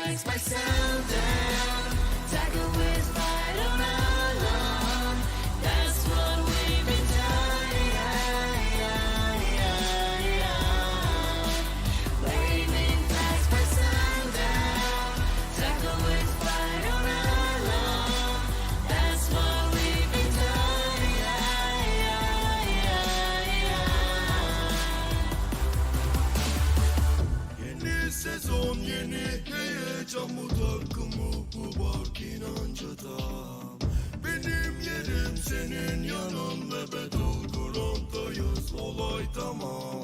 flags myself down. Tiger with fight on alone. That's what we've been done. Waving flags myself down. Tiger with fight on alone. That's what we've been done. Yeni sezon yeni heyecan bu takımı bu bark inancıda. Benim yerim senin yanın ve battleground'dayız olay tamam.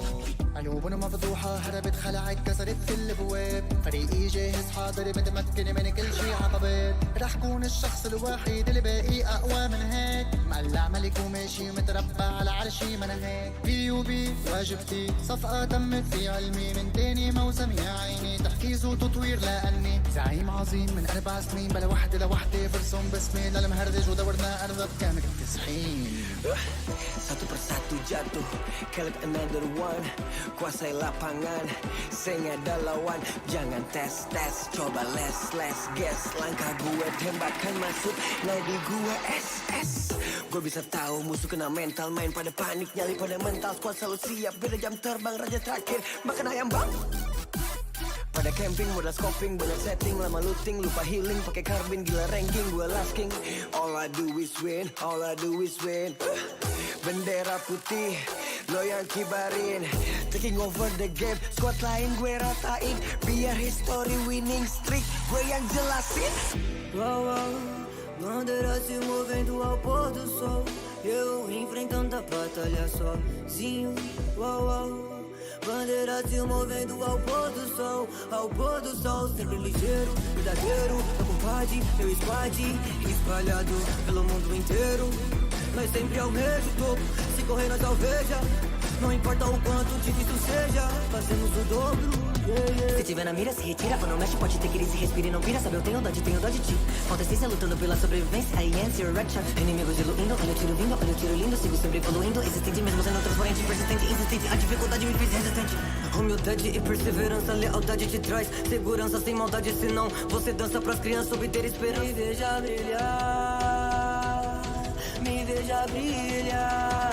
عيوبنا مفضوحة هربت خلعت كسرت في الابواب فريقي جاهز حاضر متمكن من كل شي عقبات رح كون الشخص الوحيد اللي باقي اقوى من هيك مقلع ملك وماشي متربع على عرشي ما انا هيك PUBG واجبتي صفقة تمت في علمي من تاني موسم يا عيني تحفيز وتطوير لاني زعيم عظيم من 4 سنين بلا وحدة لوحدة برسم باسمي للمهرج ودورنا ارض كامل التسحين Satu persatu jatuh, collect another one. Kuasai lapangan, sing ada lawan. Jangan tes, coba les, guess. Langkah gue tembakan masuk, nadi gue SS. Gue bisa tahu musuh kena mental, main pada panik, nyali pada mental. Squad selalu siap, beda jam terbang, raja terakhir, makan ayam bang. Pada camping, modal scoping, banyak setting, lama looting, lupa healing, pakai karbin, gila ranking, gue last king. All I do is win, all I do is win. Bendera putih, lo yang kibarin, taking over the game, squad lain gue ratain, biar history winning streak, gue yang jelasin. Wow, bandeira se movendo ao pôr do sol, eu enfrentando a batalha sozinho. Wow, bandeira se movendo ao pôr do sol, sempre ligeiro, verdadeiro, meu compadre, meu squad, espalhado pelo mundo inteiro. Nós sempre almeja o topo, se correr nós alveja. Não importa o quanto difícil seja, fazemos o dobro. Se tiver na mira, se retira, quando mexe pode ter crise, respira e não pira. Sabe, eu tenho dó de ti. Falta essência lutando pela sobrevivência. I answer red shot, inimigos diluindo. Olha o tiro vindo, olha o tiro lindo. Sigo sempre evoluindo, existente mesmo sendo transparente, persistente, insistente. A dificuldade me fez resistente. Humildade e perseverança, lealdade te traz segurança sem maldade, senão você dança pras crianças obter esperança. Me veja brilhar, me veja brilhar.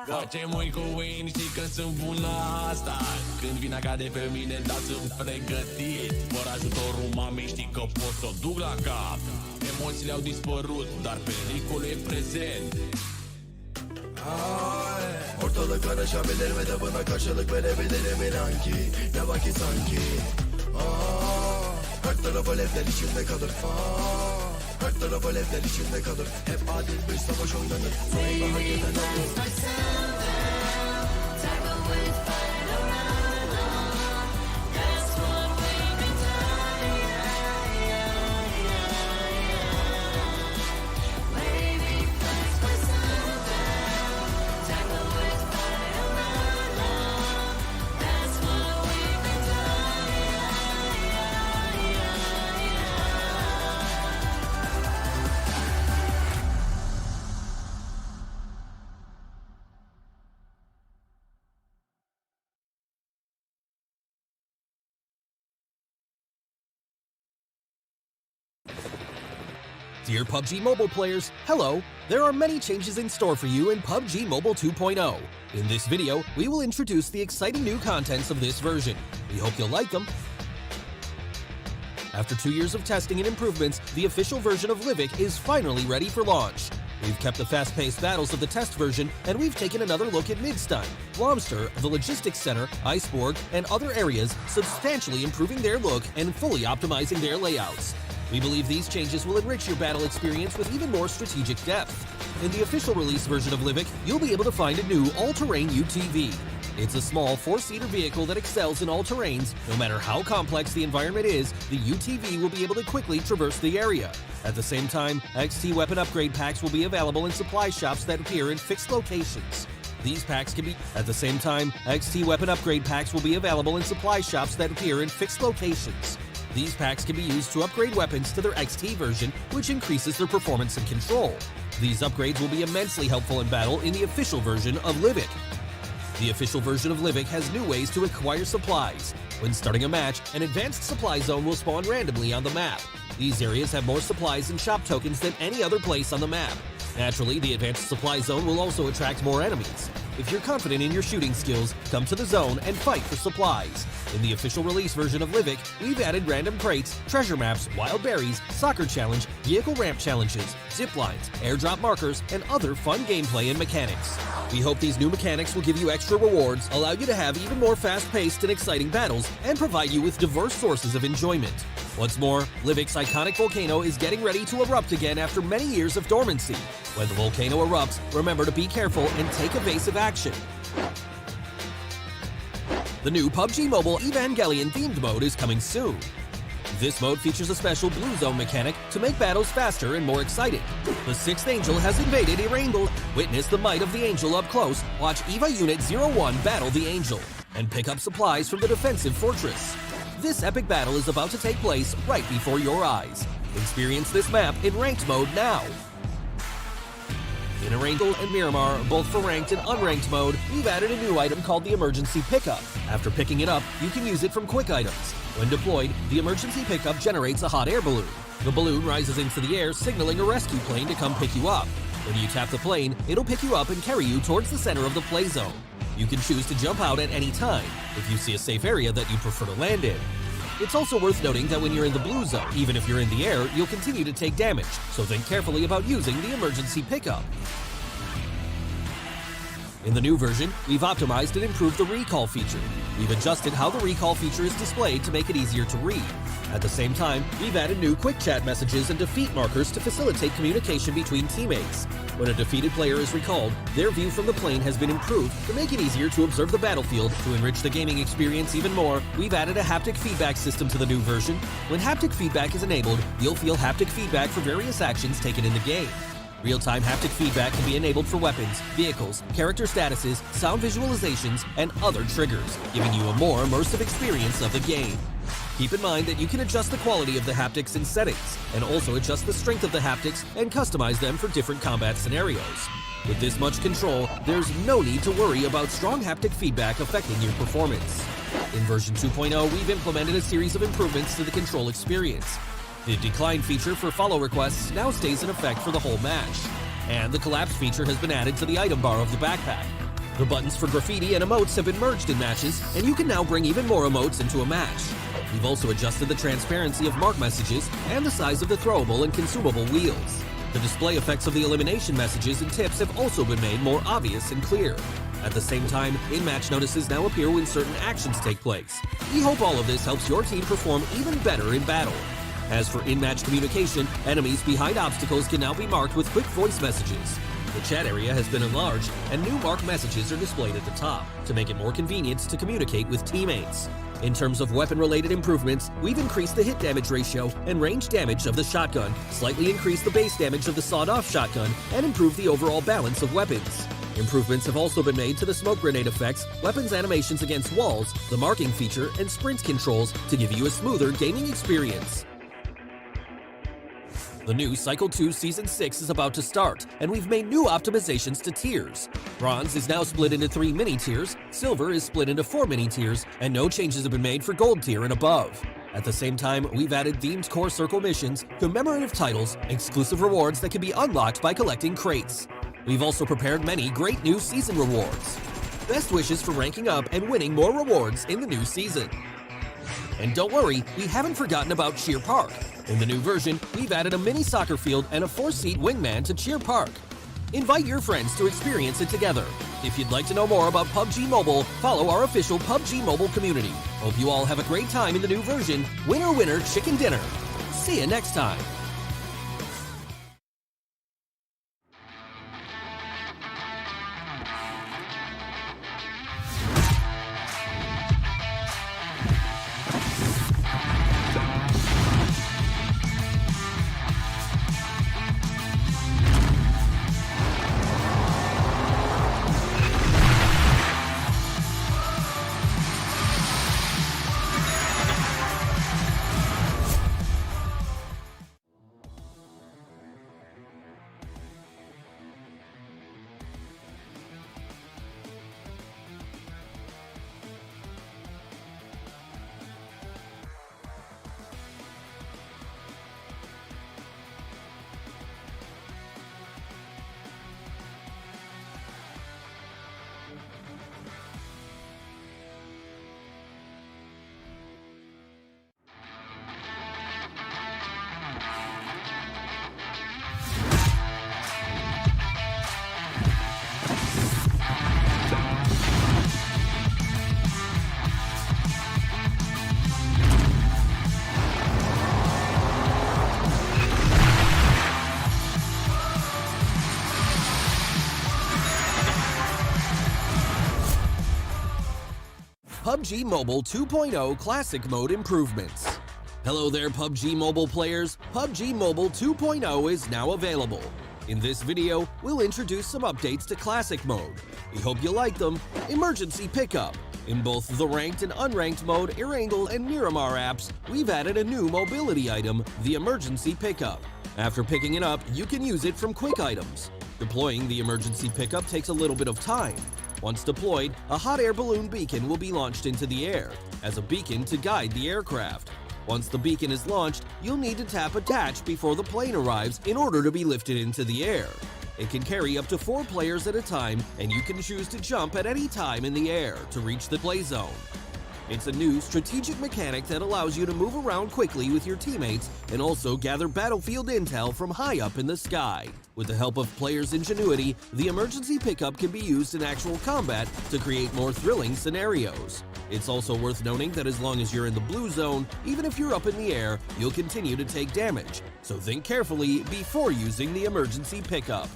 Facem moi cu win, știi că sunt bun la asta. Când vine ca de pe mine, da, sunt pregătit. Fără ajutorul mamei știi că pot să o duc la cap. Emoțiile au dispărut, dar pericolul e prezent. Ortalık karışabilir ve de buna karşılık verebilirim inan ki. Ne vakit sanki. Her taraf alevler içinde kalır. Her taraf alevler içinde kalır. Hep adil bir savaş oynanır. Sonunda hak eden alır. Dear PUBG Mobile players, hello! There are many changes in store for you in PUBG Mobile 2.0. In this video, we will introduce the exciting new contents of this version. We hope you'll like them. After 2 years of testing and improvements, the official version of Livik is finally ready for launch. We've kept the fast-paced battles of the test version, and we've taken another look at Midstein, Blomster, the Logistics Center, Iceborg, and other areas, substantially improving their look and fully optimizing their layouts. We believe these changes will enrich your battle experience with even more strategic depth. In the official release version of Livik, you'll be able to find a new all-terrain UTV. It's a small 4-seater vehicle that excels in all terrains. No matter how complex the environment is, the UTV will be able to quickly traverse the area. At the same time, XT weapon upgrade packs will be available in supply shops that appear in fixed locations. These packs can be... At the same time, XT weapon upgrade packs will be available in supply shops that appear in fixed locations. These packs can be used to upgrade weapons to their XT version, which increases their performance and control. These upgrades will be immensely helpful in battle in the official version of Livik. The official version of Livik has new ways to acquire supplies. When starting a match, an advanced supply zone will spawn randomly on the map. These areas have more supplies and shop tokens than any other place on the map. Naturally, the advanced supply zone will also attract more enemies. If you're confident in your shooting skills, come to the zone and fight for supplies. In the official release version of Livik, we've added random crates, treasure maps, wild berries, soccer challenge, vehicle ramp challenges, zip lines, airdrop markers, and other fun gameplay and mechanics. We hope these new mechanics will give you extra rewards, allow you to have even more fast-paced and exciting battles, and provide you with diverse sources of enjoyment. What's more, Livik's iconic volcano is getting ready to erupt again after many years of dormancy. When the volcano erupts, remember to be careful and take evasive action. The new PUBG Mobile Evangelion themed mode is coming soon. This mode features a special blue zone mechanic to make battles faster and more exciting. The 6th Angel has invaded Erangel. Witness the might of the Angel up close, watch EVA Unit 01 battle the Angel, and pick up supplies from the defensive fortress. This epic battle is about to take place right before your eyes. Experience this map in ranked mode now. In Erangel and Miramar, both for ranked and unranked mode, we've added a new item called the Emergency Pickup. After picking it up, you can use it from quick items. When deployed, the Emergency Pickup generates a hot air balloon. The balloon rises into the air, signaling a rescue plane to come pick you up. When you tap the plane, it'll pick you up and carry you towards the center of the play zone. You can choose to jump out at any time, if you see a safe area that you prefer to land in. It's also worth noting that when you're in the blue zone, even if you're in the air, you'll continue to take damage, so think carefully about using the Emergency Pickup. In the new version, we've optimized and improved the recall feature. We've adjusted how the recall feature is displayed to make it easier to read. At the same time, we've added new quick chat messages and defeat markers to facilitate communication between teammates. When a defeated player is recalled, their view from the plane has been improved to make it easier to observe the battlefield. To enrich the gaming experience even more, we've added a haptic feedback system to the new version. When haptic feedback is enabled, you'll feel haptic feedback for various actions taken in the game. Real-time haptic feedback can be enabled for weapons, vehicles, character statuses, sound visualizations, and other triggers, giving you a more immersive experience of the game. Keep in mind that you can adjust the quality of the haptics in settings, and also adjust the strength of the haptics and customize them for different combat scenarios. With this much control, there's no need to worry about strong haptic feedback affecting your performance. In version 2.0, we've implemented a series of improvements to the control experience. The decline feature for follow requests now stays in effect for the whole match, and the collapse feature has been added to the item bar of the backpack. The buttons for graffiti and emotes have been merged in matches, and you can now bring even more emotes into a match. We've also adjusted the transparency of mark messages and the size of the throwable and consumable wheels. The display effects of the elimination messages and tips have also been made more obvious and clear. At the same time, in-match notices now appear when certain actions take place. We hope all of this helps your team perform even better in battle. As for in-match communication, enemies behind obstacles can now be marked with quick voice messages. The chat area has been enlarged, and new marked messages are displayed at the top to make it more convenient to communicate with teammates. In terms of weapon-related improvements, we've increased the hit damage ratio and range damage of the shotgun, slightly increased the base damage of the sawed-off shotgun, and improved the overall balance of weapons. Improvements have also been made to the smoke grenade effects, weapons animations against walls, the marking feature, and sprint controls to give you a smoother gaming experience. The new Cycle 2 Season 6 is about to start, and we've made new optimizations to tiers. Bronze is now split into 3 mini-tiers, Silver is split into 4 mini-tiers, and no changes have been made for Gold tier and above. At the same time, we've added themed core circle missions, commemorative titles, exclusive rewards that can be unlocked by collecting crates. We've also prepared many great new season rewards. Best wishes for ranking up and winning more rewards in the new season. And don't worry, we haven't forgotten about Cheer Park. In the new version, we've added a mini soccer field and a 4-seat wingman to Cheer Park. Invite your friends to experience it together. If you'd like to know more about PUBG Mobile, follow our official PUBG Mobile community. Hope you all have a great time in the new version. Winner, winner, chicken dinner. See you next time. PUBG Mobile 2.0 Classic Mode improvements. Hello there, PUBG Mobile players. PUBG Mobile 2.0 is now available. In this video, we'll introduce some updates to Classic Mode. We hope you like them. Emergency Pickup. In both the ranked and unranked mode, Erangel and Miramar apps, we've added a new mobility item, the Emergency Pickup. After picking it up, you can use it from quick items. Deploying the Emergency Pickup takes a little bit of time. Once deployed, a hot air balloon beacon will be launched into the air, as a beacon to guide the aircraft. Once the beacon is launched, you'll need to tap attach before the plane arrives in order to be lifted into the air. It can carry up to 4 players at a time, and you can choose to jump at any time in the air to reach the play zone. It's a new strategic mechanic that allows you to move around quickly with your teammates and also gather battlefield intel from high up in the sky. With the help of players' ingenuity, the emergency pickup can be used in actual combat to create more thrilling scenarios. It's also worth noting that as long as you're in the blue zone, even if you're up in the air, you'll continue to take damage, so think carefully before using the emergency pickup.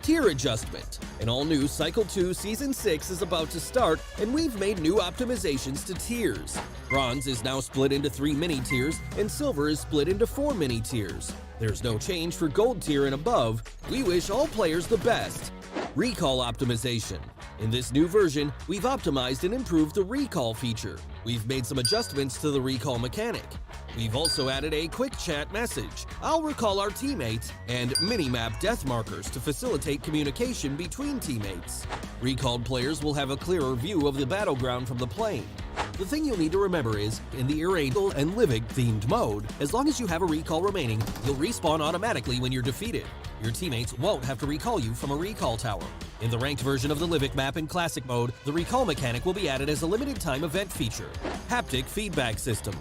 Tier adjustment. An all-new Cycle 2 Season 6 is about to start, and we've made new optimizations to tiers. Bronze is now split into 3 mini-tiers, and Silver is split into 4 mini-tiers. There's no change for Gold tier and above. We wish all players the best. Recall optimization. In this new version, we've optimized and improved the recall feature. We've made some adjustments to the recall mechanic. We've also added a quick chat message, I'll recall our teammates, and minimap death markers to facilitate communication between teammates. Recalled players will have a clearer view of the battleground from the plane. The thing you'll need to remember is, in the Erangel and Livik themed mode, as long as you have a recall remaining, you'll respawn automatically when you're defeated. Your teammates won't have to recall you from a recall tower. In the ranked version of the Livik map in Classic mode, the recall mechanic will be added as a limited time event feature. Haptic feedback system.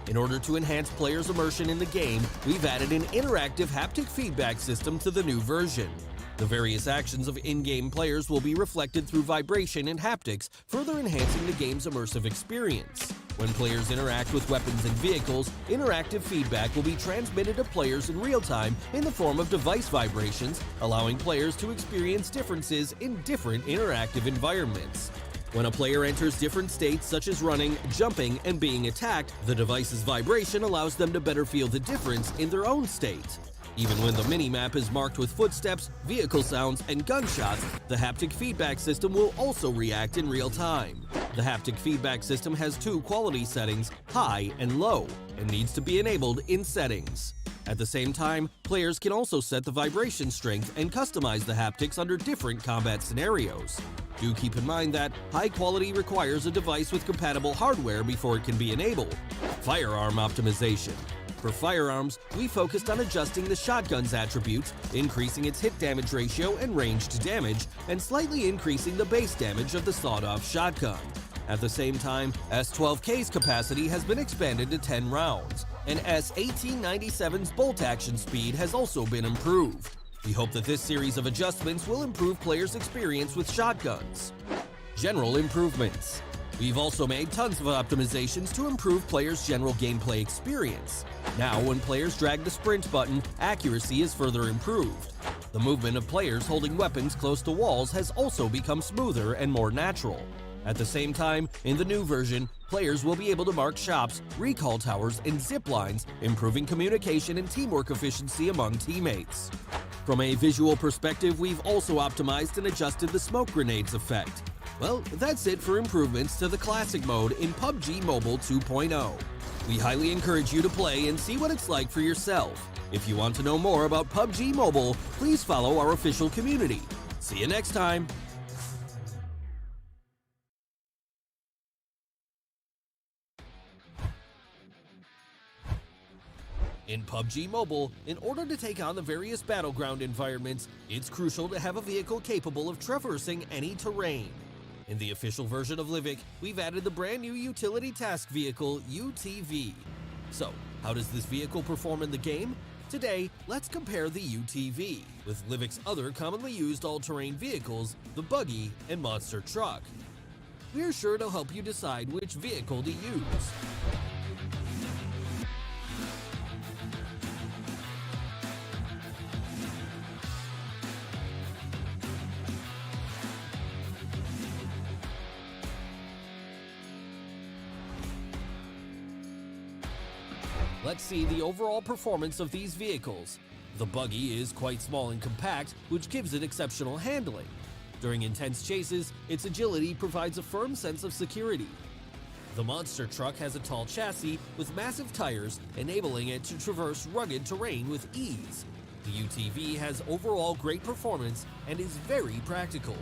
In order to enhance players' immersion in the game, we've added an interactive haptic feedback system to the new version. The various actions of in-game players will be reflected through vibration and haptics, further enhancing the game's immersive experience. When players interact with weapons and vehicles, interactive feedback will be transmitted to players in real time in the form of device vibrations, allowing players to experience differences in different interactive environments. When a player enters different states such as running, jumping, and being attacked, the device's vibration allows them to better feel the difference in their own state. Even when the minimap is marked with footsteps, vehicle sounds, and gunshots, the haptic feedback system will also react in real time. The haptic feedback system has 2 quality settings, high and low, and needs to be enabled in settings. At the same time, players can also set the vibration strength and customize the haptics under different combat scenarios. Do keep in mind that high quality requires a device with compatible hardware before it can be enabled. Firearm optimization. For firearms, we focused on adjusting the shotgun's attributes, increasing its hit damage ratio and range to damage, and slightly increasing the base damage of the sawed-off shotgun. At the same time, S12K's capacity has been expanded to 10 rounds, and S1897's bolt action speed has also been improved. We hope that this series of adjustments will improve players' experience with shotguns. General improvements. We've also made tons of optimizations to improve players' general gameplay experience. Now, when players drag the sprint button, accuracy is further improved. The movement of players holding weapons close to walls has also become smoother and more natural. At the same time, in the new version, players will be able to mark shops, recall towers, and zip lines, improving communication and teamwork efficiency among teammates. From a visual perspective, we've also optimized and adjusted the smoke grenades effect. Well, that's it for improvements to the Classic mode in PUBG Mobile 2.0. We highly encourage you to play and see what it's like for yourself. If you want to know more about PUBG Mobile, please follow our official community. See you next time! In PUBG Mobile, in order to take on the various battleground environments, it's crucial to have a vehicle capable of traversing any terrain. In the official version of Livik, we've added the brand new utility task vehicle, UTV. So, how does this vehicle perform in the game? Today, let's compare the UTV with Livik's other commonly used all-terrain vehicles, the buggy and monster truck. We're sure to help you decide which vehicle to use. Let's see the overall performance of these vehicles. The buggy is quite small and compact, which gives it exceptional handling. During intense chases, its agility provides a firm sense of security. The monster truck has a tall chassis with massive tires, enabling it to traverse rugged terrain with ease. The UTV has overall great performance and is very practical.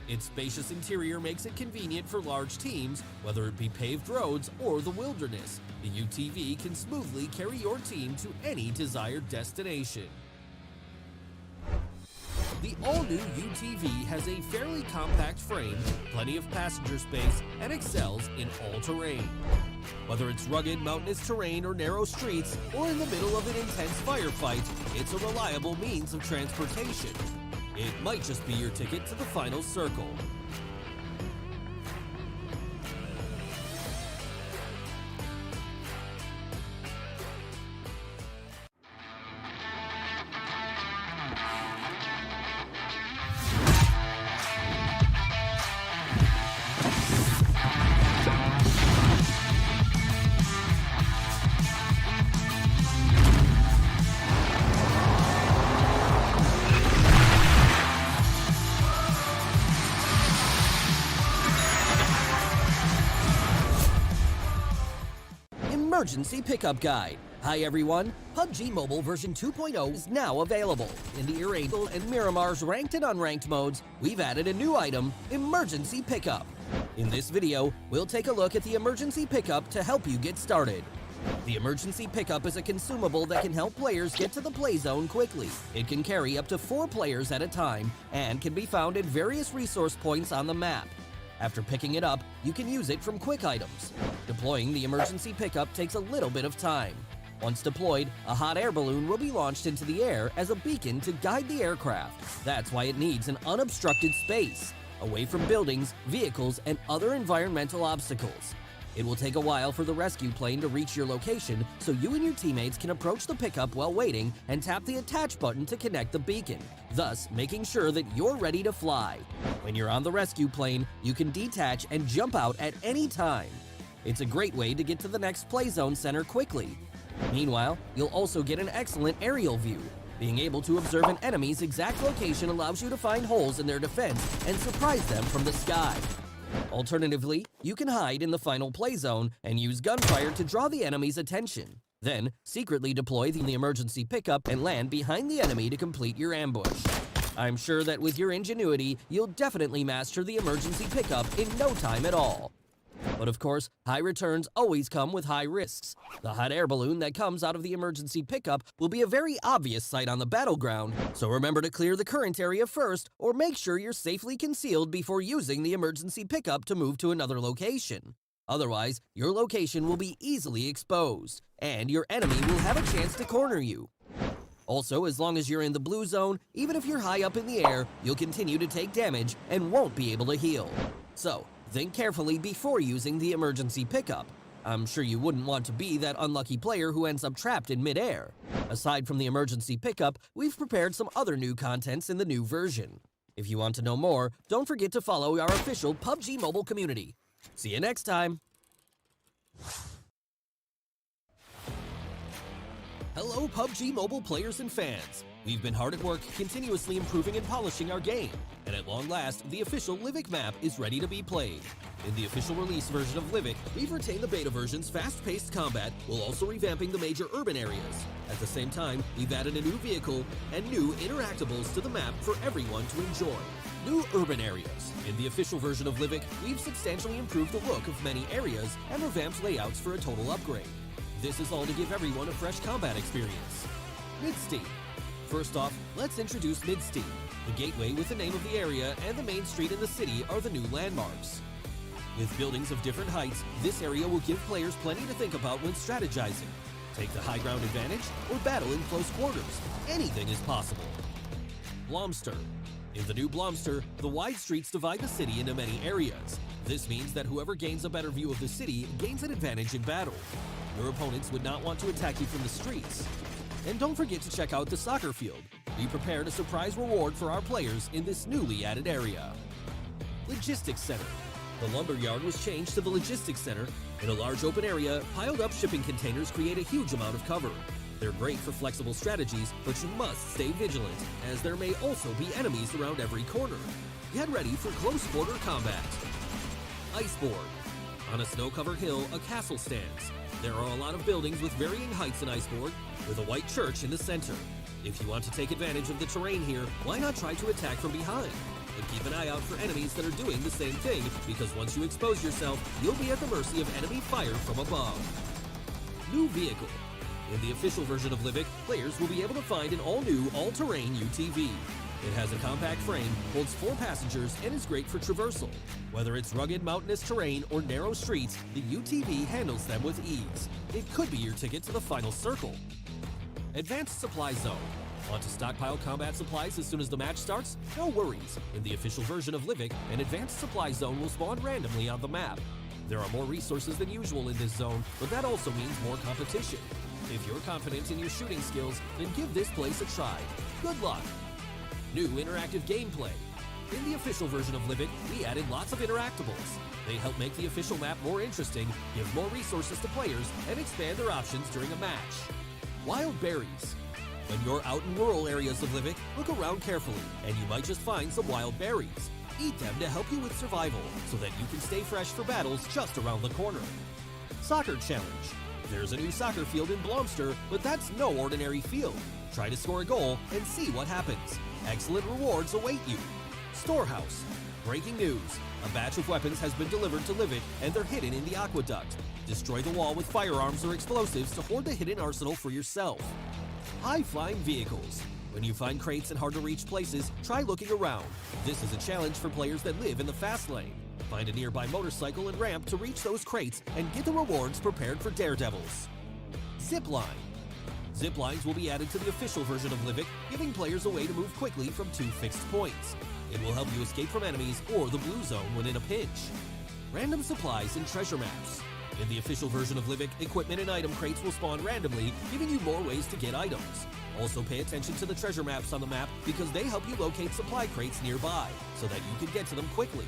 Its spacious interior makes it convenient for large teams, whether it be paved roads or the wilderness. The UTV can smoothly carry your team to any desired destination. The all-new UTV has a fairly compact frame, plenty of passenger space, and excels in all terrain. Whether it's rugged mountainous terrain or narrow streets, or in the middle of an intense firefight, it's a reliable means of transportation. It might just be your ticket to the final circle. Emergency Pickup Guide. Hi everyone, PUBG Mobile version 2.0 is now available. In the Erangel and Miramar's ranked and unranked modes, we've added a new item, Emergency Pickup. In this video, we'll take a look at the Emergency Pickup to help you get started. The Emergency Pickup is a consumable that can help players get to the play zone quickly. It can carry up to 4 players at a time and can be found at various resource points on the map. After picking it up, you can use it from quick items. Deploying the Emergency Pickup takes a little bit of time. Once deployed, a hot air balloon will be launched into the air as a beacon to guide the aircraft. That's why it needs an unobstructed space, away from buildings, vehicles, and other environmental obstacles. It will take a while for the rescue plane to reach your location, so you and your teammates can approach the pickup while waiting and tap the attach button to connect the beacon, thus making sure that you're ready to fly. When you're on the rescue plane, you can detach and jump out at any time. It's a great way to get to the next play zone center quickly. Meanwhile, you'll also get an excellent aerial view. Being able to observe an enemy's exact location allows you to find holes in their defense and surprise them from the sky. Alternatively, you can hide in the final play zone and use gunfire to draw the enemy's attention. Then, secretly deploy the Emergency Pickup and land behind the enemy to complete your ambush. I'm sure that with your ingenuity, you'll definitely master the Emergency Pickup in no time at all. But of course, high returns always come with high risks. The hot air balloon that comes out of the Emergency Pickup will be a very obvious sight on the battleground, so remember to clear the current area first or make sure you're safely concealed before using the Emergency Pickup to move to another location. Otherwise, your location will be easily exposed, and your enemy will have a chance to corner you. Also, as long as you're in the blue zone, even if you're high up in the air, you'll continue to take damage and won't be able to heal. So, think carefully before using the Emergency Pickup. I'm sure you wouldn't want to be that unlucky player who ends up trapped in midair. Aside from the Emergency Pickup, we've prepared some other new contents in the new version. If you want to know more, don't forget to follow our official PUBG Mobile community. See you next time! Hello PUBG Mobile players and fans! We've been hard at work continuously improving and polishing our game, and at long last, the official Livik map is ready to be played. In the official release version of Livik, we've retained the beta version's fast-paced combat while also revamping the major urban areas. At the same time, we've added a new vehicle and new interactables to the map for everyone to enjoy. New urban areas. In the official version of Livik, we've substantially improved the look of many areas and revamped layouts for a total upgrade. This is all to give everyone a fresh combat experience. Mid-Steam. First off, let's introduce Mid-Steam. The gateway with the name of the area and the main street in the city are the new landmarks. With buildings of different heights, this area will give players plenty to think about when strategizing. Take the high ground advantage or battle in close quarters. Anything is possible. Blomster. In the new Blomster, the wide streets divide the city into many areas. This means that whoever gains a better view of the city gains an advantage in battle. Your opponents would not want to attack you from the streets. And don't forget to check out the soccer field. We prepared a surprise reward for our players in this newly added area. Logistics Center. The lumber yard was changed to the logistics center. In a large open area, piled up shipping containers create a huge amount of cover. They're great for flexible strategies, but you must stay vigilant, as there may also be enemies around every corner. Get ready for close quarter combat. Iceborne. On a snow-covered hill, a castle stands. There are a lot of buildings with varying heights in Iceborne, with a white church in the center. If you want to take advantage of the terrain here, why not try to attack from behind? But keep an eye out for enemies that are doing the same thing, because once you expose yourself, you'll be at the mercy of enemy fire from above. New vehicle. In the official version of Livik, players will be able to find an all-new, all-terrain UTV. It has a compact frame, holds 4 passengers, and is great for traversal. Whether it's rugged mountainous terrain or narrow streets, the UTV handles them with ease. It could be your ticket to the final circle. Advanced Supply Zone. Want to stockpile combat supplies as soon as the match starts? No worries. In the official version of Livik, an advanced supply zone will spawn randomly on the map. There are more resources than usual in this zone, but that also means more competition. If you're confident in your shooting skills, then give this place a try. Good luck! New interactive gameplay. In the official version of Livik, we added lots of interactables. They help make the official map more interesting, give more resources to players, and expand their options during a match. Wild berries. When you're out in rural areas of Livik, look around carefully, and you might just find some wild berries. Eat them to help you with survival, so that you can stay fresh for battles just around the corner. Soccer Challenge. There's a new soccer field in Blomster, but that's no ordinary field. Try to score a goal and see what happens. Excellent rewards await you. Storehouse. Breaking news. A batch of weapons has been delivered to Livik, and they're hidden in the aqueduct. Destroy the wall with firearms or explosives to hoard the hidden arsenal for yourself. High-flying vehicles. When you find crates in hard-to-reach places, try looking around. This is a challenge for players that live in the fast lane. Find a nearby motorcycle and ramp to reach those crates and get the rewards prepared for daredevils. Zipline. Ziplines will be added to the official version of Livik, giving players a way to move quickly from 2 fixed points. It will help you escape from enemies or the blue zone when in a pinch. Random supplies and treasure maps. In the official version of Livik, equipment and item crates will spawn randomly, giving you more ways to get items. Also pay attention to the treasure maps on the map because they help you locate supply crates nearby, so that you can get to them quickly.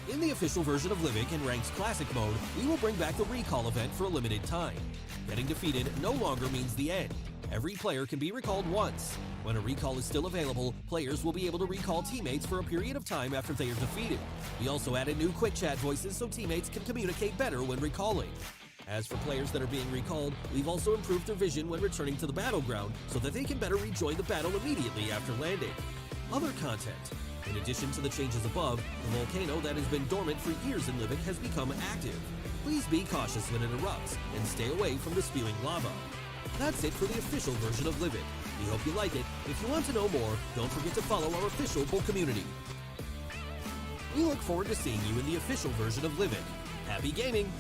In the official version of Livik in Ranked Classic mode, we will bring back the recall event for a limited time. Getting defeated no longer means the end. Every player can be recalled once. When a recall is still available, players will be able to recall teammates for a period of time after they are defeated. We also added new quick chat voices so teammates can communicate better when recalling. As for players that are being recalled, we've also improved their vision when returning to the battleground so that they can better rejoin the battle immediately after landing. Other content. In addition to the changes above, the volcano that has been dormant for years in Livik has become active. Please be cautious when it erupts and stay away from the spewing lava. That's it for the official version of Livik. We hope you like it. If you want to know more, don't forget to follow our official pool community. We look forward to seeing you in the official version of Livik. Happy gaming!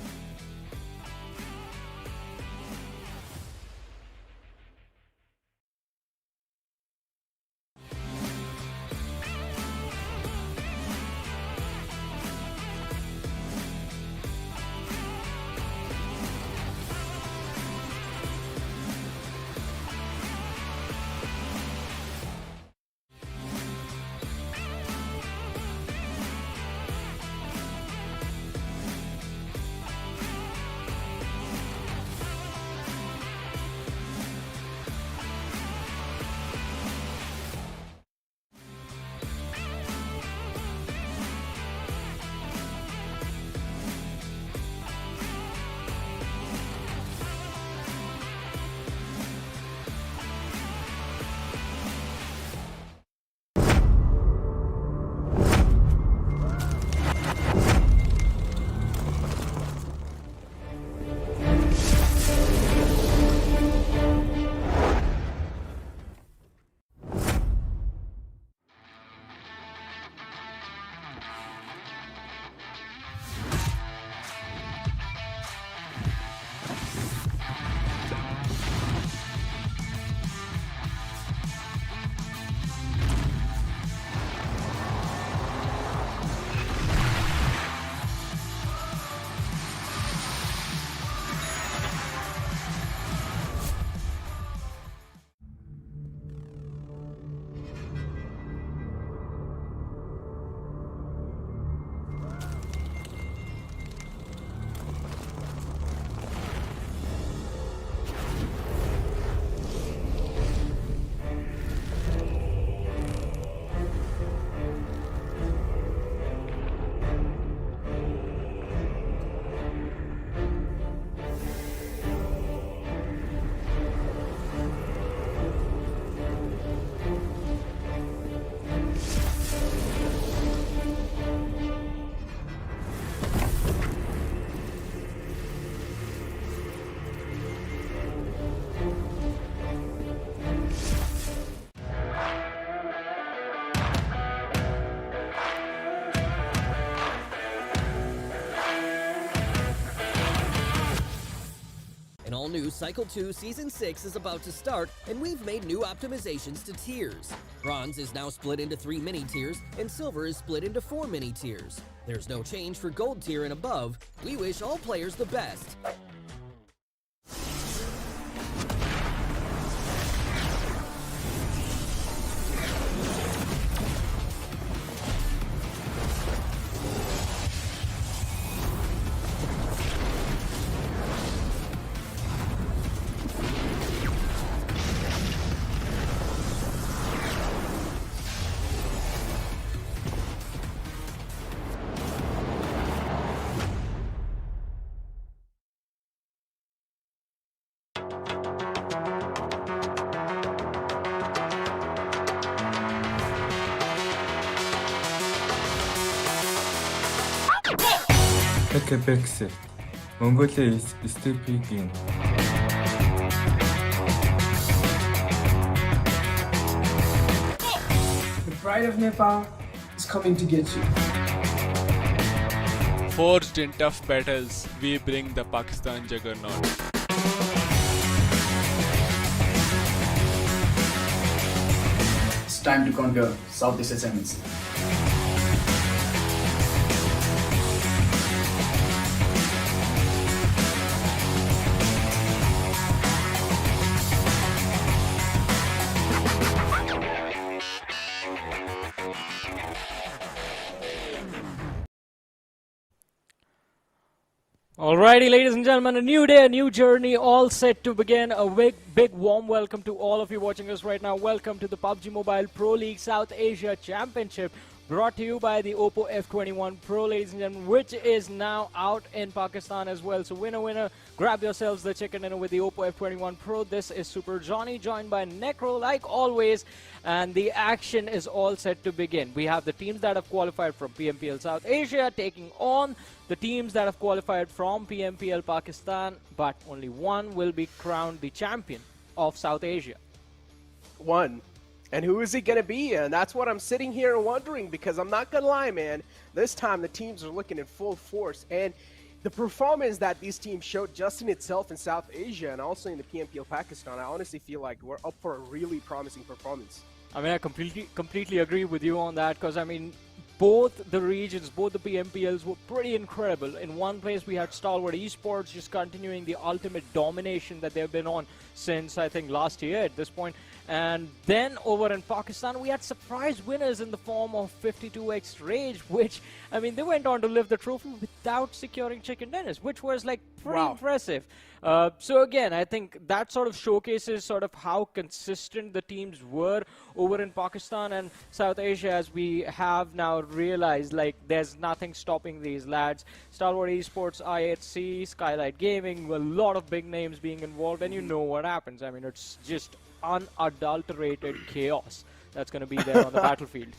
new Cycle 2 Season 6 is about to start, and we've made new optimizations to tiers. Bronze is now split into 3 mini tiers, and Silver is split into 4 mini tiers. There's no change for Gold tier and above. We wish all players the best. PMPL Mongolia is stepping in. The pride of Nepal is coming to get you. Forged in tough battles, we bring the Pakistan juggernaut. It's time to conquer Southeast Asia. Alrighty, ladies and gentlemen, a new day, a new journey, all set to begin. A big warm welcome to all of you watching us right now. Welcome to the PUBG Mobile Pro League South Asia Championship, brought to you by the Oppo F21 Pro, ladies and gentlemen, which is now out in Pakistan as well. So winner, winner, grab yourselves the chicken dinner with the Oppo F21 Pro. This is Super Johnny, joined by Necro, like always, and the action is all set to begin. We have the teams that have qualified from PMPL South Asia taking on the teams that have qualified from PMPL Pakistan, but only one will be crowned the champion of South Asia. One. And who is he going to be? And that's what I'm sitting here wondering, because I'm not going to lie, man. This time the teams are looking in full force. And the performance that these teams showed just in itself in South Asia and also in the PMPL Pakistan, I honestly feel like we're up for a really promising performance. I mean, I completely agree with you on that, because, I mean, both the regions, both the PMPLs were pretty incredible. In one place, we had Stalwart Esports just continuing the ultimate domination that they've been on since, I think, last year at this point. And then over in Pakistan, we had surprise winners in the form of 52X Rage, which, I mean, they went on to lift the trophy without securing chicken dinners, which was, like, pretty impressive. So again, I think that sort of showcases sort of how consistent the teams were over in Pakistan and South Asia, as we have now realized, like, there's nothing stopping these lads. Stalwart Esports, IHC, Skylightz Gaming, a lot of big names being involved, and you know what happens. I mean, it's just unadulterated chaos that's going to be there on the battlefield.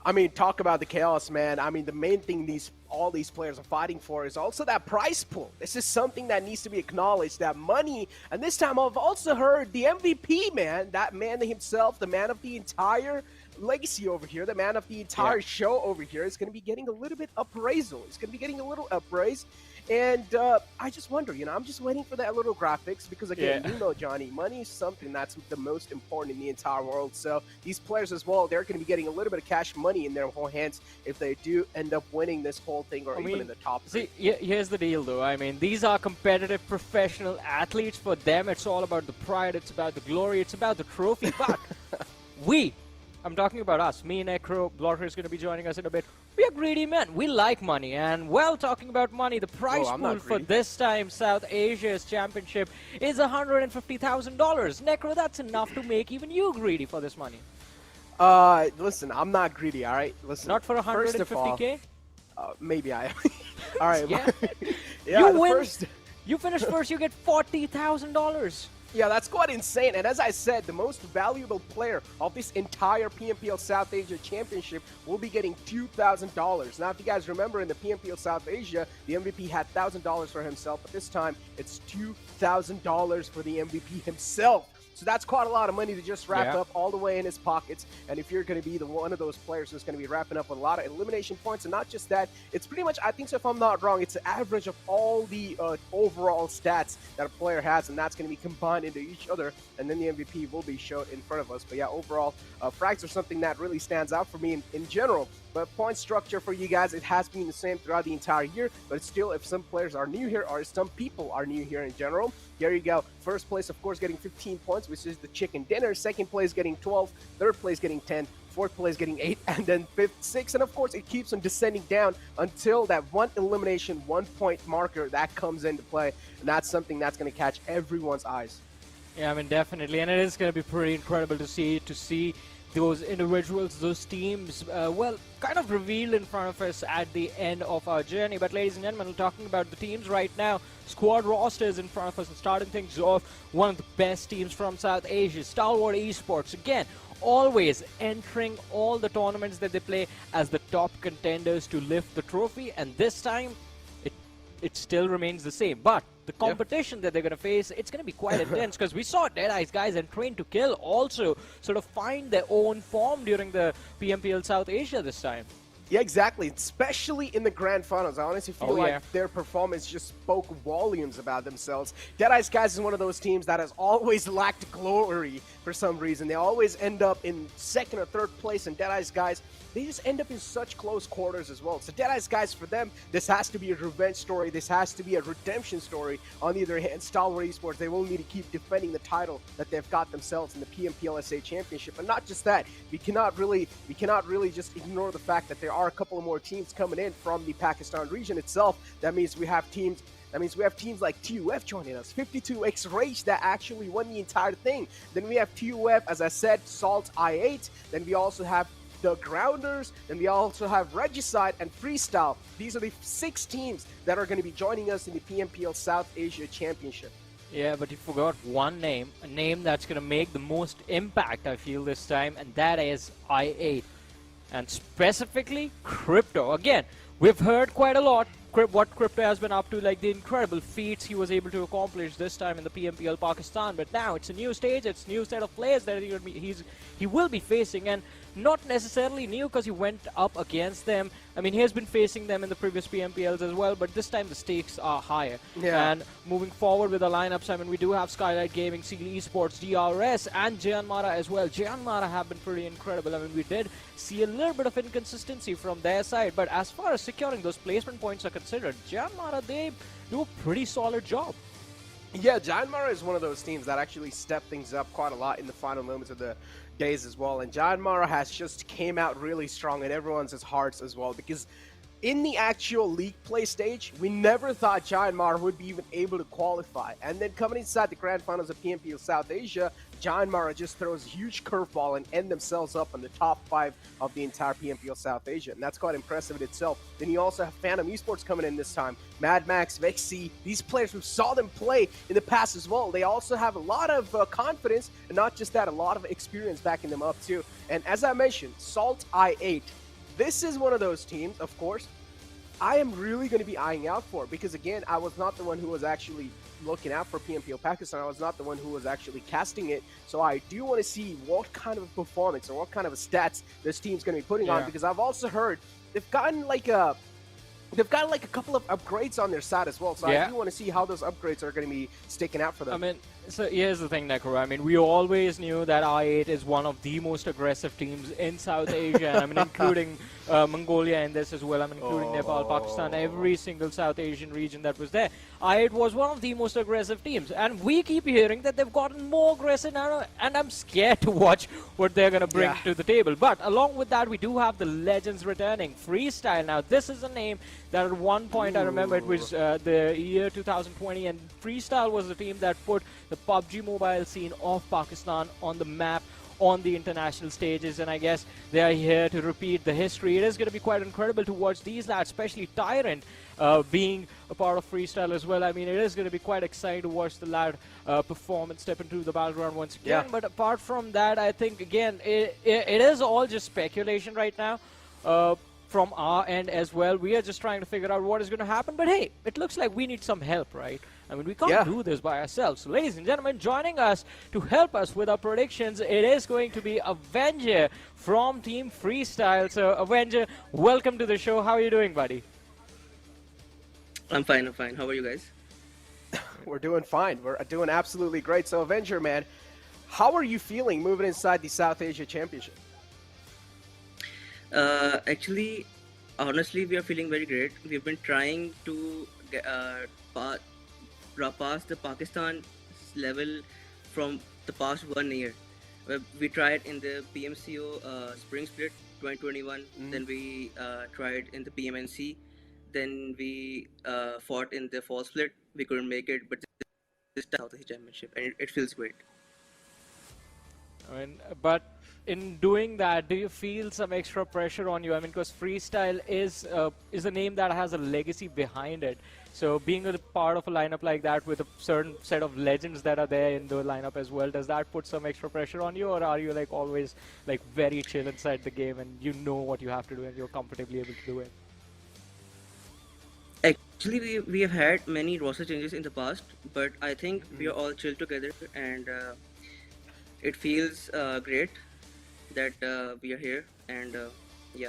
I mean, talk about the chaos, man. I mean, the main thing all these players are fighting for is also that prize pool. This is something that needs to be acknowledged, that money. And this time I've also heard the MVP, man, that man himself, the man of the entire legacy over here, the man of the entire show over here, is going to be getting a little bit appraisal. He's going to be getting a little appraised. And I just wonder, you know, I'm just waiting for that little graphics, because again, you know, Johnny, money is something that's the most important in the entire world. So these players as well, they're going to be getting a little bit of cash money in their whole hands if they do end up winning this whole thing, or even in the top three. See, here's the deal though. I mean, these are competitive professional athletes. For them, it's all about the pride, it's about the glory, it's about the trophy. But I'm talking about us. Me, Necro, Blotter is going to be joining us in a bit. We are greedy men. We like money. And, well, talking about money, the prize pool for this time South Asia's championship is $150,000. Necro, that's enough to make even you greedy for this money. Listen, I'm not greedy, all right? Listen. Not for 150K? Maybe I am. All right. You win. You finish first, you get $40,000. Yeah, that's quite insane. And as I said, the most valuable player of this entire PMPL South Asia Championship will be getting $2,000. Now, if you guys remember, in the PMPL South Asia, the MVP had $1,000 for himself, but this time it's $2,000 for the MVP himself. So that's quite a lot of money to just wrap up all the way in his pockets. And if you're going to be one of those players who's going to be wrapping up with a lot of elimination points, and not just that, it's pretty much, I think so if I'm not wrong, it's the average of all the overall stats that a player has, and that's going to be combined into each other, and then the MVP will be shown in front of us. But yeah, overall, frags are something that really stands out for me in general. But point structure for you guys, it has been the same throughout the entire year, but it's still, if some players are new here, or some people are new here in general, here you go. First place, of course, getting 15 points, which is the chicken dinner. Second place getting 12, third place getting 10, fourth place getting 8, and then fifth, 6, and of course it keeps on descending down until that one elimination, 1 point marker that comes into play, and that's something that's going to catch everyone's eyes. Yeah, I mean, definitely, and it is going to be pretty incredible to see those individuals, those teams, well, kind of revealed in front of us at the end of our journey. But ladies and gentlemen, we're talking about the teams right now. Squad rosters in front of us, and starting things off, one of the best teams from South Asia, Stalwart Esports. Again, always entering all the tournaments that they play as the top contenders to lift the trophy, and this time it still remains the same. But the competition that they're going to face, it's going to be quite intense, because we saw Deadeyes Guys and Train to Kill also sort of find their own form during the PMPL South Asia this time. Yeah, exactly. Especially in the grand finals. I honestly feel like their performance just spoke volumes about themselves. Deadeyes Guys is one of those teams that has always lacked glory for some reason. They always end up in second or third place, and Deadeyes Guys, they just end up in such close quarters as well. So Deadeyes Guys, for them, this has to be a revenge story. This has to be a redemption story. On the other hand, Stalwart Esports, they will need to keep defending the title that they've got themselves in the PMPL SA Championship. And not just that, we cannot really just ignore the fact that there are a couple of more teams coming in from the Pakistan region itself. That means we have teams like TUF joining us, 52X Rage that actually won the entire thing. Then we have TUF, as I said, Salt I8. Then we also have the Grounders, and we also have Regicide and Freestyle. These are the 6 teams that are going to be joining us in the PMPL South Asia Championship. Yeah, but you forgot one name, a name that's going to make the most impact, I feel, this time, and that is I8. And specifically, Crypto. Again, we've heard quite a lot what Crypto has been up to, like the incredible feats he was able to accomplish this time in the PMPL Pakistan. But now it's a new stage, it's a new set of players that he will be facing, and not necessarily new because he went up against them. I mean, he has been facing them in the previous PMPLs as well, but this time the stakes are higher. Yeah. And moving forward with the lineups, I mean, we do have Skylightz Gaming, Esports, DRS, and JyanMaara as well. JyanMaara have been pretty incredible. I mean, we did see a little bit of inconsistency from their side, but as far as securing those placement points are considered, JyanMaara, they do a pretty solid job. Yeah, JyanMaara is one of those teams that actually stepped things up quite a lot in the final moments of the days as well, and JyanMaara has just came out really strong in everyone's hearts as well, because in the actual league play stage, we never thought JyanMaara would be even able to qualify, and then coming inside the grand finals of PMPL South Asia, JyanMaara just throws a huge curveball and end themselves up on the top 5 of the entire PMPL South Asia, and that's quite impressive in itself. Then you also have Phantom Esports coming in this time, Mad Max, Vexy, these players who saw them play in the past as well. They also have a lot of confidence, and not just that, a lot of experience backing them up too. And as I mentioned, Salt I8, this is one of those teams, of course, I am really going to be eyeing out for, because again, I was not the one who was actually looking out for PMPL Pakistan. I was not the one who was actually casting it, so I do want to see what kind of performance or what kind of stats this team's going to be putting on, because I've also heard they've gotten like a couple of upgrades on their side as well, so I do want to see how those upgrades are going to be sticking out for them. I mean, so here's the thing, Necro. I mean, we always knew that I8 is one of the most aggressive teams in South Asia. And I mean, including Mongolia in this as well. I mean, including Nepal, Pakistan, every single South Asian region that was there. I8 was one of the most aggressive teams. And we keep hearing that they've gotten more aggressive now, and I'm scared to watch what they're going to bring to the table. But along with that, we do have the legends returning. Freestyle. Now, this is a name that at one point, I remember it was the year 2020, and Freestyle was the team that put the PUBG Mobile scene of Pakistan on the map on the international stages, and I guess they are here to repeat the history. It is going to be quite incredible to watch these lads, especially Tyrant being a part of Freestyle as well. I mean, it is going to be quite exciting to watch the lad perform and step into the battleground once again. But apart from that, I think, again, it is all just speculation right now. from our end as well. We are just trying to figure out what is going to happen. But hey, it looks like we need some help, right? I mean, we can't do this by ourselves. So, ladies and gentlemen, joining us to help us with our predictions, it is going to be Erangel from Team Freestyle. So, Erangel, welcome to the show. How are you doing, buddy? I'm fine. How are you guys? We're doing fine. We're doing absolutely great. So, Erangel, man, how are you feeling moving inside the South Asia Championship? Actually, honestly, we are feeling very great. We've been trying to pass the Pakistan level from the past 1 year. We tried in the PMCO Spring Split 2021, then we tried in the PMNC, then we fought in the Fall Split. We couldn't make it, but this South Asia Championship, and it feels great. I mean, but in doing that, do you feel some extra pressure on you? I mean, because freestyle is a name that has a legacy behind it. So being a part of a lineup like that with a certain set of legends that are there in the lineup as well, does that put some extra pressure on you, or are you like always like very chill inside the game and you know what you have to do and you're comfortably able to do it? Actually, we have had many roster changes in the past, but I think we are all chill together, and it feels great that we are here, and yeah.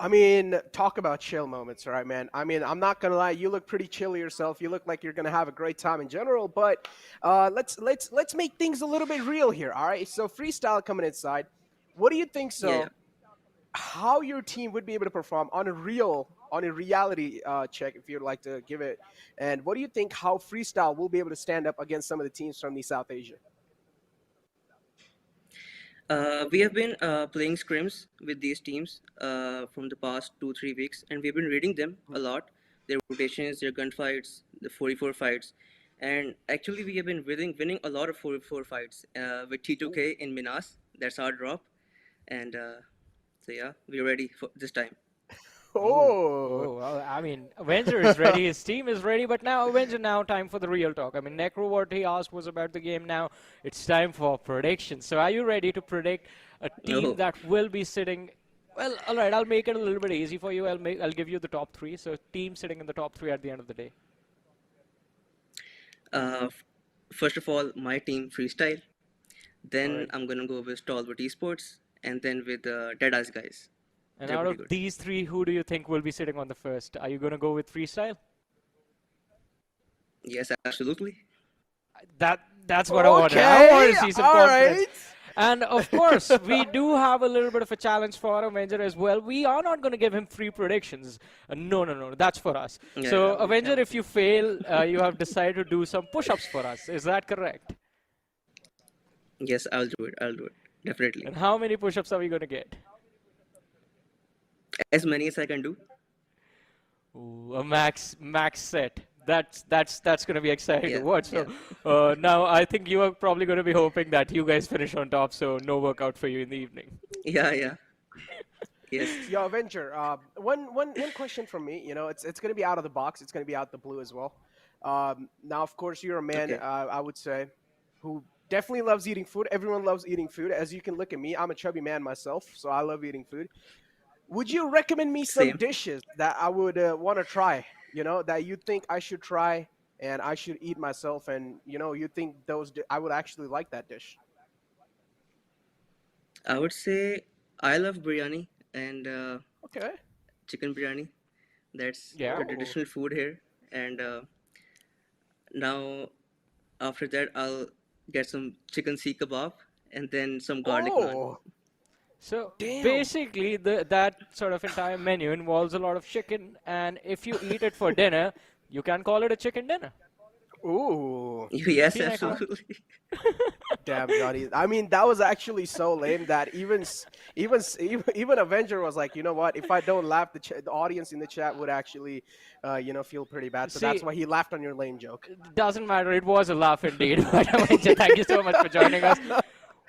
I mean, talk about chill moments, right, man? I mean, I'm not gonna lie, you look pretty chill yourself. You look like you're gonna have a great time in general, but let's make things a little bit real here, all right? So freestyle coming inside, what do you think? How your team would be able to perform on a reality check, if you'd like to give it, and what do you think how freestyle will be able to stand up against some of the teams from the South Asia? We have been playing scrims with these teams from the past 2-3 weeks, and we've been reading them a lot, their rotations, their gunfights, the 44 fights, and actually we have been winning a lot of 44 fights with T2K in Minas. That's our drop, and so yeah, we're ready for this time. Well, I mean, Erangel is ready, his team is ready, but now, Erangel, now time for the real talk. I mean, Necro, what he asked was about the game. Now it's time for predictions. So are you ready to predict a team that will be sitting... Well, all right, I'll make it a little bit easy for you. I'll give you the top 3. So team sitting in the top 3 at the end of the day. First of all, my team Freestyle. Then I'm going to go with Stalwart Esports, and then with Deadeyes Guys. And out of these 3, who do you think will be sitting on the first? Are you going to go with Freestyle? Yes, absolutely. That's what I wanted. I want to see some confidence. And of course, we do have a little bit of a challenge for Erangel as well. We are not going to give him free predictions. No, that's for us. Yeah, so, Erangel, if you fail, you have decided to do some push-ups for us. Is that correct? Yes, I'll do it. Definitely. And how many push-ups are we going to get? As many as I can do. Ooh, a max set. That's going to be exciting to watch. Yeah. So now I think you are probably going to be hoping that you guys finish on top, so no workout for you in the evening. Yeah. Yes. Yo, Erangel, one question from me. You know, it's going to be out of the box. It's going to be out the blue as well. Now, of course, you're a man, I would say, who definitely loves eating food. Everyone loves eating food. As you can look at me, I'm a chubby man myself, so I love eating food. Would you recommend me some dishes that I would want to try, you know, that you think I should try and I should eat myself, and, you know, you think I would actually like that dish? I would say I love biryani and chicken biryani. That's the traditional food here. And now, after that, I'll get some chicken seekh kebab and then some garlic naan. So basically, that sort of entire menu involves a lot of chicken, and if you eat it for dinner, you can call it a chicken dinner. Ooh. Yes, absolutely. Damn, Johnny. I mean, that was actually so lame that even Erangel was like, you know what? If I don't laugh, the audience in the chat would actually, you know, feel pretty bad. So that's why he laughed on your lame joke. Doesn't matter. It was a laugh indeed. But Erangel, thank you so much for joining us.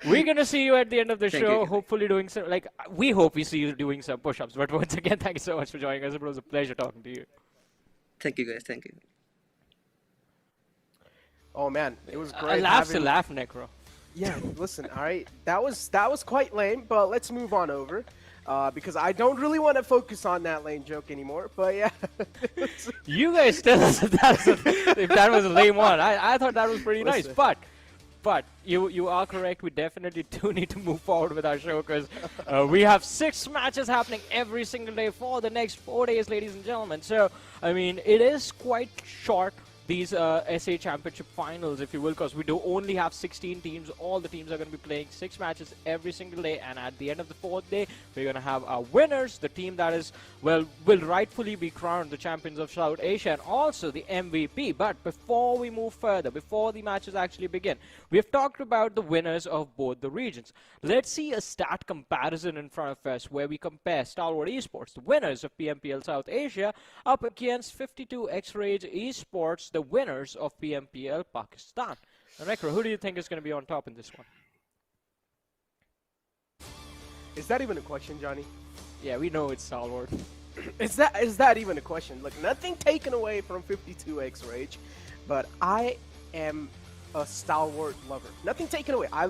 We're going to see you at the end of the show, hopefully doing some, we hope we see you doing some push-ups. But once again, thank you so much for joining us. It was a pleasure talking to you. Thank you, guys. Thank you. Oh, man. It was great. A laugh's a laugh, Necro. Yeah, listen, all right. That was quite lame, but let's move on over. because I don't really want to focus on that lane joke anymore. But yeah. You guys tell us if that was a lame one. I thought that was pretty nice. But you are correct. We definitely do need to move forward with our show because we have 6 matches happening every single day for the next 4 days, ladies and gentlemen. So, I mean, it is quite short, these SA Championship finals, if you will, because we do only have 16 teams. All the teams are going to be playing 6 matches every single day, and at the end of the 4th day, we're going to have our winners, the team that is, well, will rightfully be crowned the champions of South Asia and also the MVP. But before we move further, before the matches actually begin, we have talked about the winners of both the regions. Let's see a stat comparison in front of us where we compare Stalwart Esports, the winners of PMPL South Asia, up against 52X-Rage Esports, the winners of PMPL Pakistan. And Rekro, who do you think is going to be on top in this one? Is that even a question, Johnny? Yeah, we know it's Stalwart. Is that even a question? Look, nothing taken away from 52X-Rage, but I am a Stalwart lover. Nothing taken away. I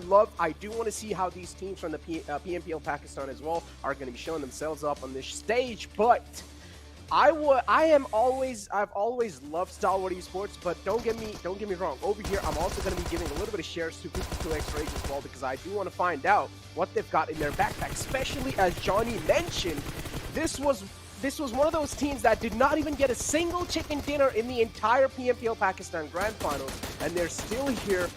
do want to see how these teams from the PMPL Pakistan as well are going to be showing themselves up on this stage, but I've always loved Stalwart Esports, but don't get me wrong. Over here, I'm also going to be giving a little bit of shares to 52X-Rage as well because I do want to find out what they've got in their backpack. Especially as Johnny mentioned, this was one of those teams that did not even get a single chicken dinner in the entire PMPL Pakistan Grand Finals, and they're still here,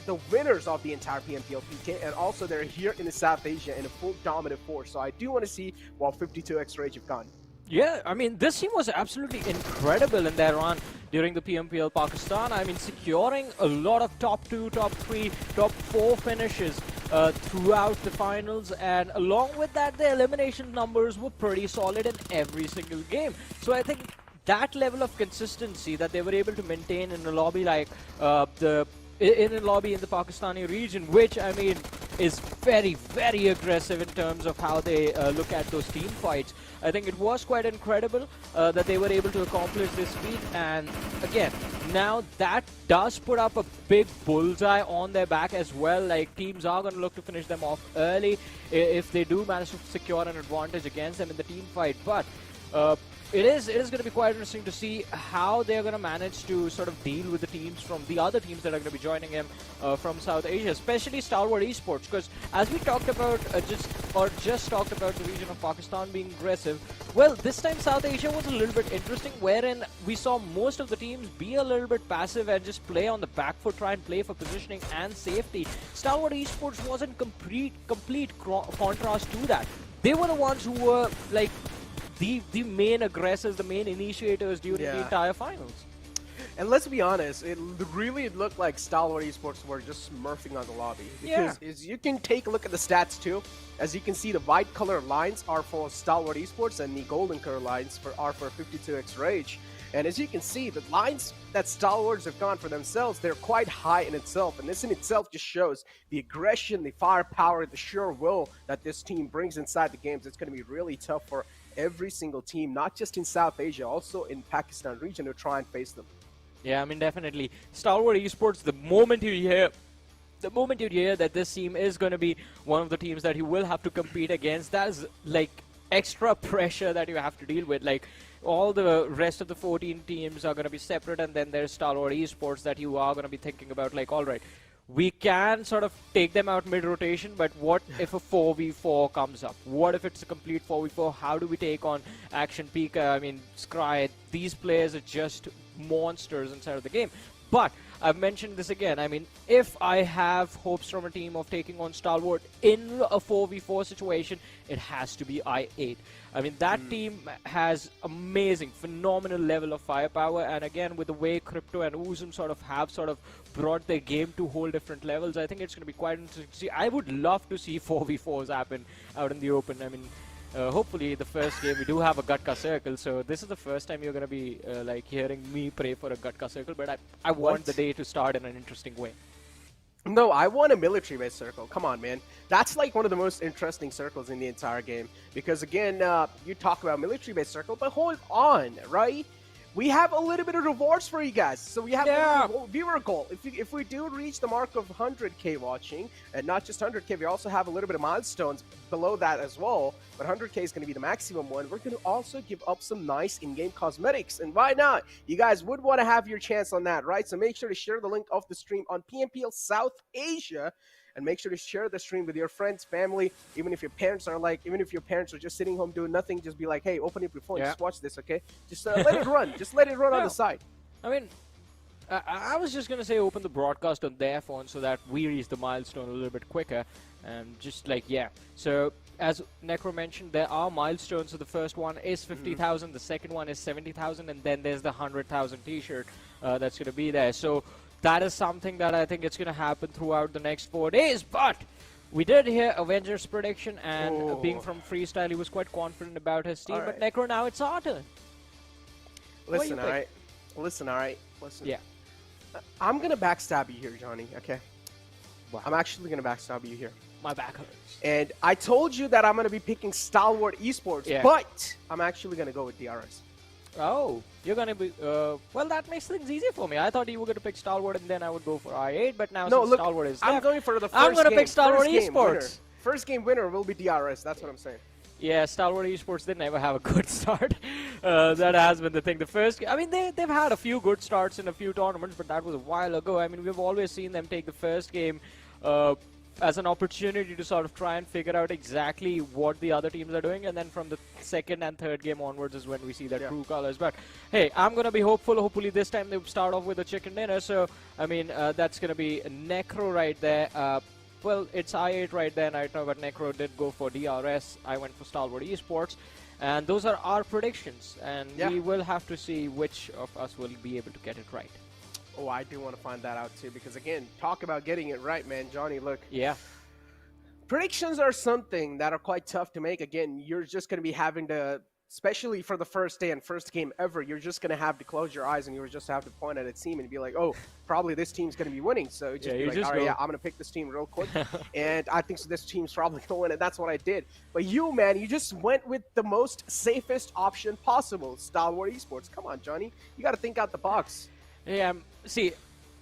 the winners of the entire PMPL PK, and also they're here in the South Asia in a full dominant force. So I do want to see what 52X-Rage have gone. Yeah, I mean, this team was absolutely incredible in their run during the PMPL Pakistan. I mean, securing a lot of top 2, top 3, top 4 finishes throughout the finals, and along with that, the elimination numbers were pretty solid in every single game. So I think that level of consistency that they were able to maintain in a lobby like in a lobby in the Pakistani region, which, I mean, is very, very aggressive in terms of how they look at those team fights. I think it was quite incredible that they were able to accomplish this feat, and again, now that does put up a big bullseye on their back as well. Like, teams are going to look to finish them off early if they do manage to secure an advantage against them in the team fight, but it is going to be quite interesting to see how they're going to manage to sort of deal with the teams from the other teams that are going to be joining them from South Asia, especially Stalwart Esports, because as we talked about just talked about the region of Pakistan being aggressive, well, this time South Asia was a little bit interesting, wherein we saw most of the teams be a little bit passive and just play on the back foot, try and play for positioning and safety. Stalwart Esports was in complete contrast to that. They were the ones who were like the main aggressors, the main initiators during the entire finals. And let's be honest, it really looked like Stalwart Esports were just smurfing on the lobby. Because as you can take a look at the stats too, as you can see, the white color lines are for Stalwart Esports and the golden color lines are for 52X-Rage. And as you can see, the lines that Stalwarts have gone for themselves, they're quite high in itself. And this in itself just shows the aggression, the firepower, the sheer will that this team brings inside the games. It's going to be really tough for every single team, not just in South Asia, also in Pakistan region, to try and face them. Yeah, I mean, definitely. Stalwart Esports, the moment you hear that this team is going to be one of the teams that you will have to compete against, that is like extra pressure that you have to deal with. Like, all the rest of the 14 teams are going to be separate, and then there's Stalwart Esports that you are going to be thinking about, like, all right, we can sort of take them out mid-rotation, but what if a 4v4 comes up? What if it's a complete 4v4? How do we take on Action Pika? I mean, Scry, these players are just monsters inside of the game. But I've mentioned this again. I mean, if I have hopes from a team of taking on Stalwart in a 4v4 situation, it has to be I8. I mean, that team has amazing, phenomenal level of firepower, and again, with the way Crypto and Uzum sort of brought their game to whole different levels, I think it's going to be quite interesting to see. I would love to see 4v4s happen out in the open. I mean, hopefully the first game we do have a Gatka circle, so this is the first time you're going to be like hearing me pray for a Gatka circle, but I want the day to start in an interesting way. No, I want a military-based circle. Come on, man. That's like one of the most interesting circles in the entire game. Because again, you talk about military-based circle, but hold on, right? we have a little bit of rewards for you guys. So we have a viewer goal. If we do reach the mark of 100K watching, and not just 100K, we also have a little bit of milestones below that as well. But 100K is going to be the maximum one. We're going to also give up some nice in-game cosmetics. And why not? You guys would want to have your chance on that, right? So make sure to share the link of the stream on PMPL South Asia. And make sure to share the stream with your friends, family. Even if your parents are just sitting home doing nothing, just be like, hey, open up your phone, just watch this, okay? Just let it run. Just let it run on the side. I mean, I was just going to say open the broadcast on their phone so that we reach the milestone a little bit quicker. And just like, So, as Necro mentioned, there are milestones. So the first one is 50,000, the second one is 70,000, and then there's the 100,000 t-shirt that's going to be there. So that is something that I think it's going to happen throughout the next 4 days. But we did hear Avengers' prediction, and being from Freestyle, he was quite confident about his team. But Necro, now it's our turn. Listen, all right? Listen. Yeah. I'm going to backstab you here, Johnny, okay? Wow. I'm actually going to backstab you here. My back hurts. And I told you that I'm going to be picking Stalwart Esports, but I'm actually going to go with DRS. Oh, you're going to be... well, that makes things easier for me. I thought you were going to pick Stalwart and then I would go for I8, but now since Stalwart is I'm left, going for the first I'm going to game, pick Stalwart Esports. First game winner will be DRS. That's what I'm saying. Yeah, Stalwart Esports, they never have a good start. That has been the thing. The first... I mean, they've had a few good starts in a few tournaments, but that was a while ago. I mean, we've always seen them take the first game as an opportunity to sort of try and figure out exactly what the other teams are doing, and then from the second and third game onwards is when we see their true colors. But hey, I'm going to be hopeful. Hopefully this time they start off with a chicken dinner. So, I mean, that's going to be Necro right there. Well, it's I8 right there right now, but Necro did go for DRS. I went for Stalwart Esports. And those are our predictions. And we will have to see which of us will be able to get it right. Oh, I do want to find that out too, because again, talk about getting it right, man. Johnny, look. Yeah. Predictions are something that are quite tough to make. Again, you're just going to be having to, especially for the first day and first game ever, you're just going to have to close your eyes and you just have to point at a team and be like, oh, probably this team's going to be winning. So just be like, all right, I'm going to pick this team real quick. And I think so this team's probably going to win, and that's what I did. But you, man, you just went with the most safest option possible, Stalwart Esports. Come on, Johnny. You got to think out the box. Yeah, see,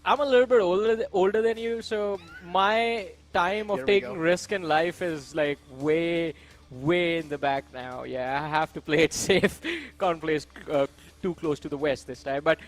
I'm a little bit older than you, so my time of taking risk in life is like way in the back now. Yeah, I have to play it safe. Can't play too close to the west this time. But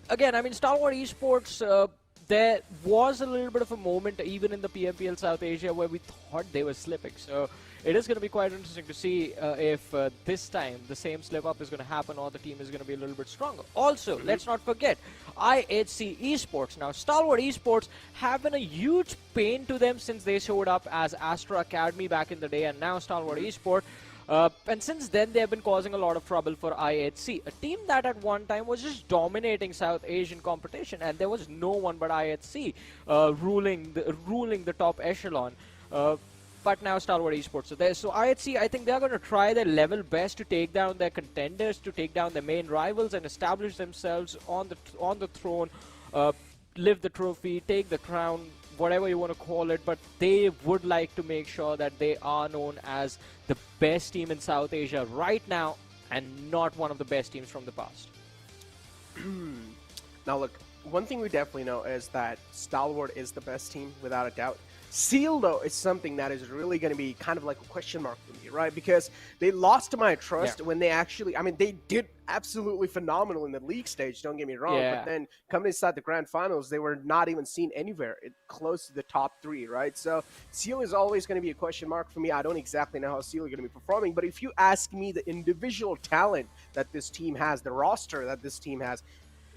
again, I mean, Stalwart Esports, there was a little bit of a moment even in the PMPL South Asia where we thought they were slipping. So it is going to be quite interesting to see if this time the same slip up is going to happen or the team is going to be a little bit stronger. Also, let's not forget IHC Esports. Now, Stalwart Esports have been a huge pain to them since they showed up as Astra Academy back in the day, and now Stalwart Esports. And since then, they have been causing a lot of trouble for IHC, a team that at one time was just dominating South Asian competition, and there was no one but IHC ruling the top echelon. But now Stalwart Esports are there. So IHC, I think they're going to try their level best to take down their contenders, to take down their main rivals, and establish themselves on the throne, lift the trophy, take the crown, whatever you want to call it. But they would like to make sure that they are known as the best team in South Asia right now, and not one of the best teams from the past. Now look, one thing we definitely know is that Stalwart is the best team without a doubt. Seal, though, is something that is really going to be kind of like a question mark for me, right? Because they lost my trust when they actually, I mean, they did absolutely phenomenal in the league stage, don't get me wrong, but then coming inside the grand finals, they were not even seen anywhere close to the top 3, right? So Seal is always going to be a question mark for me. I don't exactly know how Seal are going to be performing, but if you ask me the individual talent that this team has, the roster that this team has,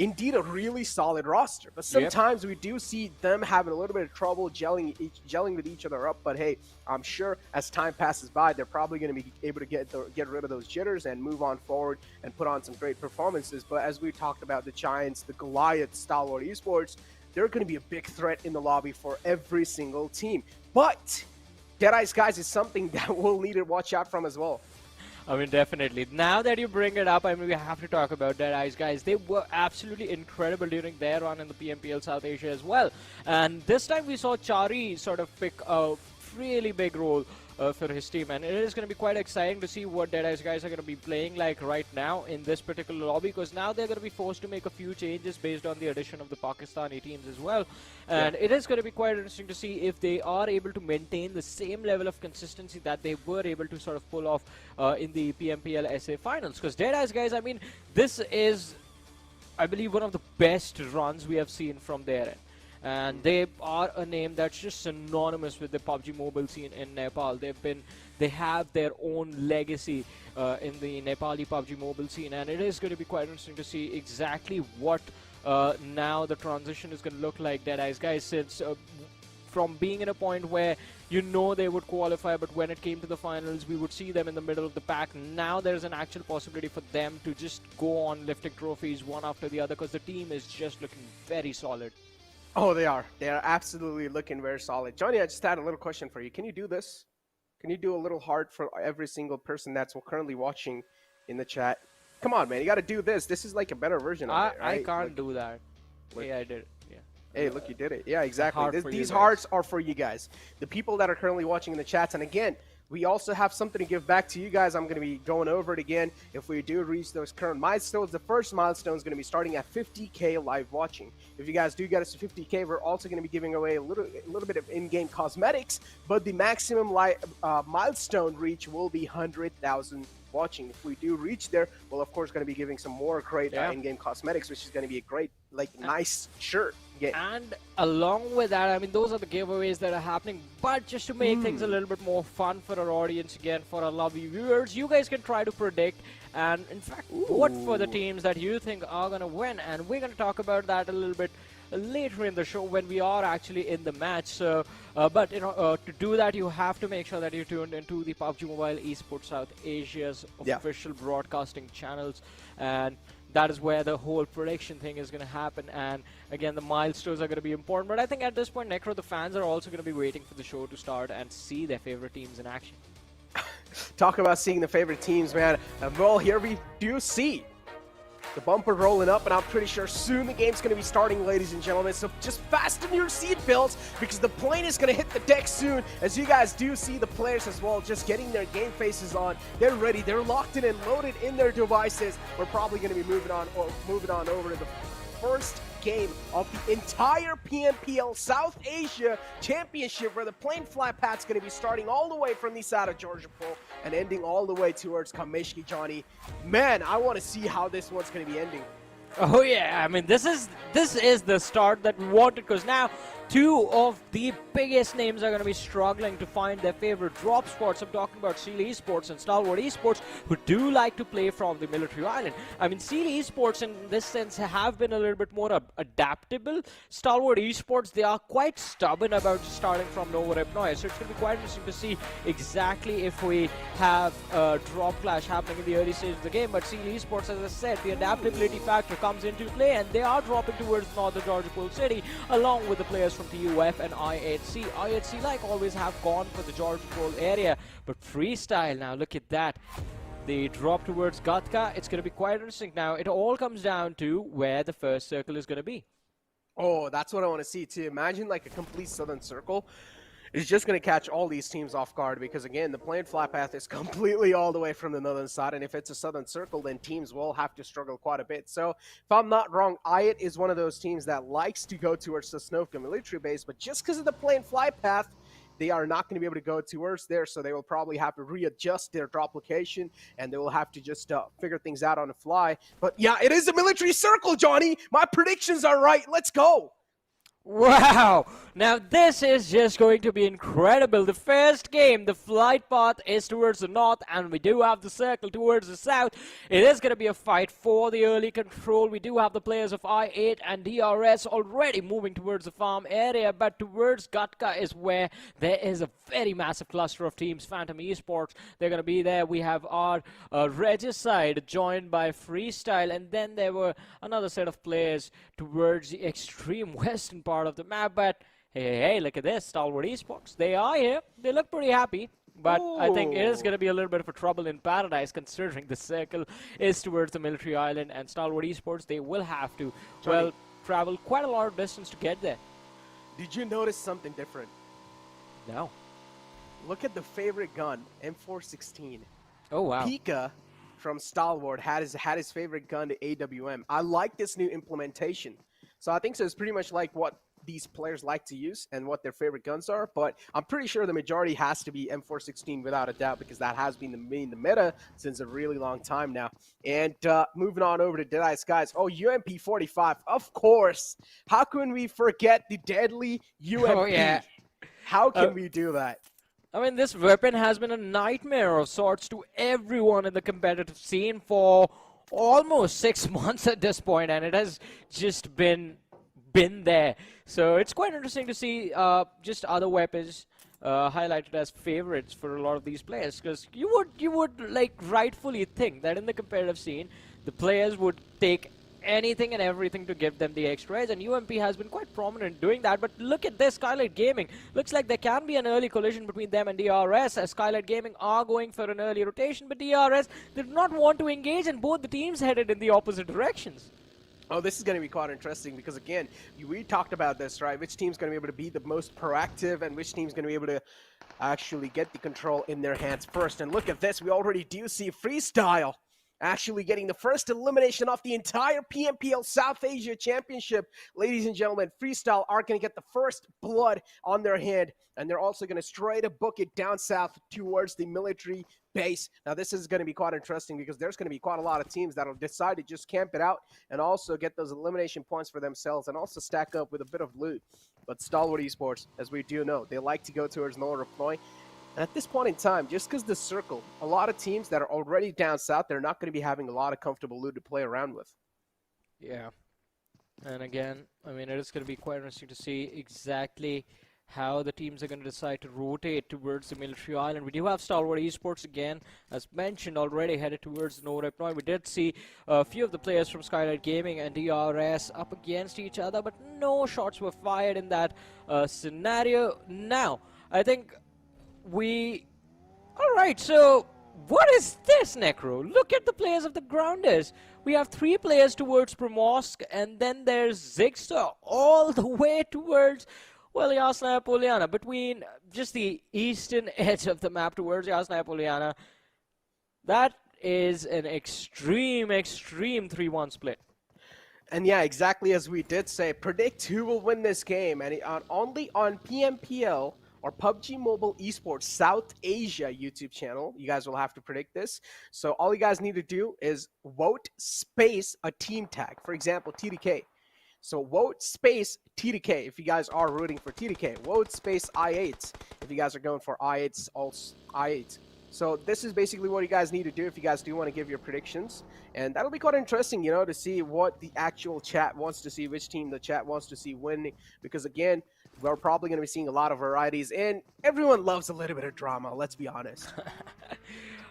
indeed a really solid roster, but sometimes we do see them having a little bit of trouble gelling with each other up. But hey, I'm sure as time passes by, they're probably going to be able to get rid of those jitters and move on forward and put on some great performances. But as we talked about the Giants, the Goliath, Stalwart Esports, they're going to be a big threat in the lobby for every single team. But Deadeyes Guys is something that we'll need to watch out from as well. I mean, definitely. Now that you bring it up, I mean, we have to talk about Deadeyes Guys. They were absolutely incredible during their run in the PMPL South Asia as well. And this time we saw Chari sort of pick a really big role for his team, and it is going to be quite exciting to see what Deadeyes Guys are going to be playing like right now in this particular lobby, because now they're going to be forced to make a few changes based on the addition of the Pakistani teams as well, and it is going to be quite interesting to see if they are able to maintain the same level of consistency that they were able to sort of pull off in the PMPL SA finals. Because Deadeyes Guys, I mean, this is, I believe, one of the best runs we have seen from their end. And they are a name that's just synonymous with the PUBG Mobile scene in Nepal. They have their own legacy in the Nepali PUBG Mobile scene, and it is going to be quite interesting to see exactly what now the transition is going to look like. Deadeyes Guys, since from being in a point where you know they would qualify, but when it came to the finals, we would see them in the middle of the pack. Now there's an actual possibility for them to just go on lifting trophies one after the other, because the team is just looking very solid. Oh, they are. They are absolutely looking very solid. Johnny, I just had a little question for you. Can you do this? Can you do a little heart for every single person that's currently watching in the chat? Come on, man. You got to do this. This is like a better version of it, right? I can't do that. Hey, I did it. Yeah. Hey, look, you did it. Yeah, exactly. These hearts are for you guys. The people that are currently watching in the chats. And again, we also have something to give back to you guys. I'm going to be going over it again. If we do reach those current milestones, the first milestone is going to be starting at 50K live watching. If you guys do get us to 50K, we're also going to be giving away a little bit of in-game cosmetics, but the maximum milestone reach will be 100,000 watching. If we do reach there, we're of course going to be giving some more great in-game cosmetics, which is going to be a great, nice shirt. And along with that, I mean, those are the giveaways that are happening, but just to make things a little bit more fun for our audience, again, for our lovely viewers, you guys can try to predict and, in fact, vote for the teams that you think are going to win, and we're going to talk about that a little bit later in the show when we are actually in the match. So, but to do that, you have to make sure that you're tuned into the PUBG Mobile Esports South Asia's official broadcasting channels, and that is where the whole prediction thing is going to happen. And again, the milestones are going to be important. But I think at this point, Necro, the fans are also going to be waiting for the show to start and see their favorite teams in action. Talk about seeing the favorite teams, man. Well, here we do see the bumper rolling up, and I'm pretty sure soon the game's going to be starting, ladies and gentlemen. So just fasten your seatbelts, because the plane is going to hit the deck soon. As you guys do see the players as well, just getting their game faces on. They're ready. They're locked in and loaded in their devices. We're probably going to be moving on over to the first game of the entire PMPL South Asia Championship, where the plane fly path's going to be starting all the way from the side of Georgia Pole and ending all the way towards Kameshki. Johnny, man, I want to see how this one's going to be ending. Oh yeah, I mean, this is the start that we wanted, because now two of the biggest names are going to be struggling to find their favorite drop spots. I'm talking about Skylightz Esports and Stalwart Esports, who do like to play from the military island. I mean, Skylightz Esports in this sense have been a little bit more adaptable. Stalwart Esports, they are quite stubborn about starting from nowhere up north. So it's going to be quite interesting to see exactly if we have a drop clash happening in the early stage of the game. But Skylightz Esports, as I said, the adaptability factor comes into play, and they are dropping towards northern Georgia Pole City, along with the players from TUF and IHC. IHC, like always, have gone for the Georgia Pole area, but Freestyle, now look at that. They drop towards Gatka. It's going to be quite interesting. Now, it all comes down to where the first circle is going to be. Oh, that's what I want to see too. Imagine like a complete southern circle. It's just going to catch all these teams off guard, because again, the plane fly path is completely all the way from the northern side, and if it's a southern circle, then teams will have to struggle quite a bit. So if I'm not wrong, IIT is one of those teams that likes to go towards the Sosnovka military base, but just because of the plane fly path, they are not going to be able to go towards there, so they will probably have to readjust their drop location, and they will have to just figure things out on the fly. But yeah, it is a military circle, Johnny. My predictions are right. Let's go. Wow! Now this is just going to be incredible. The first game, the flight path is towards the north, and we do have the circle towards the south. It is going to be a fight for the early control. We do have the players of I8 and DRS already moving towards the farm area, but towards Gatka is where there is a very massive cluster of teams. Phantom Esports, they're going to be there. We have our Regicide joined by Freestyle, and then there were another set of players towards the extreme western part of the map. But hey, look at this, Stalwart Esports. They are here. They look pretty happy. But I think it is going to be a little bit of a trouble in paradise, considering the circle is towards the military island, and Stalwart Esports, they will have to, well, travel quite a lot of distance to get there. Did you notice something different? No. look at the favorite gun, M416. Oh, wow. Pika from Stalwart had his favorite gun to AWM. I like this new implementation. So I think so it's pretty much like what these players like to use and what their favorite guns are, but I'm pretty sure the majority has to be M416 without a doubt, because that has been the meta since a really long time now. And moving on over to Deadeyes Guys. Oh, UMP 45, of course. How can we forget the deadly UMP? Oh, yeah. How can we do that? I mean, this weapon has been a nightmare of sorts to everyone in the competitive scene for almost 6 months at this point, and it has just been there. So it's quite interesting to see just other weapons highlighted as favorites for a lot of these players, because you would like rightfully think that in the competitive scene the players would take anything and everything to give them the extra edge, and UMP has been quite prominent doing that. But look at this, Skylightz Gaming. Looks like there can be an early collision between them and DRS, as Skylightz Gaming are going for an early rotation, but DRS did not want to engage, and both the teams headed in the opposite directions. Oh, this is going to be quite interesting because, again, we talked about this, right? Which team's going to be able to be the most proactive and which team's going to be able to actually get the control in their hands first. And look at this. We already do see Freestyle actually getting the first elimination of the entire PMPL South Asia Championship. Ladies and gentlemen, Freestyle are going to get the first blood on their hand, and they're also going to straight up book it down south towards the military base. Now, this is going to be quite interesting because there's going to be quite a lot of teams that'll decide to just camp it out and also get those elimination points for themselves and also stack up with a bit of loot. But Stalwart Esports, as we do know, they like to go towards no reply. And at this point in time, just because the circle, a lot of teams that are already down south, they're not going to be having a lot of comfortable loot to play around with. Yeah. And again, I mean, it is going to be quite interesting to see exactly how the teams are going to decide to rotate towards the military island. We do have Stalwart Esports again, as mentioned already, headed towards the no reply. We did see a few of the players from Skylightz Gaming and DRS up against each other, but no shots were fired in that scenario. Now, I think Alright, so what is this, Necro? Look at the players of the Grounders. We have 3 players towards Primorsk, and then there's Zigster all the way towards, well, Yasnaya Poliana, between just the eastern edge of the map towards Yasnaya Poliana. That is an extreme 3-1 split. And yeah, exactly as we did say, predict who will win this game, and only on PMPL or PUBG Mobile Esports South Asia YouTube channel. You guys will have to predict this. So all you guys need to do is vote space a team tag. For example, TDK. So vote space TDK if you guys are rooting for TDK. Vote space I8 if you guys are going for I8's also I8. So this is basically what you guys need to do if you guys do want to give your predictions. And that'll be quite interesting, you know, to see what the actual chat wants to see, which team the chat wants to see winning. Because again, we're probably going to be seeing a lot of varieties, and everyone loves a little bit of drama, let's be honest.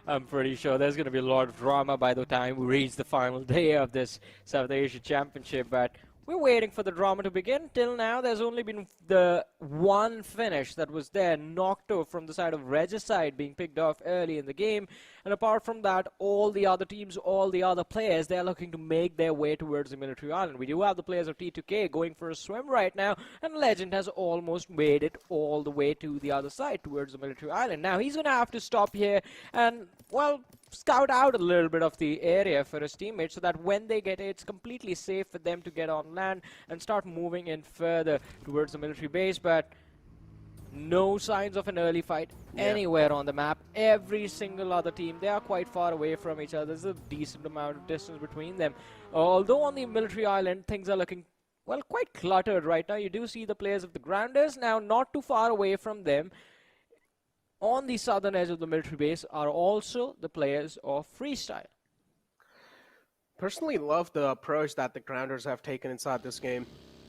I'm pretty sure there's going to be a lot of drama by the time we reach the final day of this South Asia Championship, but we're waiting for the drama to begin. Till now, there's only been the one finish that was there, Nocto from the side of Regicide being picked off early in the game. And apart from that, all the other teams, all the other players, they're looking to make their way towards the military island. We do have the players of T2K going for a swim right now, and Legend has almost made it all the way to the other side towards the military island. Now, he's going to have to stop here and, well, scout out a little bit of the area for his teammates so that when they get it, it's completely safe for them to get on land and start moving in further towards the military base. But no signs of an early fight anywhere on the map. Every single other team, they are quite far away from each other. There's a decent amount of distance between them. Although on the military island, things are looking, well, quite cluttered right now. You do see the players of the Grounders now not too far away from them. On the southern edge of the military base are also the players of Freestyle. Personally love the approach that the Grounders have taken inside this game.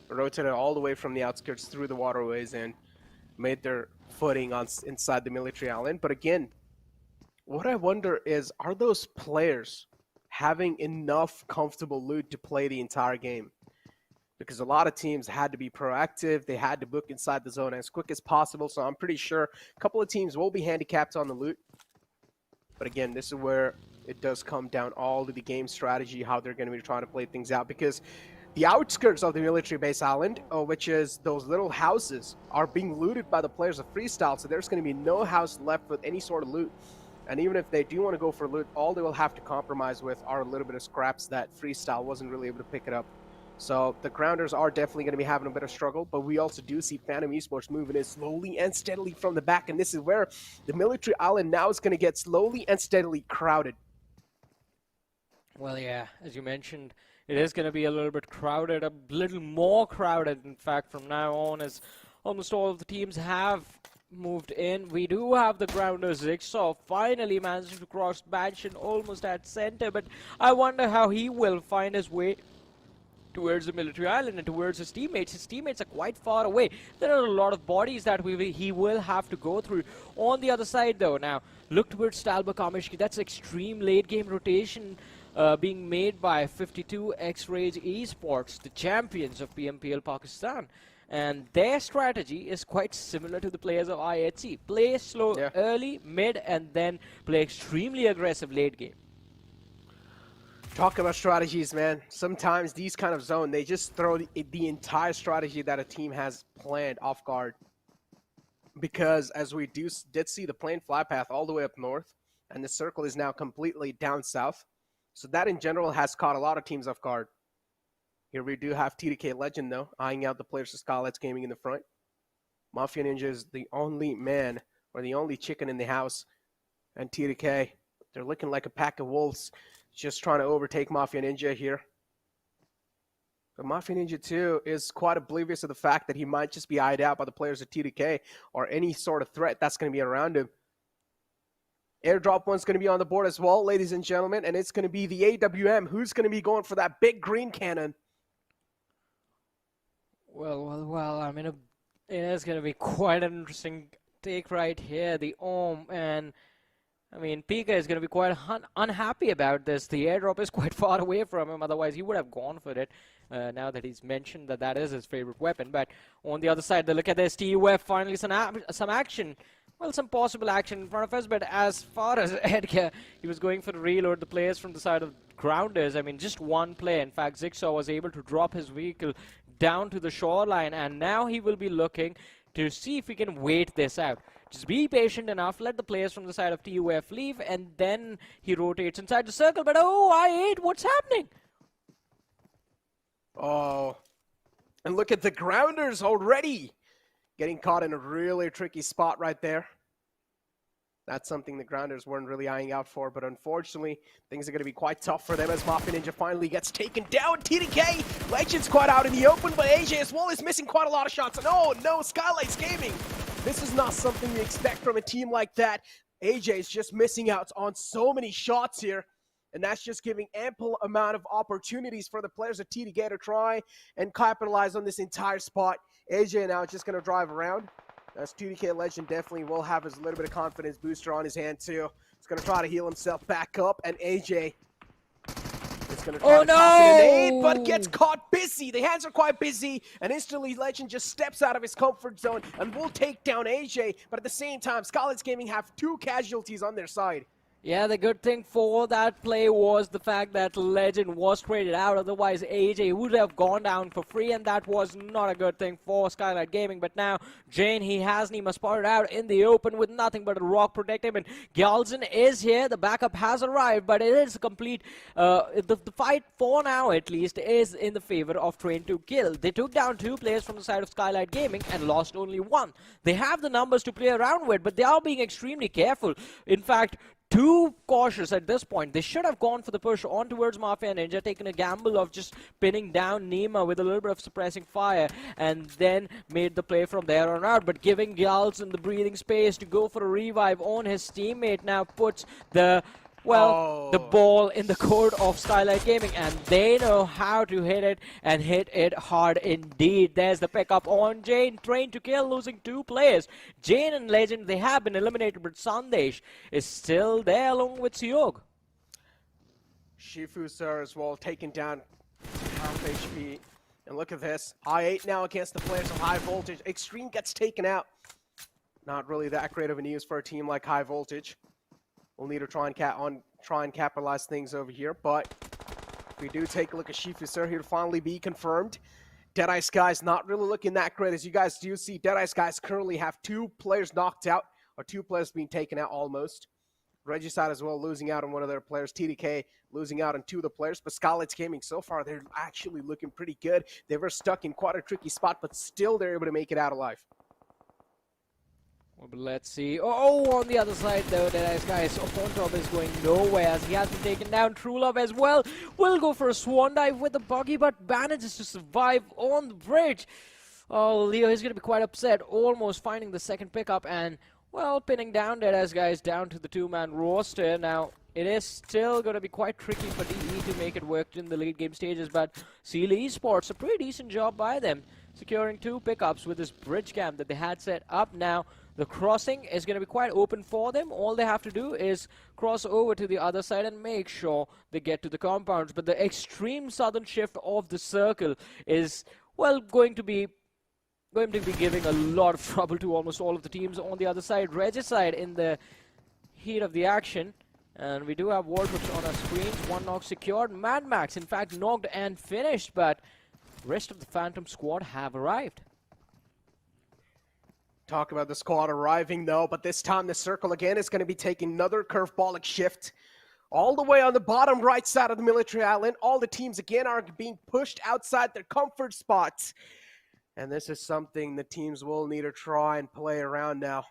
Rotated all the way from the outskirts through the waterways and made their footing inside the military island. But again, what I wonder is, are those players having enough comfortable loot to play the entire game? Because a lot of teams had to be proactive. They had to book inside the zone as quick as possible. So I'm pretty sure a couple of teams will be handicapped on the loot. But again, this is where it does come down all to the game strategy, how they're going to be trying to play things out. Because the outskirts of the military base island, which is those little houses, are being looted by the players of Freestyle, so there's going to be no house left with any sort of loot. And even if they do want to go for loot, all they will have to compromise with are a little bit of scraps that Freestyle wasn't really able to pick it up. So the Grounders are definitely going to be having a bit of struggle, but we also do see Phantom Esports moving in slowly and steadily from the back, and this is where the military island now is going to get slowly and steadily crowded. Well, yeah, as you mentioned, it is going to be a little bit crowded, a little more crowded, in fact, from now on, as almost all of the teams have moved in. We do have the Grounders. Zigsaw finally managed to cross Mansion almost at center, but I wonder how he will find his way towards the military island and towards his teammates. His teammates are quite far away. There are a lot of bodies that he will have to go through. On the other side, though, now, look towards Stalwart Esports. That's extreme late-game rotation being made by 52 X-Rage Esports, the champions of PMPL Pakistan. And their strategy is quite similar to the players of IHC. Play slow early, mid, and then play extremely aggressive late game. Talk about strategies, man. Sometimes these kind of zone, they just throw the entire strategy that a team has planned off guard. Because as we did see the plane fly path all the way up north, and the circle is now completely down south. So that in general has caught a lot of teams off guard. Here we do have TDK Legend, though, eyeing out the players of Skylightz Gaming in the front. Mafia Ninja is the only man, or the only chicken in the house. And TDK, they're looking like a pack of wolves, just trying to overtake Mafia Ninja here. But Mafia Ninja, too, is quite oblivious of the fact that he might just be eyed out by the players of TDK, or any sort of threat that's going to be around him. Airdrop one's going to be on the board as well, ladies and gentlemen, and it's going to be the AWM. Who's going to be going for that big green cannon? Well, I mean, it is going to be quite an interesting take right here. The Om, and I mean, Pika is going to be quite unhappy about this. The airdrop is quite far away from him, otherwise he would have gone for it. Now that he's mentioned that that is his favorite weapon. But on the other side, look at this, TUF, finally some action. Well, some possible action in front of us, but as far as Edgar, he was going for the reload the players from the side of Grounders. I mean, just one play. In fact, Zigsaw was able to drop his vehicle down to the shoreline, and now he will be looking to see if he can wait this out. Just be patient enough, let the players from the side of TUF leave, and then he rotates inside the circle. But oh, I8, what's happening? Oh, and look at the Grounders already getting caught in a really tricky spot right there. That's something the Grounders weren't really eyeing out for, but unfortunately, things are going to be quite tough for them as Mafia Ninja finally gets taken down. TDK, Legend's quite out in the open, but AJ as well is missing quite a lot of shots. And oh no, Skylightz Gaming. This is not something you expect from a team like that. AJ is just missing out on so many shots here, and that's just giving ample amount of opportunities for the players of TDK to try and capitalize on this entire spot. AJ now just going to drive around. As TDK Legend definitely will have his little bit of confidence booster on his hand too. He's going to try to heal himself back up, and AJ is going to try to toss in an 8, but gets caught busy. The hands are quite busy, and instantly Legend just steps out of his comfort zone and will take down AJ. But at the same time, Skylightz Gaming have 2 casualties on their side. Yeah, the good thing for that play was the fact that Legend was traded out. Otherwise, AJ would have gone down for free, and that was not a good thing for Skylightz Gaming. But now, Jane, he has Nima spotted out in the open with nothing but a rock protect him. And Gyalzin is here. The backup has arrived, but it is complete. The fight, for now at least, is in the favor of Train to Kill. They took down 2 players from the side of Skylightz Gaming and lost only 1. They have the numbers to play around with, but they are being extremely careful. In fact, too cautious at this point. They should have gone for the push on towards Mafia Ninja, taken a gamble of just pinning down Nima with a little bit of suppressing fire, and then made the play from there on out. But giving Gyalzin the breathing space to go for a revive on his teammate now puts the the ball in the court of Skylightz Gaming, and they know how to hit it, and hit it hard indeed. There's the pickup on Jane. Train to Kill, losing 2 players. Jane and Legend, they have been eliminated, but Sandesh is still there along with Siog. Shifu Sir as well, taken down half HP. And look at this. I8 now against the players of High Voltage. Extreme gets taken out. Not really that great of a news for a team like High Voltage. We'll need to try and capitalize things over here, but If we do take a look at Shifu, sir, he'll finally be confirmed. Deadeyes Guys not really looking that great. As you guys do see, Deadeyes Guys currently have 2 players knocked out, or 2 players being taken out almost. Regicide as well losing out on one of their players. TDK losing out on 2 of the players. But Skylightz Gaming, so far, they're actually looking pretty good. They were stuck in quite a tricky spot, but still they're able to make it out alive. Well, but let's see. Oh, on the other side, though, Deadeyes Guys, Top is going nowhere as he has been taken down. True Love as well will go for a swan dive with the buggy, but manages to survive on the bridge. Oh, Leo is going to be quite upset, almost finding the second pickup and, well, pinning down Deadeyes Guys down to the 2-man roster. Now, it is still going to be quite tricky for DE to make it work in the late game stages, but Stalwart Esports, a pretty decent job by them, securing 2 pickups with this bridge camp that they had set up. Now, the crossing is going to be quite open for them. All they have to do is cross over to the other side and make sure they get to the compounds. But the extreme southern shift of the circle is, well, going to be giving a lot of trouble to almost all of the teams on the other side. Regicide in the heat of the action. And we do have Wardrooms on our screens. 1 knock secured. Mad Max, in fact, knocked and finished. But rest of the Phantom squad have arrived. Talk about the squad arriving, though, but this time the circle again is going to be taking another curveball shift. All the way on the bottom right side of the military island, all the teams again are being pushed outside their comfort spots. And this is something the teams will need to try and play around now.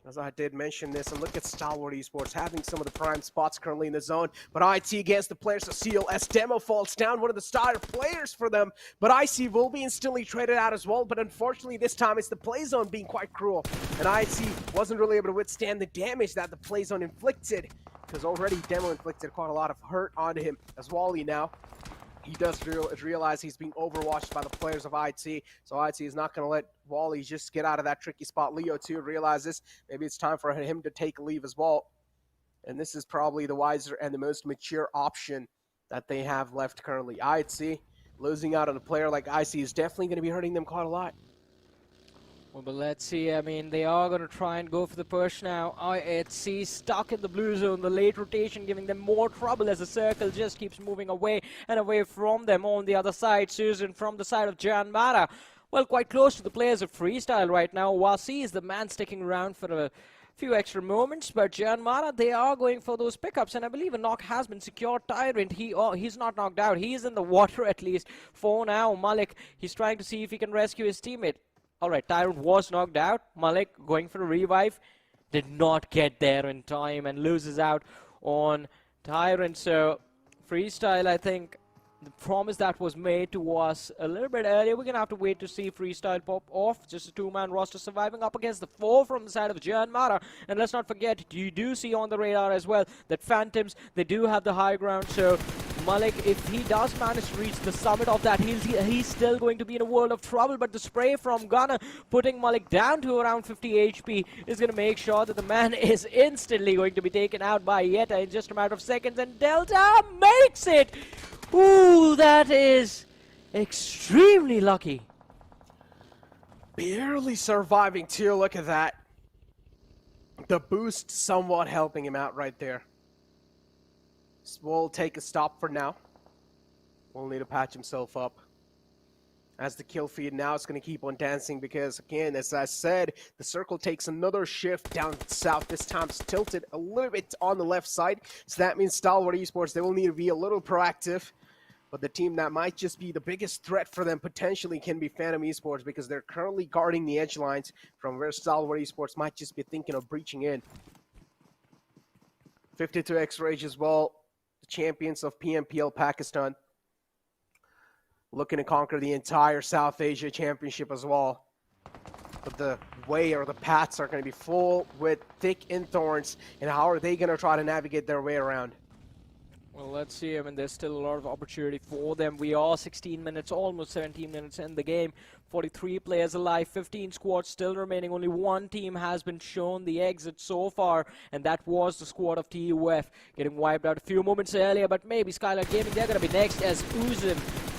As I did mention this, and look at Stalwart Esports having some of the prime spots currently in the zone. But IT against the players of Seal as Demo falls down, one of the starter players for them. But IC will be instantly traded out as well. But unfortunately, this time it's the play zone being quite cruel. And IC wasn't really able to withstand the damage that the play zone inflicted, because already Demo inflicted quite a lot of hurt onto him as Wally now. He does realize he's being overwatched by the players of IT, so IT is not going to let Wally just get out of that tricky spot. Leo, too, realizes maybe it's time for him to take a leave as well. And this is probably the wiser and the most mature option that they have left currently. IT losing out on a player like IC is definitely going to be hurting them quite a lot. Well, but let's see. I mean, they are going to try and go for the push now. IHC stuck in the blue zone. The late rotation giving them more trouble as the circle just keeps moving away and away from them. On the other side, Susan from the side of JyanMaara. Well, quite close to the players of Freestyle right now. Wasi is the man sticking around for a few extra moments, but JyanMaara, they are going for those pickups, and I believe a knock has been secured. Tyrant, he's not knocked out. He's in the water at least for now. Malik, he's trying to see if he can rescue his teammate. Alright, Tyrant was knocked out. Malik going for a revive. Did not get there in time and loses out on Tyrant. So, Freestyle, I think, the promise that was made to us a little bit earlier, we're going to have to wait to see Freestyle pop off. Just a 2-man roster surviving up against the 4 from the side of JyanMaara. And let's not forget, you do see on the radar as well that Phantoms, they do have the high ground. So, Malik, if he does manage to reach the summit of that hill, he's still going to be in a world of trouble. But the spray from Gunner, putting Malik down to around 50 HP, is going to make sure that the man is instantly going to be taken out by Yeta in just a matter of seconds. And Delta makes it! Ooh, that is extremely lucky. Barely surviving too, look at that. The boost somewhat helping him out right there. We'll take a stop for now. We'll need to patch himself up. As the kill feed now is going to keep on dancing because, again, as I said, the circle takes another shift down south. This time it's tilted a little bit on the left side. So that means Stalwart Esports, they will need to be a little proactive. But the team that might just be the biggest threat for them potentially can be Phantom Esports, because they're currently guarding the edge lines from where Stalwart Esports might just be thinking of breaching in. 52x Rage as well. The champions of PMPL Pakistan, looking to conquer the entire South Asia Championship as well. But the way or the paths are going to be full with thick in thorns, and how are they going to try to navigate their way around? Well, let's see. I mean, there's still a lot of opportunity for them. We are 16 minutes, almost 17 minutes in the game. 43 players alive, 15 squads still remaining. Only one team has been shown the exit so far, and that was the squad of TUF, getting wiped out a few moments earlier. But maybe Skylightz Gaming, they're going to be next as Uzum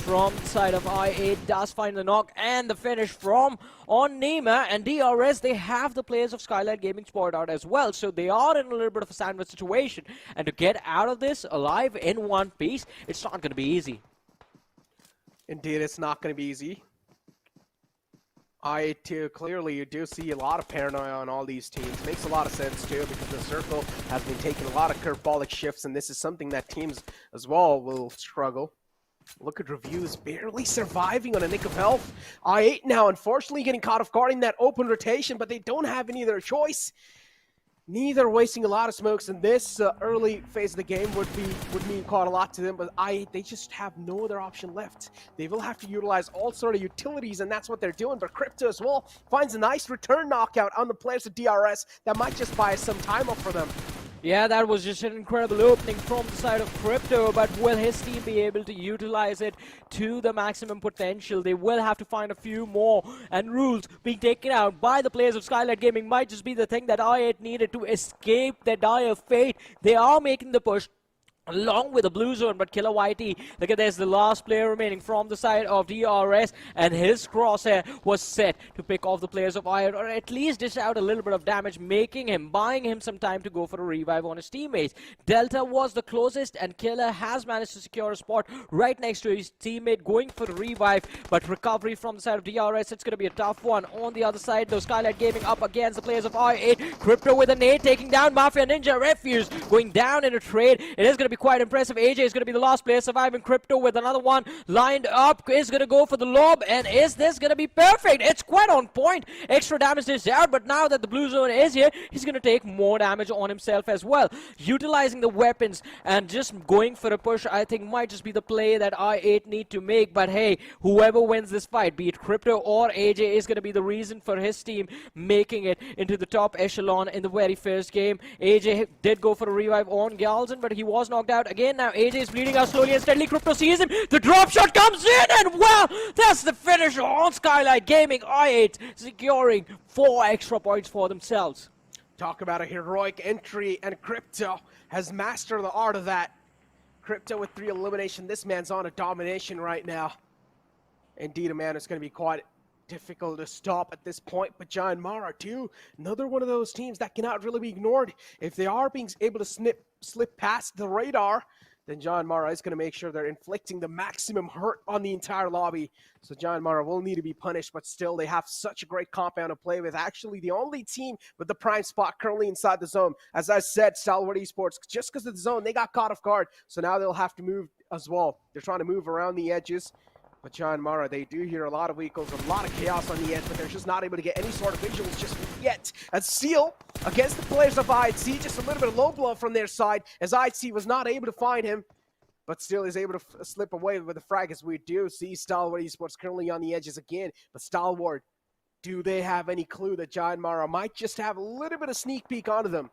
from the side of I8 does find the knock and the finish from on Nima, and DRS, they have the players of Skylightz Gaming spotted out as well, so they are in a little bit of a sandwich situation, and to get out of this alive in one piece, it's not going to be easy. Indeed, it's not going to be easy. I2, clearly you do see a lot of paranoia on all these teams. Makes a lot of sense too, because the circle has been taking a lot of curveball shifts, and this is something that teams as well will struggle. Look at Reviews barely surviving on a nick of health. I8 now unfortunately getting caught off guard in that open rotation, but they don't have any other choice. Neither wasting a lot of smokes in this early phase of the game would mean quite a lot to them, but they just have no other option left. They will have to utilize all sort of utilities, and that's what they're doing. But Crypto as well finds a nice return knockout on the players of DRS that might just buy some time up for them. Yeah, that was just an incredible opening from the side of Crypto, but will his team be able to utilize it to the maximum potential? They will have to find a few more, and rules being taken out by the players of Skylightz Gaming might just be the thing that I8 needed to escape their dire fate. They are making the push along with the blue zone, but Killer YT, look at this, the last player remaining from the side of DRS, and his crosshair was set to pick off the players of IR, or at least dish out a little bit of damage, buying him some time to go for a revive on his teammates. Delta was the closest, and Killer has managed to secure a spot right next to his teammate, going for a revive, but recovery from the side of DRS, it's going to be a tough one. On the other side, though, Skylightz Gaming up against the players of I8, Crypto with a nade, taking down Mafia Ninja, Refuse going down in a trade. It is going to be quite impressive. AJ is going to be the last player surviving. Crypto with another one lined up is going to go for the lob, and is this going to be perfect? It's quite on point. Extra damage dished out, but now that the blue zone is here, he's going to take more damage on himself as well. Utilizing the weapons and just going for a push, I think, might just be the play that I8 need to make. But hey, whoever wins this fight, be it Crypto or AJ, is going to be the reason for his team making it into the top echelon in the very first game. AJ did go for a revive on Galzen, but he was knocked out again. Now AJ is bleeding out slowly and steadily. Crypto sees him. The drop shot comes in, and well, that's the finish on Skylightz Gaming. I8 securing 4 extra points for themselves. Talk about a heroic entry, and Crypto has mastered the art of that. Crypto with 3 elimination. This man's on a domination right now. Indeed, a man is going to be quite difficult to stop at this point, but JyanMaara too, another one of those teams that cannot really be ignored. If they are being able to slip past the radar, then JyanMaara is going to make sure they're inflicting the maximum hurt on the entire lobby. So JyanMaara will need to be punished, but still they have such a great compound to play with. Actually, the only team with the prime spot currently inside the zone. As I said, Stalwart Esports, just because of the zone, they got caught off guard, so now they'll have to move as well. They're trying to move around the edges. But JyanMaara, they do hear a lot of vehicles, a lot of chaos on the edge, but they're just not able to get any sort of visuals just yet. As Seal, against the players of IC, just a little bit of low blow from their side, as IC was not able to find him, but still is able to slip away with the frag, as we do see Stalwart Esports currently on the edges again. But Stalwart, do they have any clue that JyanMaara might just have a little bit of sneak peek onto them?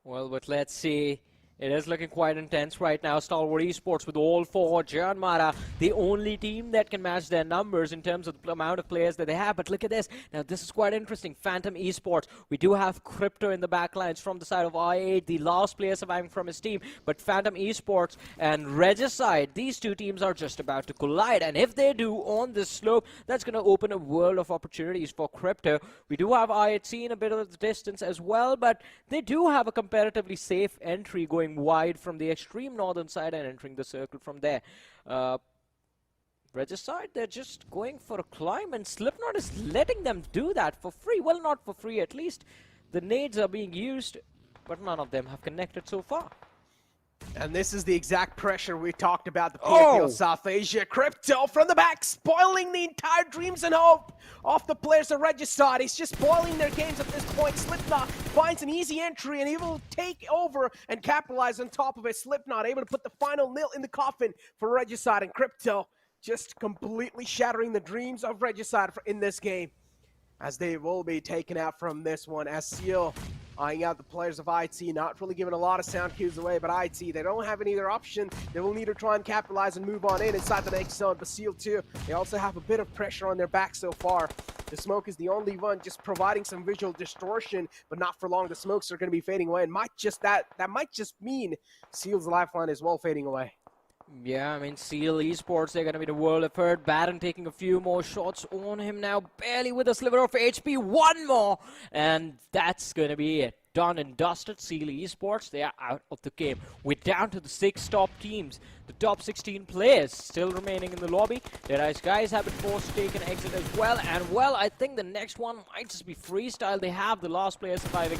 Well, but let's see. It is looking quite intense right now. Stalwart Esports with all 4. JyanMaara, the only team that can match their numbers in terms of the amount of players that they have. But look at this. Now, this is quite interesting. Phantom Esports. We do have Crypto in the backlines from the side of I8, the last player surviving from his team. But Phantom Esports and Regicide, these 2 teams are just about to collide. And if they do on this slope, that's going to open a world of opportunities for Crypto. We do have I8 in a bit of the distance as well, but they do have a comparatively safe entry going wide from the extreme northern side and entering the circle from there. Regicide, they're just going for a climb, and Slipknot is letting them do that for free. Well, not for free, at least. The nades are being used, but none of them have connected so far. And this is the exact pressure we talked about, the PMPL South Asia. Crypto from the back, spoiling the entire dreams and hope of the players of Regicide. He's just spoiling their games at this point. Slipknot finds an easy entry, and he will take over and capitalize on top of it. Slipknot able to put the final nail in the coffin for Regicide, and Crypto just completely shattering the dreams of Regicide in this game, as they will be taken out from this one. As Seal eyeing out the players of IT, not really giving a lot of sound cues away, but IT, they don't have any other option. They will need to try and capitalize and move on inside the next zone. But Seal too, they also have a bit of pressure on their back so far. The smoke is the only one just providing some visual distortion, but not for long. The smokes are going to be fading away, and that might just mean Seal's lifeline is well fading away. Yeah, I mean, Seal Esports, they're going to be the world effort. Baron taking a few more shots on him now, barely with a sliver of HP. One more, and that's going to be it. Done and dusted. Seal Esports, they are out of the game. We're down to the 6 top teams. The top 16 players still remaining in the lobby. Deadeyes Guys have been forced to take an exit as well. And, well, I think the next one might just be Freestyle. They have the last player surviving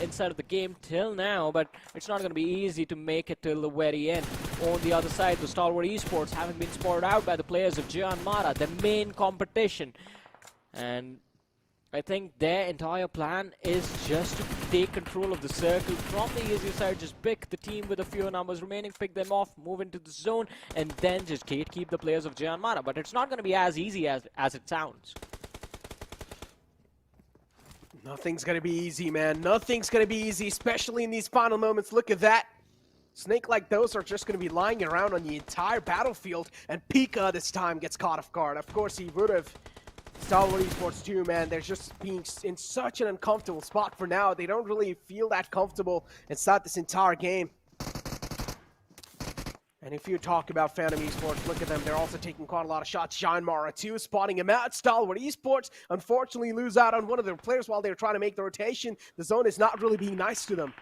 inside of the game till now, but it's not going to be easy to make it till the very end. On the other side, the Stalwart Esports haven't been spotted out by the players of JyanMaara, the main competition. And I think their entire plan is just to take control of the circle from the easier side, just pick the team with a few numbers remaining, pick them off, move into the zone, and then just keep the players of JyanMaara. But it's not going to be as easy as it sounds. Nothing's going to be easy, man. Nothing's going to be easy, especially in these final moments. Look at that. Snake like those are just going to be lying around on the entire battlefield, and Pika this time gets caught off guard. Of course, he would have. Stalwart Esports too, man. They're just being in such an uncomfortable spot for now. They don't really feel that comfortable inside this entire game. And if you talk about Phantom Esports, look at them. They're also taking quite a lot of shots. JyanMaara too, spotting him out. Stalwart Esports unfortunately lose out on one of their players while they're trying to make the rotation. The zone is not really being nice to them.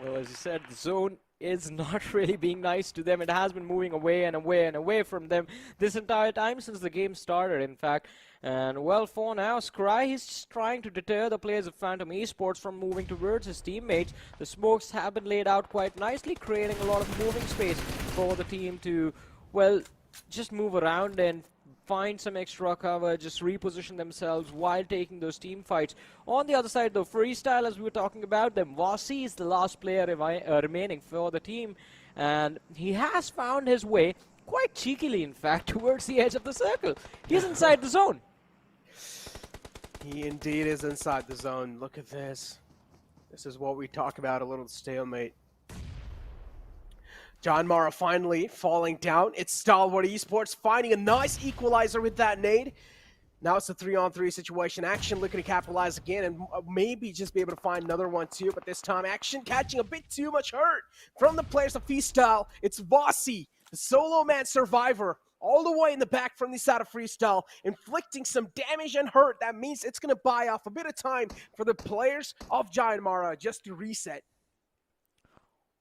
Well, as you said, the zone is not really being nice to them. It has been moving away and away and away from them this entire time since the game started, in fact. And, well, for now, Scry, he's just trying to deter the players of Phantom Esports from moving towards his teammates. The smokes have been laid out quite nicely, creating a lot of moving space for the team to, well, just move around and find some extra cover, just reposition themselves while taking those team fights. On the other side, though, Freestyle, as we were talking about them, Vasi is the last player remaining for the team, and he has found his way, quite cheekily in fact, towards the edge of the circle. He's inside the zone. He indeed is inside the zone. Look at this. This is what we talk about, a little stalemate. JyanMaara finally falling down. It's Stalwart Esports finding a nice equalizer with that nade. Now it's a 3-on-3 situation. Action looking to capitalize again and maybe just be able to find another one too. But this time, Action catching a bit too much hurt from the players of Freestyle. It's Vasi, the solo man survivor, all the way in the back from the side of Freestyle, inflicting some damage and hurt. That means it's going to buy off a bit of time for the players of JyanMaara just to reset.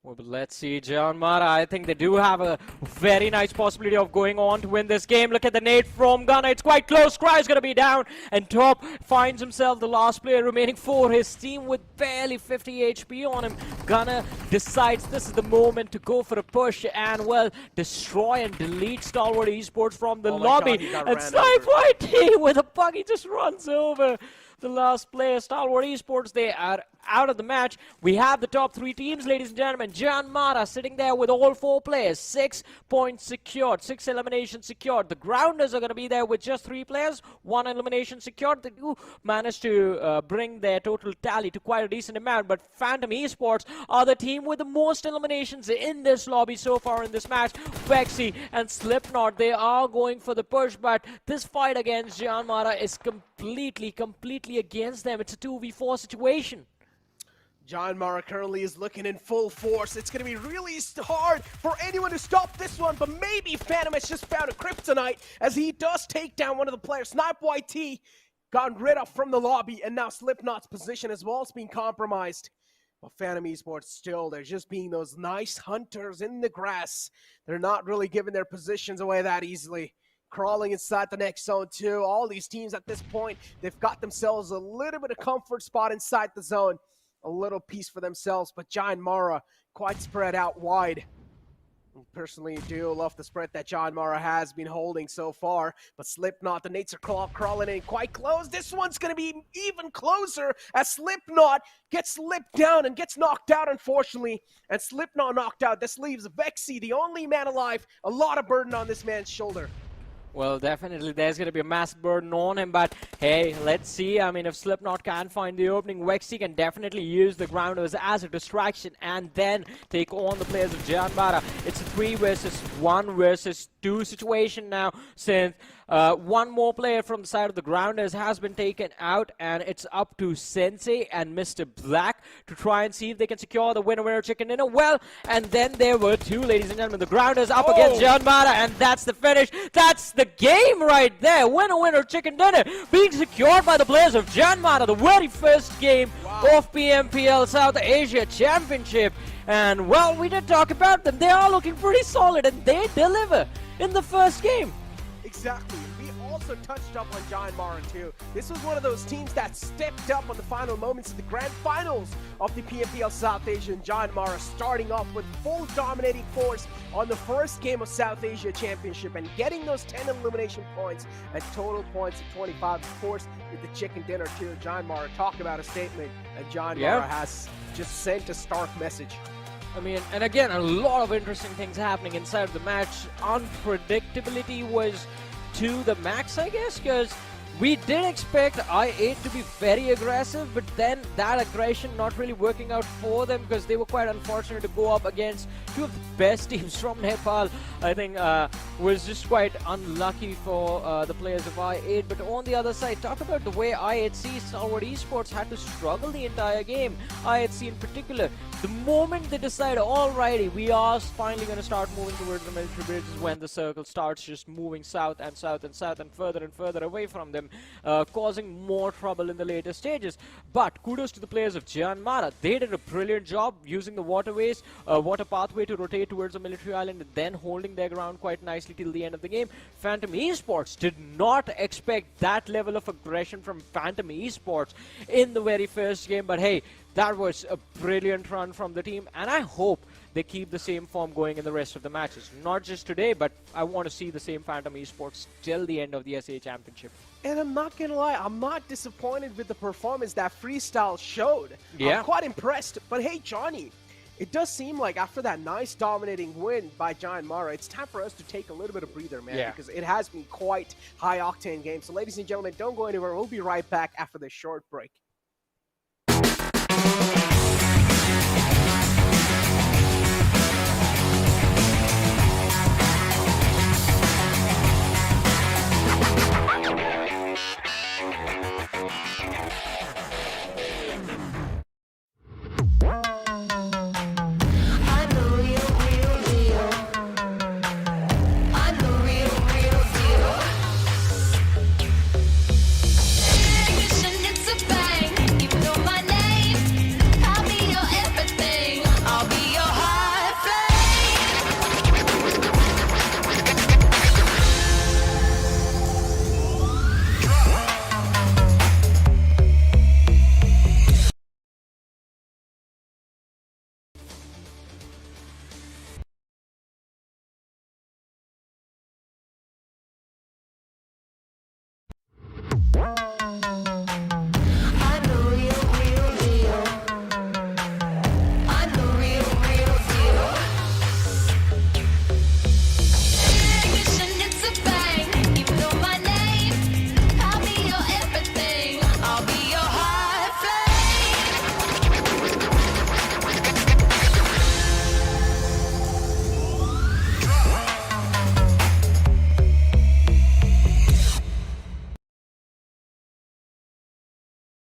Well, but let's see, JyanMaara, I think they do have a very nice possibility of going on to win this game. Look at the nade from Gunner. It's quite close. Cry's going to be down. And Top finds himself the last player remaining for his team with barely 50 HP on him. Gunner decides this is the moment to go for a push and, well, destroy and delete Stalwart Esports from the lobby. God, and Snipe YT with a bug, he just runs over the last player. Stalwart Esports, they are out of the match. We have the top 3 teams, ladies and gentlemen. JyanMaara sitting there with all 4 players. 6 points secured, 6 eliminations secured. The Grounders are going to be there with just 3 players, 1 elimination secured. They do manage to bring their total tally to quite a decent amount, but Phantom Esports are the team with the most eliminations in this lobby so far in this match. Vexy and Slipknot, they are going for the push, but this fight against JyanMaara is completely against them. It's a 2v4 situation. JyanMaara currently is looking in full force. It's going to be really hard for anyone to stop this one, but maybe Phantom has just found a kryptonite as he does take down one of the players. Snipe YT gotten rid of from the lobby, and now Slipknot's position as well is being compromised. But Phantom Esports still, they're just being those nice hunters in the grass. They're not really giving their positions away that easily. Crawling inside the next zone too. All these teams at this point, they've got themselves a little bit of comfort spot inside the zone. A little piece for themselves, but JyanMaara quite spread out wide. I personally do love the spread that JyanMaara has been holding so far, but Slipknot, the nades are crawling in quite close. This one's going to be even closer as Slipknot gets slipped down and gets knocked out, unfortunately. And Slipknot knocked out. This leaves Vexy, the only man alive. A lot of burden on this man's shoulder. Well, definitely there's going to be a massive burden on him, but hey, let's see. I mean, if Slipknot can find the opening, Vexy can definitely use the Grounders as a distraction and then take on the players of JyanMaara. It's a 3 versus 1 versus 2 situation now, since one more player from the side of the grounders has been taken out, and it's up to Sensei and Mr. Black to try and see if they can secure the winner chicken dinner. Well, and then there were 2, ladies and gentlemen. The grounders up against JyanMaara, and that's the finish. That's the game right there. Winner chicken dinner being secured by the players of JyanMaara, the very first game of PMPL South Asia Championship. And well, we did talk about them. They are looking pretty solid, and they deliver in the first game. Exactly. We also touched up on JyanMaara too. This was one of those teams that stepped up on the final moments of the grand finals of the PMPL South Asia, and JyanMaara starting off with full dominating force on the first game of South Asia Championship and getting those 10 elimination points and total points of 25, of course, with the chicken dinner too. JyanMaara talked about a statement, and JyanMaara has just sent a stark message. I mean, and again, a lot of interesting things happening inside of the match. Unpredictability was to the max, I guess, because we did expect I-8 to be very aggressive, but then that aggression not really working out for them, because they were quite unfortunate to go up against 2 of the best teams from Nepal. I think was just quite unlucky for the players of I-8. But on the other side, talk about the way I-8C Stalwart Esports had to struggle the entire game. I-8C in particular, the moment they decide, alrighty, we are finally going to start moving towards the military bridges, when the circle starts just moving south and south and south and further away from them, causing more trouble in the later stages. But kudos to the players of JyanMaara. They did a brilliant job using the waterways, water pathway to rotate towards the military island, and then holding their ground quite nicely till the end of the game. Phantom Esports did not expect that level of aggression from Phantom Esports in the very first game, but hey, that was a brilliant run from the team, and I hope they keep the same form going in the rest of the matches. Not just today, but I want to see the same Phantom Esports till the end of the SA Championship. And I'm not gonna lie, I'm not disappointed with the performance that Freestyle showed. Yeah. I'm quite impressed. But hey, Johnny, it does seem like after that nice dominating win by JyanMaara, it's time for us to take a little bit of breather, man, because it has been quite high-octane game. So ladies and gentlemen, don't go anywhere. We'll be right back after this short break.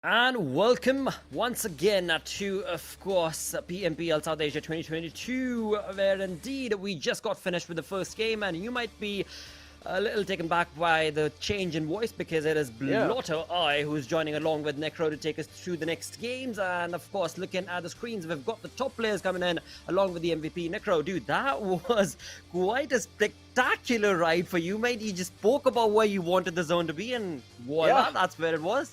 And welcome once again to, of course, PMPL South Asia 2022, where indeed we just got finished with the first game, and you might be a little taken back by the change in voice, because it is Blotter I who's joining along with Necro to take us through the next games. And of course, looking at the screens, we've got the top players coming in along with the MVP. Necro, dude, that was quite a spectacular ride for you, mate. You just spoke about where you wanted the zone to be, and voila, that's where it was.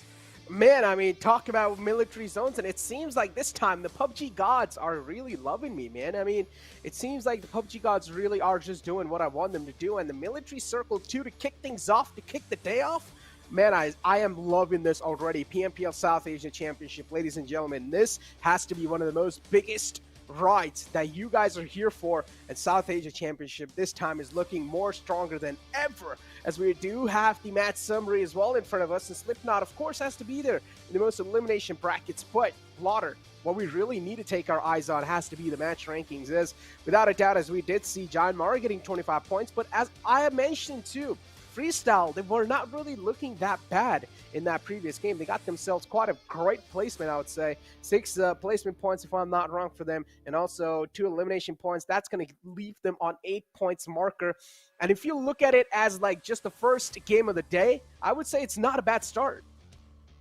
Man, I mean, talk about military zones, and it seems like this time the PUBG gods are really loving me, man. I mean, it seems like the PUBG gods really are just doing what I want them to do, and the military circle too, to kick things off, to kick the day off. Man, I am loving this already. PMPL South Asia Championship, ladies and gentlemen, this has to be one of the most biggest right that you guys are here for, and South Asia Championship this time is looking more stronger than ever, as we do have the match summary as well in front of us, and Slipknot of course has to be there in the most elimination brackets. But Blotter, what we really need to take our eyes on has to be the match rankings, as without a doubt, as we did see JyanMaara getting 25 points, but as I have mentioned too, Freestyle, they were not really looking that bad in that previous game. They got themselves quite a great placement, I would say. 6 placement points, if I'm not wrong, for them, and also 2 elimination points. That's going to leave them on 8 points marker. And if you look at it as like just the first game of the day, I would say it's not a bad start.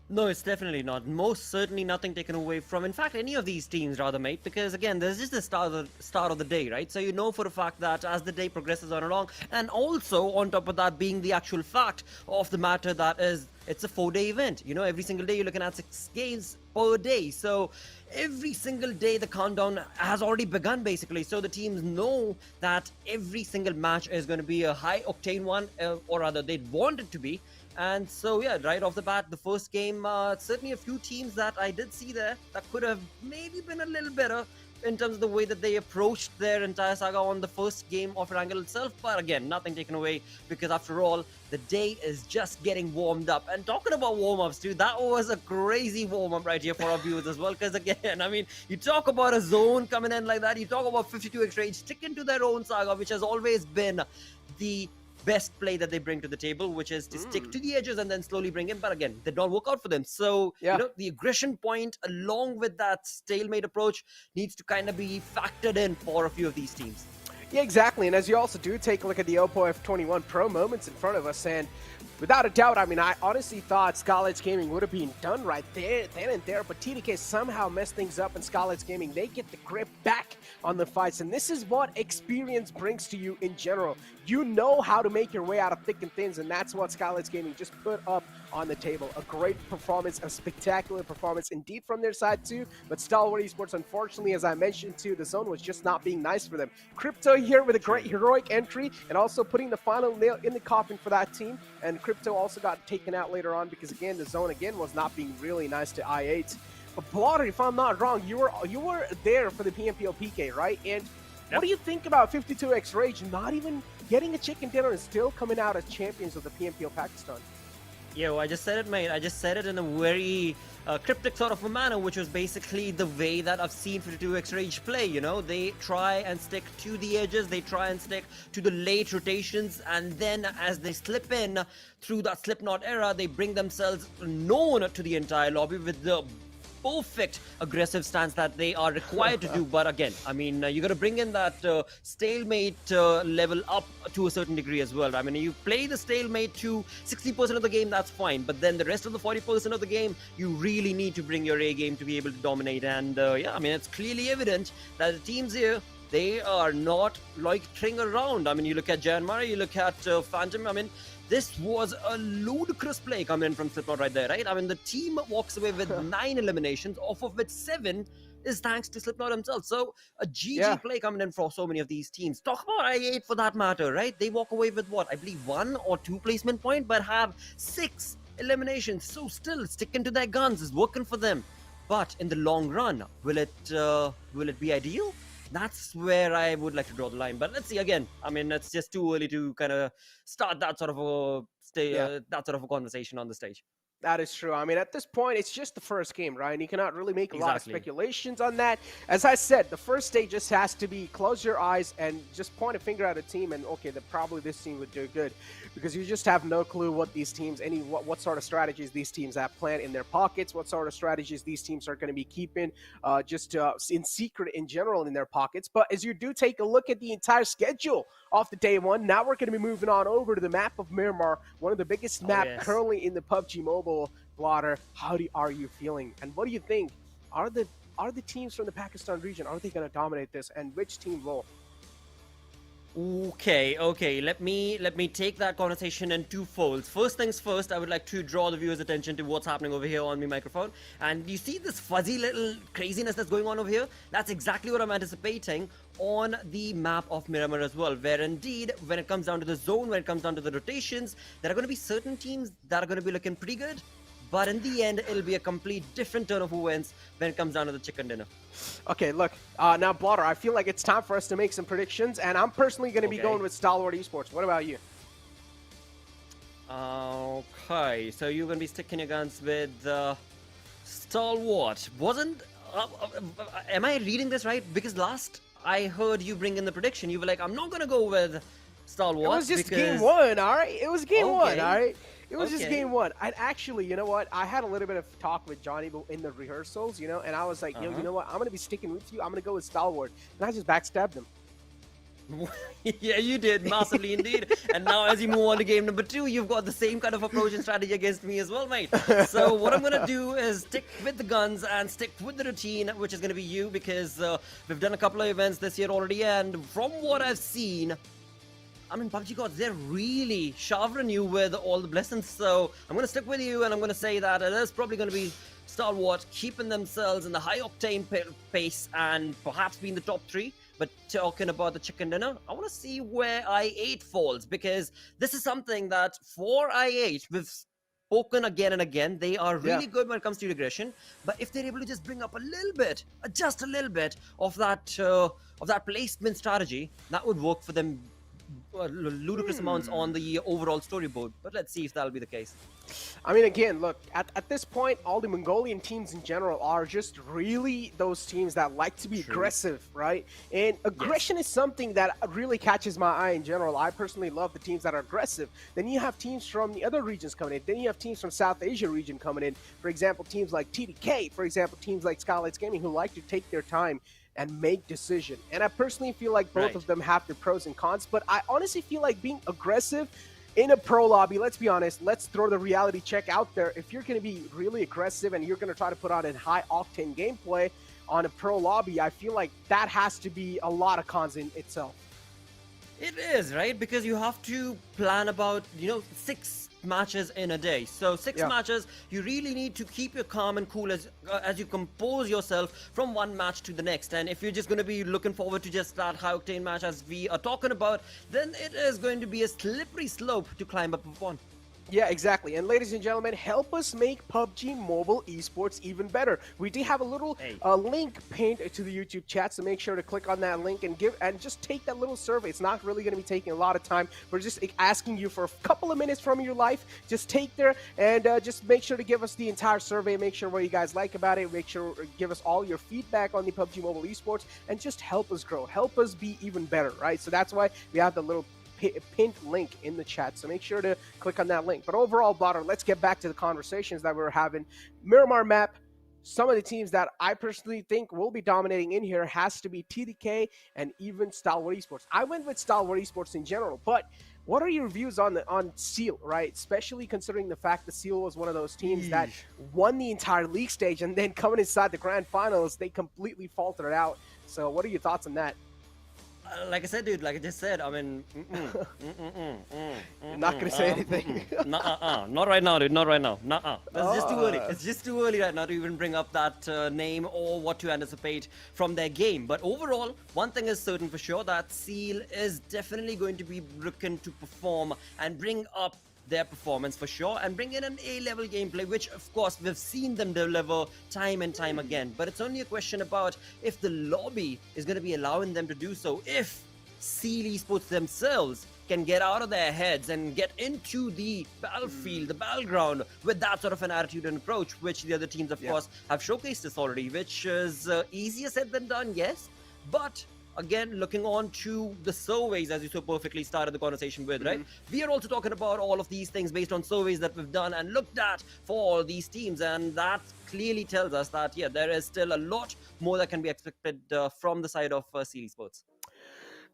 No, it's definitely not. Most certainly nothing taken away from, in fact, any of these teams, rather, mate, because, again, there's just the start of the day, right? So you know for a fact that as the day progresses on along, and also, on top of that, being the actual fact of the matter that is, it's a 4-day event. You know, every single day you're looking at 6 games per day. So every single day the countdown has already begun, basically. So the teams know that every single match is going to be a high-octane one, or rather, they'd want it to be. And so, yeah, right off the bat, the first game, certainly a few teams that I did see there that could have maybe been a little better in terms of the way that they approached their entire saga on the first game of Erangel itself. But again, nothing taken away, because after all, the day is just getting warmed up. And talking about warm-ups, dude, that was a crazy warm-up right here for our viewers as well. Because again, I mean, you talk about a zone coming in like that, you talk about 52x rage sticking to their own saga, which has always been the best play that they bring to the table, which is to stick to the edges and then slowly bring in. But again, did not work out for them. So, you know, the aggression point along with that stalemate approach needs to kind of be factored in for a few of these teams. Yeah, exactly. And as you also do take a look at the Oppo F21 Pro moments in front of us, and without a doubt, I mean, I honestly thought Skylightz Gaming would have been done right there, then and there, but TDK somehow messed things up, and Skylightz Gaming, they get the grip back on the fights, and this is what experience brings to you in general. You know how to make your way out of thick and thins, and that's what Skylightz Gaming just put up on the table. A great performance, a spectacular performance indeed from their side too, but Stalwart Esports, unfortunately, as I mentioned too, the zone was just not being nice for them. Crypto here with a great heroic entry, and also putting the final nail in the coffin for that team, and Crypto also got taken out later on because, again, the zone again was not being really nice to I8. But Blotter, if I'm not wrong, you were there for the PMPL PK, right? And what do you think about 52x Rage not even getting a chicken dinner and still coming out as champions of the PMPL Pakistan? Yo, I just said it, mate. I just said it in a very cryptic sort of a manner, which was basically the way that I've seen 52x Rage play, you know? They try and stick to the edges, they try and stick to the late rotations, and then as they slip in through that Slipknot era, they bring themselves known to the entire lobby with the perfect aggressive stance that they are required to do. But again, I mean, you got to bring in that stalemate level up to a certain degree as well. I mean, you play the stalemate to 60% of the game, that's fine, but then the rest of the 40% of the game, you really need to bring your A game to be able to dominate. And yeah, I mean, it's clearly evident that the teams here, they are not loitering around. I mean, you look at JyanMaara, you look at Phantom. I mean, this was a ludicrous play coming in from Slipknot right there, right? I mean, the team walks away with 9 eliminations, off of which 7 is thanks to Slipknot himself. So a GG play coming in for so many of these teams. Talk about I8 for that matter, right? They walk away with what? I believe 1 or 2 placement point, but have 6 eliminations. So still sticking to their guns is working for them. But in the long run, will it be ideal? That's where I would like to draw the line. But let's see again. I mean, it's just too early to kind of start that sort of a conversation on the stage. That is true. I mean, at this point, it's just the first game, right? And you cannot really make a lot of speculations on that. As I said, the first stage just has to be close your eyes and just point a finger at a team and, okay, probably this team would do good. Because you just have no clue what these teams, what sort of strategies these teams have planned in their pockets, what sort of strategies these teams are going to be keeping just in secret in general in their pockets. But as you do take a look at the entire schedule of the day one, now we're going to be moving on over to the map of Miramar, one of the biggest maps currently in the PUBG Mobile. Blotter, how are you feeling, and what do you think? Are the teams from the Pakistan region, are they going to dominate this, and which team will? Okay, let me take that conversation in 2 folds. First things first, I would like to draw the viewers' attention to what's happening over here on my microphone. And you see this fuzzy little craziness that's going on over here? That's exactly what I'm anticipating on the map of Miramar as well, where indeed, when it comes down to the zone, when it comes down to the rotations, there are going to be certain teams that are going to be looking pretty good. but in the end, it'll be a complete different turn of who wins when it comes down to the chicken dinner. Okay, look, now Blotter, I feel like it's time for us to make some predictions, and I'm personally going to be going with Stalwart Esports. What about you? Okay, so you're going to be sticking your guns with Stalwart. Am I reading this right? Because last I heard you bring in the prediction, you were like, I'm not going to go with Stalwart. It was just because... game one, all right? It was game one, all right? It was just Okay. game one. And actually, you know what? I had a little bit of talk with Johnny in the rehearsals, you know, and I was like, yo, you know what? I'm going to be sticking with you. I'm going to go with Stalwart. And I just backstabbed him. Yeah, you did, massively indeed. And now as you move on to game number 2, you've got the same kind of approach and strategy against me as well, mate. So what I'm going to do is stick with the guns and stick with the routine, which is going to be you, because we've done a couple of events this year already, and from what I've seen, I mean, PUBG gods, they're really showering you with all the blessings. So I'm going to stick with you, and I'm going to say that it is probably going to be Stalwart keeping themselves in the high octane pace and perhaps be in the top 3. But talking about the chicken dinner, I want to see where I8 falls, because this is something that for I8, we've spoken again and again. They are really good when it comes to aggression, but if they're able to just bring up a little bit, just a little bit of that placement strategy, that would work for them ludicrous amounts on the overall storyboard. But let's see if that'll be the case. I mean, again, look, at this point, all the Mongolian teams in general are just really those teams that like to be aggressive, right? And aggression is something that really catches my eye in general. I personally love the teams that are aggressive. Then you have teams from the other regions coming in. Then you have teams from South Asia region coming in. For example, teams like TDK, for example, teams like Skylightz Gaming, who like to take their time and make decision. And I personally feel like both of them have their pros and cons, but I honestly feel like being aggressive in a pro lobby, let's be honest, let's throw the reality check out there. If you're going to be really aggressive and you're going to try to put out a high octane gameplay on a pro lobby, I feel like that has to be a lot of cons in itself. It is, right? Because you have to plan about, 6 matches in a day. So 6 matches, you really need to keep your calm and cool as you compose yourself from one match to the next. And if you're just going to be looking forward to just that high octane match as we are talking about, then it is going to be a slippery slope to climb up upon. Yeah, exactly. And ladies and gentlemen, help us make PUBG Mobile Esports even better. We do have a little link pinned to the YouTube chat, so make sure to click on that link and just take that little survey. It's not really going to be taking a lot of time. We're just asking you for a couple of minutes from your life. Just take there and just make sure to give us the entire survey. Make sure what you guys like about it. Make sure give us all your feedback on the PUBG Mobile Esports and just help us grow. Help us be even better, right? So that's why we have the little pinned link in the chat, so make sure to click on that link. But overall, Blotter, let's get back to the conversations that we were having. Miramar map, some of the teams that I personally think will be dominating in here has to be TDK and even Stalwart Esports. I went with Stalwart Esports in general, but what are your views on Seal, right? Especially considering the fact that Seal was one of those teams that won the entire league stage, and then coming inside the grand finals, they completely faltered out. So what are your thoughts on that? Like I said, dude, like I just said, I mean, You're not going to say anything. Not right now, dude, not right now. That's just too early. It's just too early right now to even bring up that name or what to anticipate from their game. But overall, one thing is certain for sure, that Seal is definitely going to be looking to perform and bring up their performance for sure, and bring in an A-level gameplay, which of course we've seen them deliver time and time again. But it's only a question about if the lobby is going to be allowing them to do so, if Seal Esports themselves can get out of their heads and get into the battlefield, the battleground, with that sort of an attitude and approach, which the other teams of course have showcased this already, which is easier said than done, yes, but again, looking on to the surveys, as you so perfectly started the conversation with, right? We are also talking about all of these things based on surveys that we've done and looked at for all these teams, and that clearly tells us that, yeah, there is still a lot more that can be expected from the side of Seal Esports.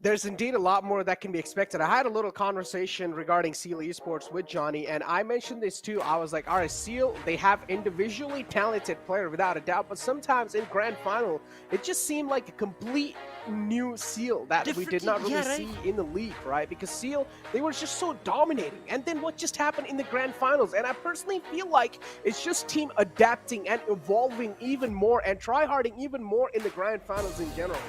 There's indeed a lot more that can be expected. I had a little conversation regarding Seal Esports with Johnny, and I mentioned this too. I was like, all right, Seal, they have individually talented players without a doubt, but sometimes in Grand Final, it just seemed like a complete new Seal that we did not really see in the league, right? Because Seal, they were just so dominating. And then what just happened in the Grand Finals? And I personally feel like it's just team adapting and evolving even more and try-harding even more in the Grand Finals in general.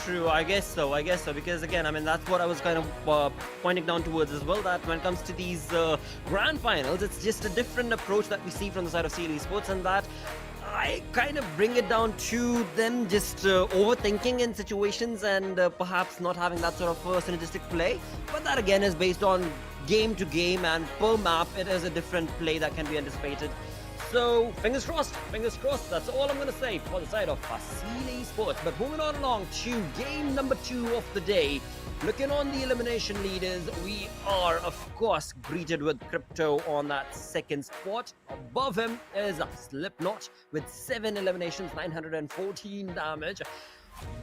True, I guess so, because again, I mean, that's what I was kind of pointing down towards as well, that when it comes to these grand finals, it's just a different approach that we see from the side of CL Esports, and that I kind of bring it down to them just overthinking in situations and perhaps not having that sort of synergistic play, but that again is based on game to game, and per map, it is a different play that can be anticipated. So, fingers crossed, that's all I'm going to say for the side of CL Esports. But moving on along to game number 2 of the day. Looking on the elimination leaders, we are, of course, greeted with Crypto on that second spot. Above him is Slipknot with 7 eliminations, 914 damage.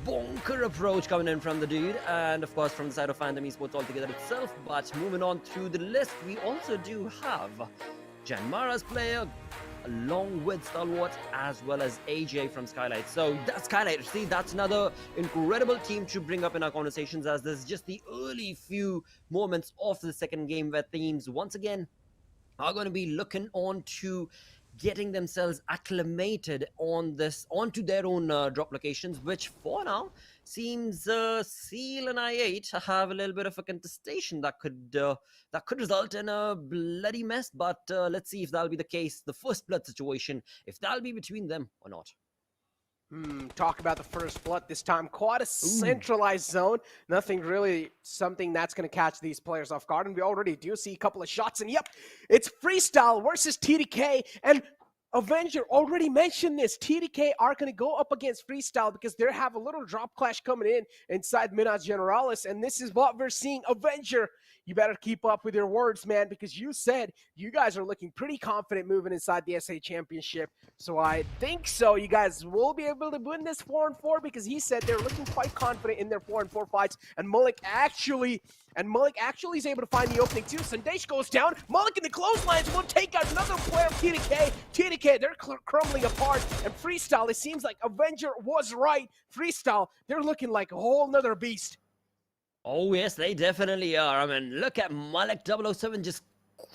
Bonker approach coming in from the dude, and of course from the side of Phantom Esports altogether itself. But moving on through the list, we also do have JyanMaara's player, along with Stalwart, as well as AJ from Skylightz. So that's Skylightz. See, that's another incredible team to bring up in our conversations, as there's just the early few moments of the second game where teams once again are going to be looking on to getting themselves acclimated on this onto their own drop locations, which for now seems Seal and I8 have a little bit of a contestation that could result in a bloody mess. But let's see if that'll be the case. The first blood situation, if that'll be between them or not. Talk about the first blood this time. Quite a centralized zone. Nothing really something that's going to catch these players off guard. And we already do see a couple of shots. And yep, it's Freestyle versus TDK. And Avenger already mentioned this. TDK are going to go up against Freestyle because they have a little drop clash coming in inside Minas Generalis. And this is what we're seeing. Avenger, you better keep up with your words, man, because you said you guys are looking pretty confident moving inside the SA Championship. So I think so. You guys will be able to win this 4-4 because he said they're looking quite confident in their 4-4 fights. And Malik actually is able to find the opening too. Sandesh goes down. Malik in the clotheslines will take out another player of TDK. TDK, they're crumbling apart. And Freestyle, it seems like Avenger was right. Freestyle, they're looking like a whole nother beast. Oh, yes, they definitely are. I mean, look at Malik 007 just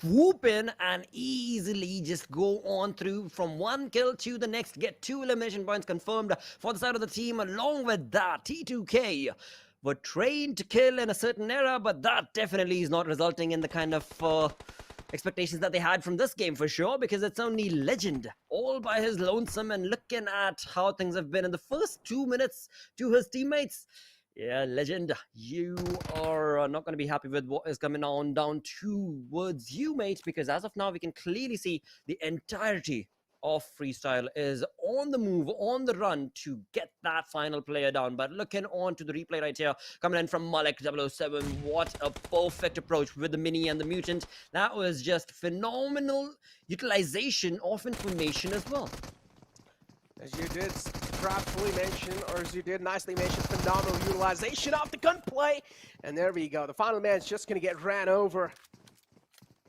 whoop in and easily just go on through from one kill to the next, get 2 elimination points confirmed for the side of the team. Along with that, T2K were trained to kill in a certain era, but that definitely is not resulting in the kind of expectations that they had from this game for sure, because it's only Legend all by his lonesome. And looking at how things have been in the first 2 minutes to his teammates, yeah, Legend, you are not going to be happy with what is coming on down towards you, mate, because as of now, we can clearly see the entirety of Freestyle is on the move, on the run to get that final player down. But looking on to the replay right here, coming in from Malik 007, what a perfect approach with the Mini and the Mutant. That was just phenomenal utilization of information as well. As you did craftfully mention, or as you did nicely mention, phenomenal utilization of the gunplay. And there we go. The final man's just going to get ran over.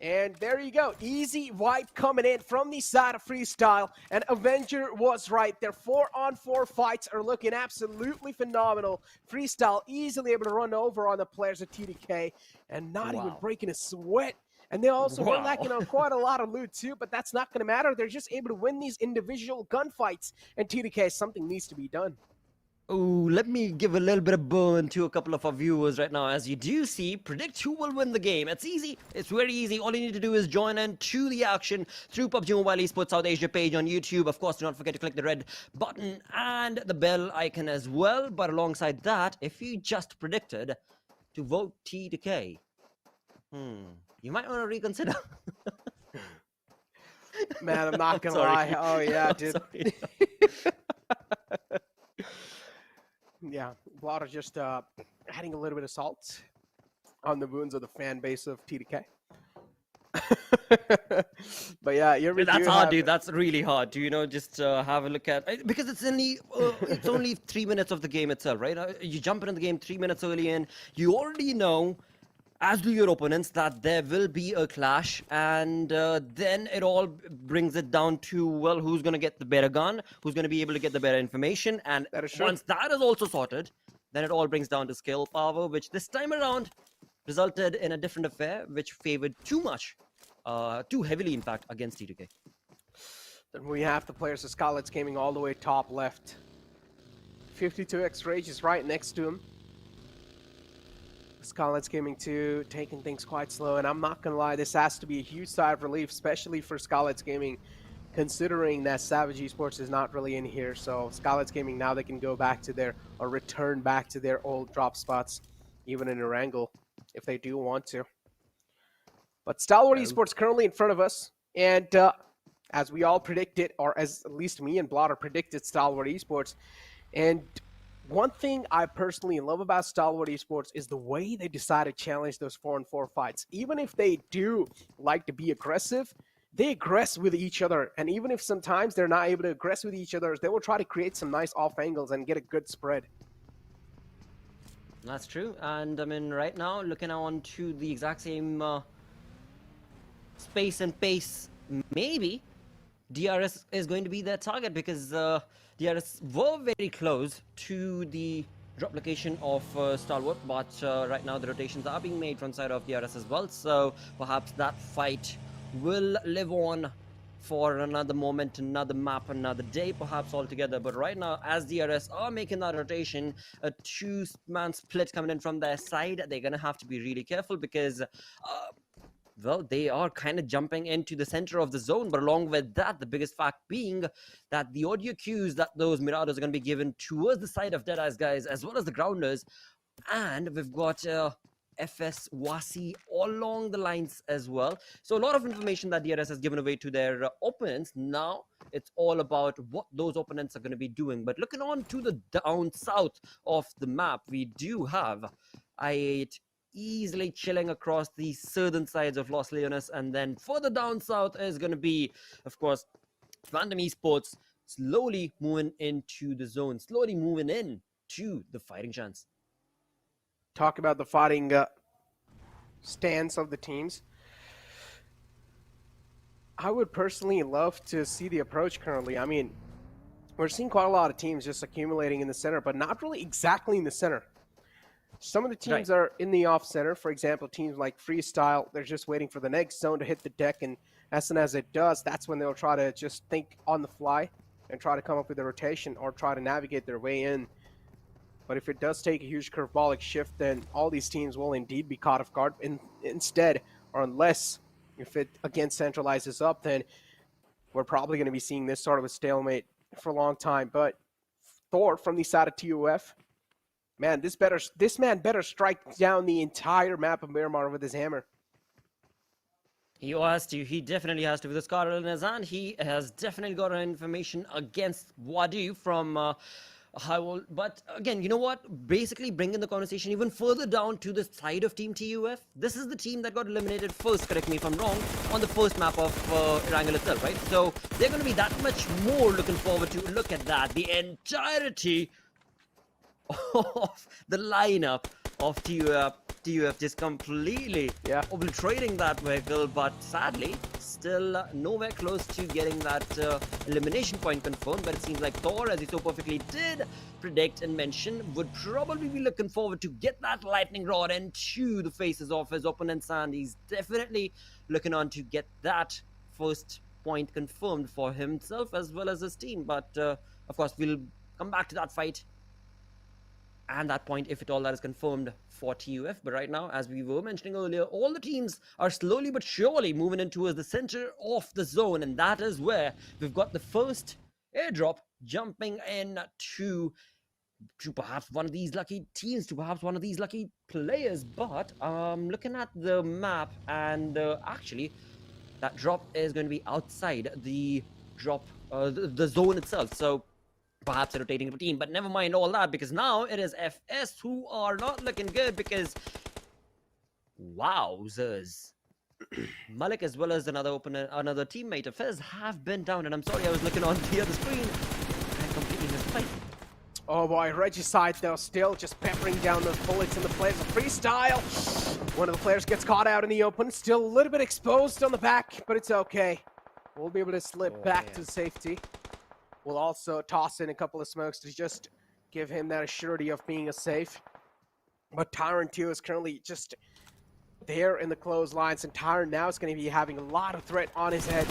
And there you go. Easy wipe coming in from the side of Freestyle. And Avenger was right. Their 4-on-4 fights are looking absolutely phenomenal. Freestyle easily able to run over on the players of TDK and not even breaking a sweat. And they also were lacking on quite a lot of loot too, but that's not going to matter. They're just able to win these individual gunfights. And TDK, something needs to be done. Oh, let me give a little bit of burn to a couple of our viewers right now. As you do see, predict who will win the game. It's easy. It's very easy. All you need to do is join in to the action through PUBG Mobile Esports South Asia page on YouTube. Of course, do not forget to click the red button and the bell icon as well. But alongside that, if you just predicted to vote TDK, you might want to reconsider. Man, I'm not going to lie. Oh, yeah, dude. Yeah, a lot of just adding a little bit of salt on the wounds of the fan base of TDK. But yeah, that's hard, dude. That's really hard to, you know, just have a look at, because it's only 3 minutes of the game itself, right? You jump into the game 3 minutes early in, you already know, as do your opponents, that there will be a clash, and then it all brings it down to, well, who's going to get the better gun, who's going to be able to get the better information, and once that is also sorted, then it all brings down to skill power, which this time around resulted in a different affair, which favored too heavily, in fact, against TDK. Then we have the players of Skylightz Gaming all the way top left. 52x Rage is right next to him. Skylightz Gaming 2 taking things quite slow, and I'm not gonna lie, this has to be a huge sigh of relief, especially for Skylightz Gaming, considering that Savage Esports is not really in here. So Skylightz Gaming, now they can go back to their, or return back to their old drop spots, even in Erangel, if they do want to. But Stalwart Esports currently in front of us, and as we all predicted, or as at least me and Blotter predicted, Stalwart Esports. And one thing I personally love about Stalwart Esports is the way they decide to challenge those 4-on-4 fights. Even if they do like to be aggressive, they aggress with each other. And even if sometimes they're not able to aggress with each other, they will try to create some nice off angles and get a good spread. That's true. And I mean, right now, looking on to the exact same space and pace, maybe DRS is going to be their target, because DRS were very close to the drop location of Stalwart, but right now the rotations are being made from side of DRS as well, so perhaps that fight will live on for another moment, another map, another day perhaps altogether. But right now, as DRS are making that rotation, a two-man split coming in from their side, they're gonna have to be really careful, because well, they are kind of jumping into the center of the zone. But along with that, the biggest fact being that the audio cues that those Miradors are going to be given towards the side of Deadeyes Guys, as well as the grounders. And we've got FS Wasi all along the lines as well. So a lot of information that DRS has given away to their opponents. Now it's all about what those opponents are going to be doing. But looking on to the down south of the map, we do have I8 easily chilling across the southern sides of Los Leones, and then further down south is going to be, of course, Phantom Esports slowly moving into the zone, slowly moving in to the fighting chance. Talk about the fighting stance of the teams. I would personally love to see the approach currently. I mean, we're seeing quite a lot of teams just accumulating in the center, but not really exactly in the center. Some of the teams are in the off center. For example, teams like Freestyle, they're just waiting for the next zone to hit the deck, and as soon as it does, that's when they'll try to just think on the fly and try to come up with a rotation or try to navigate their way in. But if it does take a huge curveball shift, then all these teams will indeed be caught off guard. Instead, or unless if it again centralizes up, then we're probably going to be seeing this sort of a stalemate for a long time. But Thor from the side of TUF, man, this man better strike down the entire map of Miramar with his hammer. He has to. He definitely has to. With the Scarlet in his hand, he has definitely got information against Wadu from Highwall. But again, you know what? Basically bringing the conversation even further down to the side of Team TUF. This is the team that got eliminated first, correct me if I'm wrong, on the first map of Erangel itself, right? So they're going to be that much more looking forward to look at that. The entirety of the lineup of TUF just completely obliterating that vehicle, but sadly still nowhere close to getting that elimination point confirmed. But it seems like Thor, as he so perfectly did predict and mention, would probably be looking forward to get that lightning rod into the faces of his opponents, and he's definitely looking on to get that first point confirmed for himself as well as his team. But of course, we'll come back to that fight and that point if it all that is confirmed for TUF. But right now, as we were mentioning earlier, all the teams are slowly but surely moving in towards the center of the zone, and that is where we've got the first airdrop jumping in to perhaps one of these lucky teams, to perhaps one of these lucky players. But looking at the map, and actually that drop is going to be outside the drop the zone itself, so perhaps a rotating team. But never mind all that, because now it is FS who are not looking good, because wowzers, Malik as well as another teammate of his have been down. And I'm sorry, I was looking on the other screen and completely missed the fight. Oh boy, Regicide though still just peppering down those bullets in the players of Freestyle. One of the players gets caught out in the open, still a little bit exposed on the back, but it's okay. We'll be able to slip back to safety. We'll also toss in a couple of smokes to just give him that assurity of being a safe. But Tyrant 2 is currently just there in the closed lines, and Tyrant now is going to be having a lot of threat on his head.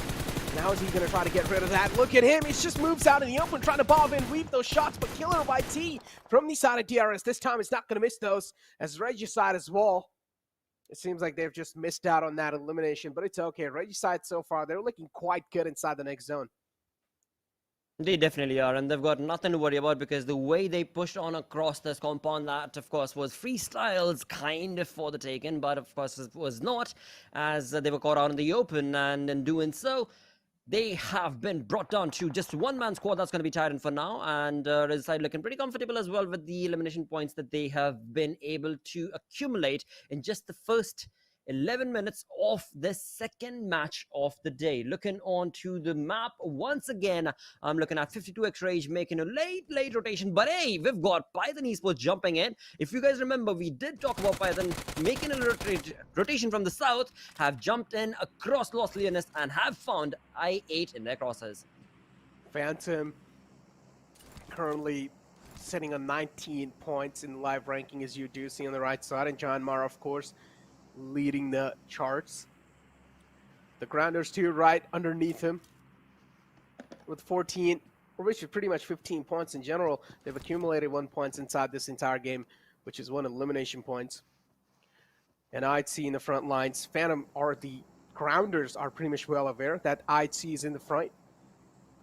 Now is he going to try to get rid of that? Look at him. He just moves out in the open, trying to bob and weave those shots, but killer by T from the side of DRS. This time he's not going to miss those, as Regicide as well. It seems like they've just missed out on that elimination, but it's okay. Regicide so far, they're looking quite good inside the next zone. They definitely are, and they've got nothing to worry about because the way they pushed on across this compound, that of course was freestyles kind of for the taken, but of course it was not, as they were caught out in the open, and in doing so, they have been brought down to just one-man squad that's going to be tied in for now, and Regicide looking pretty comfortable as well with the elimination points that they have been able to accumulate in just the first 11 minutes of the second match of the day. Looking on to the map once again, I'm looking at 52x Rage making a late rotation, but hey, we've got Python Esports jumping in. If you guys remember, we did talk about Python making a rotation from the south, have jumped in across Los Leones and have found I-8 in their crosses. Phantom currently sitting on 19 points in live ranking, as you do see on the right side, and JyanMaara, of course, leading the charts. The Grounders too right underneath him with 14, or which is pretty much 15 points in general. They've accumulated 1 point inside this entire game, which is 1 elimination points. And I'd see in the front lines, Phantom or the Grounders are pretty much well aware that I'd see is in the front,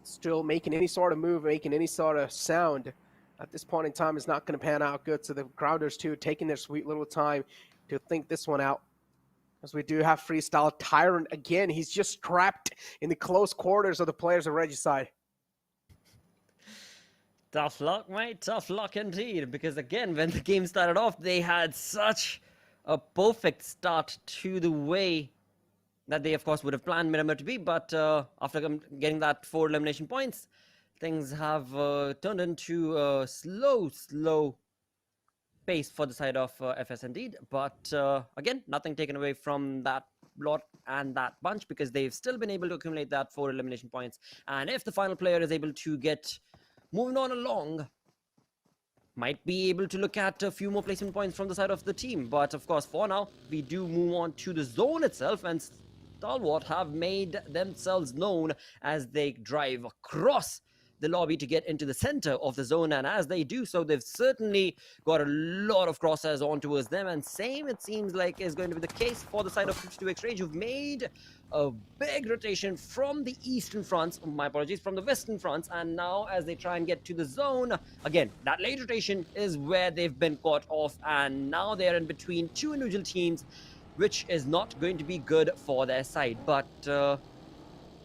still making any sort of move, making any sort of sound at this point in time is not going to pan out good. So the Grounders too taking their sweet little time to think this one out, as we do have Freestyle Tyrant again. He's just trapped in the close quarters of the players of Regicide. Tough luck, mate. Tough luck indeed. Because again, when the game started off, they had such a perfect start to the way that they, of course, would have planned Miramar to be. But after getting that 4 elimination points, things have turned into a slow pace for the side of FS indeed, but again, nothing taken away from that lot and that bunch, because they've still been able to accumulate that 4 elimination points, and if the final player is able to get moving on along, might be able to look at a few more placement points from the side of the team. But of course, for now, we do move on to the zone itself, and Stalwart have made themselves known as they drive across the lobby to get into the center of the zone, and as they do so, they've certainly got a lot of crosshairs on towards them, and same it seems like is going to be the case for the side of 52x Rage, who've made a big rotation from the eastern fronts, my apologies, from the western fronts, and now as they try and get to the zone, again, that late rotation is where they've been caught off, and now they're in between 2 individual teams, which is not going to be good for their side. But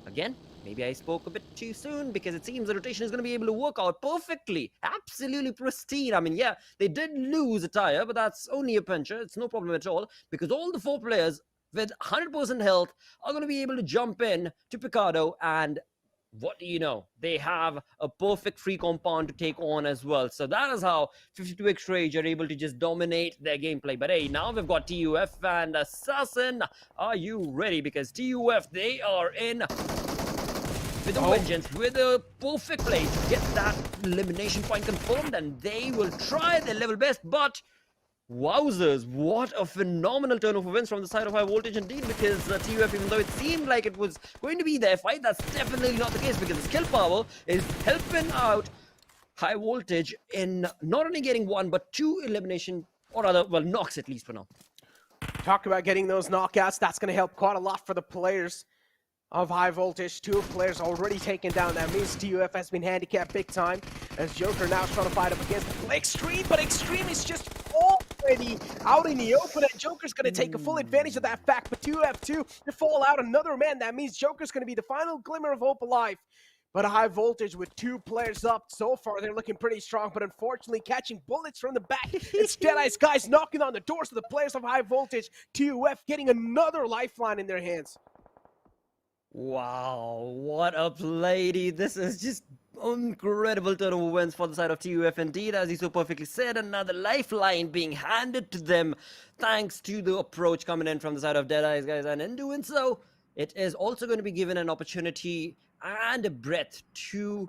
again, maybe I spoke a bit too soon, because it seems the rotation is going to be able to work out perfectly. Absolutely pristine. I mean, yeah, they did lose a tire, but that's only a pincher. It's no problem at all, because all the 4 players with 100% health are going to be able to jump in to Picardo, and what do you know? They have a perfect free compound to take on as well. So that is how 52x Rage are able to just dominate their gameplay. But hey, now we've got TUF and Assassin. Are you ready? Because TUF, they are in with a vengeance, with a perfect play to get that elimination point confirmed, and they will try their level best, but wowzers, what a phenomenal turn of events from the side of High Voltage indeed, because TUF, even though it seemed like it was going to be their fight, that's definitely not the case, because the skill power is helping out High Voltage in not only getting 1 but 2 elimination, or rather, well, knocks at least for now. Talk about getting those knockouts, that's going to help quite a lot for the players of High Voltage. 2 players already taken down. That means TUF has been handicapped big time, as Joker now is trying to fight up against Extreme, but Extreme is just already out in the open, and Joker's going to take a full advantage of that fact, but TUF2 to fall out another man. That means Joker's going to be the final glimmer of hope alive. But High Voltage with 2 players up so far, they're looking pretty strong, but unfortunately catching bullets from the back. It's Deadeyes Guys knocking on the doors of the players of High Voltage. TUF getting another lifeline in their hands. Wow, what a play! This is just incredible turn of events for the side of TUF indeed, as you so perfectly said. Another lifeline being handed to them thanks to the approach coming in from the side of Deadeyes Guys, and in doing so, it is also going to be given an opportunity and a breath to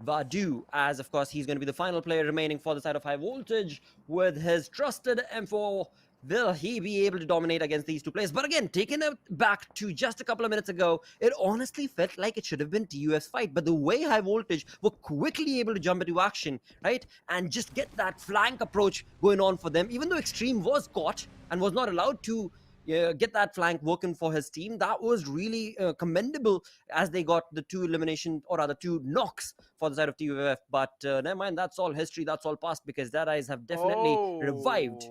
Vadu, as of course he's going to be the final player remaining for the side of High Voltage with his trusted M4 will he be able to dominate against these two players? But again, taking it back to just a couple of minutes ago, it honestly felt like it should have been TUF's fight. But the way High Voltage were quickly able to jump into action, right, and just get that flank approach going on for them, even though Extreme was caught and was not allowed to get that flank working for his team, that was really commendable as they got the 2 elimination, or rather 2 knocks for the side of TUF. But never mind, that's all history, that's all past, because Deadeyes have definitely revived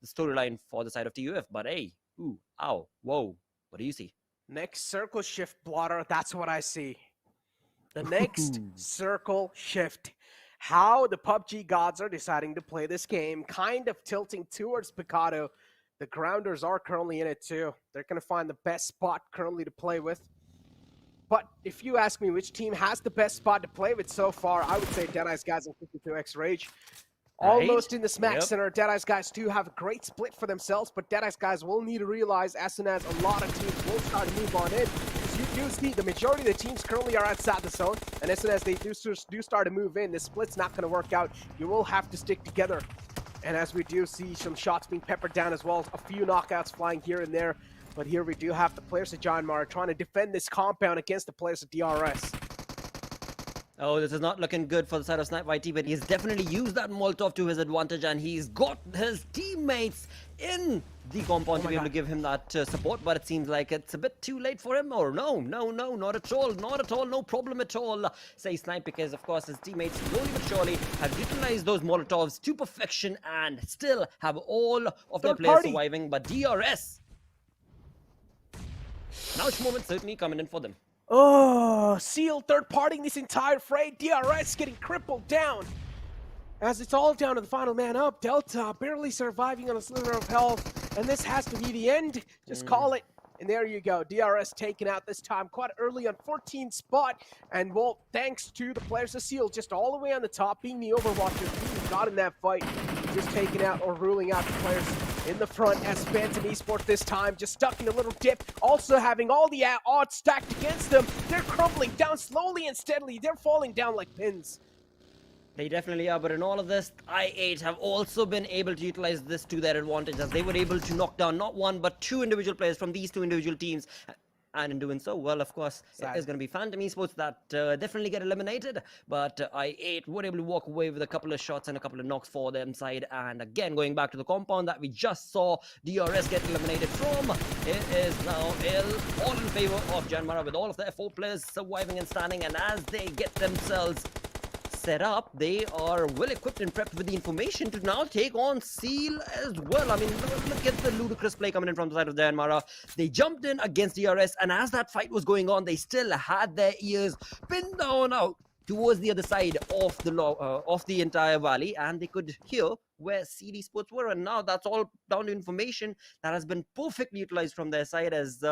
the storyline for the side of TUF. But hey, ooh, ow, whoa, what do you see? Next circle shift, Blotter, that's what I see. The next circle shift. How the PUBG gods are deciding to play this game, kind of tilting towards Picado. The Grounders are currently in it too. They're going to find the best spot currently to play with. But if you ask me which team has the best spot to play with so far, I would say Deadeyes Guys and 52X Rage. Almost in the smack center. Deadeyes Guys do have a great split for themselves, but Deadeyes Guys will need to realize as soon as a lot of teams will start to move on in. Because you do see the majority of the teams currently are outside the zone, and as soon as they do start to move in, the split's not going to work out. You will have to stick together. And as we do see some shots being peppered down as well, a few knockouts flying here and there. But here we do have the players of JyanMaara trying to defend this compound against the players of DRS. Oh, this is not looking good for the side of Snipe YT, but he's definitely used that Molotov to his advantage, and he's got his teammates in the compound to be able to give him that support, but it seems like it's a bit too late for him. Or no, not at all, no problem at all, say Snipe, because of course his teammates slowly but surely have utilized those Molotovs to perfection and still have all of their players surviving. But DRS, now's moment certainly coming in for them. Oh, Seal third-partying this entire fray. DRS getting crippled down. As it's all down to the final man up. Delta barely surviving on a sliver of health. And this has to be the end. Just call it. And there you go. DRS taken out this time quite early on 14th spot. And well, thanks to the players of Seal just all the way on the top, being the Overwatchers who got in that fight. Just taking out or ruling out the players in the front as Phantom Esports this time, just stuck in a little dip, also having all the odds stacked against them. They're crumbling down slowly and steadily. They're falling down like pins. They definitely are, but in all of this, I8 have also been able to utilize this to their advantage, as they were able to knock down not 1 but 2 individual players from these 2 individual teams. And in doing so, well, of course, it is going to be Phantom Esports that definitely get eliminated. But I8 were able to walk away with a couple of shots and a couple of knocks for them side. And again, going back to the compound that we just saw DRS get eliminated from, it is now all in favor of JyanMaara, with all of their 4 players surviving and standing. And as they get themselves set up, they are well equipped and prepped with the information to now take on Seal as well. I mean, look at the ludicrous play coming in from the side of JyanMaara. They jumped in against DRS, and as that fight was going on, they still had their ears pinned down out towards the other side of the entire valley, and they could hear where CD Sports were. And now that's all down to information that has been perfectly utilized from their side, as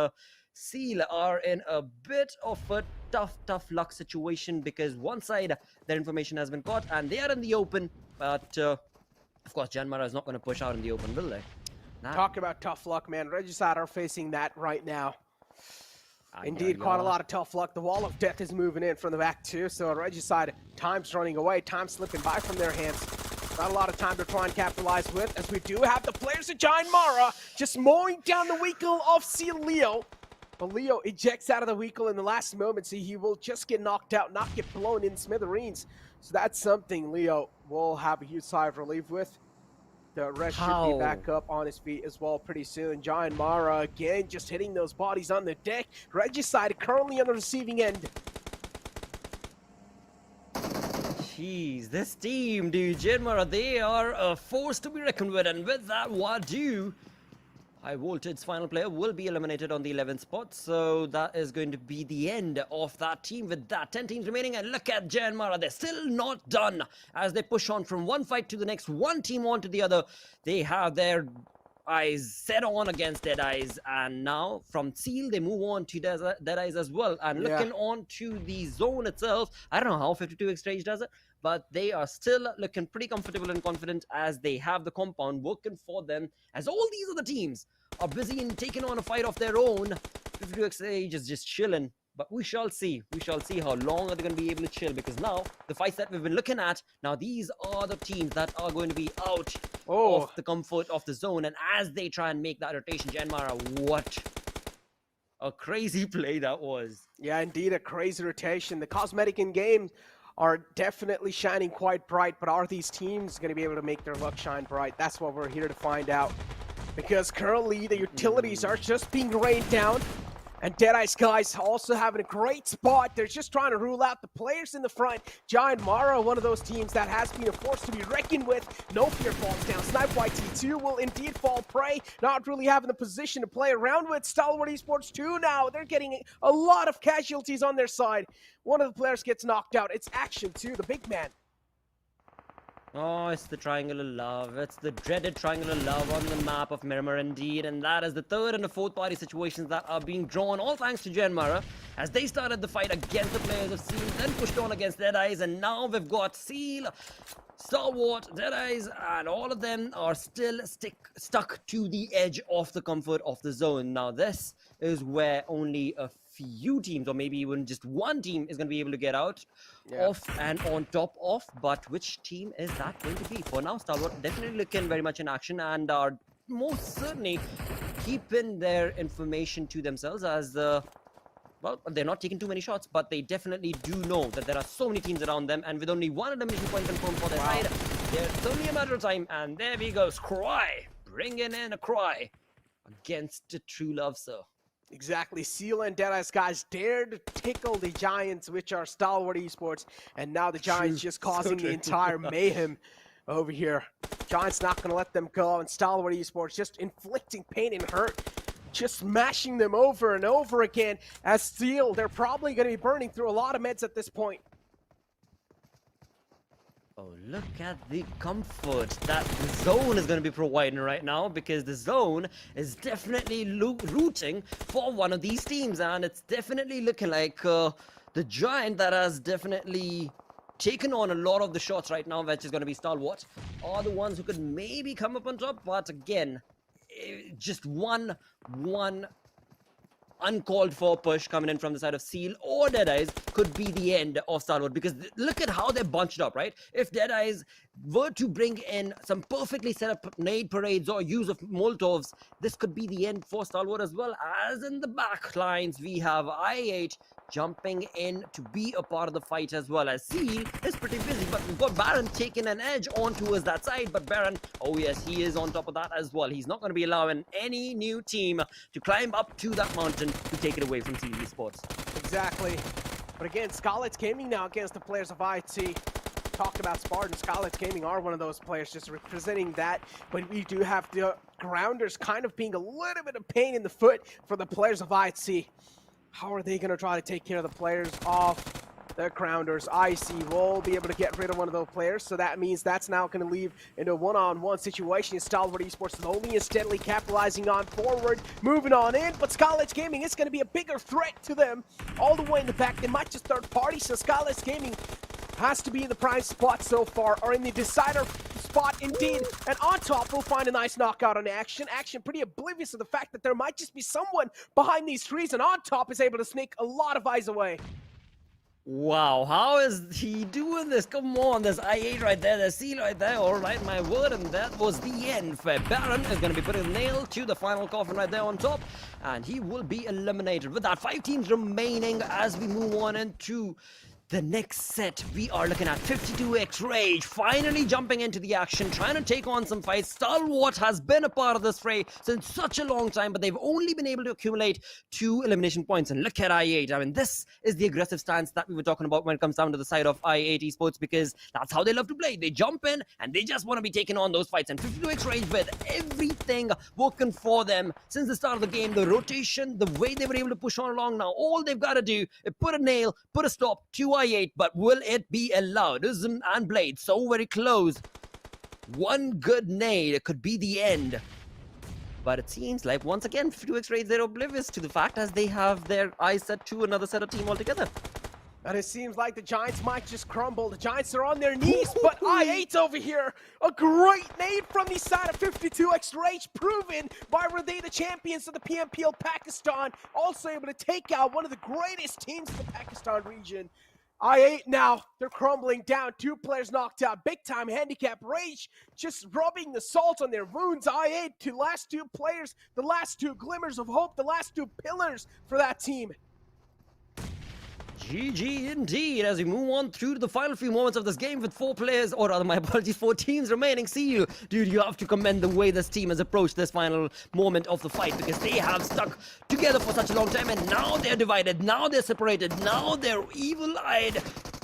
Seal are in a bit of a tough luck situation, because one side their information has been caught and they are in the open, but of course JyanMaara is not going to push out in the open, will they? Talk about tough luck, man. Regicide are facing that right now. Indeed, quite a lot of tough luck. The wall of death is moving in from the back too, so Regicide, time's running away, time's slipping by from their hands. Not a lot of time to try and capitalize with, as we do have the players of JyanMaara just mowing down the vehicle of Seal Leo. But Leo ejects out of the vehicle in the last moment, so he will just get knocked out, not get blown in smithereens. So that's something Leo will have a huge sigh of relief with. The rest should be back up on his feet as well pretty soon. JyanMaara again just hitting those bodies on the deck. Regicide currently on the receiving end. Jeez, this team, dude, JyanMaara, they are a force to be reckoned with, and with that, Wadu, High Voltage final player, will be eliminated on the 11th spot. So that is going to be the end of that team with that 10 teams remaining. And look at JyanMaara, they're still not done as they push on from one fight to the next, one team on to the other. They have their eyes set on against Deadeyes, and now from Seal they move on to Deadeyes as well. And looking on to the zone itself, I don't know how 52X Rage does it, but they are still looking pretty comfortable and confident as they have the compound working for them, as all these other teams are busy in taking on a fight of their own. 52X Rage is just chilling But we shall see. We shall see how long are they going to be able to chill, because now the fights that we've been looking at, now these are the teams that are going to be out of the comfort of the zone. And as they try and make that rotation, JyanMaara, what a crazy play that was. Yeah, indeed, a crazy rotation. The cosmetic in game are definitely shining quite bright, but are these teams going to be able to make their luck shine bright? That's what we're here to find out. Because currently the utilities are just being rained down. And Deadeyes Guys also having a great spot. They're just trying to rule out the players in the front. JyanMaara, one of those teams that has been a force to be reckoned with. No Fear falls down. Snipe YT2 will indeed fall prey. Not really having the position to play around with. Stalwart Esports 2 now. They're getting a lot of casualties on their side. One of the players gets knocked out. It's Action too, the big man. Oh, it's the triangle of love. It's the dreaded triangle of love on the map of Miramar indeed. And that is the third and the fourth party situations that are being drawn, all thanks to JyanMaara, as they started the fight against the players of Seal, then pushed on against Deadeyes, and now we've got Seal, Stalwart, Deadeyes, and all of them are still stuck to the edge of the comfort of the zone. Now this is where only a few teams, or maybe even just one team, is going to be able to get out off and on top of. But which team is that going to be? For now, Stalwart definitely looking very much in action and are most certainly keeping their information to themselves, as well, they're not taking too many shots, but they definitely do know that there are so many teams around them, and with only one elimination point confirmed for their side, it's only a matter of time. And there we go, Cry, bringing in a Cry against True Love, sir. Exactly. Seal and Deadeyes Guys dared to tickle the Giants, which are Stalwart Esports, and now the Giants just causing the entire mayhem over here. Giants not going to let them go, and Stalwart Esports just inflicting pain and hurt, just smashing them over and over again. As Seal, they're probably going to be burning through a lot of meds at this point. Oh, look at the comfort that the zone is going to be providing right now, because the zone is definitely rooting for one of these teams, and it's definitely looking like the Giant that has definitely taken on a lot of the shots right now, which is going to be Stalwart, are the ones who could maybe come up on top. But again, just one uncalled for push coming in from the side of Seal or Deadeyes could be the end of Stalwart, because look at how they're bunched up, right? If Deadeyes were to bring in some perfectly set up nade parades or use of Molotovs, this could be the end for Stalwart, as well as in the back lines we have I8 jumping in to be a part of the fight, as well as Seal is pretty busy. But we've got Baron taking an edge on towards that side, but Baron, oh yes, he is on top of that as well. He's not going to be allowing any new team to climb up to that mountain to take it away from Seal Esports. Exactly. But again, Skylightz Gaming now against the players of IT. Talked about Spartan. Skylightz Gaming are one of those players just representing that, but we do have the grounders kind of being a little bit of pain in the foot for the players of IT. How are they going to try to take care of the players of the grounders? IC will be able to get rid of one of those players, so that means that's now going to leave into a one-on-one situation. Stalwart Esports slowly and steadily capitalizing on forward, moving on in, but Skylightz Gaming is going to be a bigger threat to them all the way in the back. They might just third party, so Skylightz Gaming has to be in the prime spot so far, or in the decider spot indeed. And on top, we'll find a nice knockout on Action. Action pretty oblivious of the fact that there might just be someone behind these trees, and on top is able to sneak a lot of eyes away. Wow, how is he doing this? Come on, there's I8 right there, there's Seal right there, alright, my word, and that was the end. For Baron is going to be putting a nail to the final coffin right there on top, and he will be eliminated. With that, 5 teams remaining as we move on into the next set. We are looking at 52X Rage finally jumping into the action, trying to take on some fights. Stalwart has been a part of this fray since such a long time, but they've only been able to accumulate 2 elimination points. And look at I8. I mean, this is the aggressive stance that we were talking about when it comes down to the side of I8 Esports, because that's how they love to play. They jump in and they just want to be taking on those fights. And 52X Rage, with everything working for them since the start of the game, the rotation, the way they were able to push on along, now all they've got to do is put a nail, put a stop to I8, but will it be allowed? Ism and Blade so very close. One good nade could be the end. But it seems like once again 52X Rage, they're oblivious to the fact, as they have their eyes set to another set of team altogether. And it seems like the Giants might just crumble. The Giants are on their knees, but I8 over here. A great nade from the side of 52x Rage, proven by Raday, the champions of the PMPL Pakistan. Also able to take out one of the greatest teams in the Pakistan region. I8 now, they're crumbling down. 2 players knocked out. Big time handicap. Rage just rubbing the salt on their wounds. I8 to last 2 players, the last 2 glimmers of hope, the last 2 pillars for that team. GG indeed, as we move on through to the final few moments of this game with 4 players, or rather my apologies, 4 teams remaining. See you, dude, you have to commend the way this team has approached this final moment of the fight, because they have stuck together for such a long time, and now they're divided, now they're separated, now they're evil-eyed.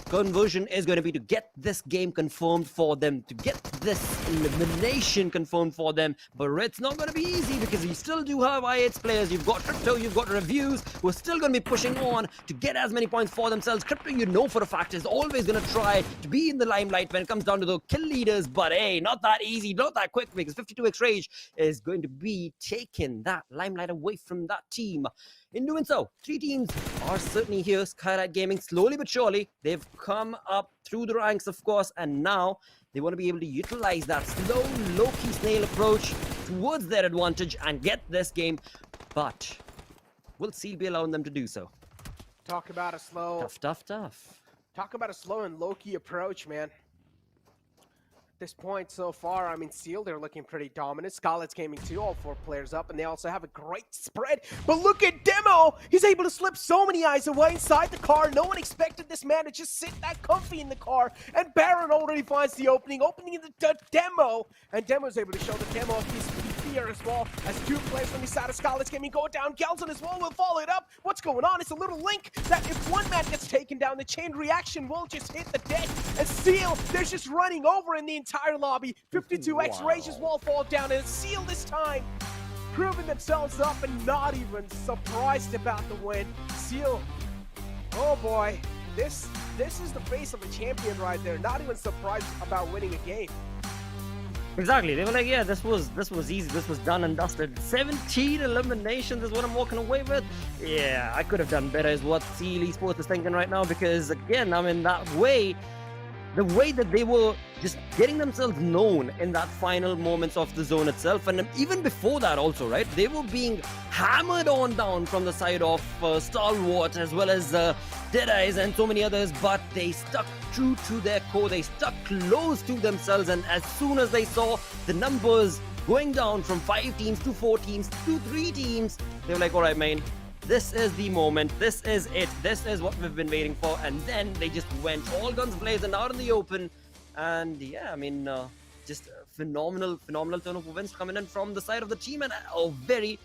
Conversion is going to be to get this game confirmed for them, to get this elimination confirmed for them, but it's not going to be easy because you still do have I8's players. You've got Crypto, you've got Reviews, who are still going to be pushing on to get as many points for themselves. Crypto, you know for a fact, is always going to try to be in the limelight when it comes down to the kill leaders, but hey, not that easy, not that quick, because 52x Rage is going to be taking that limelight away from that team. In doing so, 3 teams are certainly here. Skylightz Gaming, slowly but surely, they've come up through the ranks, of course, and now they want to be able to utilize that slow, low-key snail approach towards their advantage and get this game. But will Seal be allowing them to do so? Talk about a slow... Tough. Talk about a slow and low-key approach, man. At this point so far, I mean, Seal, they're looking pretty dominant. Skylightz Gaming too, all 4 players up, and they also have a great spread. But look at Demo! He's able to slip so many eyes away inside the car. No one expected this man to just sit that comfy in the car. And Baron already finds the opening in the Demo. And Demo's able to show the Demo of his fear as well, as 2 players from the side of Skylightz Gaming go down. Gelson as well will follow it up. What's going on? It's a little link that if one man gets taken down, the chain reaction will just hit the deck. And Seal, they're just running over in the entire lobby. 52x Rage's wall fall down, and Seal this time proving themselves up and not even surprised about the win. Seal, oh boy, this is the face of a champion right there. Not even surprised about winning a game. Exactly, they were like, yeah, this was easy, this was done and dusted. 17 eliminations is what I'm walking away with. Yeah, I could have done better is what Seal Esports is thinking right now, because again, I mean, that way, the way that they were just getting themselves known in that final moments of the zone itself, and even before that also, right? They were being hammered on down from the side of Stalwart as well as Deadeyes and so many others, but they stuck true to their core. They stuck close to themselves, and as soon as they saw the numbers going down from 5 teams to 4 teams to 3 teams, they were like, all right, man, this is the moment, this is it, this is what we've been waiting for. And then they just went all guns blazing out in the open, and yeah, I mean, just a phenomenal turn of events coming in from the side of the team, and a very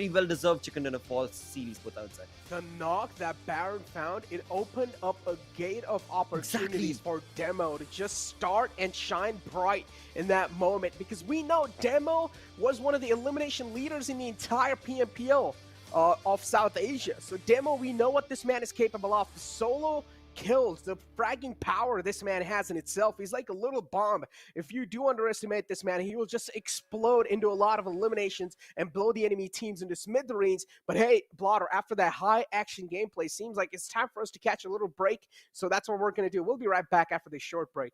well deserved chicken dinner for series put outside. The knock that Baron found, it opened up a gate of opportunities for Demo to just start and shine bright in that moment, because we know Demo was one of the elimination leaders in the entire PMPL of South Asia. So Demo, we know what this man is capable of. The solo kills, the fragging power this man has in itself. He's like a little bomb. If you do underestimate this man, he will just explode into a lot of eliminations and blow the enemy teams into smithereens. But hey, Blotter, after that high action gameplay, seems like it's time for us to catch a little break. So that's what we're going to do. We'll be right back after this short break.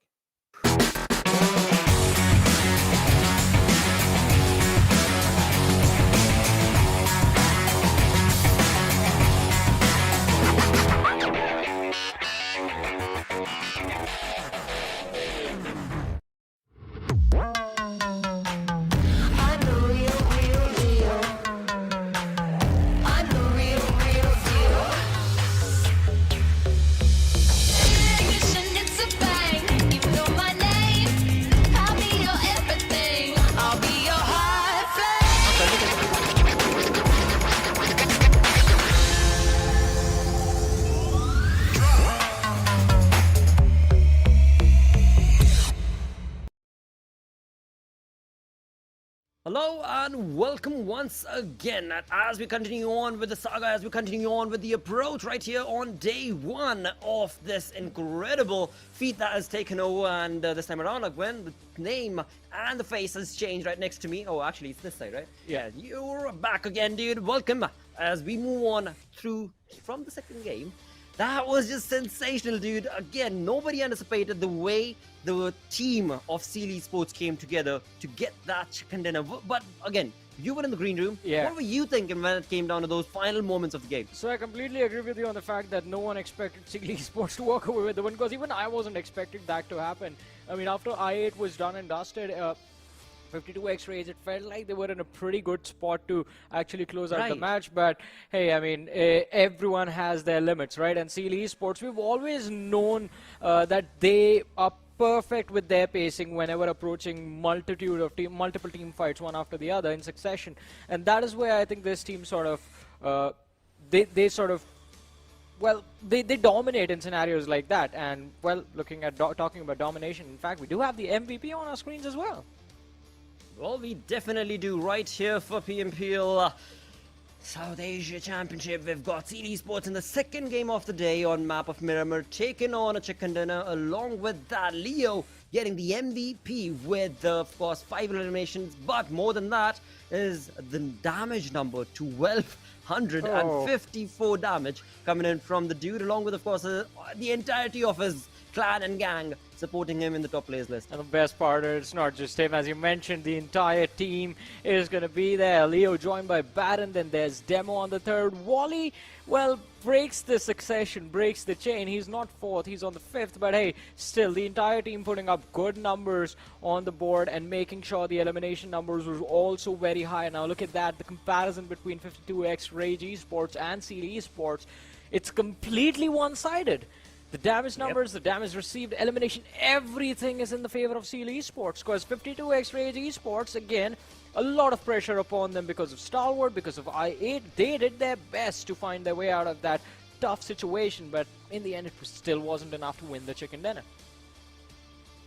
Hello and welcome once again as we continue on with the saga, as we continue on with the approach right here on day 1 of this incredible feat that has taken over. And this time around, like when the name and the face has changed right next to me. Oh, actually it's this side, right? Yeah, you're back again, dude. Welcome as we move on through from the second game. That was just sensational, dude. Again, nobody anticipated the way the team of Stalwart Esports came together to get that chicken dinner. But again, you were in the green room. Yeah. What were you thinking when it came down to those final moments of the game? So I completely agree with you on the fact that no one expected Stalwart Esports to walk away with the win, because even I wasn't expecting that to happen. I mean, after I-8 was done and dusted, 52x Rage, it felt like they were in a pretty good spot to actually close out the match. But hey, I mean, everyone has their limits, right? And Stalwart Esports, we've always known that they are perfect with their pacing whenever approaching multiple team fights one after the other in succession. And that is where I think this team sort of they sort of, well, they dominate in scenarios like that. And well, looking at talking about domination, in fact, we do have the MVP on our screens as well. Well, we definitely do. Right here for PMPL South Asia Championship, we've got Stalwart Esports in the second game of the day on map of Miramar, taking on a chicken dinner. Along with that, Leo getting the MVP with, of course, 5 eliminations. But more than that is the damage number, 1254 damage coming in from the dude, along with, of course, the entirety of his clan and gang supporting him in the top players list. And the best part is it's not just him, as you mentioned, the entire team is going to be there. Leo joined by Baron, then there's Demo on the third. Wally, well, breaks the succession, breaks the chain. He's not fourth, he's on the fifth, but hey, still, the entire team putting up good numbers on the board and making sure the elimination numbers was also very high. Now look at that, the comparison between 52x Rage Esports and Stalwart Esports, it's completely one-sided. The damage numbers, the damage received, elimination, everything is in the favor of Stalwart Esports, because 52x Rage Esports, again, a lot of pressure upon them because of Stalwart, because of I-8. They did their best to find their way out of that tough situation, but in the end, it still wasn't enough to win the chicken dinner.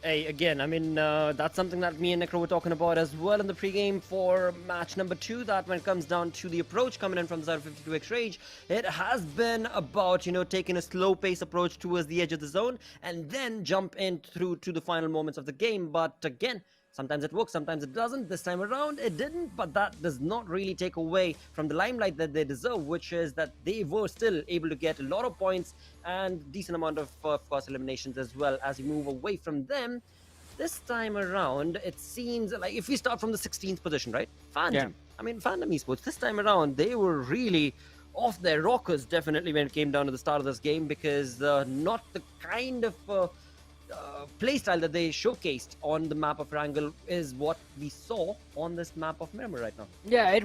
Hey, again, I mean, that's something that me and Necro were talking about as well in the pregame for match number 2, that when it comes down to the approach coming in from the side of 52x Rage, it has been about, you know, taking a slow-paced approach towards the edge of the zone and then jump in through to the final moments of the game. But again, sometimes it works, sometimes it doesn't. This time around, it didn't, but that does not really take away from the limelight that they deserve, which is that they were still able to get a lot of points and decent amount of course, eliminations as well as we move away from them. This time around, it seems like if we start from the 16th position, right? Phantom. Yeah. I mean, Phantom Esports, this time around, they were really off their rockers, definitely, when it came down to the start of this game, because not the kind of playstyle that they showcased on the map of Erangel is what we saw on this map of Miramar right now. Yeah,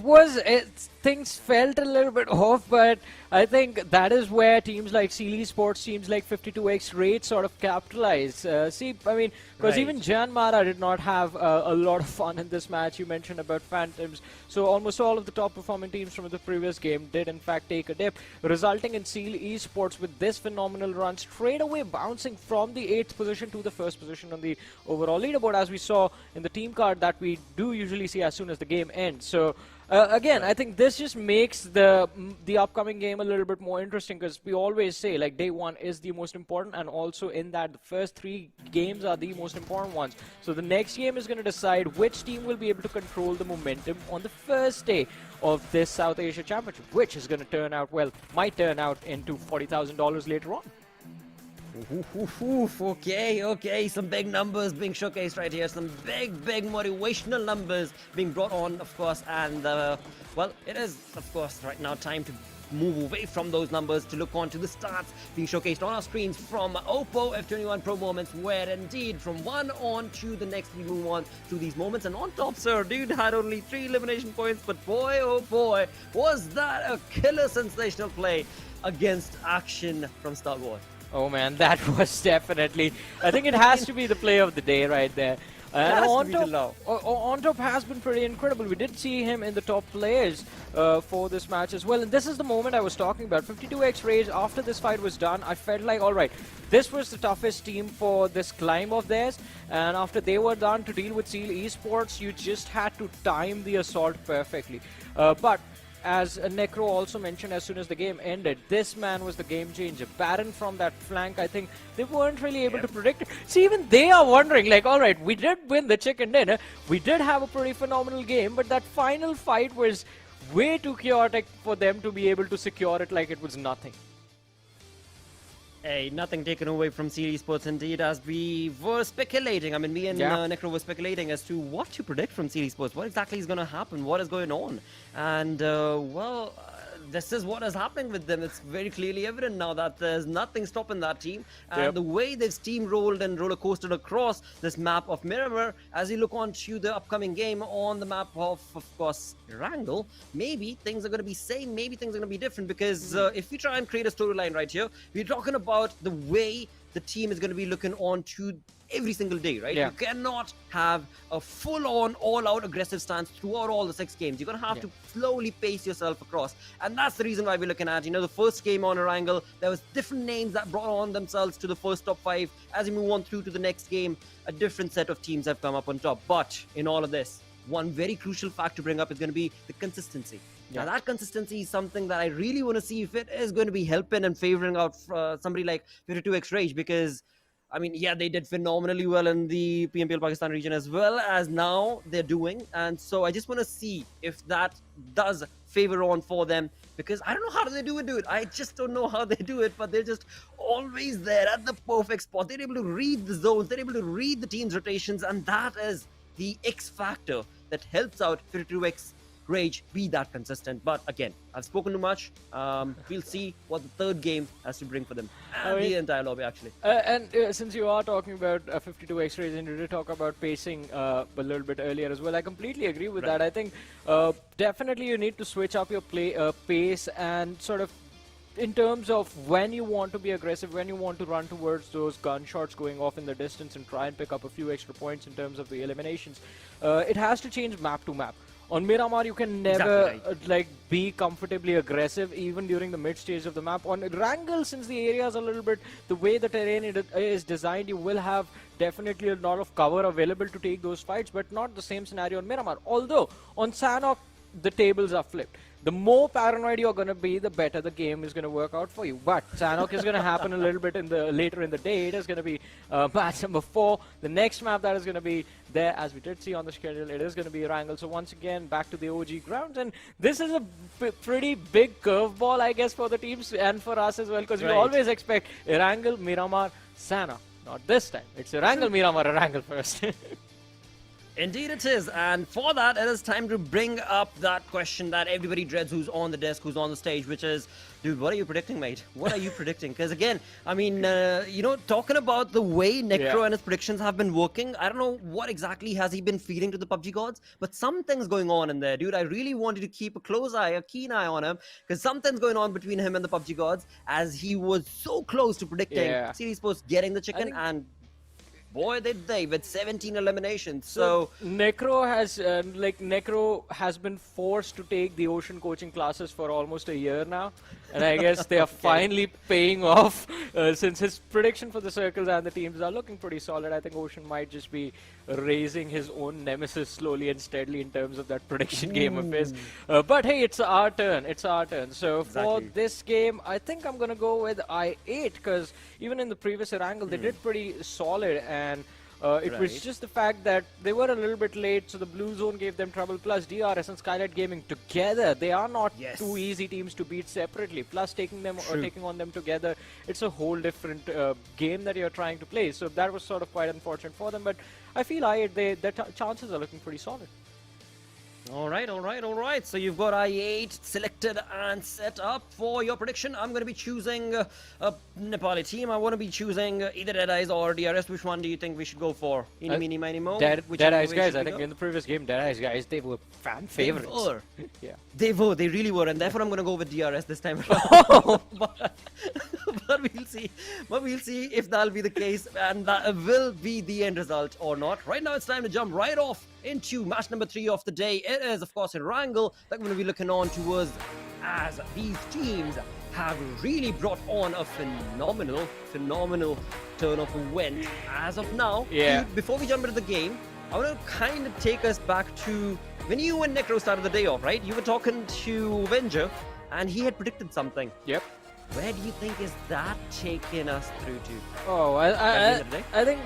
things felt a little bit off, but I think that is where teams like Stalwart Esports, teams like 52x Rage sort of capitalize. See, I mean, because even JyanMaara did not have a lot of fun in this match. You mentioned about Phantoms, so almost all of the top performing teams from the previous game did in fact take a dip, resulting in Stalwart Esports with this phenomenal run, straight away bouncing from the 8th position to the 1st position on the overall leaderboard, as we saw in the team card that we do usually see as soon as the game ends. So again, I think this just makes the upcoming game a little bit more interesting, because we always say like day one is the most important, and also in that the first 3 games are the most important ones. So the next game is going to decide which team will be able to control the momentum on the first day of this South Asia Championship, which is going to turn out, well, might turn out into $40,000 later on. Okay, some big numbers being showcased right here, some big motivational numbers being brought on, of course, and well, it is, of course, right now time to move away from those numbers to look on to the stats being showcased on our screens from Oppo F21 Pro moments, where indeed from one on to the next we move on to these moments. And on top, sir, dude had only 3 elimination points, but boy, oh boy, was that a killer sensational play against Action from Stalwart. Oh man, that was definitely, I think it has to be the play of the day right there. And on top has been pretty incredible. We did see him in the top players for this match as well. And this is the moment I was talking about. 52x Rage, after this fight was done, I felt like, alright, this was the toughest team for this climb of theirs. And after they were done to deal with Stalwart Esports, you just had to time the assault perfectly. But as Necro also mentioned, as soon as the game ended, this man was the game changer. Baron from that flank, I think they weren't really able to predict it. See, even they are wondering, like, all right, we did win the chicken dinner. We did have a pretty phenomenal game, but that final fight was way too chaotic for them to be able to secure it like it was nothing. Hey, nothing taken away from CL Esports indeed, as we were speculating. I mean, me and Necro were speculating as to what to predict from CL Esports. What exactly is going to happen? What is going on? And, this is what is happening with them. It's very clearly evident now that there's nothing stopping that team. And the way they've steamrolled and roller coasted across this map of Miramar, as you look on to the upcoming game on the map of course, Erangel, maybe things are going to be same, maybe things are going to be different. Because if we try and create a storyline right here, we're talking about the way the team is going to be looking on to every single day, right? You cannot have a full-on, all-out aggressive stance throughout all the 6 games. You're going to have to slowly pace yourself across. And that's the reason why we're looking at, the first game on Erangel, there was different names that brought on themselves to the first top 5. As we move on through to the next game, a different set of teams have come up on top. But in all of this, one very crucial fact to bring up is going to be the consistency. Now, that consistency is something that I really want to see if it is going to be helping and favoring out somebody like 52X Rage, because I mean, they did phenomenally well in the PMPL Pakistan region as well as now they're doing. And so I just want to see if that does favor on for them, because I don't know how they do it. I just don't know how they do it, but they're just always there at the perfect spot. They're able to read the zones. They're able to read the team's rotations. And that is the X factor that helps out 52X Rage be that consistent. But again, I've spoken too much. We'll see what the third game has to bring for them and the entire lobby, actually. And since you are talking about 52X Rays and you did talk about pacing a little bit earlier as well, I completely agree with that. I think definitely you need to switch up your pace and sort of in terms of when you want to be aggressive, when you want to run towards those gunshots going off in the distance and try and pick up a few extra points in terms of the eliminations, it has to change map to map. On Miramar, you can never be comfortably aggressive even during the mid stage of the map. On Erangel, since the area is a little bit, the way the terrain is designed, you will have definitely a lot of cover available to take those fights, but not the same scenario on Miramar. Although, on Sanhok, the tables are flipped. The more paranoid you're going to be, the better the game is going to work out for you. But Sanhok is going to happen a little bit later in the day. It is going to be match number 4. The next map that is going to be there, as we did see on the schedule, it is going to be Erangel. So once again, back to the OG grounds. And this is a pretty big curveball, I guess, for the teams and for us as well. Because we always expect Erangel, Miramar, Sanhok. Not this time. It's Erangel, Miramar, Erangel first. Indeed it is, and for that it is time to bring up that question that everybody dreads, who's on the desk, who's on the stage, which is, dude, what are you predicting, mate? What are you predicting? Because again, I mean, talking about the way Necro and his predictions have been working, I don't know what exactly has he been feeding to the PUBG gods, but something's going on in there, dude. I really wanted to keep a close eye, a keen eye on him, because something's going on between him and the PUBG gods, as he was so close to predicting CL Esports getting the chicken, and boy, did they, with 17 eliminations. So Necro has been forced to take the Ocean coaching classes for almost a year now, and I guess they are finally paying off since his prediction for the circles and the teams are looking pretty solid. I think Ocean might just be raising his own nemesis slowly and steadily in terms of that prediction game of his. But hey, it's our turn. It's our turn. So for this game, I think I'm gonna go with I8, because even in the previous Erangel, they did pretty solid, and it was just the fact that they were a little bit late, so the blue zone gave them trouble. Plus DRS and Skylightz Gaming together, they are not two easy teams to beat separately. Plus taking them or taking on them together, it's a whole different game that you're trying to play. So that was sort of quite unfortunate for them, but I feel their chances are looking pretty solid. All right. So you've got I8 selected and set up for your prediction. I'm going to be choosing a Nepali team. I want to be choosing either Deadeyes or DRS. Which one do you think we should go for? Eeny, meeny, miny, mo? Deadeyes Guys. I think in the previous game, Deadeyes Guys, they were fan favorites. They were. They really were. And therefore, I'm going to go with DRS this time around. But we'll see. We'll see if that'll be the case and that will be the end result or not. Right now, it's time to jump right off into match number 3 of the day. It is, of course, Erangel that we're going to be looking on towards, as these teams have really brought on a phenomenal turn of events as of now. Before we jump into the game, I want to kind of take us back to when you and Necro started the day off, right? You were talking to Avenger and he had predicted something. Where do you think is that taking us through to? Oh, I think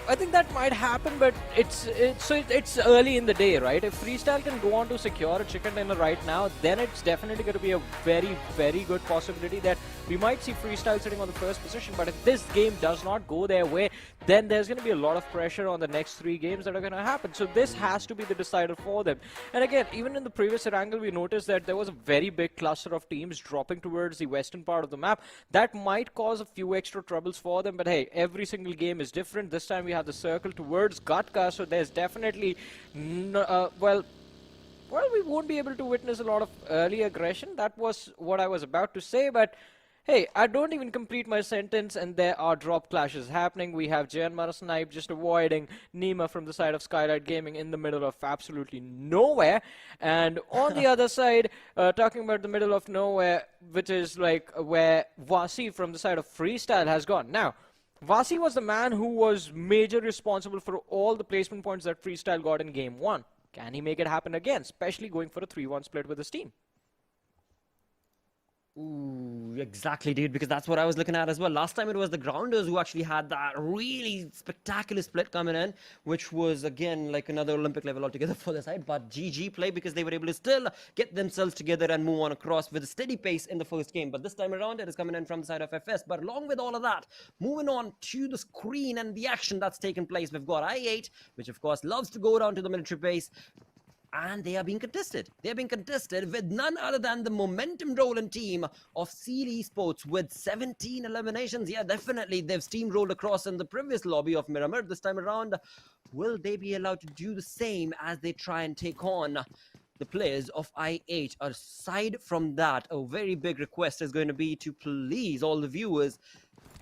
I think that might happen, but it's early in the day, right? If Freestyle can go on to secure a chicken dinner right now, then it's definitely going to be a very, very good possibility that we might see Freestyle sitting on the first position. But if this game does not go their way, then there's going to be a lot of pressure on the next 3 games that are going to happen. So this has to be the decider for them. And again, even in the previous Erangel, we noticed that there was a very big cluster of teams dropping towards the western part of the map. That might cause a few extra troubles for them, but hey, every single game is different. This time we have the circle towards Gatka, so there's definitely well, we won't be able to witness a lot of early aggression. That was what I was about to say, but hey, I don't even complete my sentence and there are drop clashes happening. We have JyanMaara Snipe just avoiding Nima from the side of Skylightz Gaming in the middle of absolutely nowhere. And on the other side, talking about the middle of nowhere, which is like where Vasi from the side of Freestyle has gone. Now, Vasi was the man who was major responsible for all the placement points that Freestyle got in Game 1. Can he make it happen again, especially going for a 3-1 split with his team? Ooh, exactly, dude, because that's what I was looking at as well. Last time it was the Grounders who actually had that really spectacular split coming in, which was, again, like another Olympic level altogether for the side. But GG play because they were able to still get themselves together and move on across with a steady pace in the first game. But this time around, it is coming in from the side of FS. But along with all of that, moving on to the screen and the action that's taken place, we've got I8, which, of course, loves to go down to the military base. And they are being contested. They are being contested with none other than the momentum rolling team of Seal Esports with 17 eliminations. Yeah, definitely. They've steamrolled across in the previous lobby of Miramar. This time around, will they be allowed to do the same as they try and take on the players of I8? Aside from that, a very big request is going to be to please all the viewers,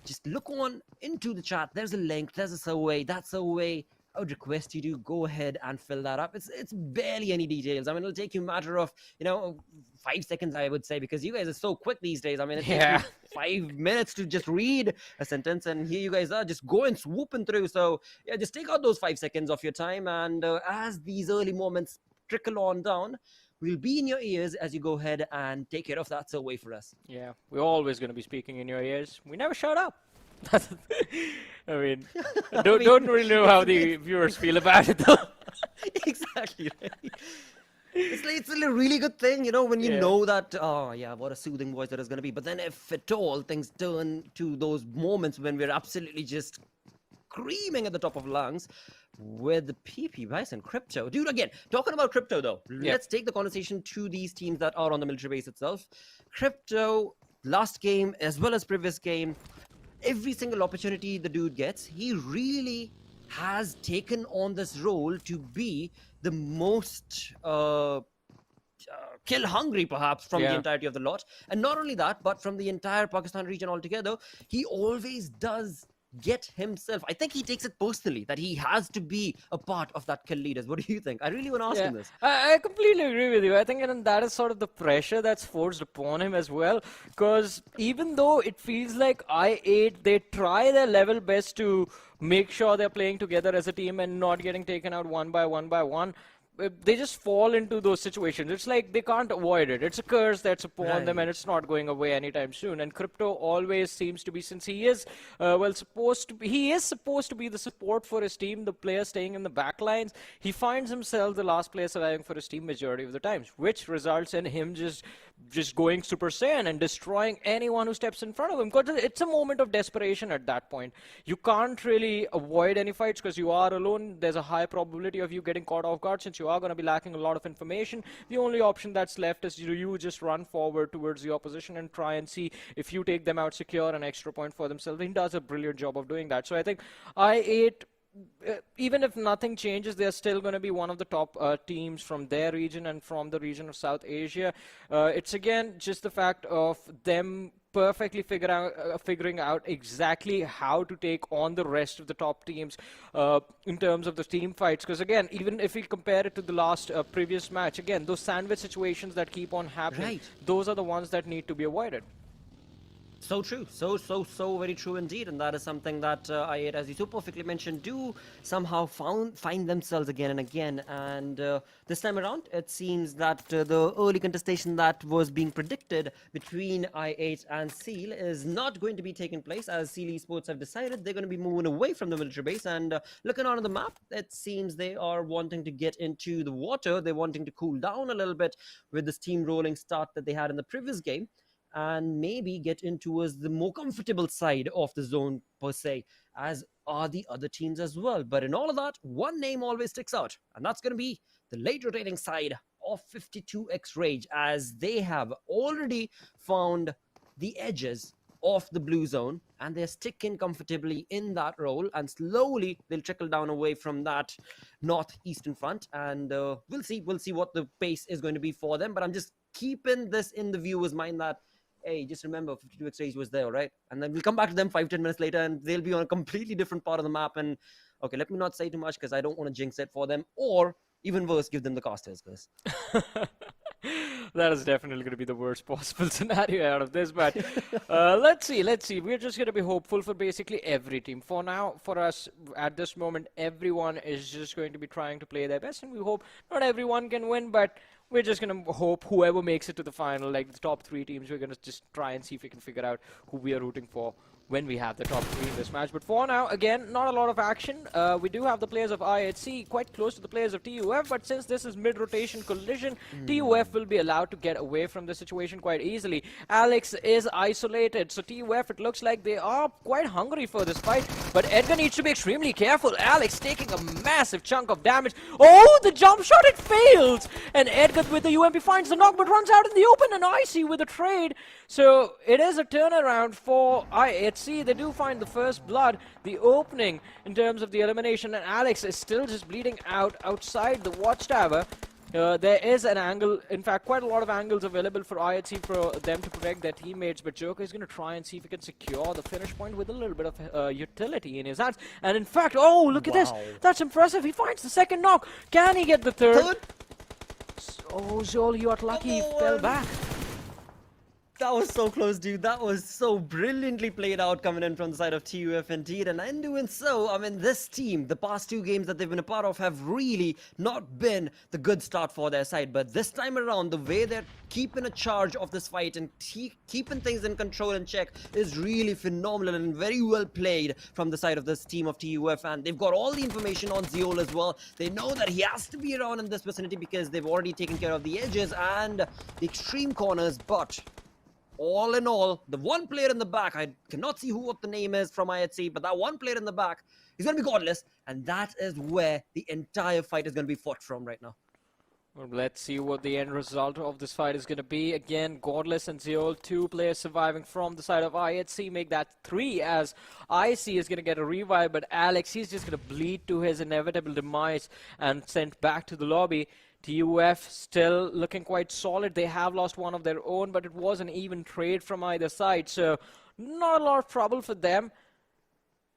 just look on into the chat. There's a link. There's a survey. That survey, I would request you to go ahead and fill that up. It's barely any details. I mean, it'll take you a matter of, 5 seconds, I would say, because you guys are so quick these days. I mean, it takes you 5 minutes to just read a sentence, and here you guys are just going swooping through. So, yeah, just take out those 5 seconds of your time, and as these early moments trickle on down, we'll be in your ears as you go ahead and take care of that survey for us. Yeah, we're always going to be speaking in your ears. We never shut up. I mean, don't really know how the viewers feel about it, though. Exactly. Right? It's a really good thing, when you know that, oh, yeah, what a soothing voice that is going to be. But then if at all things turn to those moments when we're absolutely just screaming at the top of lungs with the PP Bison Crypto. Dude, again, talking about Crypto, though, let's take the conversation to these teams that are on the military base itself. Crypto, last game as well as previous game, every single opportunity the dude gets, he really has taken on this role to be the most kill hungry perhaps from the entirety of the lot. And not only that, but from the entire Pakistan region altogether, he always does get himself, I think he takes it personally that he has to be a part of that kill leaders. What do you think? I really want to ask him this. I completely agree with you. I think that is sort of the pressure that's forced upon him as well, because even though it feels like I8, they try their level best to make sure they're playing together as a team and not getting taken out one by one, they just fall into those situations. It's like they can't avoid it. It's a curse that's upon them, and it's not going away anytime soon. And Crypto always seems to be, since he is supposed to be the support for his team, the player staying in the back lines. He finds himself the last player surviving for his team majority of the times, which results in him just going Super Saiyan and destroying anyone who steps in front of him. Because it's a moment of desperation at that point. You can't really avoid any fights because you are alone. There's a high probability of you getting caught off guard since you are going to be lacking a lot of information. The only option that's left is you just run forward towards the opposition and try and see if you take them out, secure an extra point for themselves. He does a brilliant job of doing that. So I think I8, even if nothing changes, they're still going to be one of the top teams from their region and from the region of South Asia. It's again just the fact of them perfectly figuring out exactly how to take on the rest of the top teams in terms of the team fights. Because again, even if we compare it to the last previous match, again, those sandwich situations that keep on happening, those are the ones that need to be avoided. So true, so very true indeed, and that is something that I8, as you so perfectly mentioned, do somehow find themselves again and again. And this time around, it seems that the early contestation that was being predicted between I8 and Seal is not going to be taking place, as Seal Esports have decided they're going to be moving away from the military base. And looking on the map, it seems they are wanting to get into the water. They're wanting to cool down a little bit with the steamrolling start that they had in the previous game, and maybe get in towards the more comfortable side of the zone per se, as are the other teams as well. But in all of that, one name always sticks out, and that's going to be the late rotating side of 52X Rage, as they have already found the edges of the blue zone, and they're sticking comfortably in that role, and slowly they'll trickle down away from that northeastern front, and we'll see what the pace is going to be for them. But I'm just keeping this in the viewer's mind that, hey, just remember 52X Rage was there, right? And then we'll come back to them 5-10 minutes later, and they'll be on a completely different part of the map. And okay, let me not say too much, because I don't want to jinx it for them, or even worse, give them the casters, guys. That is definitely going to be the worst possible scenario out of this, but let's see. We're just going to be hopeful for basically every team. For now, for us, at this moment, everyone is just going to be trying to play their best, and we hope not everyone can win, but we're just going to hope whoever makes it to the final, like the top 3 teams, we're going to just try and see if we can figure out who we are rooting for when we have the top 3 in this match. But for now, again, not a lot of action. We do have the players of IHC quite close to the players of TUF, but since this is mid-rotation collision, TUF will be allowed to get away from the situation quite easily. Alex is isolated, so TUF, it looks like they are quite hungry for this fight, but Edgar needs to be extremely careful. Alex taking a massive chunk of damage. Oh, the jump shot, it fails! And Edgar with the UMP finds the knock, but runs out in the open, and Icy with a trade. So it is a turnaround for IHC. They do find the first blood, the opening in terms of the elimination, and Alex is still just bleeding out outside the watchtower. There is an angle, in fact quite a lot of angles available for IHC for them to protect their teammates, but Joker is going to try and see if he can secure the finish point with a little bit of utility in his hands. And in fact, oh, look at this, that's impressive. He finds the second knock. Can he get the third? Oh, Zol, you are lucky, he fell back. That was so close, dude. That was so brilliantly played out coming in from the side of TUF indeed. And in doing so, I mean, this team, the past 2 games that they've been a part of have really not been the good start for their side. But this time around, the way they're keeping a charge of this fight and keeping things in control and check is really phenomenal and very well played from the side of this team of TUF. And they've got all the information on Zeol as well. They know that he has to be around in this vicinity because they've already taken care of the edges and the extreme corners. But all in all, the one player in the back, I cannot see what the name is from IHC, but that one player in the back is going to be Godless, and that is where the entire fight is going to be fought from right now. Well, let's see what the end result of this fight is going to be. Again, Godless and Zeol, 2 players surviving from the side of IHC, make that 3, as IC is going to get a revive, but Alex, he's just going to bleed to his inevitable demise and sent back to the lobby. TUF still looking quite solid. They have lost one of their own, but it was an even trade from either side, so not a lot of trouble for them.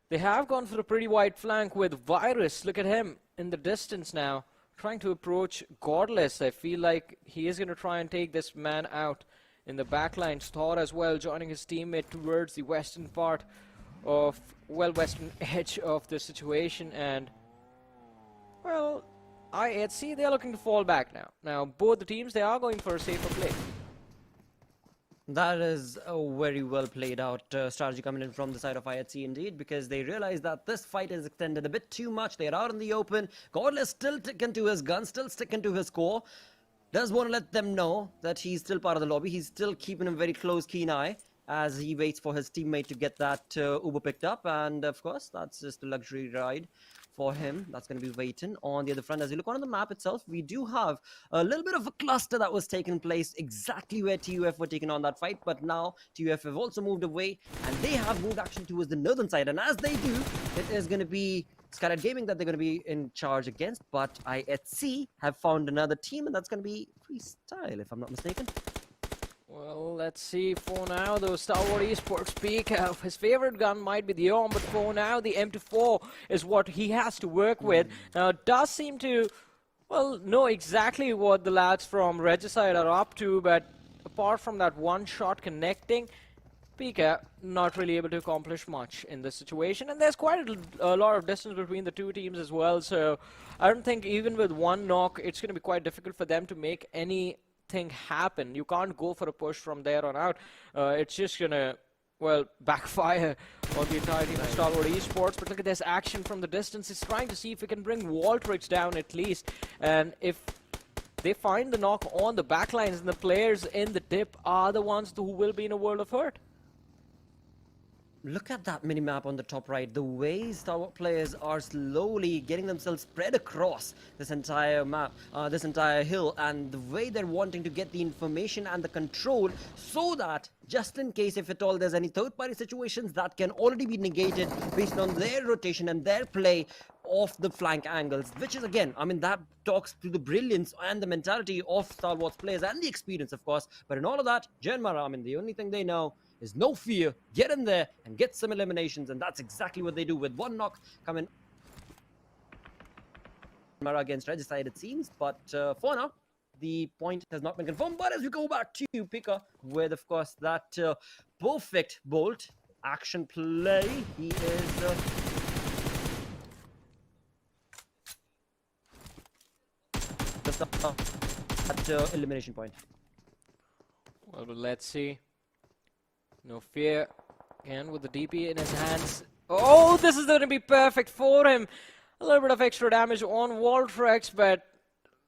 They have gone for a pretty wide flank with Virus. Look at him in the distance now, trying to approach Godless. I feel like he is going to try and take this man out in the backline. Thor as well, joining his teammate towards the western part of, well, western edge of the situation, and, well, IHC, they are looking to fall back now. Now, both the teams, they are going for a safer play. That is a very well played out strategy coming in from the side of IHC indeed, because they realize that this fight is extended a bit too much. They're out in the open. Godless still sticking to his gun, still sticking to his core. Does want to let them know that he's still part of the lobby. He's still keeping a very close, keen eye as he waits for his teammate to get that Uber picked up. And of course, that's just a luxury ride for him. That's going to be waiting on the other front. As you look on the map itself, we do have a little bit of a cluster that was taking place exactly where TUF were taking on that fight, but now TUF have also moved away and they have moved actually towards the northern side, and as they do, it is going to be Skylightz Gaming that they're going to be in charge against, but IHC have found another team, and that's going to be Freestyle, if I'm not mistaken. Well, let's see. For now, though, Stalwart Esports speak. His favorite gun might be the Orm, but for now, the M24 is what he has to work with. Now, it does seem to, well, know exactly what the lads from Regicide are up to, but apart from that one shot connecting, Pika not really able to accomplish much in this situation, and there's quite a lot of distance between the two teams as well, so I don't think even with one knock it's going to be quite difficult for them to make anything happen. You can't go for a push from there on out. It's just going to, well, backfire on the entire team of Stalwart Esports. But look at this action from the distance. He's trying to see if he can bring Waltrix down at least, and if they find the knock on the backlines, and the players in the dip are the ones who will be in a world of hurt. Look at that mini-map on the top right. The way Stalwart players are slowly getting themselves spread across this entire map, this entire hill, and the way they're wanting to get the information and the control so that just in case if at all there's any third-party situations that can already be negated based on their rotation and their play of the flank angles, which is again, I mean, that talks to the brilliance and the mentality of Stalwart's players and the experience, of course. But in all of that, JyanMaara, I mean, the only thing they know is no fear, get in there and get some eliminations, and that's exactly what they do with one knock coming against Regicide, it seems. But for now, the point has not been confirmed. But as we go back to Pika with, of course, that perfect bolt action play, he is at elimination point. Well, but let's see. No fear. Again, with the DP in his hands. Oh, this is going to be perfect for him. A little bit of extra damage on Waltrix, but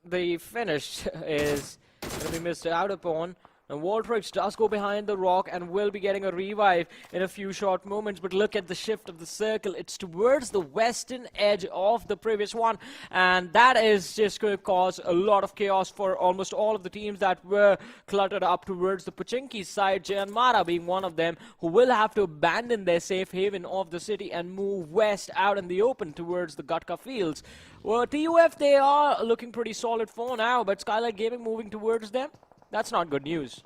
the finish is going to be missed out upon. And Waltrix does go behind the rock and will be getting a revive in a few short moments. But look at the shift of the circle. It's towards the western edge of the previous one. And that is just going to cause a lot of chaos for almost all of the teams that were cluttered up towards the Pochinki side. JyanMaara being one of them, who will have to abandon their safe haven of the city and move west out in the open towards the Gutka fields. Well, TUF, they are looking pretty solid for now. But Skylightz Gaming moving towards them. That's not good news.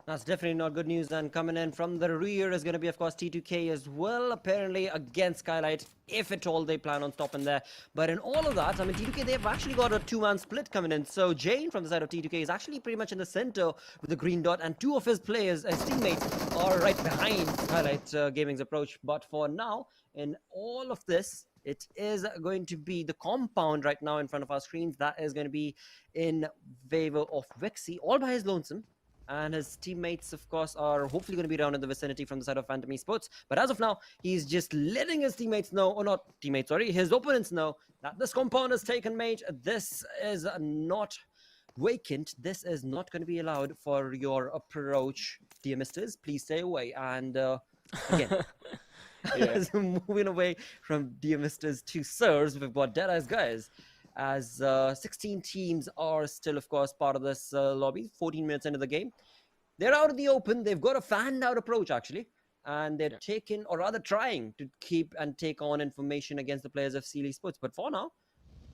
That's definitely not good news. And coming in from the rear is going to be, of course, T2K as well, apparently against Skylightz, if at all they plan on stopping there. But in all of that, I mean, T2K, they've actually got a two-man split coming in. So Jane from the side of T2K is actually pretty much in the center with the green dot, and two of his players, his teammates, are right behind Skylightz Gaming's approach. But for now, in all of this, it is going to be the compound right now in front of our screens that is going to be in favor of Vexy, all by his lonesome. And his teammates, of course, are hopefully going to be around in the vicinity from the side of Phantom Esports. But as of now, he's just letting his teammates know, or not teammates, sorry, his opponents know that this compound is taken, mate. This is not vacant. This is not going to be allowed for your approach, dear misters. Please stay away. And again... So moving away from dear misters to sirs, we've got Deadeyes Guys, as 16 teams are still, of course, part of this lobby. 14 minutes into the game, they're out in the open. They've got a fanned out approach actually, and they're taking, or rather trying to keep and take on information against the players of Sealy Sports. But for now,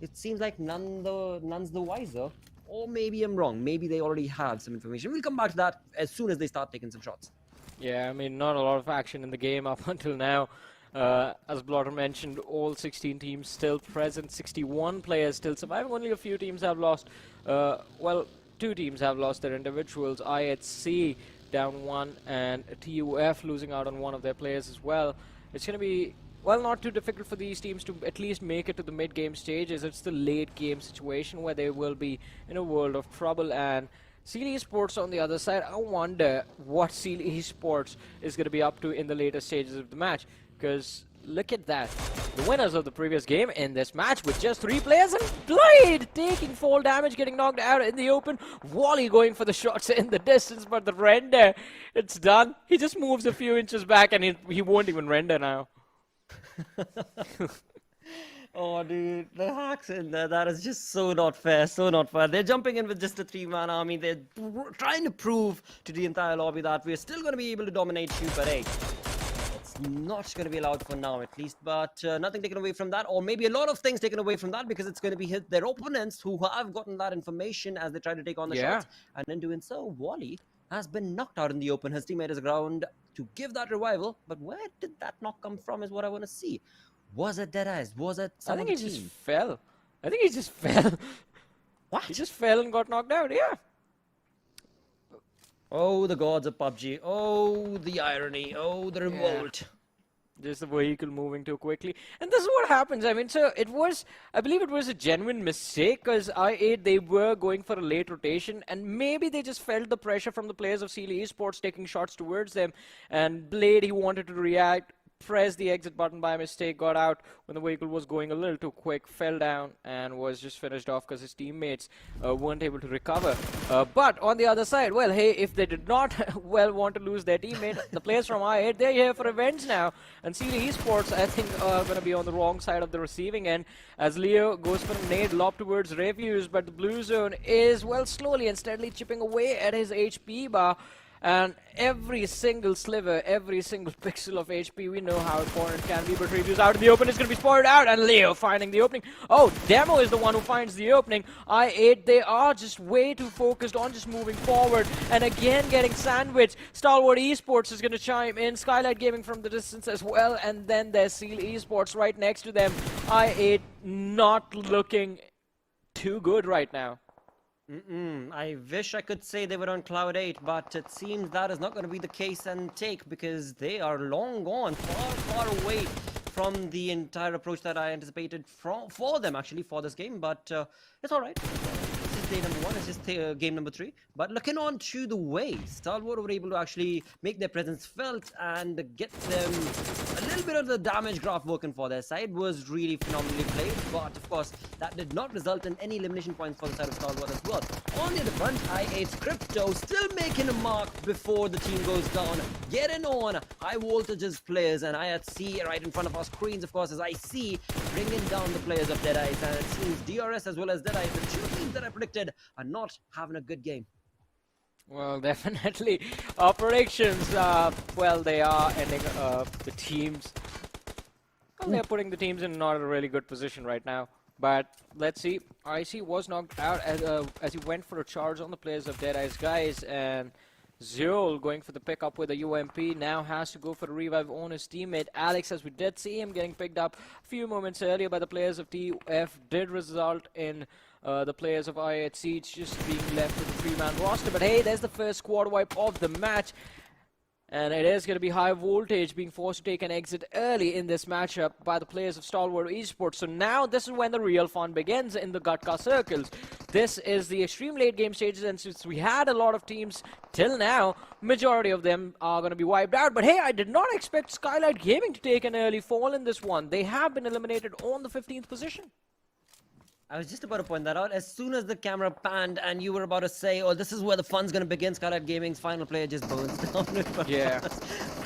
it seems like none's the wiser. Or maybe I'm wrong. Maybe they already have some information. We'll come back to that as soon as they start taking some shots. Yeah, I mean, not a lot of action in the game up until now. As Blotter mentioned, all 16 teams still present, 61 players still surviving. Only a few teams have lost, well, 2 teams have lost their individuals. IHC down 1 and TUF losing out on one of their players as well. It's going to be, well, not too difficult for these teams to at least make it to the mid-game stages. It's the late-game situation where they will be in a world of trouble. And Sealy Esports on the other side, I wonder what Sealy Esports is going to be up to in the later stages of the match. Because look at that. The winners of the previous game in this match with just 3 players, and Blade taking fall damage, getting knocked out in the open. Wally going for the shots in the distance, but the render, it's done. He just moves a few inches back and he won't even render now. Oh, dude, the hacks in there, that is just so not fair, so not fair. They're jumping in with just a 3-man army. They're trying to prove to the entire lobby that we're still going to be able to dominate you, but hey, it's not going to be allowed for now, at least. But nothing taken away from that, or maybe a lot of things taken away from that, because it's going to be their opponents who have gotten that information as they try to take on the shots. And in doing so, Wally has been knocked out in the open. His teammate is around to give that revival, but where did that knock come from is what I want to see. Was it Deadeyes? Was it some I think he just fell. I think he just fell. What? He just fell and got knocked out, yeah. Oh, the gods of PUBG. Oh, the irony. Oh, the revolt. Just the vehicle moving too quickly. And this is what happens. I mean, so I believe it was a genuine mistake, because I8, they were going for a late rotation, and maybe they just felt the pressure from the players of Stalwart Esports taking shots towards them, and Blade, he wanted to react, pressed the exit button by mistake, got out when the vehicle was going a little too quick, fell down, and was just finished off because his teammates weren't able to recover. But on the other side, well, hey, if they did not want to lose their teammate, the players from I8, they're here for revenge now. And Stalwart Esports, I think, are going to be on the wrong side of the receiving end, as Leo goes for a nade lob towards Refuse, but the blue zone is, well, slowly and steadily chipping away at his HP bar. And every single sliver, every single pixel of HP, we know how important it can be. But Review's out in the open, it's going to be spotted out, and Leo finding the opening. Oh, Demo is the one who finds the opening. I8, they are just way too focused on just moving forward, and again getting sandwiched. Stalwart Esports is going to chime in, Skylightz Gaming from the distance as well, and then there's Seal Esports right next to them. I8 not looking too good right now. I wish I could say they were on Cloud 8, but it seems that is not going to be the case and take, because they are long gone, far away from the entire approach that I anticipated for them, actually, for this game. But it's alright. This is day number 1, it's just game number 3. But looking on to the way, Stalwart were able to actually make their presence felt and get them a little bit of the damage graph working for their side. Was really phenomenally played, but of course that did not result in any elimination points for the side of Stalwart as well. On the other front, I8's Crypto still making a mark before the team goes down, getting on high voltages players, and IHC right in front of our screens, of course, as I see bringing down the players of Deadeyes, and it seems DRS as well as Deadeyes, the two teams that I predicted, are not having a good game. Well, definitely. Our predictions, well, they are ending the teams. Well, they're putting the teams in not a really good position right now. But let's see. IC was knocked out as he went for a charge on the players of Deadeyes Guys, and Zul going for the pickup with a UMP now has to go for a revive on his teammate Alex, as we did see him getting picked up a few moments earlier by the players of TF, did result in the players of IHC just being left with a 3-man roster. But hey, there's the first squad wipe of the match. And it is going to be high voltage being forced to take an exit early in this matchup by the players of Stalwart Esports. So now this is when the real fun begins in the Gutka circles. This is the extreme late game stages, and since we had a lot of teams till now, majority of them are going to be wiped out. But hey, I did not expect Skylightz Gaming to take an early fall in this one. They have been eliminated on the 15th position. I was just about to point that out. As soon as the camera panned and you were about to say, oh, this is where the fun's going to begin, Skylightz Gaming's final player just burns down. Yeah.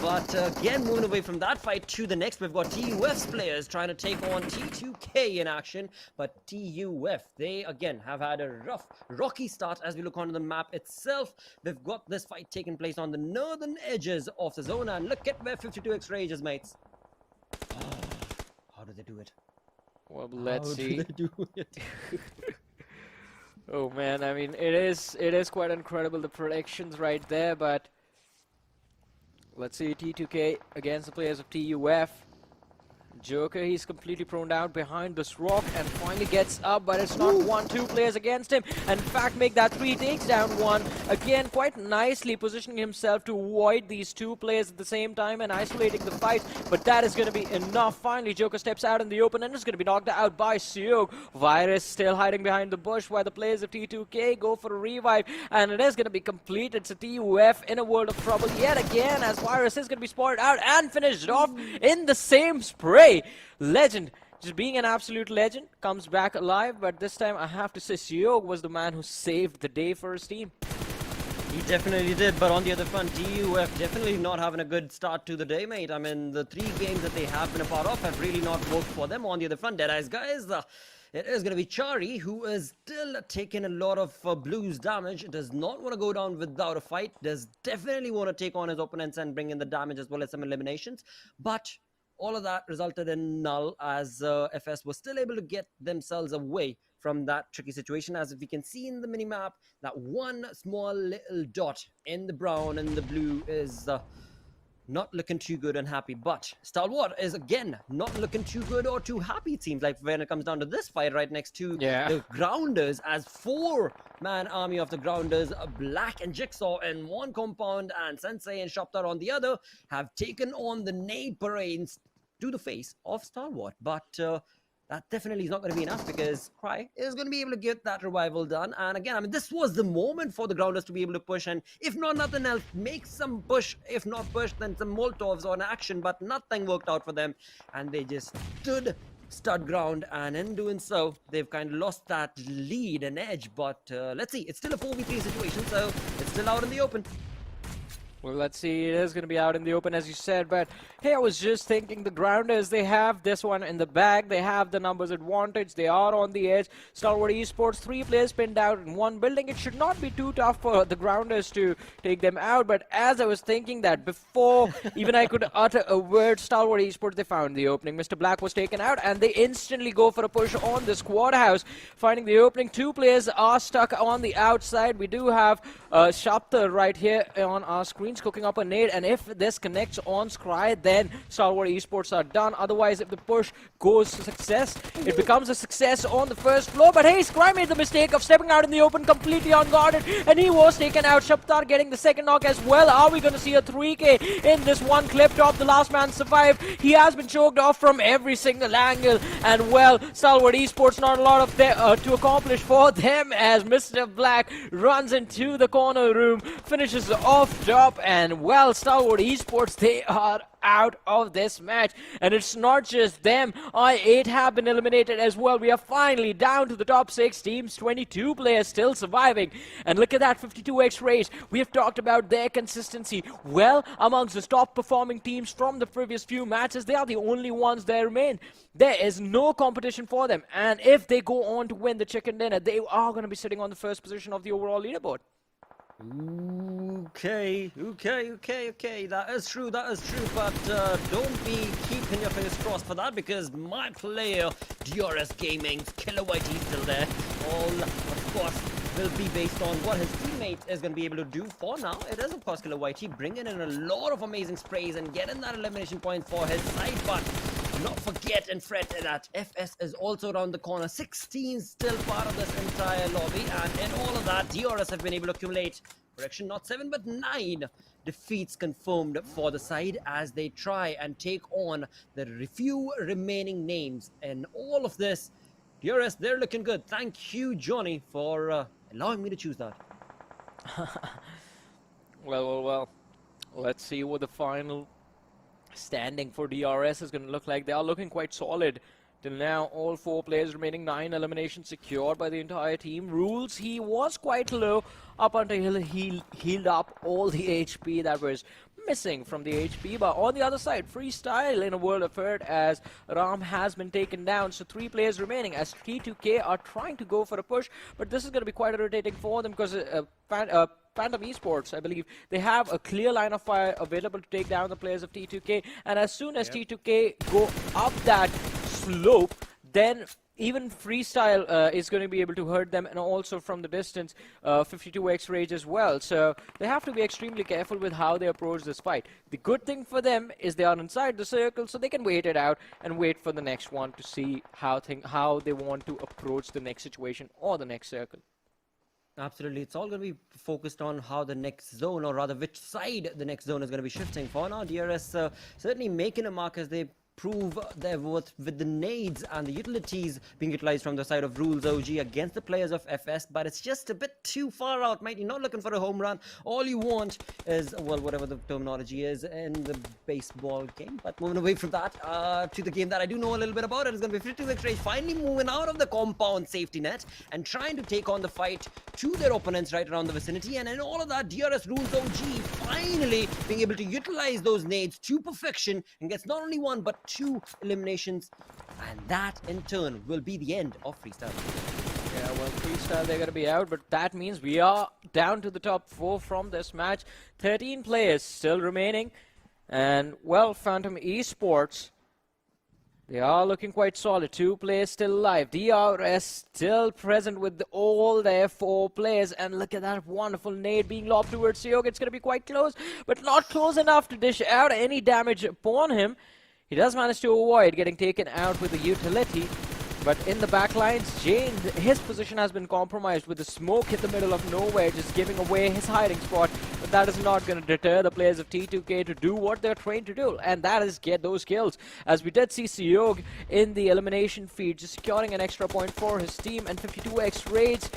But again, moving away from that fight to the next, we've got TUF's players trying to take on T2K in action. But TUF, they again have had a rocky start as we look onto the map itself. They've got this fight taking place on the northern edges of the zone. And look at where 52X Rage is, mates. Oh, how do they do it? Well, let's see. How do they do it? Oh man, I mean, it is quite incredible, the predictions right there. But let's see, T2K against the players of TUF. Joker, he's completely prone down behind this rock and finally gets up, but it's not 1-2 players against him. And in fact, make that 3, takes down 1. Again, quite nicely positioning himself to avoid these 2 players at the same time and isolating the fight. But that is going to be enough. Finally, Joker steps out in the open and is going to be knocked out by Seog. Virus still hiding behind the bush while the players of T2K go for a revive. And it is going to be complete. It's a TUF in a world of trouble yet again, as Virus is going to be spotted out and finished off in the same spray. Legend, just being an absolute legend, comes back alive, but this time I have to say Seog was the man who saved the day for his team. He definitely did, but on the other front, TUF definitely not having a good start to the day, mate. I mean, the 3 games that they have been a part of have really not worked for them. On the other front, Deadeyes Guys, it is going to be Chari, who is still taking a lot of blues damage. Does not want to go down without a fight. Does definitely want to take on his opponents and bring in the damage as well as some eliminations. But all of that resulted in null, as FS was still able to get themselves away from that tricky situation. As we can see in the minimap, that one small little dot in the brown and the blue is not looking too good and happy. But Stalwart is again not looking too good or too happy, it seems like, when it comes down to this fight right next to the Grounders, as 4-man army of the Grounders, Black and Jigsaw in one compound and Sensei and Shoptar on the other, have taken on the nade parades to the face of Stalwart. But that definitely is not going to be enough, because Cry is going to be able to get that revival done. And again, I mean, this was the moment for the Grounders to be able to push, and if not nothing else, make some push. If not push, then some Molotovs on action, but nothing worked out for them, and they just stood stud ground, and in doing so, they've kind of lost that lead and edge. But let's see, it's still a 4v3 situation, so it's still out in the open. Well, let's see, it is going to be out in the open, as you said, but hey, I was just thinking the Grounders, they have this one in the bag, they have the numbers advantage, they are on the edge. Stalwart Esports, 3 players pinned out in one building. It should not be too tough for the Grounders to take them out, but as I was thinking that, before even I could utter a word, Stalwart Esports, they found the opening. Mr. Black was taken out, and they instantly go for a push on the squad house, finding the opening. 2 players are stuck on the outside. We do have Shaptar right here on our screen, cooking up a nade, and if this connects on Scry, then Stalwart Esports are done. Otherwise, if the push goes to success, it becomes a success on the first floor. But hey, Scry made the mistake of stepping out in the open completely unguarded, and he was taken out. Shaptar getting the second knock as well. Are we going to see a 3K in this one clip top? The last man survived. He has been choked off from every single angle, and well, Stalwart Esports, not a lot of to accomplish for them, as Mr. Black runs into the corner room, finishes off top, and well, Stalwart Esports, they are out of this match. And it's not just them, I8 have been eliminated as well. We are finally down to the top 6 teams, 22 players still surviving, and look at that 52x race. We have talked about their consistency. Well, amongst the top performing teams from the previous few matches, they are the only ones that remain. There is no competition for them, and if they go on to win the chicken dinner, they are going to be sitting on the first position of the overall leaderboard. Okay, that is true, but don't be keeping your fingers crossed for that, because my player, DRS Gaming's Killer Whitey, is still there. All, of course, will be based on what his teammate is going to be able to do. For now, it is, of course, Killer Whitey bringing in a lot of amazing sprays and getting that elimination point for his side, but do not forget and fret that FS is also around the corner. 16 still part of this entire lobby, and in all of that, DRS have been able to accumulate, correction, not 7 but 9 defeats confirmed for the side, as they try and take on the few remaining names. And all of this, DRS, they're looking good. Thank you, Johnny, for allowing me to choose that. Well, let's see what the final standing for DRS is going to look like. They are looking quite solid till now. All 4 players remaining, 9 eliminations secured by the entire team. Rules, he was quite low up until he healed up all the HP that was missing from the HP. But on the other side, Freestyle in a world of hurt, as Ram has been taken down. So 3 players remaining, as T2K are trying to go for a push, but this is going to be quite irritating for them, because Phantom Esports, I believe, they have a clear line of fire available to take down the players of T2K, and as soon as T2K go up that slope, then even Freestyle is going to be able to hurt them, and also from the distance, 52x Rage as well. So they have to be extremely careful with how they approach this fight. The good thing for them is they are inside the circle, so they can wait it out and wait for the next one to see how they want to approach the next situation or the next circle. Absolutely, it's all going to be focused on how the next zone, or rather which side the next zone is going to be shifting. For now, DRS certainly making a mark as they prove their worth with the nades and the utilities being utilized from the side of Rules OG against the players of FS, but it's just a bit too far out, mate. You're not looking for a home run. All you want is, well, whatever the terminology is in the baseball game. But moving away from that to the game that I do know a little bit about, it is going to be 52x Rage finally moving out of the compound safety net and trying to take on the fight to their opponents right around the vicinity. And in all of that, DRS Rules OG finally being able to utilize those nades to perfection and gets not only 1 but 2 eliminations, and that in turn will be the end of Freestyle. Yeah, well, Freestyle, they're going to be out, but that means we are down to the top 4 from this match. 13 players still remaining, and well, Phantom Esports, They are looking quite solid. 2 players still alive. DRS still present with all their 4 players. And look at that wonderful nade being lobbed towards Sanhok. It's going to be quite close, but not close enough to dish out any damage upon him. He does manage to avoid getting taken out with the utility. But in the back lines, Jane, his position has been compromised with the smoke in the middle of nowhere, just giving away his hiding spot. But that is not going to deter the players of T2K to do what they're trained to do, and that is get those kills. As we did see Sanhok in the elimination feed, just securing an extra point for his team, and 52x raids.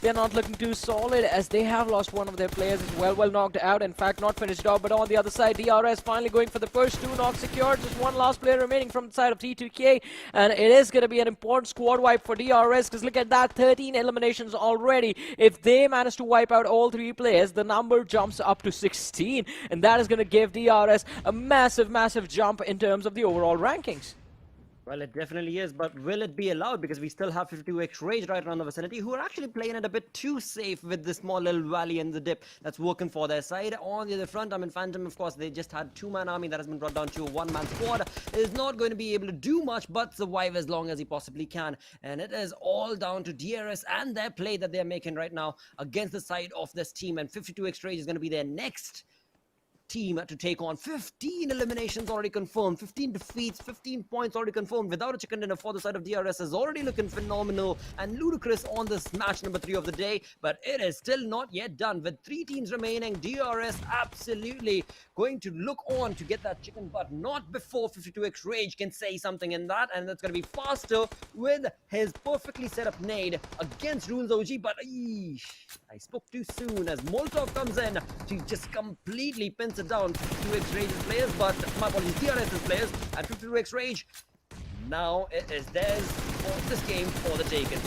They're not looking too solid as they have lost one of their players as well. Well knocked out, in fact not finished off, but on the other side DRS finally going for the first 2 knocks secured. Just one last player remaining from the side of T2K, and it is going to be an important squad wipe for DRS because look at that, 13 eliminations already. If they manage to wipe out all 3 players, the number jumps up to 16, and that is going to give DRS a massive jump in terms of the overall rankings. Well, it definitely is, but will it be allowed? Because we still have 52x Rage right around the vicinity, who are actually playing it a bit too safe with the small little valley and the dip that's working for their side. On the other front, I mean, Phantom, of course, they just had 2-man army that has been brought down to a 1-man squad. Is not going to be able to do much but survive as long as he possibly can. And it is all down to DRS and their play that they're making right now against the side of this team. And 52x Rage is going to be their next team to take on. 15 eliminations already confirmed, 15 defeats, 15 points already confirmed without a chicken dinner for the side of DRS is already looking phenomenal and ludicrous on this match number 3 of the day, but it is still not yet done. With 3 teams remaining, DRS absolutely going to look on to get that chicken, but not before 52x Rage can say something in that, and that's going to be faster with his perfectly set up nade against Rules OG, but I spoke too soon as Molotov comes in to just completely pin it down. 52x Rage's players, but my apologies, DRS's players, and 52x Rage. Now it is theirs for this game for the taking.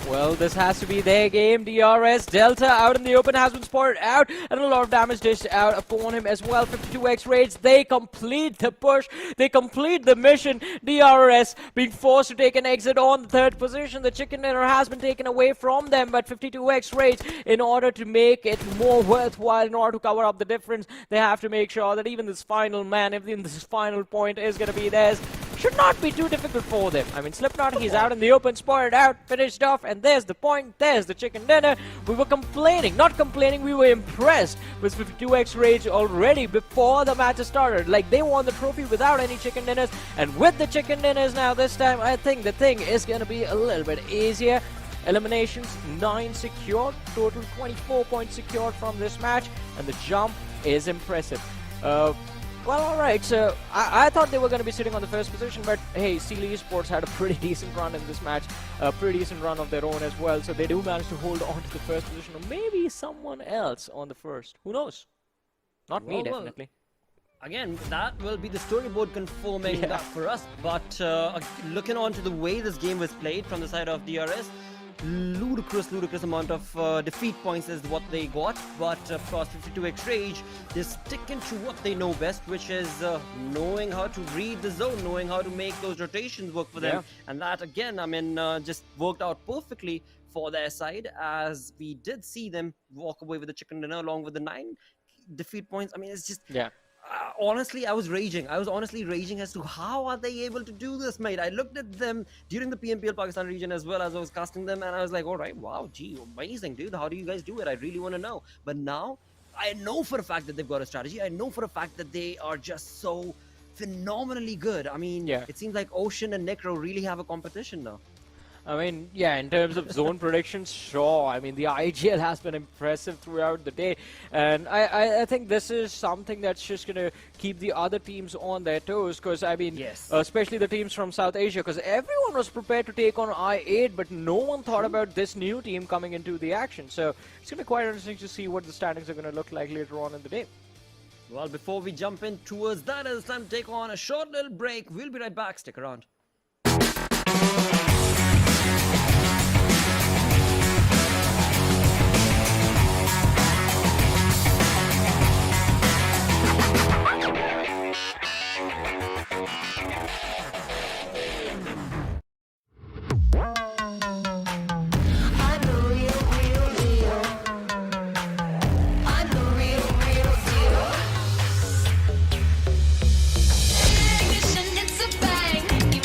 Well, this has to be their game. DRS Delta out in the open has been spotted out, and a lot of damage dished out upon him as well. 52x Raids, they complete the push, they complete the mission. DRS being forced to take an exit on the 3rd position. The chicken dinner has been taken away from them, but 52x Raids, in order to make it more worthwhile, in order to cover up the difference, they have to make sure that even this final man, even this final point is going to be theirs. Should not be too difficult for them. I mean, Slipknot, he's out in the open, spotted out, finished off, and there's the point, there's the chicken dinner. We were complaining, not complaining, we were impressed with 52x Rage already before the match started. Like, they won the trophy without any chicken dinners, and with the chicken dinners now this time, I think the thing is going to be a little bit easier. Eliminations, 9 secured, total 24 points secured from this match, and the jump is impressive. Well, alright, so I thought they were going to be sitting on the 1st position, but hey, Stalwart Esports had a pretty decent run in this match, a pretty decent run of their own as well, so they do manage to hold on to the 1st position, or maybe someone else on the 1st. Who knows? Not me, definitely. Again, that will be the storyboard confirming that for us, but looking on to the way this game was played from the side of DRS, ludicrous amount of defeat points is what they got, but of course 52x Rage just sticking to what they know best, which is knowing how to read the zone, knowing how to make those rotations work for them, and that again, I mean, just worked out perfectly for their side, as we did see them walk away with the chicken dinner along with the 9 defeat points. I mean, it's just honestly, I was raging. I was honestly raging as to how are they able to do this, mate. I looked at them during the PMPL Pakistan region as well as I was casting them, and I was like, all right, wow, gee, amazing, dude. How do you guys do it? I really want to know. But now, I know for a fact that they've got a strategy. I know for a fact that they are just so phenomenally good. I mean, it seems like Ocean and Necro really have a competition now. I mean, yeah, in terms of zone predictions, sure. I mean, the IGL has been impressive throughout the day. And I think this is something that's just going to keep the other teams on their toes. Because, I mean, especially the teams from South Asia. Because everyone was prepared to take on I-8, but no one thought about this new team coming into the action. So it's going to be quite interesting to see what the standings are going to look like later on in the day. Well, before we jump in towards that, it's time to take on a short little break. We'll be right back. Stick around. It's a bang.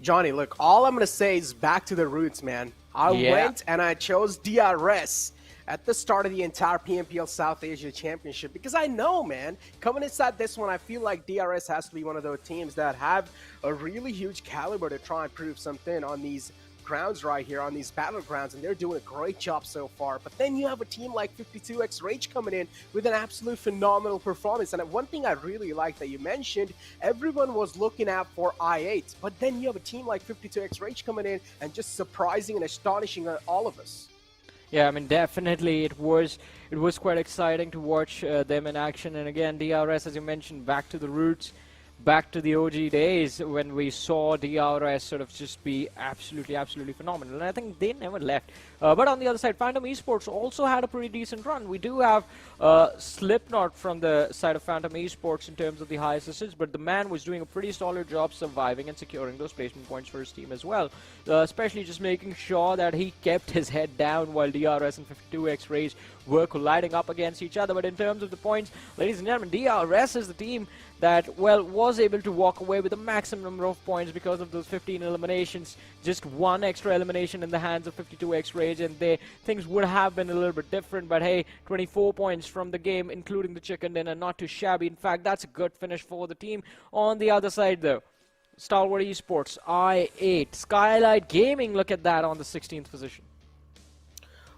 Johnny, look, all I'm going to say is back to the roots, man. I went and I chose DRS at the start of the entire PMPL South Asia Championship because I know, man, coming inside this one, I feel like DRS has to be one of those teams that have a really huge caliber to try and prove something on these grounds right here, on these battlegrounds, and they're doing a great job so far. But then you have a team like 52X Rage coming in with an absolute phenomenal performance. And one thing I really like that you mentioned, everyone was looking out for I8, but then you have a team like 52X Rage coming in and just surprising and astonishing all of us. Yeah, I mean, definitely it was quite exciting to watch them in action. And again, DRS, as you mentioned, back to the roots, back to the OG days when we saw DRS sort of just be absolutely phenomenal. And I think they never left. But on the other side, Phantom Esports also had a pretty decent run. We do have Slipknot from the side of Phantom Esports in terms of the highest assists, but the man was doing a pretty solid job surviving and securing those placement points for his team as well. Especially just making sure that he kept his head down while DRS and 52X Rage were colliding up against each other. But in terms of the points, ladies and gentlemen, DRS is the team that, well, was able to walk away with a maximum number of points because of those 15 eliminations. Just one extra elimination in the hands of 52X Rage, and things would have been a little bit different. But hey, 24 points from the game, including the chicken dinner, not too shabby. In fact, that's a good finish for the team. On the other side, though, Stalwart Esports, I8, Skylightz Gaming, look at that on the 16th position.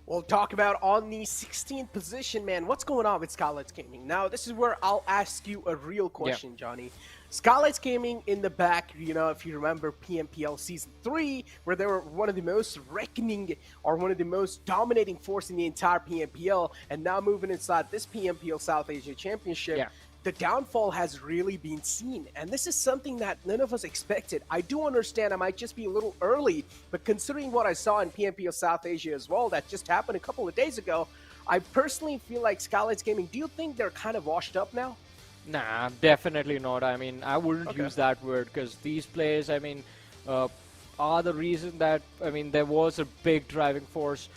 We'll talk about on the 16th position, man. What's going on with Skylightz Gaming? Now, this is where I'll ask you a real question, Johnny. Skylightz Gaming in the back, you know, if you remember PMPL Season 3, where they were one of the most reckoning or one of the most dominating force in the entire PMPL, and now moving inside this PMPL South Asia Championship, the downfall has really been seen. And this is something that none of us expected. I do understand I might just be a little early, but considering what I saw in PMPL South Asia as well, that just happened a couple of days ago, I personally feel like Skylightz Gaming, do you think they're kind of washed up now? Nah, definitely not. I mean, I wouldn't use that word, because these players, I mean, are the reason that, I mean, there was a big driving force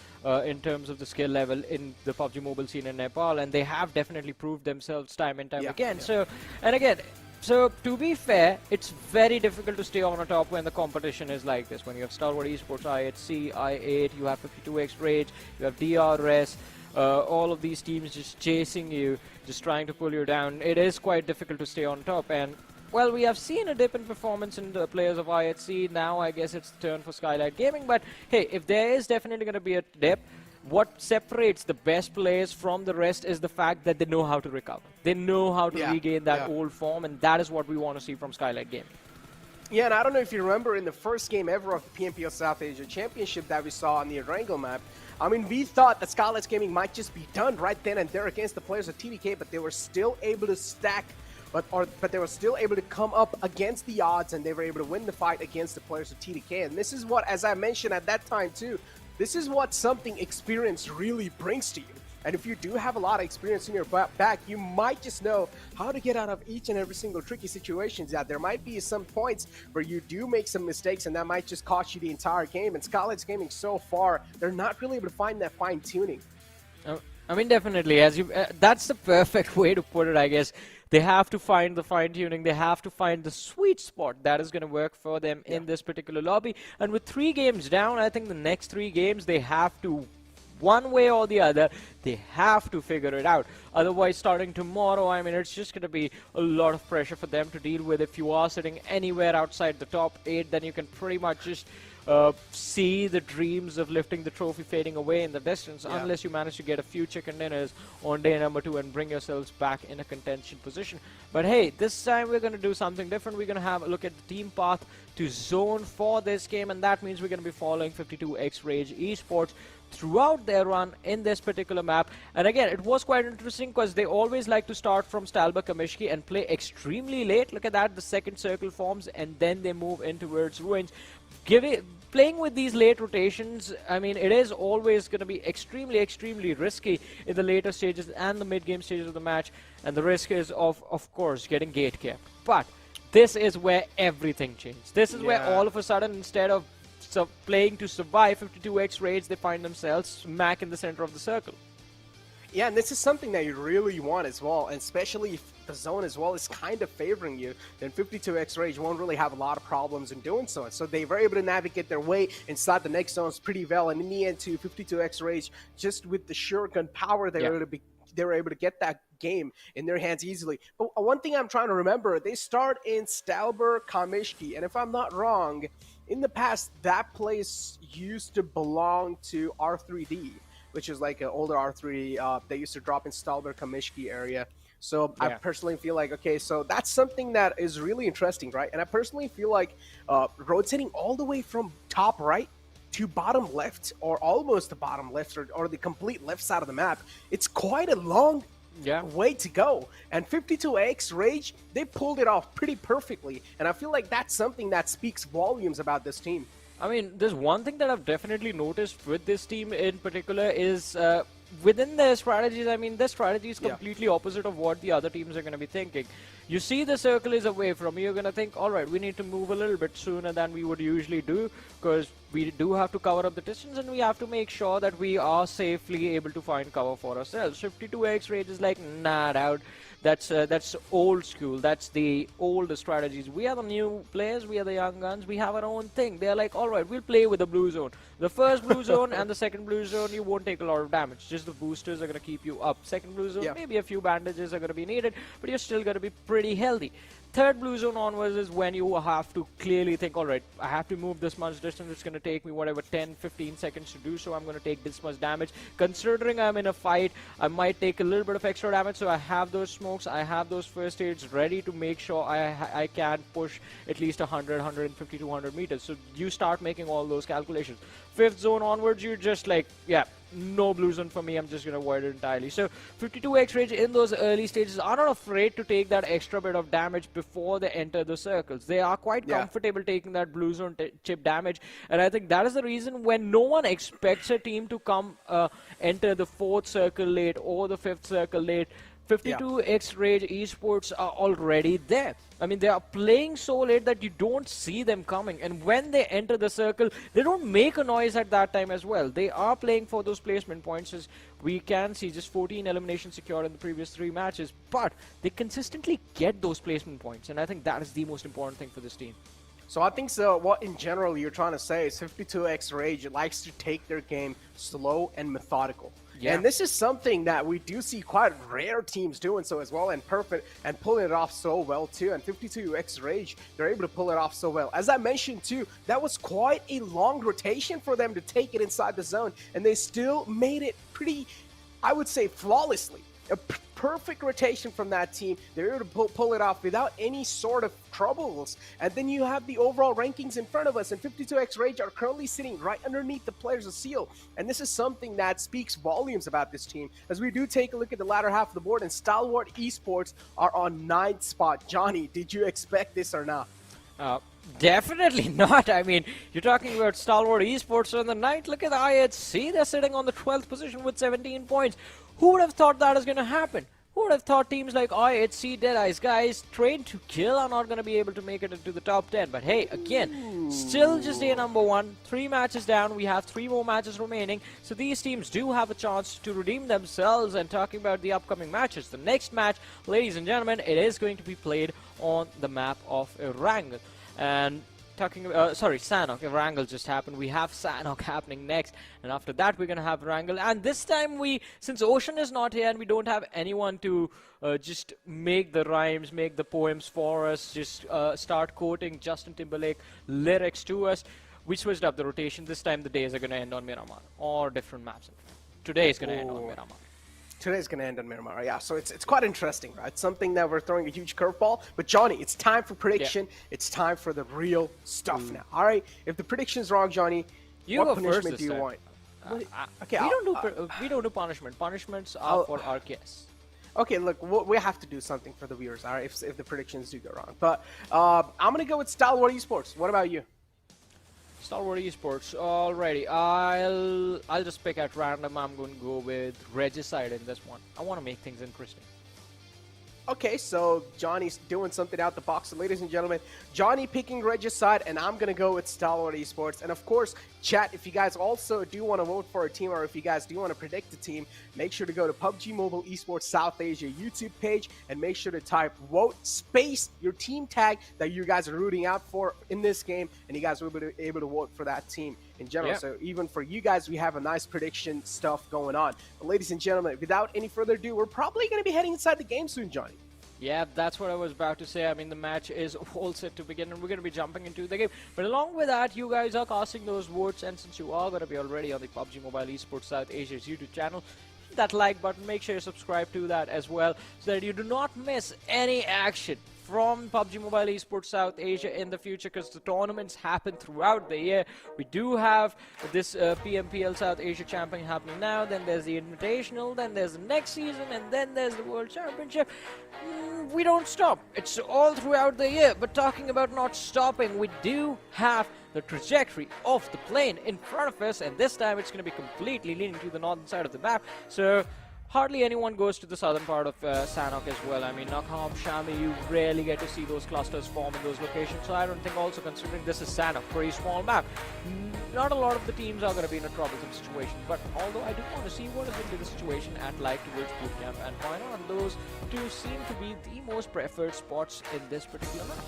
in terms of the skill level in the PUBG Mobile scene in Nepal, and they have definitely proved themselves time and time again. So, and again, so to be fair, it's very difficult to stay on the top when the competition is like this. When you have Stalwart Esports, IHC, I8, you have 52X Rage, you have DRS, all of these teams just chasing you, just trying to pull you down. It is quite difficult to stay on top, and well, we have seen a dip in performance in the players of IHC. Now I guess it's the turn for Skylightz Gaming. But hey, if there is definitely going to be a dip, what separates the best players from the rest is the fact that they know how to recover. They know how to regain that old form, and that is what we want to see from Skylightz Gaming. Yeah, and I don't know if you remember in the first game ever of the PMPL South Asia Championship that we saw on the Erangel map, I mean, we thought that Skylightz Gaming might just be done right then and there against the players of TDK, but they were still able to stack, but they were still able to come up against the odds, and they were able to win the fight against the players of TDK. And this is what, as I mentioned at that time too, this is what something experience really brings to you. And if you do have a lot of experience in your back, you might just know how to get out of each and every single tricky situations. Yeah, there might be some points where you do make some mistakes, and that might just cost you the entire game. And Skylightz Gaming, so far, they're not really able to find that fine-tuning. I mean, definitely, as you, that's the perfect way to put it, I guess. They have to find the fine-tuning. They have to find the sweet spot that is going to work for them in this particular lobby. And with 3 games down, I think the next 3 games, they have to, one way or the other, they have to figure it out. Otherwise, starting tomorrow, I mean, it's just going to be a lot of pressure for them to deal with. If you are sitting anywhere outside the top 8, then you can pretty much just see the dreams of lifting the trophy fading away in the distance, unless you manage to get a few chicken dinners on day number 2 and bring yourselves back in a contention position. But hey, this time we're going to do something different. We're going to have a look at the team path to zone for this game, and that means we're going to be following 52X Rage Esports throughout their run in this particular map. And again, it was quite interesting because they always like to start from Stalba Kamishki and play extremely late. Look at that, the second circle forms, and then they move in towards Ruins. Playing with these late rotations, I mean, it is always going to be extremely risky in the later stages and the mid-game stages of the match. And the risk is of course, getting gate capped. But this is where everything changed. This is where all of a sudden, instead of playing to survive 52X Raids, they find themselves smack in the center of the circle. Yeah, and this is something that you really want as well, and especially if the zone as well is kind of favoring you, then 52X Rage won't really have a lot of problems in doing so. So they were able to navigate their way inside the next zones pretty well, and in the end too, 52X Rage, just with the sheer gun power, they were able to get that game in their hands easily. But one thing I'm trying to remember, they start in Stalbur Kamishki, and if I'm not wrong, in the past, that place used to belong to R3D, which is like an older R3 they used to drop in Stalbur Kamishki area. So I personally feel like, okay, so that's something that is really interesting, right? And I personally feel like rotating all the way from top right to bottom left, or almost the bottom left, or the complete left side of the map, it's quite a long way to go. And 52X Rage, they pulled it off pretty perfectly. And I feel like that's something that speaks volumes about this team. I mean, there's one thing that I've definitely noticed with this team in particular is within their strategies, I mean, their strategy is completely opposite of what the other teams are going to be thinking. You see the circle is away from you, you're going to think, all right, we need to move a little bit sooner than we would usually do, because we do have to cover up the distance and we have to make sure that we are safely able to find cover for ourselves. 52X Rage is like, nah, doubt. That's old school. That's the old strategies. We are the new players. We are the young guns. We have our own thing. They're like, all right, we'll play with the blue zone. The first blue zone and the second blue zone, you won't take a lot of damage. Just the boosters are going to keep you up. Second blue zone, maybe a few bandages are going to be needed, but you're still going to be pretty healthy. Third blue zone onwards is when you have to clearly think, all right, I have to move this much distance. It's going to take me whatever 10-15 seconds to do so. I'm going to take this much damage. Considering I'm in a fight, I might take a little bit of extra damage, so I have those smokes, I have those first aids ready to make sure I can push at least 100, 150, 200 meters. So you start making all those calculations. Fifth zone onwards, you're just like, yeah, no blue zone for me, I'm just going to avoid it entirely. So 52X Rage in those early stages are not afraid to take that extra bit of damage before they enter the circles. They are quite comfortable taking that blue zone chip damage, and I think that is the reason when no one expects a team to come enter the 4th circle late or the 5th circle late, 52X Rage Esports are already there. I mean, they are playing so late that you don't see them coming. And when they enter the circle, they don't make a noise at that time as well. They are playing for those placement points. As we can see, just 14 eliminations secured in the previous 3 matches. But they consistently get those placement points. And I think that is the most important thing for this team. So I think what in general you're trying to say is 52X Rage likes to take their game slow and methodical. And this is something that we do see quite rare teams doing so as well, and perfect and pulling it off so well too. And 52X Rage, they're able to pull it off so well. As I mentioned too, that was quite a long rotation for them to take it inside the zone, and they still made it pretty, I would say, flawlessly. A perfect rotation from that team. They're able to pull it off without any sort of troubles. And then you have the overall rankings in front of us, and 52X Rage are currently sitting right underneath the players of Seal. And this is something that speaks volumes about this team. As we do take a look at the latter half of the board, and Stalwart Esports are on 9th spot. Johnny, did you expect this or not? Definitely not. I mean, you're talking about Stalwart Esports on the 9th. Look at the IHC. They're sitting on the 12th position with 17 points. Who would have thought that is going to happen? Who would have thought teams like IHC, Deadeyes Guys, trained to kill, are not going to be able to make it into the top 10? But hey, again, still just day number 1. 3 matches down. We have 3 more matches remaining. So these teams do have a chance to redeem themselves. And talking about the upcoming matches, the next match, ladies and gentlemen, it is going to be played on the map of Erangel. And talking about, Sanhok, Erangel just happened. We have Sanhok happening next, and after that we're going to have Erangel. And this time since Ocean is not here and we don't have anyone to just make the rhymes, make the poems for us, just start quoting Justin Timberlake lyrics to us, we switched up the rotation. This time the days are going to end on Miramar, or different maps. Today is going to end on Miramar. Today's going to end on Miramar, yeah. So it's quite interesting, right? Something that we're throwing a huge curveball. But Johnny, it's time for prediction. It's time for the real stuff now. All right? If the prediction's wrong, Johnny, what punishment do you want? Okay, we don't do punishment. Punishments are for our guests. Okay, look, we have to do something for the viewers, all right, if the predictions do go wrong. But I'm going to go with Stalwart Esports. What about you? Stalwart Esports, alrighty. I'll just pick at random. I'm going to go with Regicide in this one. I want to make things interesting. Okay, so Johnny's doing something out the box. So ladies and gentlemen, Johnny picking Regis side, and I'm going to go with Stalwart Esports. And of course, chat, if you guys also do want to vote for a team, or if you guys do want to predict a team, make sure to go to PUBG Mobile Esports South Asia YouTube page, and make sure to type vote space your team tag that you guys are rooting out for in this game, and you guys will be able to vote for that team in general. Yep. So even for you guys, we have a nice prediction stuff going on. But ladies and gentlemen, without any further ado, we're probably going to be heading inside the game soon, Johnny. Yeah, that's what I was about to say. I mean, the match is all set to begin, and we're going to be jumping into the game. But along with that, you guys are casting those votes, and since you are going to be already on the PUBG Mobile Esports South Asia's YouTube channel, hit that like button, make sure you subscribe to that as well, so that you do not miss any action from PUBG Mobile Esports South Asia in the future, because the tournaments happen throughout the year. We do have this PMPL South Asia Champion happening now, then there's the Invitational, then there's the next season, and then there's the World Championship. We don't stop. It's all throughout the year. But talking about not stopping, we do have the trajectory of the plane in front of us, and this time it's going to be completely leaning to the northern side of the map. So hardly anyone goes to the southern part of Sanhok as well. I mean, Nakham, Shami, you rarely get to see those clusters form in those locations. So I don't think, also considering this is Sanhok, pretty small map, not a lot of the teams are going to be in a troublesome situation. But although I do want to see what is going to be the situation at Light towards Bootcamp and Final, and those two seem to be the most preferred spots in this particular map.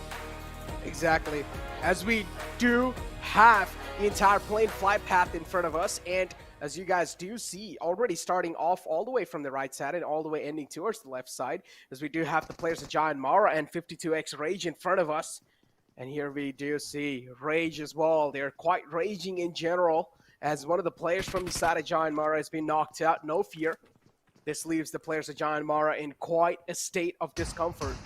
Exactly. As we do have the entire plane flight path in front of us, and as you guys do see, already starting off all the way from the right side and all the way ending towards the left side, as we do have the players of JyanMaara and 52X Rage in front of us. And here we do see Rage as well. They're quite raging in general, as one of the players from the side of JyanMaara has been knocked out. No fear. This leaves the players of JyanMaara in quite a state of discomfort.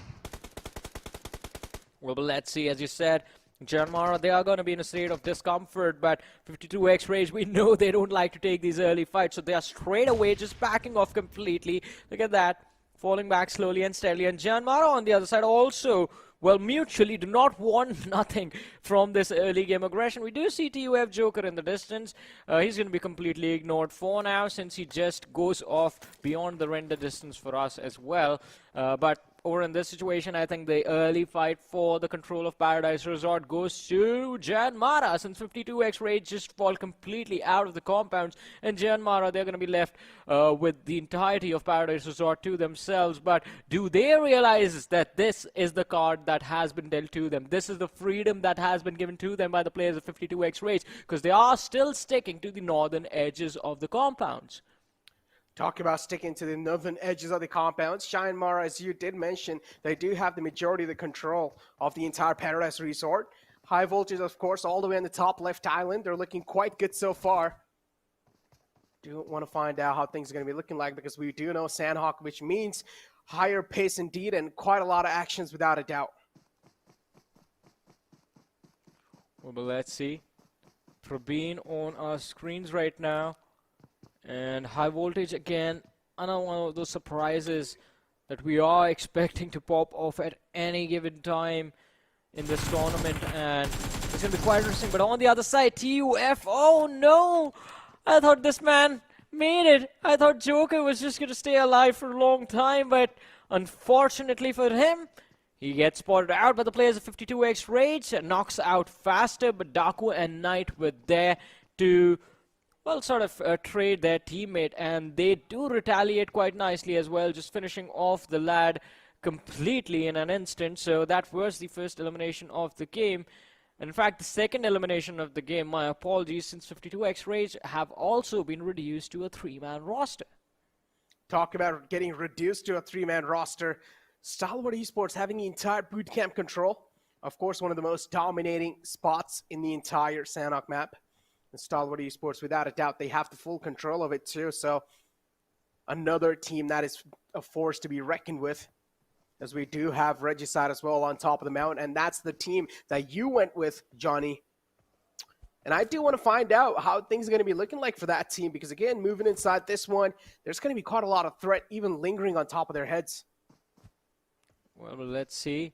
Well, let's see. As you said, JyanMaara, they are going to be in a state of discomfort, but 52X Rage, we know they don't like to take these early fights, so they are straight away just backing off completely. Look at that, falling back slowly and steadily. And JyanMaara on the other side also, well, mutually do not want nothing from this early game aggression. We do see TUF Joker in the distance. He's going to be completely ignored for now, since he just goes off beyond the render distance for us as well. But over in this situation, I think the early fight for the control of Paradise Resort goes to JyanMaara, since 52X Rage just fall completely out of the compounds, and JyanMaara, they're going to be left with the entirety of Paradise Resort to themselves. But do they realize that this is the card that has been dealt to them? This is the freedom that has been given to them by the players of 52X Rage, because they are still sticking to the northern edges of the compounds. Talking about sticking to the northern edges of the compounds, JyanMaara, as you did mention, they do have the majority of the control of the entire Paradise Resort. High voltage, of course, all the way on the top left island. They're looking quite good so far. Do want to find out how things are going to be looking like, because we do know Sanhok, which means higher pace indeed, and quite a lot of actions without a doubt. Well, but let's see. Prabeen on our screens right now. And high voltage again, another one of those surprises that we are expecting to pop off at any given time in this tournament, and it's going to be quite interesting. But on the other side, TUF, oh no! I thought this man made it. I thought Joker was just going to stay alive for a long time, but unfortunately for him, he gets spotted out by the players of 52X Rage, knocks out faster, but Daku and Knight were there to, well, sort of trade their teammate, and they do retaliate quite nicely as well, just finishing off the lad completely in an instant. So that was the first elimination of the game. In fact, the second elimination of the game, my apologies, since 52X Rage have also been reduced to a 3-man roster. Talk about getting reduced to a 3-man roster. Stalwart Esports having the entire bootcamp control. Of course, one of the most dominating spots in the entire Sanhok map. And Stalwart Esports, without a doubt, they have the full control of it too. So another team that is a force to be reckoned with, as we do have Regicide as well on top of the mountain. And that's the team that you went with, Johnny. And I do want to find out how things are going to be looking like for that team, because again, moving inside this one, there's going to be quite a lot of threat even lingering on top of their heads. Well, let's see.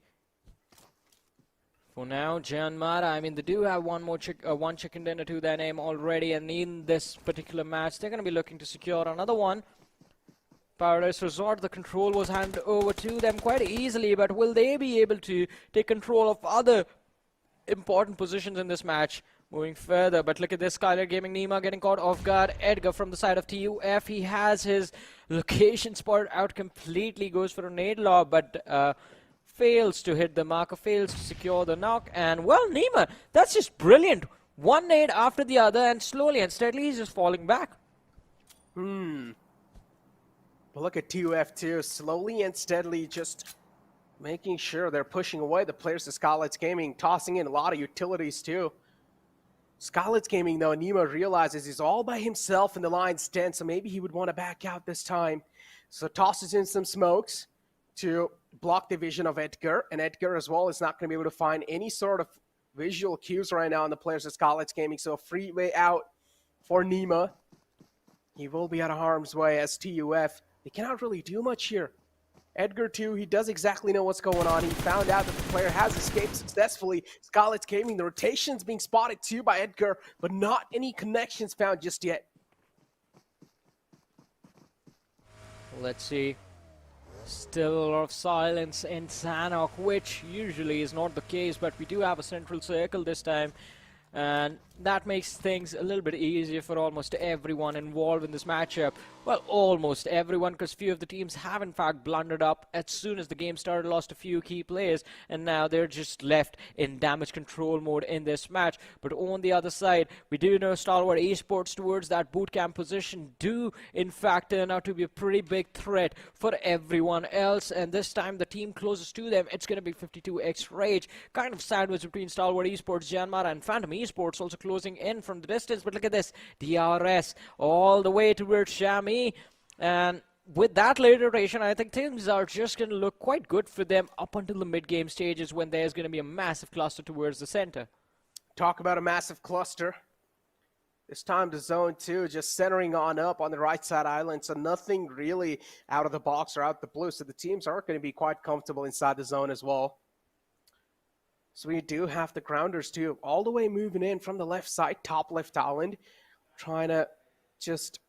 For now, JyanMaara, I mean, they do have one chicken dinner to their name already, and in this particular match, they're going to be looking to secure another one. Paradise Resort, the control was handed over to them quite easily, but will they be able to take control of other important positions in this match moving further? But look at this, Skylightz Gaming, Nima getting caught off guard. Edgar from the side of TUF, he has his location spotted out completely, goes for a nade lob, but fails to hit the marker, fails to secure the knock. And well, Nima, that's just brilliant. One nade after the other, and slowly and steadily he's just falling back. But look at TUF2, slowly and steadily just making sure they're pushing away the players of Skylightz Gaming, tossing in a lot of utilities too. Skylightz Gaming, though, Nima realizes he's all by himself in the lion's den, so maybe he would want to back out this time. So tosses in some smokes to block the vision of Edgar, and Edgar as well is not going to be able to find any sort of visual cues right now on the players of Skylightz Gaming, so a free way out for Nima. He will be out of harm's way as TUF. They cannot really do much here. Edgar, too, he does exactly know what's going on. He found out that the player has escaped successfully. Skylightz Gaming, the rotation's being spotted, too, by Edgar, but not any connections found just yet. Let's see. Still a lot of silence in Sanhok, which usually is not the case, but we do have a central circle this time. And that makes things a little bit easier for almost everyone involved in this matchup. Well, almost everyone, because few of the teams have in fact blundered up as soon as the game started, lost a few key players, and now they're just left in damage control mode in this match. But on the other side, we do know Stalwart Esports towards that bootcamp position do in fact turn out to be a pretty big threat for everyone else, and this time the team closest to them, it's going to be 52X Rage, kind of sideways between Stalwart Esports, JyanMaara and Phantom Esports also closing in from the distance. But look at this, DRS all the way towards Shami, and with that late rotation, I think things are just going to look quite good for them up until the mid-game stages when there's going to be a massive cluster towards the center. Talk about a massive cluster. This time to zone 2, just centering on up on the right side island, so nothing really out of the box or out the blue, so the teams are going to be quite comfortable inside the zone as well. So we do have the grounders too, all the way moving in from the left side, top left island, trying to just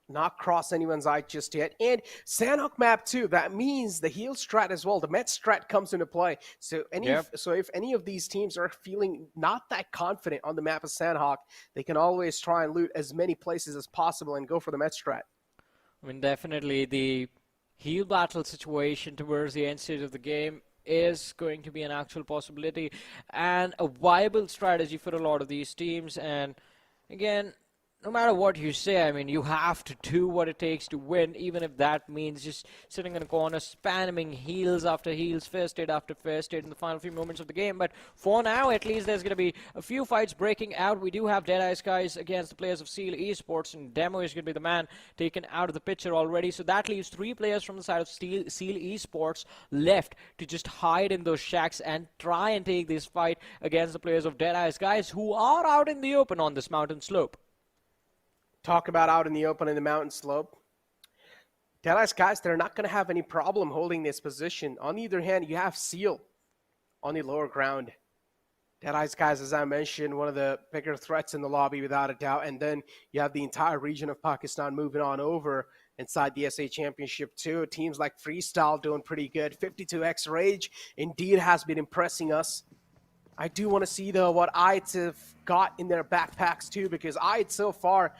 not cross anyone's eye just yet. And Sanhok map too, that means the heal strat as well, the met strat comes into play. So if any of these teams are feeling not that confident on the map of Sanhok, they can always try and loot as many places as possible and go for the met strat. I mean, definitely the heal battle situation towards the end stage of the game is going to be an actual possibility and a viable strategy for a lot of these teams. And again, no matter what you say, I mean, you have to do what it takes to win, even if that means just sitting in a corner, spamming heals after heals, first aid after first aid in the final few moments of the game. But for now, at least, there's going to be a few fights breaking out. We do have Deadeyes Guys against the players of Seal Esports, and Demo is going to be the man taken out of the picture already. So that leaves 3 players from the side of Seal Esports left to just hide in those shacks and try and take this fight against the players of Deadeyes Guys, who are out in the open on this mountain slope. Talk about out in the open in the mountain slope. Deadeyes Guys, they're not going to have any problem holding this position. On the other hand, you have Seal on the lower ground. Deadeyes Guys, as I mentioned, one of the bigger threats in the lobby without a doubt. And then you have the entire region of Pakistan moving on over inside the SA Championship too. Teams like Freestyle doing pretty good. 52X Rage indeed has been impressing us. I do want to see, though, what IDs have got in their backpacks too, because IDs so far,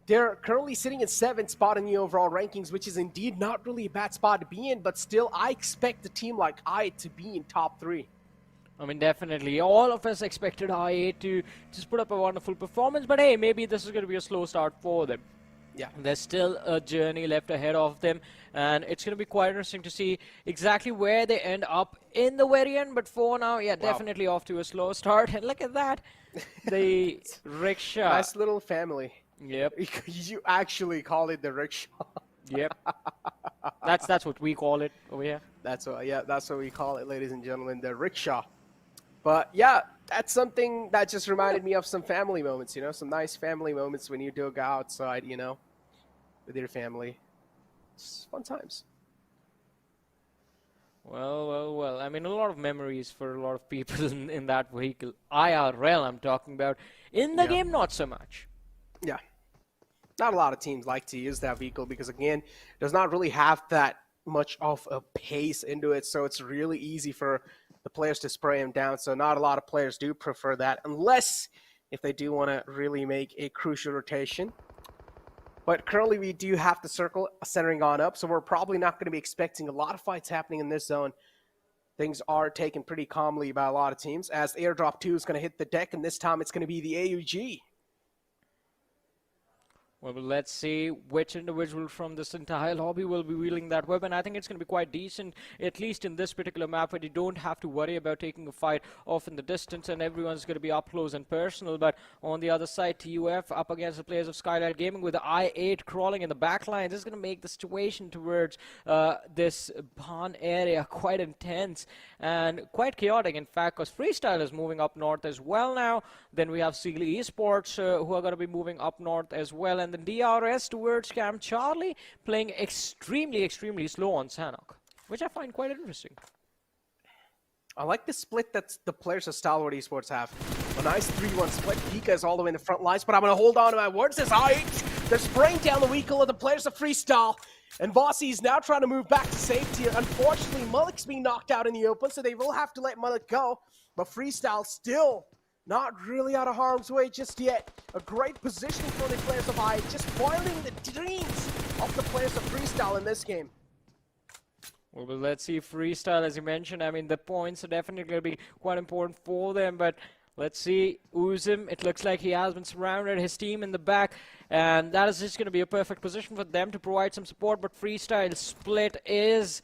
they're currently sitting in 7th spot in the overall rankings, which is indeed not really a bad spot to be in, but still, I expect a team like I8 to be in top 3. I mean, definitely. All of us expected I8 to just put up a wonderful performance, but hey, maybe this is going to be a slow start for them. Yeah. There's still a journey left ahead of them, and it's going to be quite interesting to see exactly where they end up in the very end, but for now, yeah, definitely off to a slow start. And look at that, the rickshaw. Nice little family. Yep. You actually call it the rickshaw. Yep. That's what we call it over here. That's what we call it, ladies and gentlemen, the rickshaw. But yeah, that's something that just reminded me of some family moments, you know, some nice family moments when you do go outside, you know, with your family. It's fun times. Well. I mean, a lot of memories for a lot of people in that vehicle. IRL, I'm talking about. In the game, not so much. Yeah. Not a lot of teams like to use that vehicle because, again, does not really have that much of a pace into it, so it's really easy for the players to spray him down. So not a lot of players do prefer that, unless if they do want to really make a crucial rotation. But currently we do have the circle centering on up, so we're probably not going to be expecting a lot of fights happening in this zone. Things are taken pretty calmly by a lot of teams, as airdrop 2 is going to hit the deck, and this time it's going to be the AUG. Well, let's see which individual from this entire lobby will be wielding that weapon. I think it's going to be quite decent, at least in this particular map, where you don't have to worry about taking a fight off in the distance and everyone's going to be up close and personal. But on the other side, TUF up against the players of Skylightz Gaming with the I-8 crawling in the back line. This is going to make the situation towards this barn area quite intense and quite chaotic, in fact, because Freestyle is moving up north as well now. Then we have Stalwart Esports who are going to be moving up north as well. And then DRS towards Camp Charlie playing extremely slow on Sanhok, which I find quite interesting. I like the split that the players of Stalwart Esports have. A nice 3-1 split. Pika is all the way in the front lines, but I'm going to hold on to my words. As they're spraying down the vehicle of the players of Freestyle. And Vossi is now trying to move back to safety. Unfortunately, Mullik's being knocked out in the open, so they will have to let Mullik go. But Freestyle still not really out of harm's way just yet. A great position for the players of I, just foiling the dreams of the players of Freestyle in this game. Well, let's see Freestyle, as you mentioned. I mean, the points are definitely going to be quite important for them, but let's see Uzim. It looks like he has been surrounded, his team in the back, and that is just going to be a perfect position for them to provide some support. But Freestyle split is,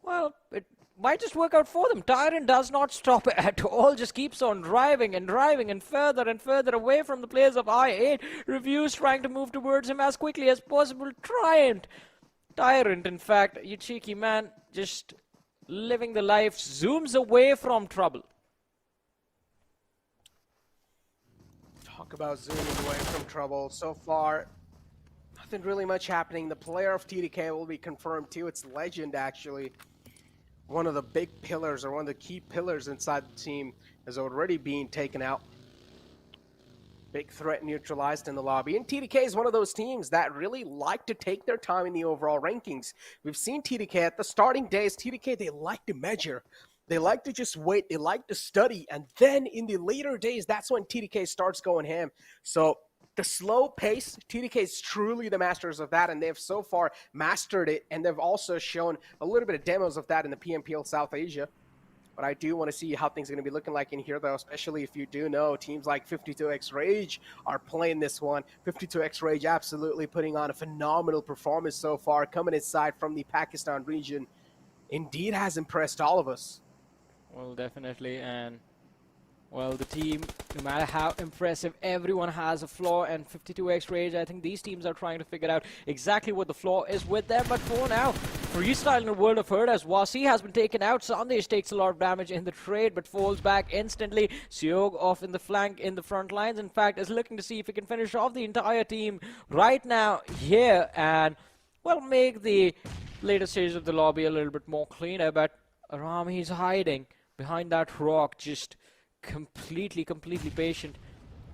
well, it might just work out for them. Tyrant does not stop at all, just keeps on driving and further and further away from the players of I-8. Reviews trying to move towards him as quickly as possible. Tyrant, in fact, you cheeky man, just living the life, zooms away from trouble. Talk about zooming away from trouble. So far, nothing really much happening. The player of TDK will be confirmed too. It's Legend, actually. One of the big pillars, or one of the key pillars inside the team, is already being taken out. Big threat neutralized in the lobby. And TDK is one of those teams that really like to take their time in the overall rankings. We've seen TDK at the starting days. TDK, they like to measure. They like to just wait. They like to study. And then in the later days, that's when TDK starts going ham. So the slow pace, TDK is truly the masters of that, and they've so far mastered it, and they've also shown a little bit of demos of that in the PMPL South Asia. But I do want to see how things are going to be looking like in here, though, especially if you do know teams like 52X Rage are playing this one. 52X Rage absolutely putting on a phenomenal performance so far, coming inside from the Pakistan region. Indeed has impressed all of us. Well, definitely, and well, the team, no matter how impressive, everyone has a flaw, and 52X Rage, I think these teams are trying to figure out exactly what the flaw is with them. But for now, Freestyle in the World of Hurt, as Wasi has been taken out. Sandesh takes a lot of damage in the trade, but falls back instantly. Siog off in the flank, in the front lines, in fact, is looking to see if he can finish off the entire team right now here, and, well, make the later stage of the lobby a little bit more cleaner. But Aram, he's hiding behind that rock, just completely patient.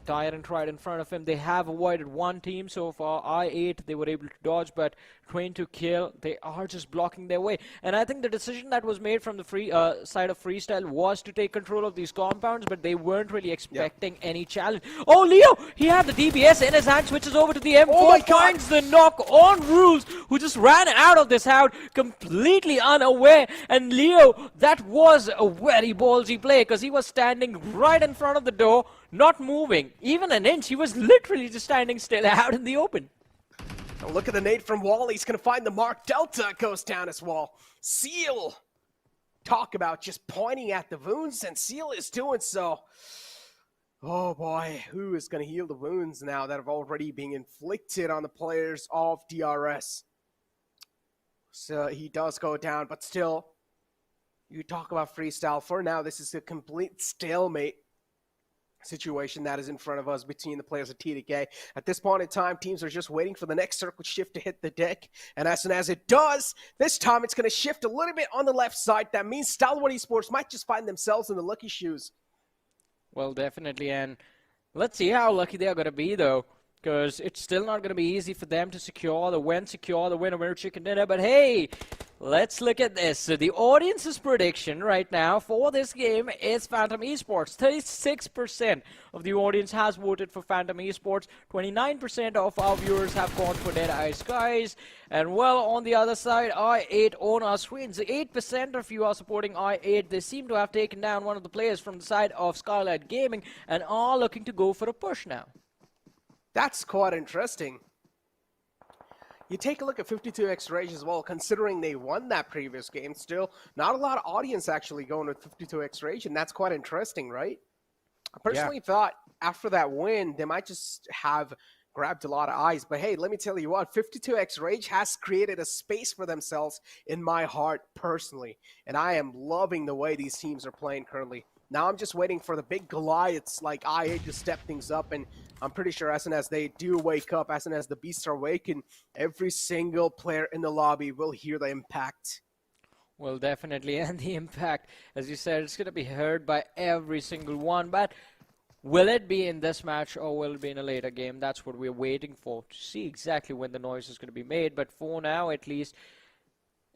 Tyrant right in front of him. They have avoided one team so far. I-8, they were able to dodge, but trying to kill, they are just blocking their way. And I think the decision that was made from the side of Freestyle was to take control of these compounds, but they weren't really expecting any challenge. Oh, Leo! He had the DBS in his hand, switches over to the M4, finds the knock on Rules, who just ran out of this house completely unaware. And Leo, that was a very ballsy play, because he was standing right in front of the door, not moving even an inch. He was literally just standing still out in the open. Oh, look at the nade from Wall. He's going to find the mark. Delta goes down as well. Seal. Talk about just pointing at the wounds, and Seal is doing so. Oh boy, who is going to heal the wounds now that have already been inflicted on the players of DRS? So he does go down, but still, you talk about Freestyle. For now, this is a complete stalemate situation that is in front of us between the players of TDK. At this point in time, teams are just waiting for the next circle shift to hit the deck, and as soon as it does, this time it's going to shift a little bit on the left side. That means Stalwart Esports might just find themselves in the lucky shoes. Well, definitely, and let's see how lucky they are going to be, though, because it's still not going to be easy for them to secure the winner chicken dinner. But hey, let's look at this. So the audience's prediction right now for this game is Phantom Esports. 36% of the audience has voted for Phantom Esports. 29% of our viewers have gone for Deadeyes Guys. And well, on the other side, I8 on our screens. 8% of you are supporting I8. They seem to have taken down one of the players from the side of Skylightz Gaming and are looking to go for a push now. That's quite interesting. You take a look at 52X Rage as well, considering they won that previous game. Still, not a lot of audience actually going with 52X Rage, and that's quite interesting, right? I personally thought after that win, they might just have grabbed a lot of eyes. But hey, let me tell you what, 52X Rage has created a space for themselves in my heart personally. And I am loving the way these teams are playing currently. Now I'm just waiting for the big Goliaths like I8 to step things up, and I'm pretty sure as soon as they do wake up, as soon as the beasts are awakened, every single player in the lobby will hear the impact. Well, definitely, and the impact, as you said, it's going to be heard by every single one, but will it be in this match or will it be in a later game? That's what we're waiting for, to see exactly when the noise is going to be made, but for now, at least,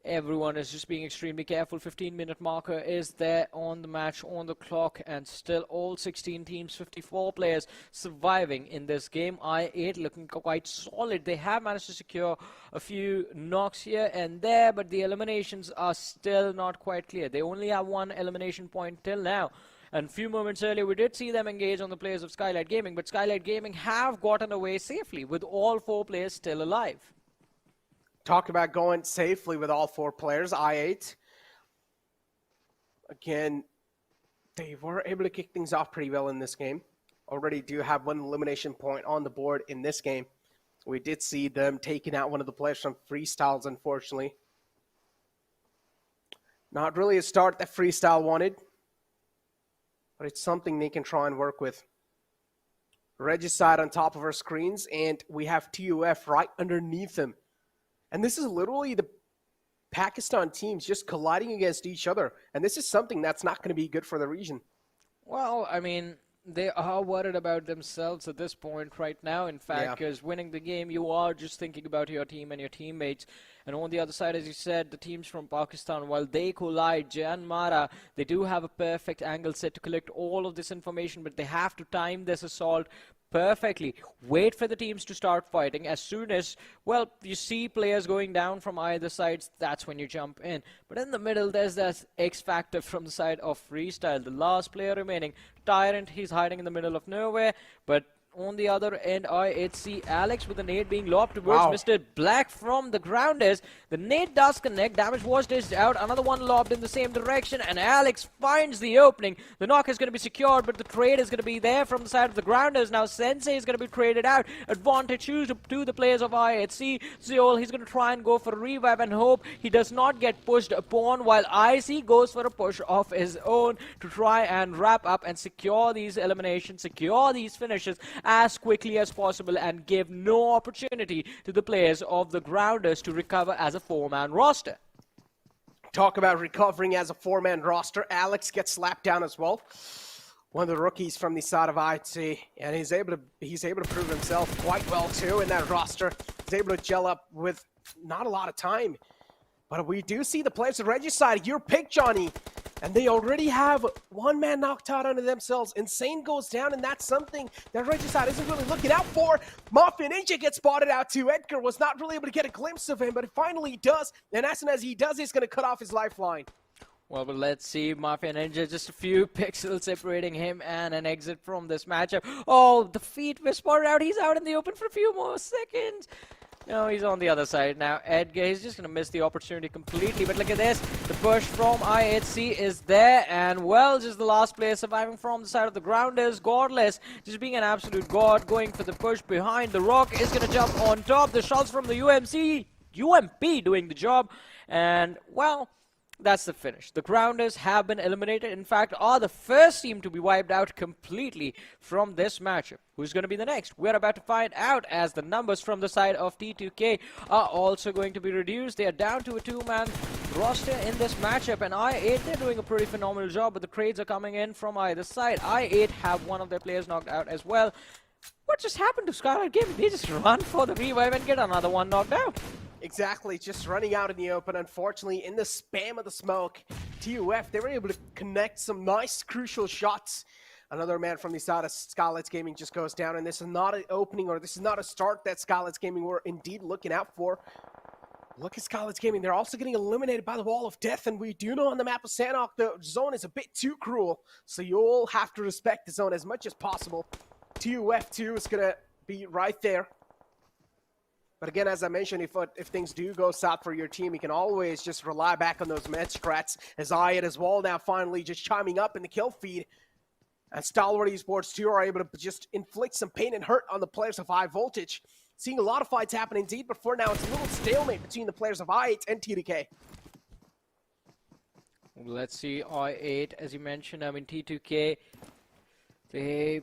everyone is just being extremely careful. 15-minute marker is there on the match, on the clock, and still all 16 teams, 54 players surviving in this game. I8 looking quite solid. They have managed to secure a few knocks here and there, but the eliminations are still not quite clear. They only have one elimination point till now. And a few moments earlier, we did see them engage on the players of Skylightz Gaming, but Skylightz Gaming have gotten away safely with all 4 players still alive. Talk about going safely with all 4 players, I8. Again, they were able to kick things off pretty well in this game. Already do have 1 elimination point on the board in this game. We did see them taking out one of the players from Freestyles, unfortunately. Not really a start that Freestyle wanted, but it's something they can try and work with. Regicide on top of our screens, and we have TUF right underneath them. And this is literally the Pakistan teams just colliding against each other. And this is something that's not going to be good for the region. Well, I mean, they are worried about themselves at this point right now, in fact, because winning the game, you are just thinking about your team and your teammates. And on the other side, as you said, the teams from Pakistan, while they collide, JyanMaara, they do have a perfect angle set to collect all of this information, but they have to time this assault perfectly. Wait for the teams to start fighting. As soon as, well, you see players going down from either sides, that's when you jump in. But in the middle, there's that X factor from the side of Freestyle. The last player remaining, Tyrant, he's hiding in the middle of nowhere, but on the other end, I8 see Alex with the nade being lobbed towards Mr. Black from the grounders. The nade does connect. Damage was dished out. Another one lobbed in the same direction, and Alex finds the opening. The knock is going to be secured, but the trade is going to be there from the side of the grounders. Now Sensei is going to be traded out. Advantage to the players of I8C. Zeol, he's going to try and go for a revive and hope he does not get pushed upon, while IC goes for a push of his own to try and wrap up and secure these eliminations, secure these finishes as quickly as possible, and give no opportunity to the players of the grounders to recover as a 4-man roster. Talk about recovering as a 4-man roster. Alex gets slapped down as well. One of the rookies from the side of IC, and he's able to prove himself quite well too in that roster. He's able to gel up with not a lot of time. But we do see the players of Regicide. Your pick, Johnny. And they already have 1 man knocked out under themselves. Insane goes down, and that's something that Regicide isn't really looking out for. Mafia Ninja gets spotted out too. Edgar was not really able to get a glimpse of him, but it finally does. And as soon as he does, he's going to cut off his lifeline. Well, but let's see. Mafia Ninja, just a few pixels separating him and an exit from this matchup. Oh, the feet were spotted out. He's out in the open for a few more seconds. No, he's on the other side now. Edgar, he's just going to miss the opportunity completely. But look at this. The push from I8C is there. And, well, just the last player surviving from the side of the grounders. Godless, just being an absolute god, going for the push behind. The Rock is going to jump on top. The shots from the UMP doing the job. And, well, that's the finish. The grounders have been eliminated. In fact, are the first team to be wiped out completely from this matchup. Who's going to be the next? We're about to find out, as the numbers from the side of T2K are also going to be reduced. They are down to a 2-man roster in this matchup, and I8, they're doing a pretty phenomenal job, but the trades are coming in from either side. I8 have one of their players knocked out as well. What just happened to Skylightz Gaming? They just run for the revive and get another one knocked out. Exactly, just running out in the open. Unfortunately, in the spam of the smoke, TUF, they were able to connect some nice, crucial shots. Another man from the side of Skylightz Gaming just goes down, and this is not an opening, or this is not a start that Skylightz Gaming were indeed looking out for. Look at Skylightz Gaming. They're also getting eliminated by the Wall of Death, and we do know on the map of Sanhok, the zone is a bit too cruel, so you'll have to respect the zone as much as possible. TUF2 is going to be right there. But again, as I mentioned, if things do go south for your team, you can always just rely back on those med strats, as Ayat as well now finally just chiming up in the kill feed. And Stalwart Esports too are able to just inflict some pain and hurt on the players of High Voltage. Seeing a lot of fights happen indeed, but for now it's a little stalemate between the players of I8 and T2K. Let's see, I8, as you mentioned, I mean T2K, they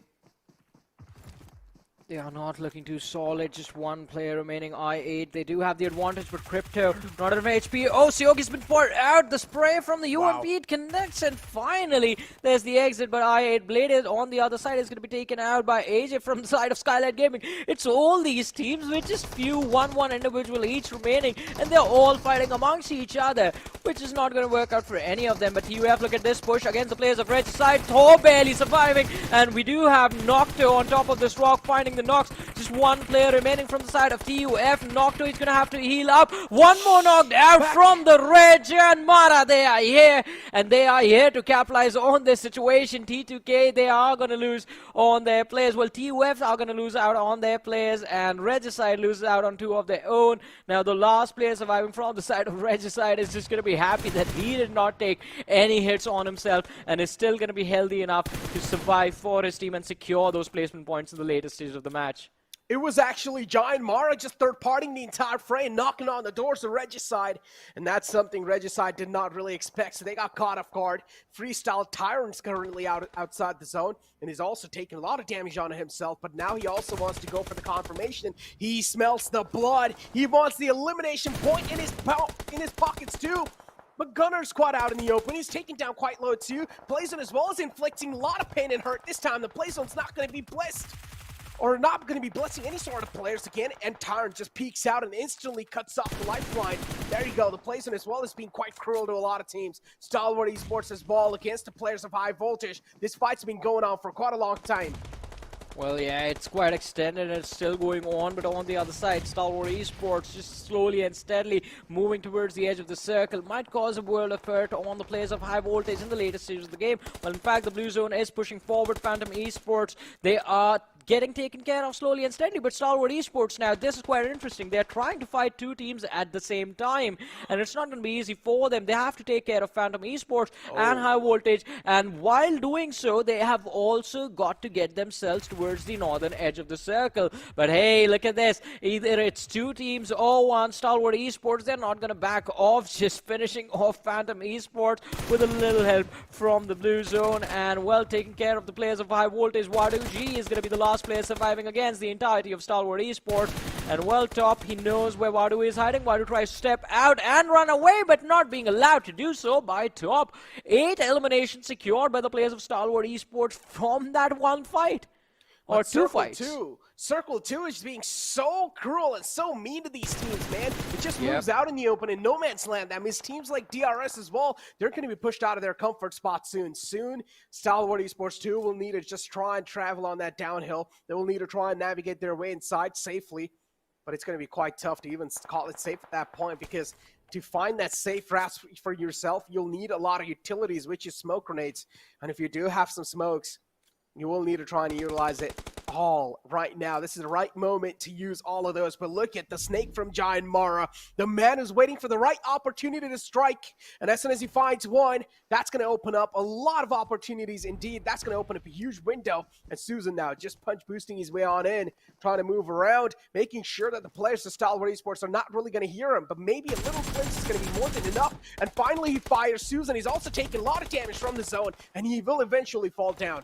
are not looking too solid, just one player remaining, I8. They do have the advantage, but Crypto, not enough HP. Oh, Seogi's been poured out. The spray from the UMP, it connects, and finally, there's the exit, but I8 Blade is on the other side, is going to be taken out by AJ from the side of Skylightz Gaming. It's all these teams with just few 1-1 individual each remaining, and they're all fighting amongst each other, which is not going to work out for any of them. But TUF, look at this push against the players of Regicide. Thor barely surviving, and we do have Nocto on top of this rock, finding the knocks. Just one player remaining from the side of TUF. Nocto is going to have to heal up. One more knocked out from the red. JyanMaara, they are here, and they are here to capitalize on this situation. T2K, they are going to lose on their players. Well, TUF are going to lose out on their players, and Regicide loses out on two of their own. Now, the last player surviving from the side of Regicide is just going to be happy that he did not take any hits on himself, and is still going to be healthy enough to survive for his team and secure those placement points in the later stage of the match. It was actually JyanMaara just third-partying the entire frame, knocking on the doors of Regicide, and that's something Regicide did not really expect, so they got caught off guard. Freestyle Tyrant's currently outside the zone, and he's also taking a lot of damage on himself, but now he also wants to go for the confirmation. He smells the blood. He wants the elimination point in his pockets too. But Gunner's quite out in the open. He's taken down quite low too. Playzone as well as inflicting a lot of pain and hurt. This time the Playzone's not going to be blessed, or not going to be blessing any sort of players again, and Tyrant just peeks out and instantly cuts off the lifeline. There you go, the Playzone as well as being quite cruel to a lot of teams. Stalwart Esports as well against the players of High Voltage. This fight's been going on for quite a long time. Well, yeah, it's quite extended and it's still going on, but on the other side, Stalwart Esports just slowly and steadily moving towards the edge of the circle might cause a world of hurt on the players of High Voltage in the later stages of the game. Well, in fact, the blue zone is pushing forward. Phantom Esports, they are getting taken care of slowly and steadily, but Stalwart Esports now, this is quite interesting. They're trying to fight two teams at the same time, and it's not going to be easy for them. They have to take care of Phantom Esports and High Voltage, and while doing so, they have also got to get themselves towards the northern edge of the circle. But hey, look at this. Either it's two teams or one. Stalwart Esports, they're not going to back off, just finishing off Phantom Esports with a little help from the blue zone, and well taking care of the players of High Voltage. Wadu G is going to be the last player surviving against the entirety of Stalwart Esports, and well top, he knows where Wadu is hiding. Wadu tries to step out and run away, but not being allowed to do so by top. 8 eliminations secured by the players of Stalwart Esports from that one fight. Or two fights. Circle 2 is being so cruel and so mean to these teams, man. It just moves out in the open in no man's land. That means teams like DRS as well, they're going to be pushed out of their comfort spot soon. Stalwart Esports 2 will need to just try and travel on that downhill. They will need to try and navigate their way inside safely. But it's going to be quite tough to even call it safe at that point, because to find that safe route for yourself, you'll need a lot of utilities, which is smoke grenades. And if you do have some smokes, you will need to try and utilize it all right now. This is the right moment to use all of those. But look at the snake from JyanMaara. The man is waiting for the right opportunity to strike. And as soon as he finds one, that's going to open up a lot of opportunities indeed. That's going to open up a huge window. And Susan now just punch boosting his way on in, trying to move around, making sure that the players of Stalwart Esports are not really going to hear him. But maybe a little glimpse is going to be more than enough. And finally he fires Susan. He's also taking a lot of damage from the zone, and he will eventually fall down.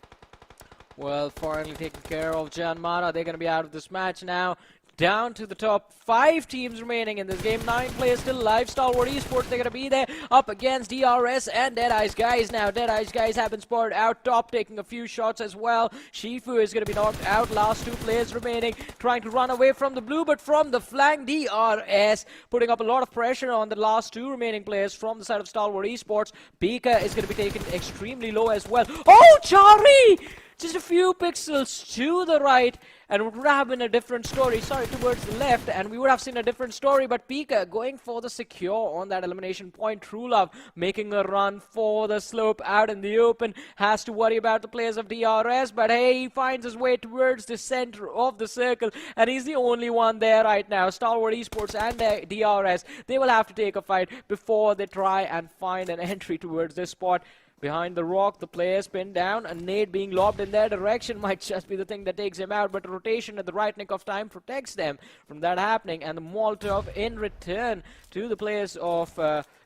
Well, finally taking care of JyanMaara. They're going to be out of this match now. down to the top 5 teams remaining in this game. 9 players still alive. Stalwart Esports, they're going to be there up against DRS and Deadeyes Guys. Now, Deadeyes Guys have been spotted out top, taking a few shots as well. Shifu is going to be knocked out. Last 2 players remaining, trying to run away from the blue, but from the flank, DRS putting up a lot of pressure on the last 2 remaining players from the side of Stalwart Esports. Pika is going to be taken extremely low as well. Oh, Chari! Just a few pixels to the right, and it would have been a different story. Sorry, towards the left, and we would have seen a different story. But Pika going for the secure on that elimination point. True Love making a run for the slope out in the open. Has to worry about the players of DRS, but hey, he finds his way towards the center of the circle, and he's the only one there right now. Stalwart Esports and DRS, they will have to take a fight before they try and find an entry towards this spot. Behind the rock, the players pinned down. A nade being lobbed in their direction might just be the thing that takes him out, but a rotation at the right nick of time protects them from that happening. And the Molotov in return to the players of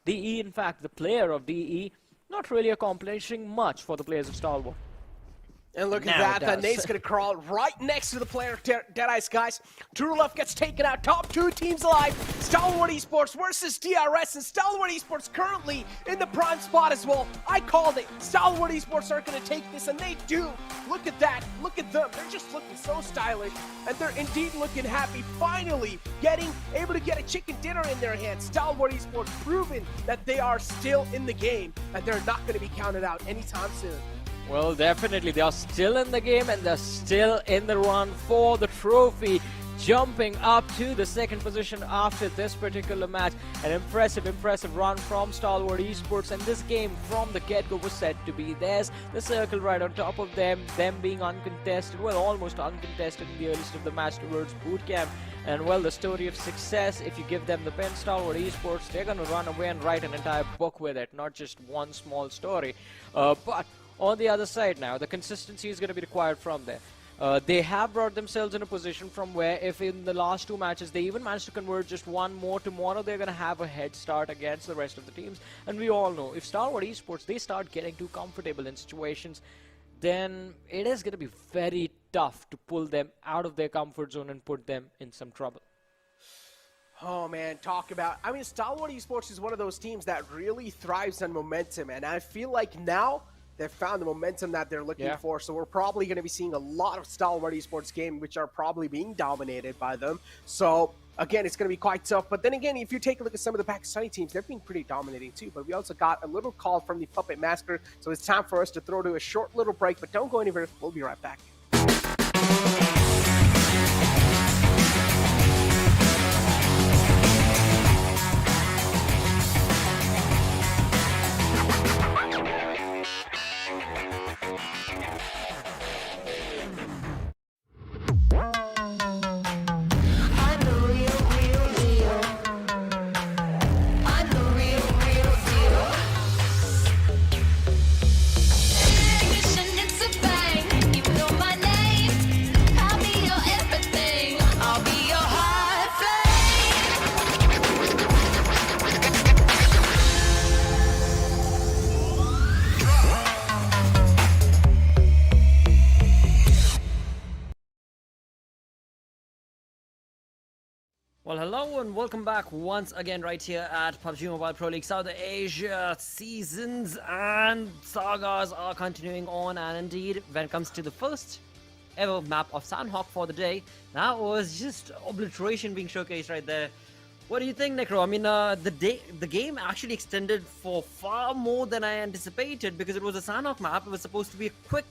DE. In fact, the player of DE not really accomplishing much for the players of Stalwart. And look at that, the nade's gonna crawl right next to the player Deadeyes Guys. True Love gets taken out, top 2 teams alive. Stalwart Esports versus DRS, and Stalwart Esports currently in the prime spot as well. I called it. Stalwart Esports are gonna take this, and they do. Look at that, look at them. They're just looking so stylish, and they're indeed looking happy, finally able to get a chicken dinner in their hands. Stalwart Esports proving that they are still in the game, and they're not gonna be counted out anytime soon. Well, definitely. They are still in the game, and they're still in the run for the trophy. Jumping up to the 2nd position after this particular match. An impressive run from Stalwart Esports, and this game from the get-go was said to be theirs. The circle right on top of them being uncontested, well, almost uncontested in the earliest of the match towards boot camp. And well, the story of success, if you give them the pen, Stalwart Esports, they're going to run away and write an entire book with it, not just one small story. But on the other side now, the consistency is going to be required from there. They have brought themselves in a position from where if in the last 2 matches they even managed to convert just 1 more tomorrow, they're going to have a head start against the rest of the teams. And we all know, if Stalwart Esports, they start getting too comfortable in situations, then it is going to be very tough to pull them out of their comfort zone and put them in some trouble. Oh man, I mean, Stalwart Esports is one of those teams that really thrives on momentum, and I feel like now they've found the momentum that they're looking for, so we're probably going to be seeing a lot of Stalwart Esports games, which are probably being dominated by them. So, again, it's going to be quite tough. But then again, if you take a look at some of the Pakistani teams, they've been pretty dominating too. But we also got a little call from the Puppet Master, so it's time for us to throw to a short little break. But don't go anywhere. We'll be right back. Well, hello and welcome back once again right here at PUBG Mobile Pro League South Asia. Seasons and sagas are continuing on, and indeed, when it comes to the first ever map of Sanhok for the day, that was just obliteration being showcased right there. What do you think, Necro? I mean, the game actually extended for far more than I anticipated because it was a Sanhok map. It was supposed to be a quick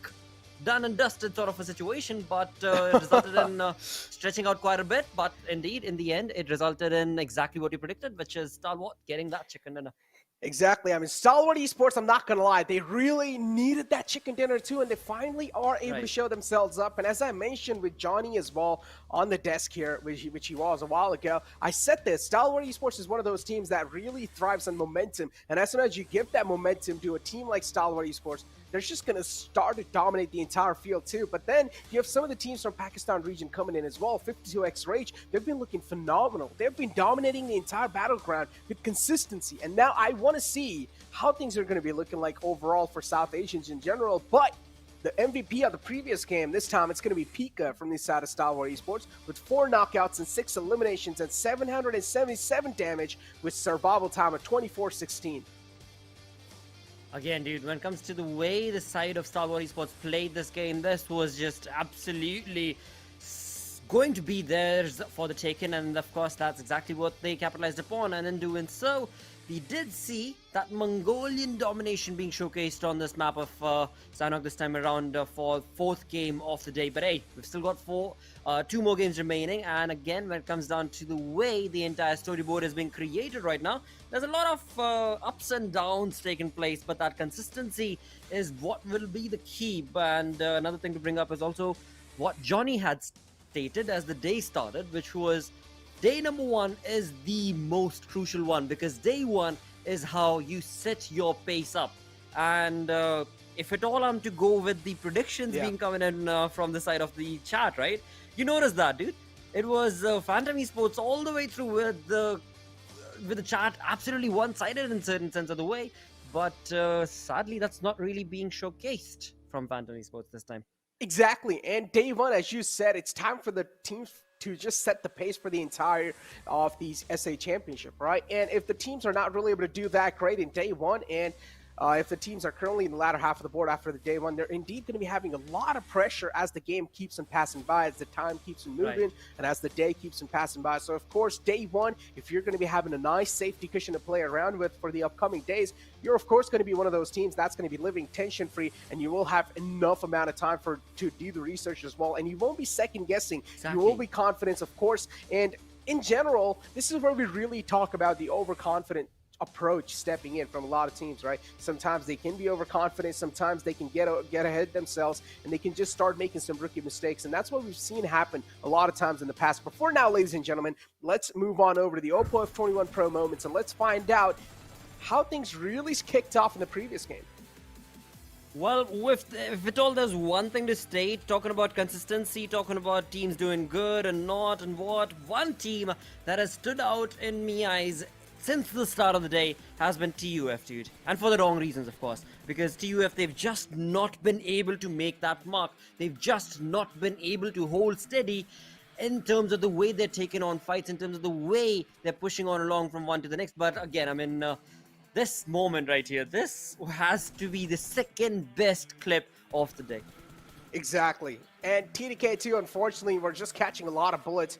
done and dusted sort of a situation, but it resulted in stretching out quite a bit. But indeed, in the end, it resulted in exactly what you predicted, which is Stalwart getting that chicken dinner. Exactly. I mean, Stalwart Esports, I'm not going to lie, they really needed that chicken dinner too, and they finally are able to show themselves up. And as I mentioned with Johnny as well on the desk here, which he was a while ago, I said this, Stalwart Esports is one of those teams that really thrives on momentum. And as soon as you give that momentum to a team like Stalwart Esports, they're just going to start to dominate the entire field too. But then you have some of the teams from Pakistan region coming in as well. 52X Rage, they've been looking phenomenal. They've been dominating the entire battleground with consistency. And now I want to see how things are going to be looking like overall for South Asians in general. But the MVP of the previous game. This time it's going to be Pika from the side of Stalwart Esports with 4 knockouts and 6 eliminations and 777 damage with survival time of 24-16. Again, dude, when it comes to the way the side of Stalwart Esports played this game, this was just absolutely going to be theirs for the taking, and of course that's exactly what they capitalized upon, and in doing so, we did see that Mongolian domination being showcased on this map of Sanhok this time around for 4th game of the day. But hey, we've still got 2 more games remaining, and again, when it comes down to the way the entire storyboard is being created right now, there's a lot of ups and downs taking place, but that consistency is what will be the key. And another thing to bring up is also what Johnny had stated as the day started, which was day number 1 is the most crucial one, because day 1 is how you set your pace up. And if at all I'm to go with the predictions being coming in from the side of the chat, right? You notice that, dude. It was Phantom Esports all the way through with the chat absolutely one-sided in certain sense of the way. But sadly, that's not really being showcased from Phantom Esports this time. Exactly, and day 1, as you said, it's time for the teams to just set the pace for the entire of these SA Championship, right? And if the teams are not really able to do that great in day 1, and if the teams are currently in the latter half of the board after the day 1, they're indeed going to be having a lot of pressure as the game keeps on passing by, as the time keeps on moving, and as the day keeps on passing by. So, of course, day 1, if you're going to be having a nice safety cushion to play around with for the upcoming days, you're, of course, going to be one of those teams that's going to be living tension-free, and you will have enough amount of time to do the research as well, and you won't be second-guessing. Exactly. You will be confident, of course, and in general, this is where we really talk about the overconfident approach stepping in from a lot of teams, right? Sometimes they can be overconfident, sometimes they can get ahead themselves, and they can just start making some rookie mistakes, and that's what we've seen happen a lot of times in the past. But for now, ladies and gentlemen, let's move on over to the Oppo F21 Pro moments, and let's find out how things really kicked off in the previous game. Well, if at all there's one thing to state, talking about consistency, talking about teams doing good and not, and what, one team that has stood out in me eyes since the start of the day has been TUF, dude. And for the wrong reasons, of course. Because TUF, they've just not been able to make that mark. They've just not been able to hold steady in terms of the way they're taking on fights, in terms of the way they're pushing on along from one to the next. But again, I mean, this moment right here, this has to be the second best clip of the day. Exactly. And TDK2, unfortunately, we're just catching a lot of bullets.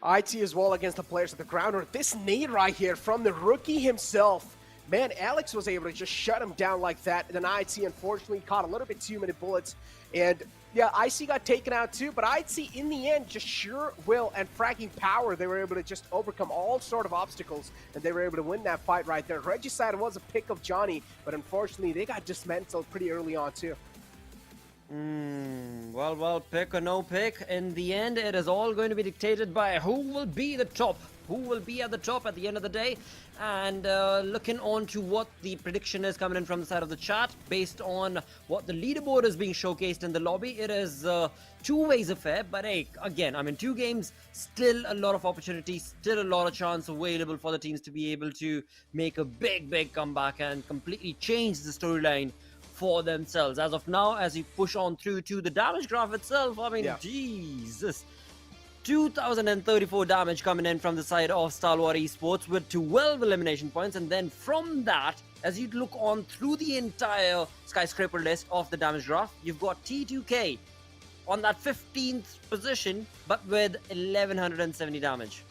IT as well against the players at the ground. Or this nade right here from the rookie himself. Man, Alex was able to just shut him down like that. And then IT, unfortunately, caught a little bit too many bullets. And yeah, IC got taken out too, but IT in the end, just sheer will and fragging power, they were able to just overcome all sort of obstacles, and they were able to win that fight right there. Regicide was a pick of Johnny, but unfortunately, they got dismantled pretty early on too. Well, pick or no pick, in the end, it is all going to be dictated by who will be the top. Who will be at the top at the end of the day. And looking on to what the prediction is coming in from the side of the chat, based on what the leaderboard is being showcased in the lobby, it is two ways affair. But hey, again, I mean, 2 games, still a lot of opportunities, still a lot of chance available for the teams to be able to make a big comeback and completely change the storyline for themselves. As of now, as you push on through to the damage graph itself, I mean, Jesus. 2,034 damage coming in from the side of Stalwart Esports with 12 elimination points, and then from that, as you look on through the entire skyscraper list of the damage graph, you've got T2K on that 15th position, but with 1,170 damage.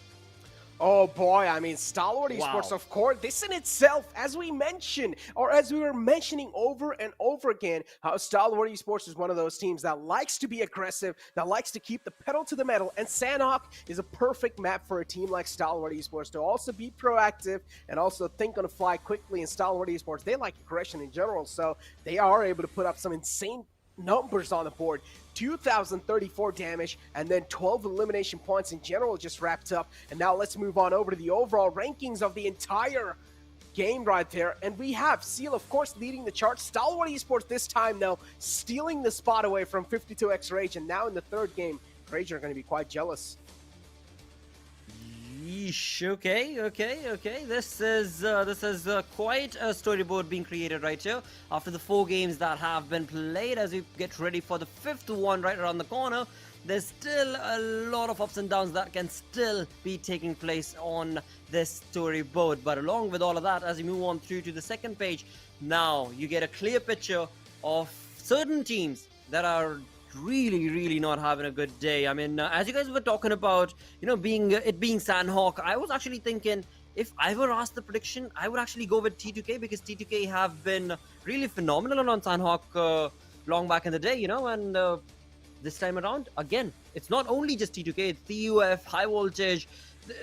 Oh boy, I mean, Stalwart Esports, of course, this in itself, as we mentioned, or as we were mentioning over and over again, how Stalwart Esports is one of those teams that likes to be aggressive, that likes to keep the pedal to the metal, and Sanhok is a perfect map for a team like Stalwart Esports to also be proactive and also think on the fly quickly. In Stalwart Esports, they like aggression in general, so they are able to put up some insane numbers on the board. 2,034 damage, and then 12 elimination points in general just wrapped up. And now let's move on over to the overall rankings of the entire game right there. And we have Seal, of course, leading the chart. Stalwart Esports this time, though, stealing the spot away from 52X Rage. And now in the third game, Rage are going to be quite jealous. Yeesh. Okay. This is quite a storyboard being created right here. After the 4 games that have been played, as we get ready for the 5th one right around the corner, there's still a lot of ups and downs that can still be taking place on this storyboard. But along with all of that, as we move on through to the second page, now you get a clear picture of certain teams that are really not having a good day. I mean, as you guys were talking about, being Sanhok, I was actually thinking, if I were asked the prediction, I would actually go with T2K, because T2K have been really phenomenal on Sanhok long back in the day, and this time around, again, it's not only just T2K, it's TUF, High Voltage.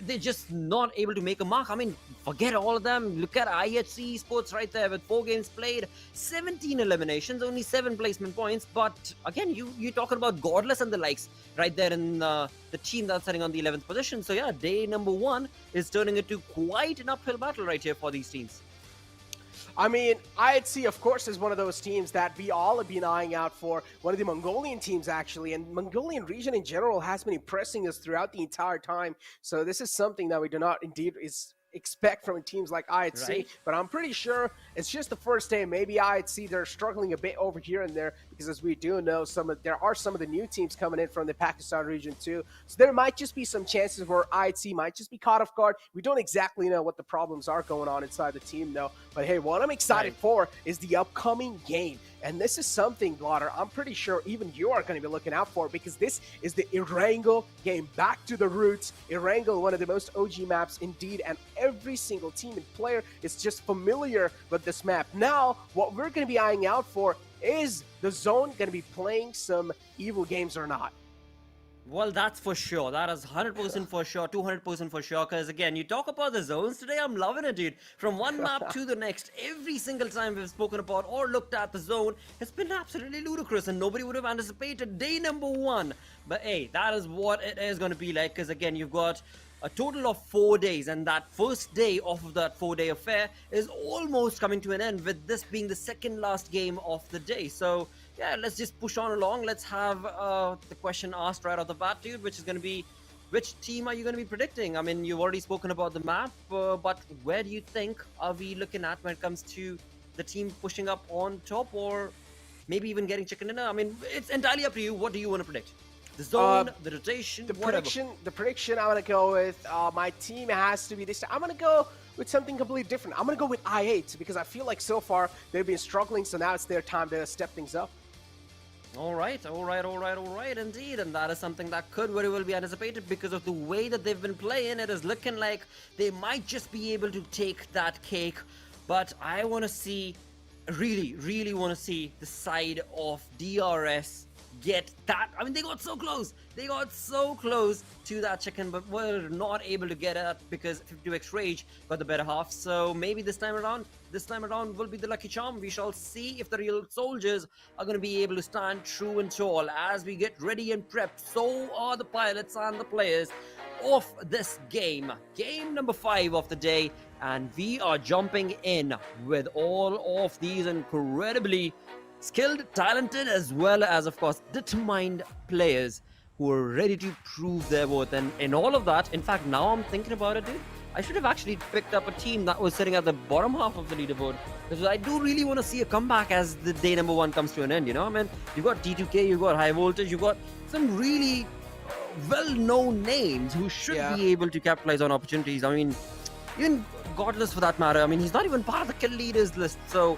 They're just not able to make a mark. I mean, forget all of them. Look at IHC Esports right there with 4 games played, 17 eliminations, only 7 placement points. But again, you're talking about Godless and the likes right there in the team that's sitting on the 11th position. So yeah, day number 1 is turning into quite an uphill battle right here for these teams. I mean, IHC, of course, is one of those teams that we all have been eyeing out for. One of the Mongolian teams, actually. And Mongolian region in general has been impressing us throughout the entire time. So this is something that we do not indeed expect from teams like IHC. Right. But I'm pretty sure it's just the first day. Maybe IHC, they're struggling a bit over here and there, because as we do know, there are some of the new teams coming in from the Pakistan region too. So there might just be some chances where IHC might just be caught off guard. We don't exactly know what the problems are going on inside the team though. But hey, what I'm excited for is the upcoming game. And this is something, Blotter, I'm pretty sure even you are going to be looking out for, because this is the Erangel game. Back to the roots. Erangel, one of the most OG maps indeed, and every single team and player is just familiar with this map. Now, what we're going to be eyeing out for is the zone going to be playing some evil games or not. Well, that's for sure. That is 100% for sure, 200% for sure. Because again, you talk about the zones today, I'm loving it, dude. From one map to the next, every single time we've spoken about or looked at the zone, it's been absolutely ludicrous, and nobody would have anticipated day number 1. But hey, that is what it is going to be like. Because again, you've got a total of 4 days, and that first day of that 4-day affair is almost coming to an end, with this being the second last game of the day. So yeah, let's just push on along. Let's have the question asked right off the bat, dude, which is going to be, which team are you going to be predicting? I mean, you've already spoken about the map, but where do you think are we looking at when it comes to the team pushing up on top, or maybe even getting chicken dinner? I mean, it's entirely up to you. What do you want to predict? The zone, the rotation, whatever. The prediction I'm going to go with, my team has to be this time. I'm going to go with something completely different. I'm going to go with I8, because I feel like so far they've been struggling, so now it's their time to step things up. All right, indeed. And that is something that could very well be anticipated, because of the way that they've been playing. It is looking like they might just be able to take that cake. But I want to see, really want to see the side of DRS get that. I mean, they got so close. They got so close to that chicken, but were not able to get it because 52X Rage got the better half. So maybe this time around will be the lucky charm. We shall see if the real soldiers are going to be able to stand true and tall as we get ready and prepped. So are the pilots and the players of this game. Game number 5 of the day. And we are jumping in with all of these incredibly skilled, talented, as well as, of course, determined players who are ready to prove their worth. And in all of that, in fact, now I'm thinking about it, dude, I should have actually picked up a team that was sitting at the bottom half of the leaderboard, because I do really want to see a comeback as the day number 1 comes to an end, you know? I mean, you've got T2K, you've got High Voltage, you've got some really well-known names who should be able to capitalize on opportunities. I mean, even Godless for that matter. I mean, he's not even part of the kill leaders list, so...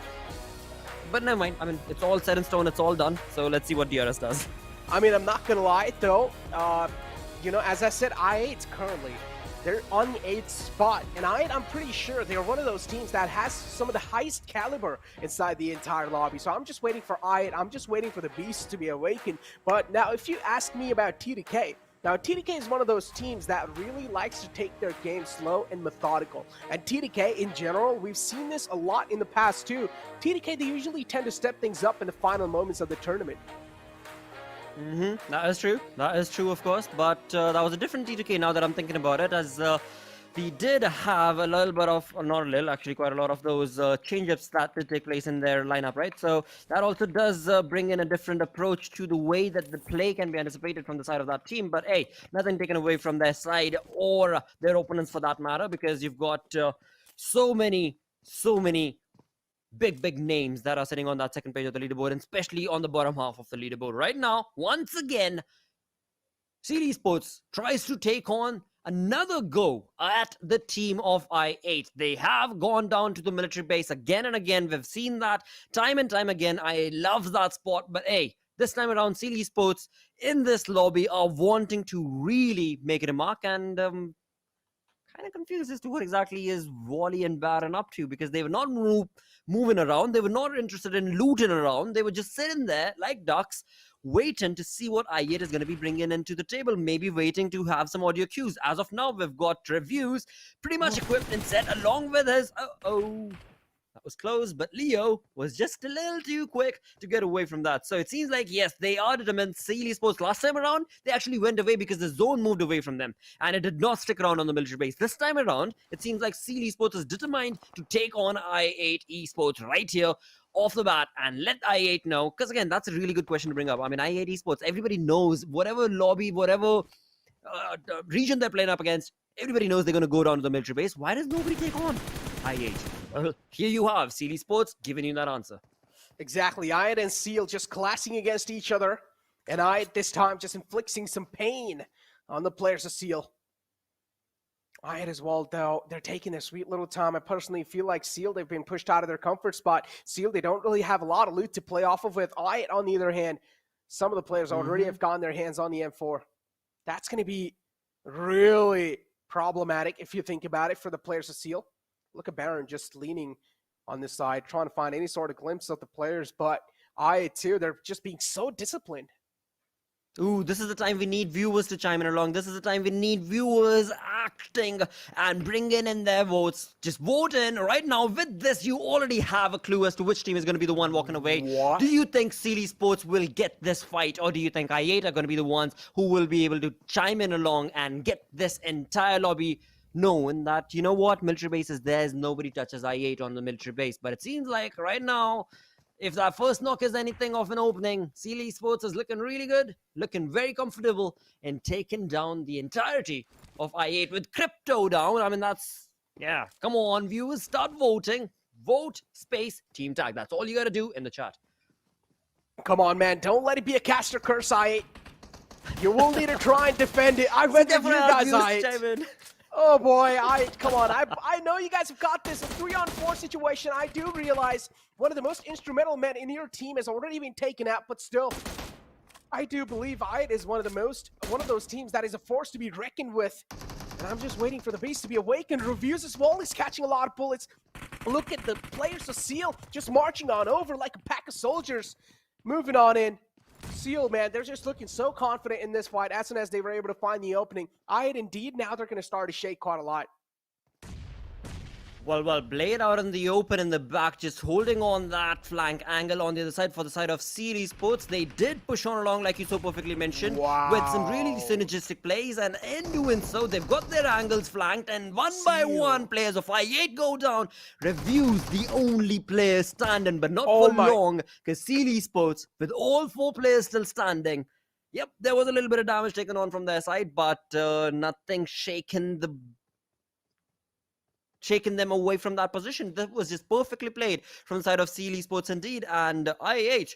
But never mind. I mean, it's all set in stone. It's all done. So let's see what DRS does. I mean, I'm not going to lie, though. As I said, I8 currently, they're on the 8th spot. And I8, I'm pretty sure they're one of those teams that has some of the highest caliber inside the entire lobby. So I'm just waiting for I8. I'm just waiting for the beast to be awakened. But now, if you ask me about T2K, now, TDK is one of those teams that really likes to take their game slow and methodical. And TDK, in general, we've seen this a lot in the past, too. TDK, they usually tend to step things up in the final moments of the tournament. That is true. That is true, of course. But that was a different TDK now that I'm thinking about it, as we did have a little bit of, or not a little, actually quite a lot of those change-ups that did take place in their lineup, right? So that also does bring in a different approach to the way that the play can be anticipated from the side of that team. But hey, nothing taken away from their side or their opponents for that matter, because you've got so many big names that are sitting on that second page of the leaderboard, and especially on the bottom half of the leaderboard right now. Once again, Seal Esports tries to take on another go at the team of I8. They have gone down to the military base again and again. We've seen that time and time again. I love that spot. But hey, this time around, Seal Esports in this lobby are wanting to really make it a mark, and kind of confused as to what exactly is Wally and Baron up to, because they were not moving around. They were not interested in looting around. They were just sitting there like ducks, waiting to see what I8 is going to be bringing into the table, maybe waiting to have some audio cues. As of now, we've got reviews pretty much equipped and set along with his... That was close, but Leo was just a little too quick to get away from that. So it seems like, yes, they are determined. Seal Esports last time around, they actually went away because the zone moved away from them, and it did not stick around on the military base. This time around, it seems like Seal Esports is determined to take on I8 Esports right here off the bat and let I8 know. Because again, that's a really good question to bring up. I mean, I8 Esports, everybody knows whatever lobby, whatever region they're playing up against, everybody knows they're going to go down to the military base. Why does nobody take on I8? Well, here you have Seal Esports giving you that answer. Exactly. I8 and Seal just clashing against each other, and I8 this time just inflicting some pain on the players of Seal. I8 as well, though, they're taking their sweet little time. I personally feel like Seal, they've been pushed out of their comfort spot. Seal, they don't really have a lot of loot to play off of with. I8, on the other hand, some of the players already have gotten their hands on the M4. That's going to be really problematic if you think about it for the players of Seal. Look at Baron just leaning on this side, trying to find any sort of glimpse of the players. But I8 too, they're just being so disciplined. Ooh, this is the time we need viewers to chime in along. This is the time we need viewers acting and bringing in their votes. Just vote in right now. With this, you already have a clue as to which team is going to be the one walking away. What? Do you think Seal Esports will get this fight, or do you think I8 are going to be the ones who will be able to chime in along and get this entire lobby knowing that, you know what, military base is theirs, nobody touches I8 on the military base? But it seems like right now, if that first knock is anything of an opening, Seal Esports is looking really good, looking very comfortable in taking down the entirety of I8 with crypto down. I mean, that's, yeah, come on, viewers, start voting. Vote space team tag. That's all you got to do in the chat. Come on, man. Don't let it be a caster curse, I8. You will need to try and defend it. I went with you guys, I8. Oh boy, come on. I know you guys have got this. A 3-on-4 situation. I do realize one of the most instrumental men in your team has already been taken out, but still, I do believe I8 is one of those teams that is a force to be reckoned with. And I'm just waiting for the base to be awakened. Reviews as well is catching a lot of bullets. Look at the players of Seal just marching on over like a pack of soldiers, moving on in. Seal, man, they're just looking so confident in this fight as soon as they were able to find the opening. I8 indeed, now they're going to start to shake quite a lot. Well, Blade out in the open in the back, just holding on that flank angle on the other side for the side of Seal Esports. They did push on along, like you so perfectly mentioned, with some really synergistic plays, and in doing so, they've got their angles flanked, and one by one, players of I8 go down. Reviews, the only player standing, but not for long, because Seal Esports, with all 4 players still standing, yep, there was a little bit of damage taken on from their side, but nothing shaking them away from that position. That was just perfectly played from the side of Seal Esports indeed. And I8,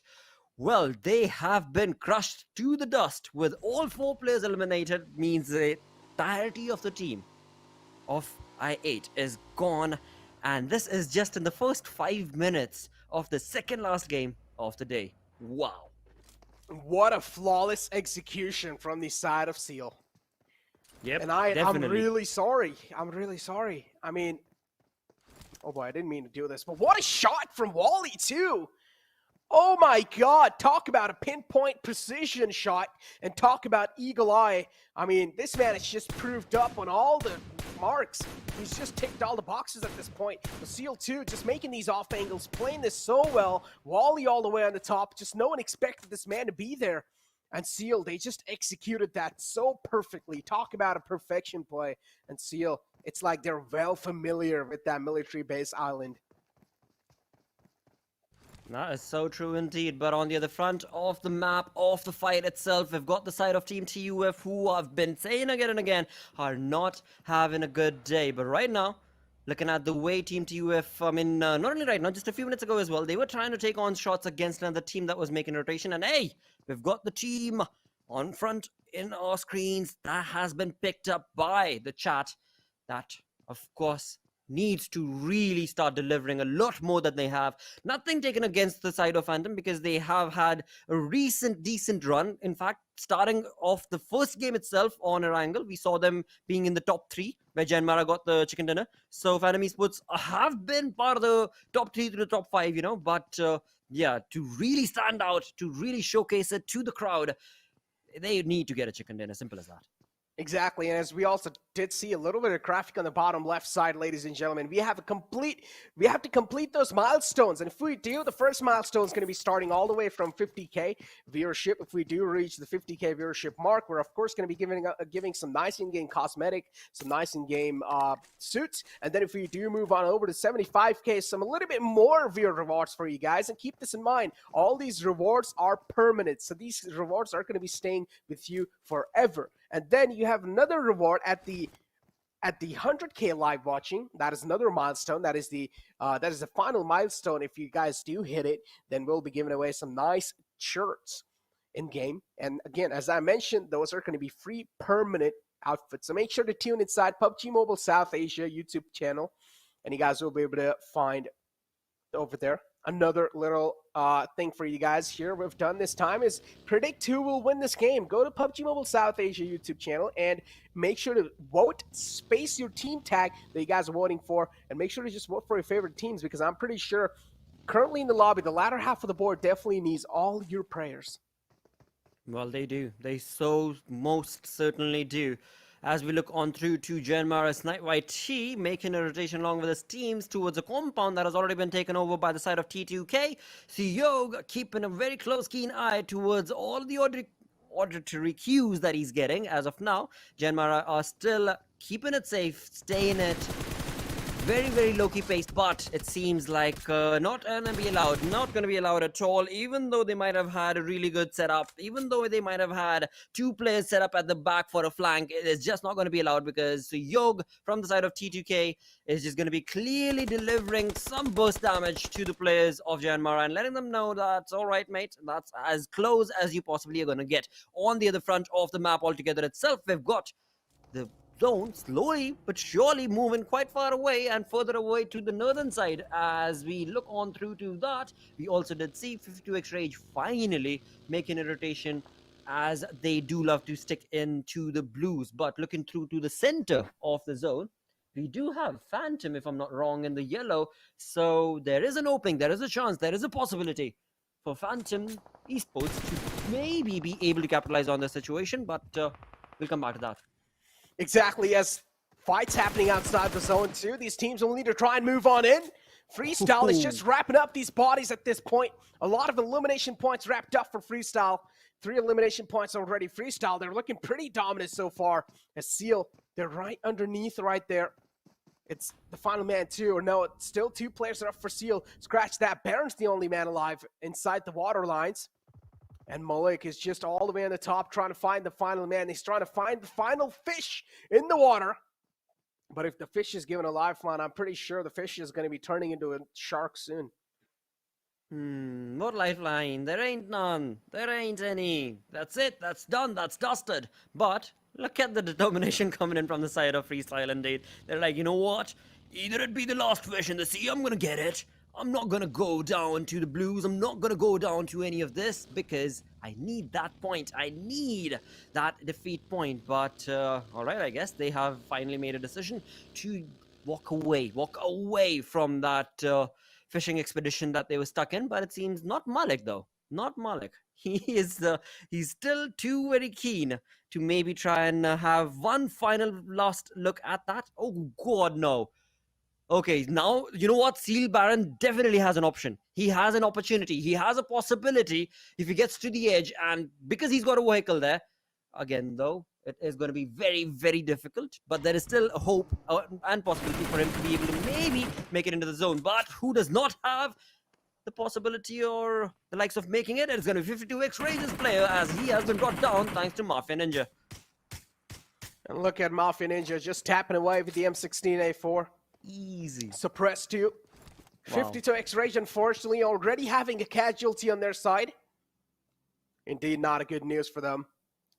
well, they have been crushed to the dust with all 4 players eliminated. Means the entirety of the team of I8 is gone. And this is just in the first 5 minutes of the second last game of the day. Wow. What a flawless execution from the side of Seal. Yep, and I'm really sorry. I'm really sorry. I mean, oh boy, I didn't mean to do this, but what a shot from Wally too. Oh my God, talk about a pinpoint precision shot and talk about eagle eye. I mean, this man has just proved up on all the marks. He's just ticked all the boxes at this point. The Seal too, just making these off angles, playing this so well. Wally all the way on the top, just no one expected this man to be there. And Seal, they just executed that so perfectly. Talk about a perfection play. And Seal, It's like they're well familiar with that military base island. That is so true indeed. But on the other front of the map, of the fight itself, we've got the side of Team TUF, who I've been saying again and again, are not having a good day. But right now, looking at the way Team TUF, not only right now, just a few minutes ago as well, they were trying to take on shots against another team that was making rotation. And hey, we've got the team on front in our screens that has been picked up by the chat. That, of course, needs to really start delivering a lot more than they have. Nothing taken against the side of Phantom because they have had a recent decent run. In fact, starting off the first game itself on Erangel, we saw them being in the top 3 where JyanMaara got the chicken dinner. So Phantom Esports have been part of the top 3 to the top 5, but yeah, to really stand out, to really showcase it to the crowd, they need to get a chicken dinner, simple as that. Exactly, and as we also did see a little bit of graphic on the bottom left side, ladies and gentlemen, we have to complete those milestones. And if we do, the first milestone is going to be starting all the way from 50k viewership. If we do reach the 50k viewership mark, we're of course going to be giving some nice in-game cosmetic, some nice in-game suits. And then if we do move on over to 75k, some a little bit more viewer rewards for you guys. And keep this in mind, all these rewards are permanent, so these rewards are going to be staying with you forever. And then you have another reward at the 100k live watching. That is another milestone. That is the final milestone. If you guys do hit it, then we'll be giving away some nice shirts in game. And again, as I mentioned, those are going to be free permanent outfits. So make sure to tune inside PUBG Mobile South Asia YouTube channel, and you guys will be able to find over there. Another little thing for you guys here we've done this time is predict who will win this game. Go to PUBG Mobile South Asia YouTube channel and make sure to vote, space your team tag that you guys are voting for, and make sure to just vote for your favorite teams, because I'm pretty sure currently in the lobby, the latter half of the board definitely needs all your prayers. Well, they do. They so most certainly do. As we look on through to JyanMaara's Night YT, making a rotation along with his teams towards a compound that has already been taken over by the side of T2K. Yog keeping a very close, keen eye towards all the auditory cues that he's getting as of now. JyanMaara are still keeping it safe, staying it very, very low-key paced, but it seems like not going to be allowed at all, even though they might have had a really good setup, even though they might have had 2 players set up at the back for a flank. It is just not going to be allowed, because Yog from the side of T2K is just going to be clearly delivering some burst damage to the players of JyanMaara and letting them know that's all right, mate, that's as close as you possibly are going to get. On the other front of the map altogether itself, we've got the zone slowly but surely moving quite far away and further away to the northern side. As we look on through to that, we also did see 52x Rage finally making a rotation, as they do love to stick into the blues. But looking through to the center of the zone, we do have Phantom, if I'm not wrong, in the yellow. So there is an opening, there is a chance, there is a possibility for Phantom Esports to maybe be able to capitalize on the situation, but we'll come back to that. Exactly, as fights happening outside the zone too. These teams will need to try and move on in. Freestyle is just wrapping up these bodies at this point. A lot of elimination points wrapped up for Freestyle. 3 elimination points already. Freestyle, they're looking pretty dominant so far. As Seal, they're right underneath right there. It's the final man too, or no, it's still 2 players are up for Seal. Scratch that, Baron's the only man alive inside the water lines. And Malik is just all the way on the top trying to find the final man. He's trying to find the final fish in the water. But if the fish is given a lifeline, I'm pretty sure the fish is going to be turning into a shark soon. What lifeline? There ain't none. There ain't any. That's it. That's done. That's dusted. But look at the determination coming in from the side of Freestyle indeed. They're like, you know what? Either it be the last fish in the sea, I'm going to get it. I'm not going to go down to the blues. I'm not going to go down to any of this, because I need that point. I need that defeat point. But, all right, I guess they have finally made a decision to walk away from that fishing expedition that they were stuck in. But it seems not Malik, though. Not Malik. He's still too very keen to maybe try and have one final last look at that. Oh, God, no. Okay, now, you know what? Seal Baron definitely has an option. He has an opportunity. He has a possibility if he gets to the edge, and because he's got a vehicle there. Again, though, it is going to be very, very difficult. But there is still a hope and possibility for him to be able to maybe make it into the zone. But who does not have the possibility or the likes of making it? It's going to be 52x Rage's player, as he has been brought down thanks to Mafia Ninja. And look at Mafia Ninja just tapping away with the M16A4. Easy. Suppressed 2. Wow. 52x Rage, unfortunately, already having a casualty on their side. Indeed, not a good news for them.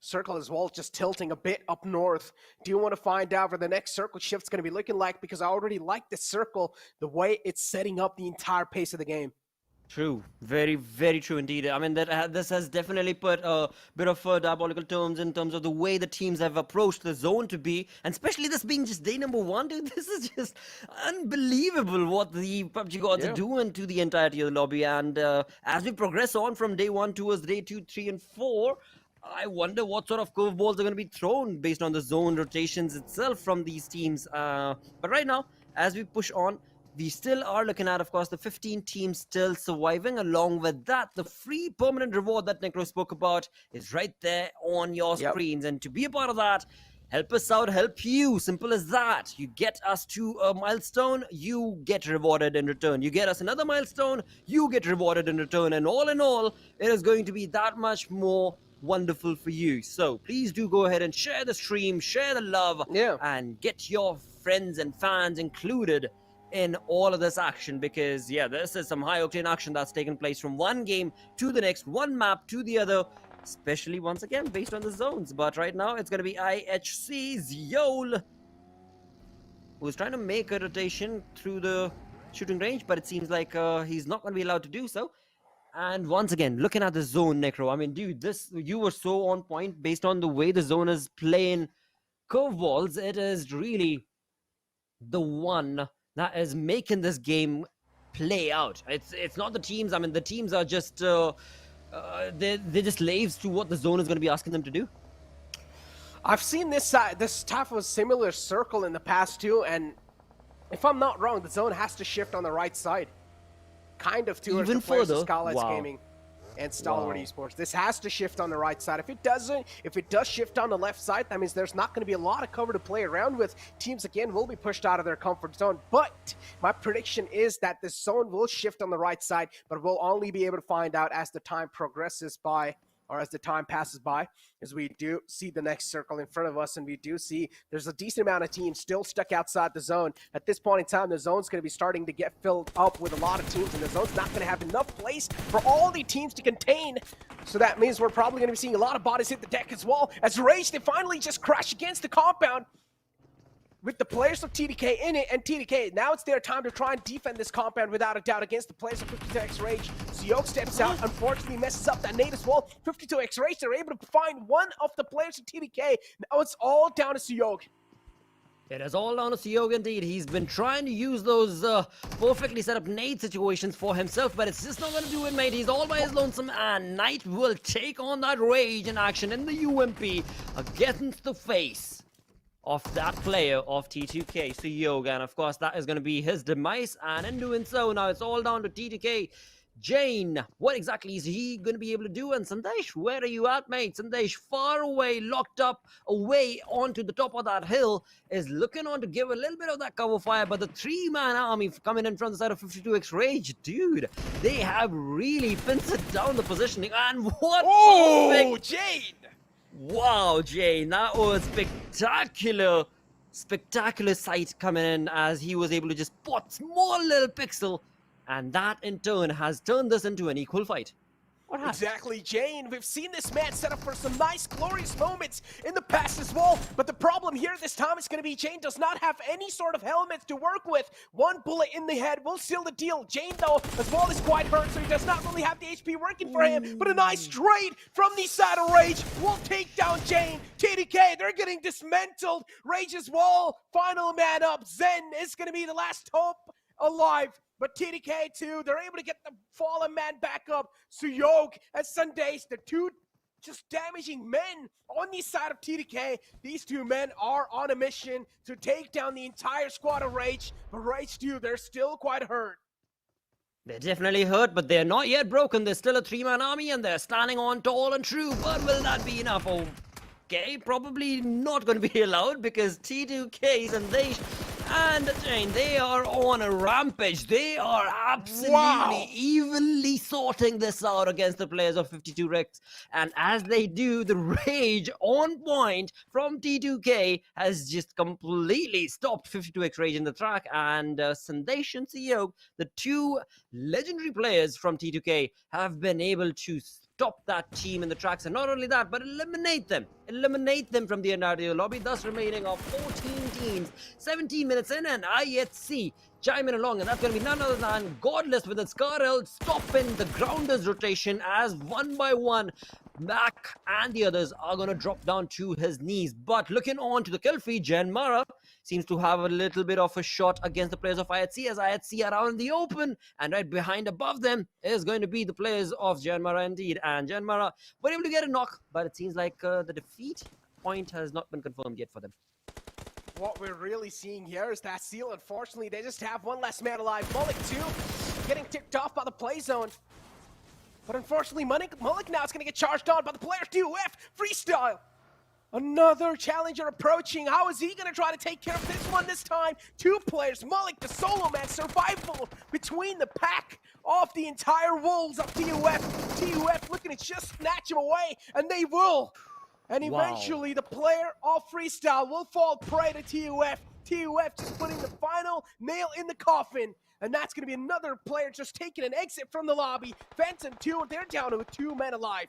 Circle as well, just tilting a bit up north. Do you want to find out where the next circle shift's going to be looking like? Because I already like the circle, the way it's setting up the entire pace of the game. True. Very, very true indeed. I mean, this has definitely put a bit of diabolical terms in terms of the way the teams have approached the zone to be. And especially this being just day number 1, dude. This is just unbelievable what the PUBG gods are doing to the entirety of the lobby. And as we progress on from day 1 towards day 2, 3, and 4, I wonder what sort of curveballs are going to be thrown based on the zone rotations itself from these teams. But right now, as we push on, we still are looking at, of course, the 15 teams still surviving. Along with that, the free permanent reward that Necro spoke about is right there on your screens. And to be a part of that, help us out, help you. Simple as that. You get us to a milestone, you get rewarded in return. You get us another milestone, you get rewarded in return. And all in all, it is going to be that much more wonderful for you. So please do go ahead and share the stream, share the love, and get your friends and fans included in all of this action, because this is some high octane action that's taken place from one game to the next, one map to the other, especially once again based on the zones. But right now it's going to be IHC's Yol, who's trying to make a rotation through the shooting range, but it seems like he's not going to be allowed to do so. And once again, looking at the zone, Necro, I mean, dude, you were so on point based on the way the zone is playing curveballs. It is really the one that is making this game play out. It's not the teams. I mean, the teams are just they're just slaves to what the zone is going to be asking them to do. I've seen this type of similar circle in the past too, and if I'm not wrong, the zone has to shift on the right side, kind of towards the players of Skylightz Gaming and Stalwart Esports. This has to shift on the right side. If it doesn't, if it does shift on the left side, that means there's not going to be a lot of cover to play around with. Teams, again, will be pushed out of their comfort zone. But my prediction is that this zone will shift on the right side, but we'll only be able to find out as the time progresses by, or as the time passes by, as we do see the next circle in front of us, and we do see there's a decent amount of teams still stuck outside the zone. At this point in time, the zone's going to be starting to get filled up with a lot of teams, and the zone's not going to have enough place for all the teams to contain. So that means we're probably going to be seeing a lot of bodies hit the deck as well. As Rage, they finally just crash against the compound with the players of TDK in it, and TDK, now it's their time to try and defend this compound without a doubt against the players of 52x Rage. Suyok steps out, unfortunately messes up that nade as well. 52x Rage, they're able to find one of the players of TDK. Now it's all down to Suyok. It is all down to Suyok indeed. He's been trying to use those perfectly set up nade situations for himself, but it's just not going to do it, mate. He's all by his lonesome, and Knight will take on that Rage in action in the UMP against the face of that player of T2K, Suyok, and of course that is going to be his demise. And in doing so, now it's all down to T2K. Jane, what exactly is he going to be able to do? And Sandesh, where are you at, mate? Sandesh, far away, locked up, away onto the top of that hill, is looking on to give a little bit of that cover fire, but the 3-man army coming in from the side of 52x Rage, dude, they have really pincered down the positioning. And what? Oh, Jane! Wow, Jane, that was spectacular sight coming in as he was able to just spot small little pixel, and that in turn has turned this into an equal fight. What happened? Exactly, Jane. We've seen this man set up for some nice, glorious moments in the past as well. But the problem here this time is going to be Jane does not have any sort of helmets to work with. One bullet in the head will seal the deal. Jane, though, as well, is quite hurt, so he does not really have the HP working for him. But a nice trade from the side of Rage will take down Jane. TDK, they're getting dismantled. Rage as well. Final man up. Zen is going to be the last hope alive. But TDK too, they're able to get the fallen man back up. Suyok and Sundays, the two just damaging men on the side of TDK. These two men are on a mission to take down the entire squad of Rage. But Rage too, they're still quite hurt. They're definitely hurt, but they're not yet broken. There's still a 3-man army, and they're standing on tall and true. But will that be enough? Oh, Okay, probably not going to be allowed because T2K, Sandesh and Jane, they are on a rampage. They are absolutely evenly sorting this out against the players of 52 Rex. And as they do, the rage on point from T2K has just completely stopped 52X rage in the track. And Sandesh and CEO, the two legendary players from T2K, have been able to stop that team in the tracks, and not only that, but eliminate them from the entire lobby, thus remaining of 14 teams, 17 minutes in, and IHC chime in along, and that's going to be none other than Godless with its Scarel stopping the Grounders rotation as one by one Mac and the others are going to drop down to his knees. But looking on to the kill feed, JyanMaara seems to have a little bit of a shot against the players of IHC, as IHC are out in the open, and right behind above them is going to be the players of JyanMaara indeed. And JyanMaara were able to get a knock, but it seems like the defeat point has not been confirmed yet for them. What we're really seeing here is that Seal, unfortunately, they just have one less man alive. Mullik too, getting ticked off by the play zone. But unfortunately, Mullik now is going to get charged on by the players. DUF, Freestyle. Another challenger approaching. How is he going to try to take care of this one this time? Two players, Mullik, the solo man, survival between the pack of the entire Wolves of TUF. TUF looking to just snatch him away, and they will. And eventually, the player of Freestyle will fall prey to TUF. TUF just putting the final nail in the coffin. And that's going to be another player just taking an exit from the lobby. Phantom 2, they're down to 2 men alive.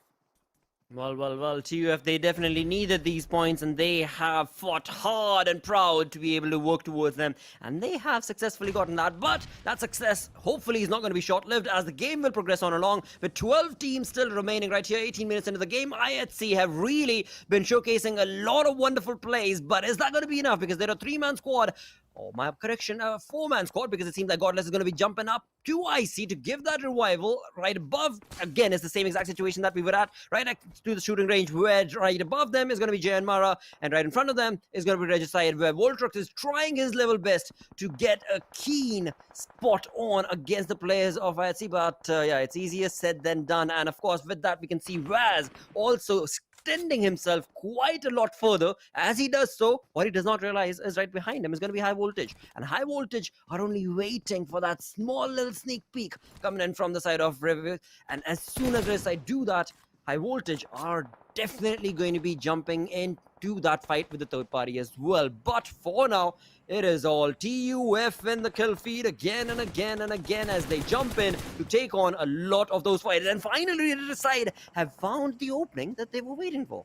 Well, TUF, they definitely needed these points, and they have fought hard and proud to be able to work towards them, and they have successfully gotten that. But that success hopefully is not going to be short-lived, as the game will progress on along with 12 teams still remaining right here, 18 minutes into the game. IHC have really been showcasing a lot of wonderful plays, but is that going to be enough? Because they're a 3-man squad. Oh, my correction, a 4-man squad, because it seems like Godless is going to be jumping up to IC to give that revival. Right above, again, is the same exact situation that we were at, right next to the shooting range, where right above them is going to be JyanMaara, and right in front of them is going to be Regicide, where Voltrox is trying his level best to get a keen spot on against the players of IHC. But yeah, it's easier said than done. And of course, with that, we can see Raz also extending himself quite a lot further. As he does so, what he does not realize is right behind him is going to be High Voltage, and High Voltage are only waiting for that small little sneak peek coming in from the side of River. And as soon as I do that, High Voltage are definitely going to be jumping into that fight with the third party as well. But for now, it is all TUF in the kill feed again and again and again as they jump in to take on a lot of those fighters. And finally, the side have found the opening that they were waiting for.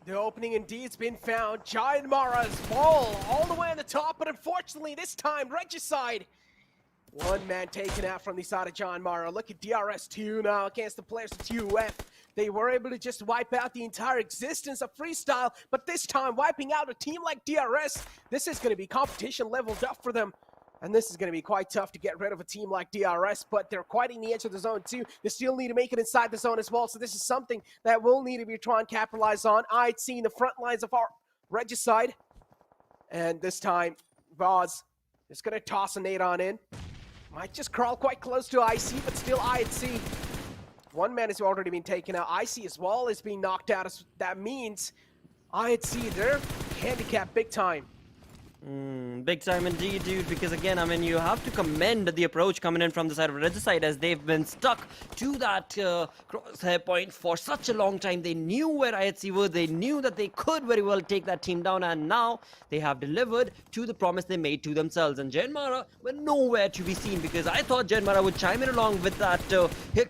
The opening indeed has been found. JyanMaara's ball all the way on the top, but unfortunately this time, Regicide. One man taken out from the side of JyanMaara. Look at DRS2 now against the players of TUF. They were able to just wipe out the entire existence of Freestyle, but this time wiping out a team like DRS, this is going to be competition leveled up for them. And this is going to be quite tough to get rid of a team like DRS, but they're quite in the edge of the zone too. They still need to make it inside the zone as well, so this is something that we'll need to be trying to capitalize on. I'd seen the front lines of our Regicide, and this time, Vaz is going to toss a nade on in. Might just crawl quite close to IC, but still IHC. One man has already been taken out. IC as well is being knocked out. That means IHC, they're handicapped big time. Big time indeed, dude, because again, I mean, you have to commend the approach coming in from the side of Regicide, as they've been stuck to that crosshair point for such a long time. They knew where IHC were, they knew that they could very well take that team down, and now they have delivered to the promise they made to themselves. And JyanMaara were nowhere to be seen, because I thought JyanMaara would chime in along with that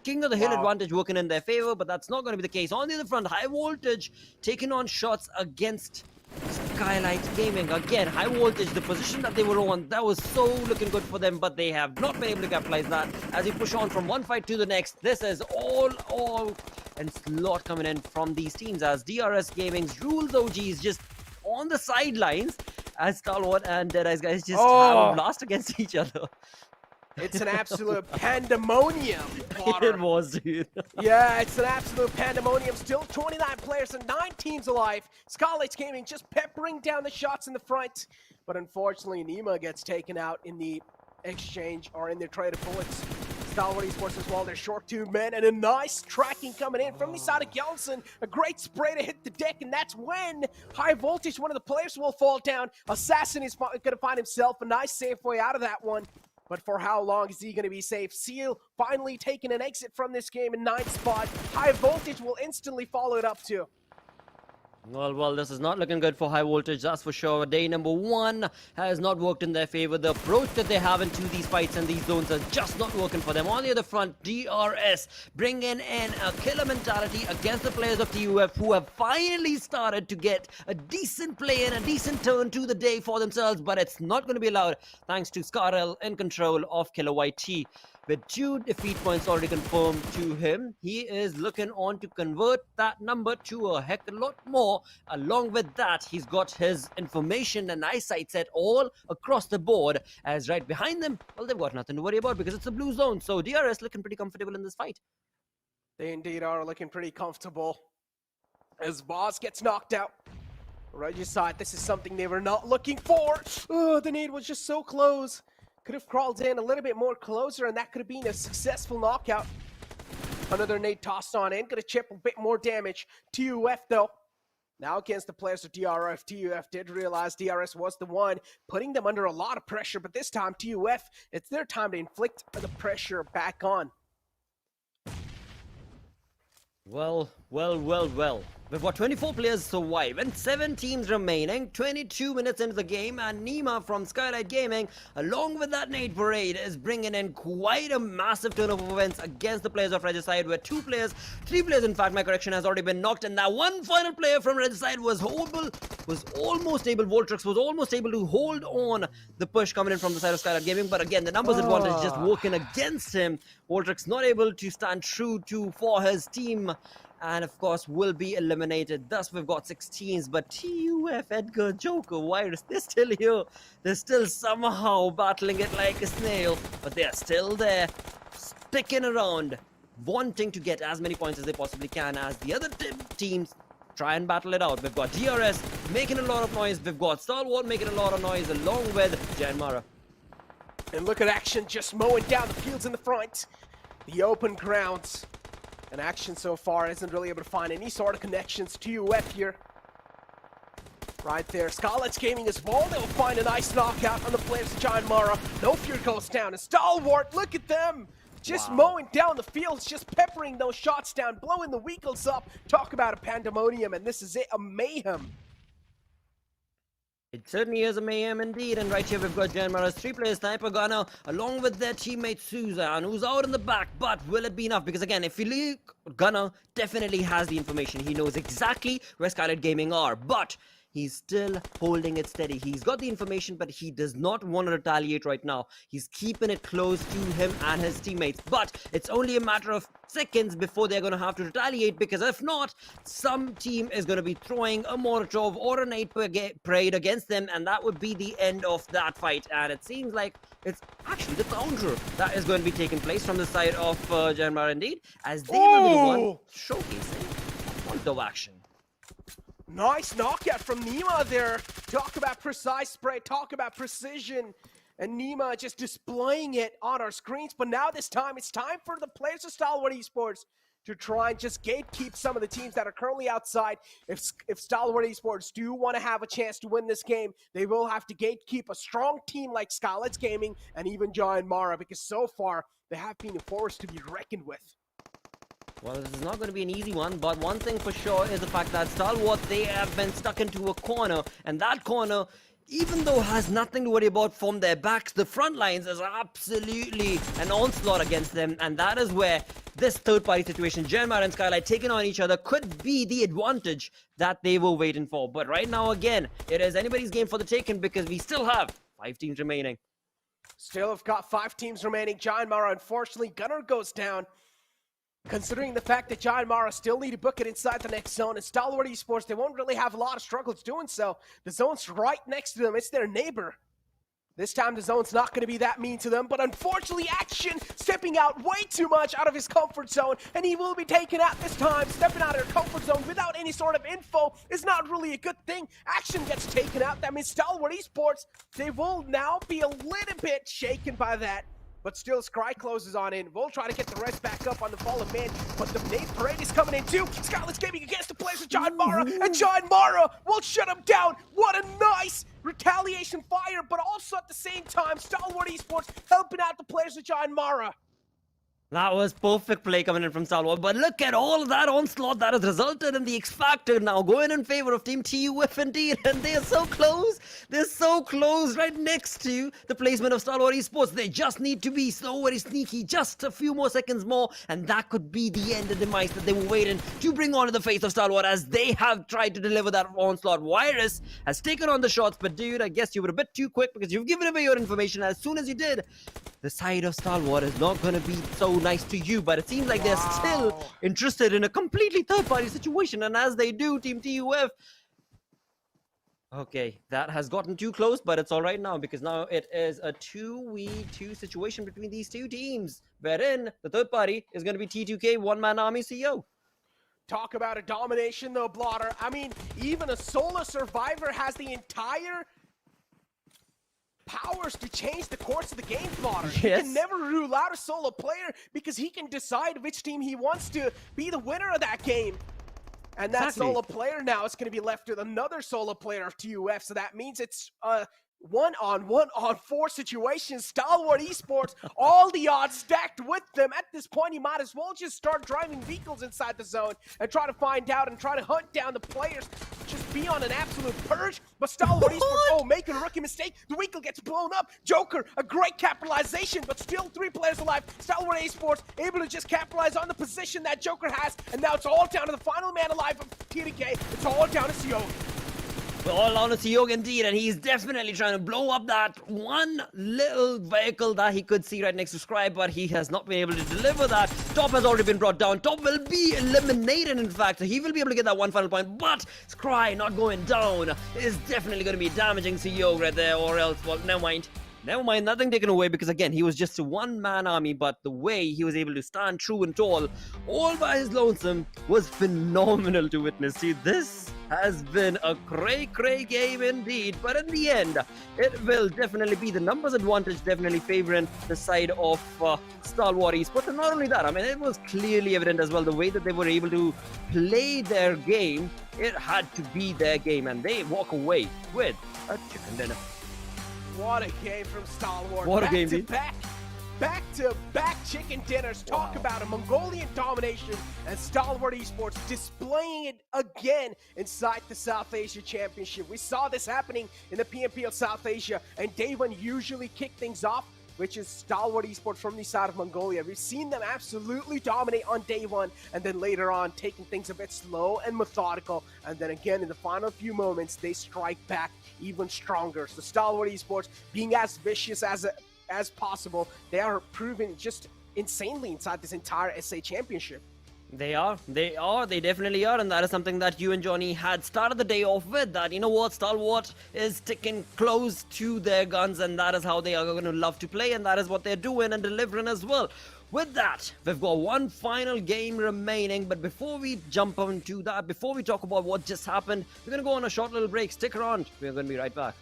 King of the Hill advantage working in their favor, but that's not going to be the case. On the other front, High Voltage taking on shots against Skylightz Gaming. Again, High Voltage, the position that they were on, that was so looking good for them, but they have not been able to capitalize that as we push on from one fight to the next. This is all and slot coming in from these teams, as DRS Gaming's Rules OGs just on the sidelines as Stalwart and Deadeyes Guys just have a blast against each other. It's an absolute pandemonium. It was, dude. Yeah, it's an absolute pandemonium. Still 29 players and 9 teams alive. Skylightz Gaming just peppering down the shots in the front. But unfortunately, Nima gets taken out in the exchange or in the trade of bullets. Stalwart Esports as well. They're short 2 men, and a nice tracking coming in from the side of Gelson. A great spray to hit the deck, and that's when High Voltage, one of the players, will fall down. Assassin is going to find himself a nice safe way out of that one. But for how long is he going to be safe? Seal finally taking an exit from this game in 9th spot. High Voltage will instantly follow it up too. Well, this is not looking good for High Voltage, that's for sure. Day number 1 has not worked in their favor. The approach that they have into these fights and these zones are just not working for them. On the other front, DRS bringing in a killer mentality against the players of TUF, who have finally started to get a decent play and a decent turn to the day for themselves, but it's not going to be allowed thanks to Scarrel in control of Killer YT. With 2 defeat points already confirmed to him, he is looking on to convert that number to a heck of a lot more. Along with that, he's got his information and eyesight set all across the board, as right behind them, well, they've got nothing to worry about because it's a blue zone. So DRS looking pretty comfortable in this fight. They indeed are looking pretty comfortable as Boss gets knocked out. Regicide, this is something they were not looking for. Oh, the nade was just so close. Could have crawled in a little bit more closer, and that could have been a successful knockout. Another nade tossed on in, gonna chip a bit more damage. TUF though, now against the players of DRF. TUF did realize DRS was the one putting them under a lot of pressure, but this time TUF, it's their time to inflict the pressure back on. Well. We've got 24 players survive and 7 teams remaining, 22 minutes into the game, and Nima from Skylightz Gaming, along with that nade parade, is bringing in quite a massive turn of events against the players of Regicide, where 3 players in fact, my correction, has already been knocked, and that one final player from Regicide was almost able, Voltrix was almost able to hold on the push coming in from the side of Skylightz Gaming, but again, the numbers advantage just working against him. Voltrix not able to stand true for his team, and of course will be eliminated. Thus we've got 16s, but TUF, Edgar, Joker, Virus, they're still here. They're still somehow battling it like a snail, but they're still there, sticking around, wanting to get as many points as they possibly can as the other teams try and battle it out. We've got DRS making a lot of noise, we've got Stalwart making a lot of noise, along with JyanMaara. And look at Action just mowing down the fields in the front. The open grounds. And Action so far isn't really able to find any sort of connections to UF here. Right there, Skylightz Gaming as well. They'll find a nice knockout on the players of JyanMaara. No fear goes down. And Stalwart, look at them! Just mowing down the fields, just peppering those shots down, blowing the vehicles up. Talk about a pandemonium, and this is it, a mayhem. It certainly is a mayhem indeed, and right here we've got JyanMaara's 3-player sniper gunner along with their teammate Suzanne, who's out in the back, but will it be enough? Because again, if you look, Gunner definitely has the information. He knows exactly where Skylightz Gaming are, but he's still holding it steady. He's got the information, but he does not want to retaliate right now. He's keeping it close to him and his teammates, but it's only a matter of seconds before they're going to have to retaliate, because if not, some team is going to be throwing a Molotov or a nade parade against them, and that would be the end of that fight. And it seems like it's actually the counter that is going to be taking place from the side of JyanMaara indeed, as they will be the one showcasing Molotov action. Nice knockout from Nima there. Talk about precise spray, talk about precision. And Nima just displaying it on our screens. But now this time, it's time for the players of Stalwart Esports to try and just gatekeep some of the teams that are currently outside. If Stalwart Esports do want to have a chance to win this game, they will have to gatekeep a strong team like Skylightz Gaming and even JyanMaara, because so far, they have been a force to be reckoned with. Well, this is not going to be an easy one, but one thing for sure is the fact that Stalwart, they have been stuck into a corner, and that corner, even though has nothing to worry about from their backs, the front lines is absolutely an onslaught against them, and that is where this third-party situation, JyanMaara and Skylightz taking on each other, could be the advantage that they were waiting for. But right now, again, it is anybody's game for the taking, because we still have 5 teams remaining. Still have got 5 teams remaining. JyanMaara, unfortunately, Gunner goes down. Considering the fact that JyanMaara still need to book it inside the next zone, and Stalwart Esports, they won't really have a lot of struggles doing so. The zone's right next to them. It's their neighbor. This time, the zone's not going to be that mean to them, but unfortunately, Action stepping out way too much out of his comfort zone, and he will be taken out this time. Stepping out of your comfort zone without any sort of info is not really a good thing. Action gets taken out. That means Stalwart Esports, they will now be a little bit shaken by that. but still Scry closes on in. We'll try to get the rest back up on the fallen man, but the nade parade is coming in too. Skylightz Gaming against the players of JyanMaara, and JyanMaara will shut him down. What a nice retaliation fire, but also at the same time, Stalwart Esports helping out the players of JyanMaara. That was perfect play coming in from Stalwart, but look at all of that onslaught that has resulted in the X Factor now going in favor of Team TUF indeed, and they are so close. They're so close right next to the placement of Stalwart Esports. They just need to be so very sneaky, just a few more seconds more, and that could be the end and demise that they were waiting to bring onto the face of Stalwart as they have tried to deliver that onslaught. Virus has taken on the shots, but dude, I guess you were a bit too quick because you've given away your information. As soon as you did, the side of Stalwart is not going to be so nice to you, but it seems like they're still interested in a completely third-party situation, and as they do, Team TUF... Okay, that has gotten too close, but it's all right now, because now it is a 2v2 situation between these two teams, wherein the third party is going to be T2K, one-man army CEO. Talk about a domination, though, Blotter. I mean, even a solo survivor has the entire powers to change the course of the game, Blotter. Yes. He can never rule out a solo player because he can decide which team he wants to be the winner of that game. And that solo player now is going to be left with another solo player of TUF, so that means it's one-on-4 situations. Stalwart Esports, all the odds stacked with them. At this point, he might as well just start driving vehicles inside the zone and try to find out and try to hunt down the players. Just be on an absolute purge. But Stalwart Esports, making a rookie mistake. The vehicle gets blown up. Joker, a great capitalization, but still 3 players alive. Stalwart Esports able to just capitalize on the position that Joker has, and now it's all down to the final man alive of TDK. It's all down to Sanhok. We're all on to Sanhok indeed, and he's definitely trying to blow up that one little vehicle that he could see right next to Scry, but he has not been able to deliver that. Top has already been brought down. Top will be eliminated, in fact, so he will be able to get that one final point, but Scry not going down is definitely going to be damaging Sanhok right there, or else, well, never mind. Never mind, nothing taken away, because again, he was just a one-man army, but the way he was able to stand true and tall all by his lonesome was phenomenal to witness. See, this has been a cray game indeed, but in the end, it will definitely be the numbers advantage definitely favoring the side of Stalwart Esports. And not only that, I mean, it was clearly evident as well, the way that they were able to play their game, it had to be their game, and they walk away with a chicken dinner. What a game from Stalwart. What a game, dude. Back-to-back chicken dinners. Talk about a Mongolian domination, and Stalwart Esports displaying it again inside the South Asia Championship. We saw this happening in the PMPL South Asia, and day one usually kick things off, which is Stalwart Esports from the side of Mongolia. We've seen them absolutely dominate on day one, and then later on taking things a bit slow and methodical, and then again in the final few moments they strike back even stronger. So Stalwart Esports being as vicious as possible, they are proving just insanely inside this entire SA Championship. They definitely are, and that is something that you and Johnny had started the day off with, that, you know what, Stalwart is sticking close to their guns, and that is how they are going to love to play, and that is what they're doing and delivering as well. With that, we've got one final game remaining, but before we jump into that, before we talk about what just happened, we're going to go on a short little break. Stick around, we're going to be right back.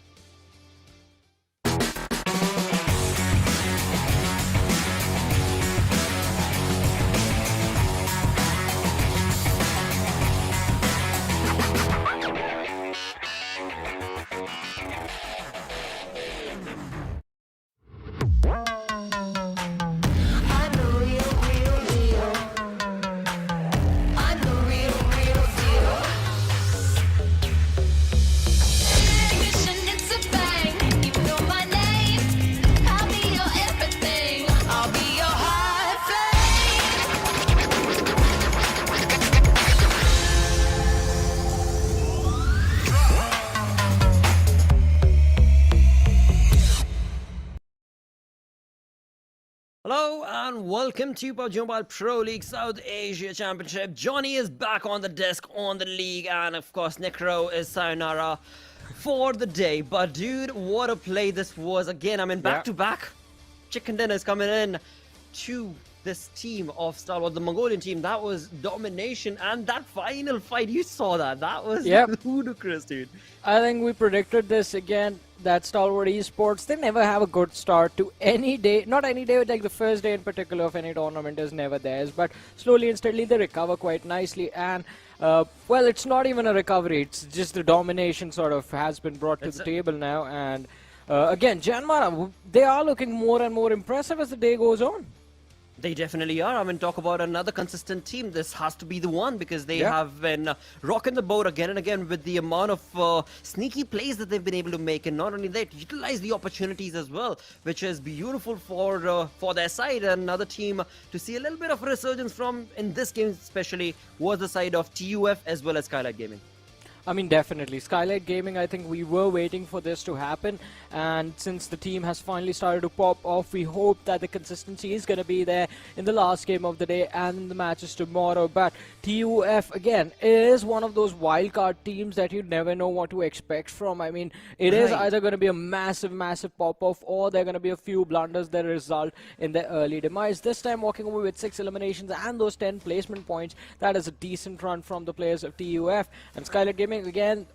Hello and welcome to PUBG Mobile Pro League South Asia Championship. Johnny is back on the desk on the league, and of course Necro is sayonara for the day. But dude, what a play this was. Again, I mean, back-to-back chicken dinners coming in to this team of Stalwart, the Mongolian team. That was domination, and that final fight, you saw that. That was ludicrous, dude. I think we predicted this again. that Stalwart Esports, they never have a good start to any day. Not any day, like the first day in particular of any tournament is never theirs. But slowly and steadily they recover quite nicely. And, well, it's not even a recovery. It's just the domination sort of has been brought to the table now. And, again, JyanMaara, they are looking more and more impressive as the day goes on. They definitely are. I mean, talk about another consistent team. This has to be the one because they have been rocking the boat again and again with the amount of sneaky plays that they've been able to make, and not only that, utilize the opportunities as well, which is beautiful for their side. Another team to see a little bit of resurgence from in this game, especially, was the side of TUF as well as Skylightz Gaming. I mean, definitely. Skylightz Gaming, I think we were waiting for this to happen. And since the team has finally started to pop off, we hope that the consistency is going to be there in the last game of the day and in the matches tomorrow. But TUF, again, is one of those wildcard teams that you never know what to expect from. I mean, it is either going to be a massive, massive pop-off, or there are going to be a few blunders that result in their early demise. This time, walking away with 6 eliminations and those 10 placement points, that is a decent run from the players of TUF. And Skylightz Gaming, again,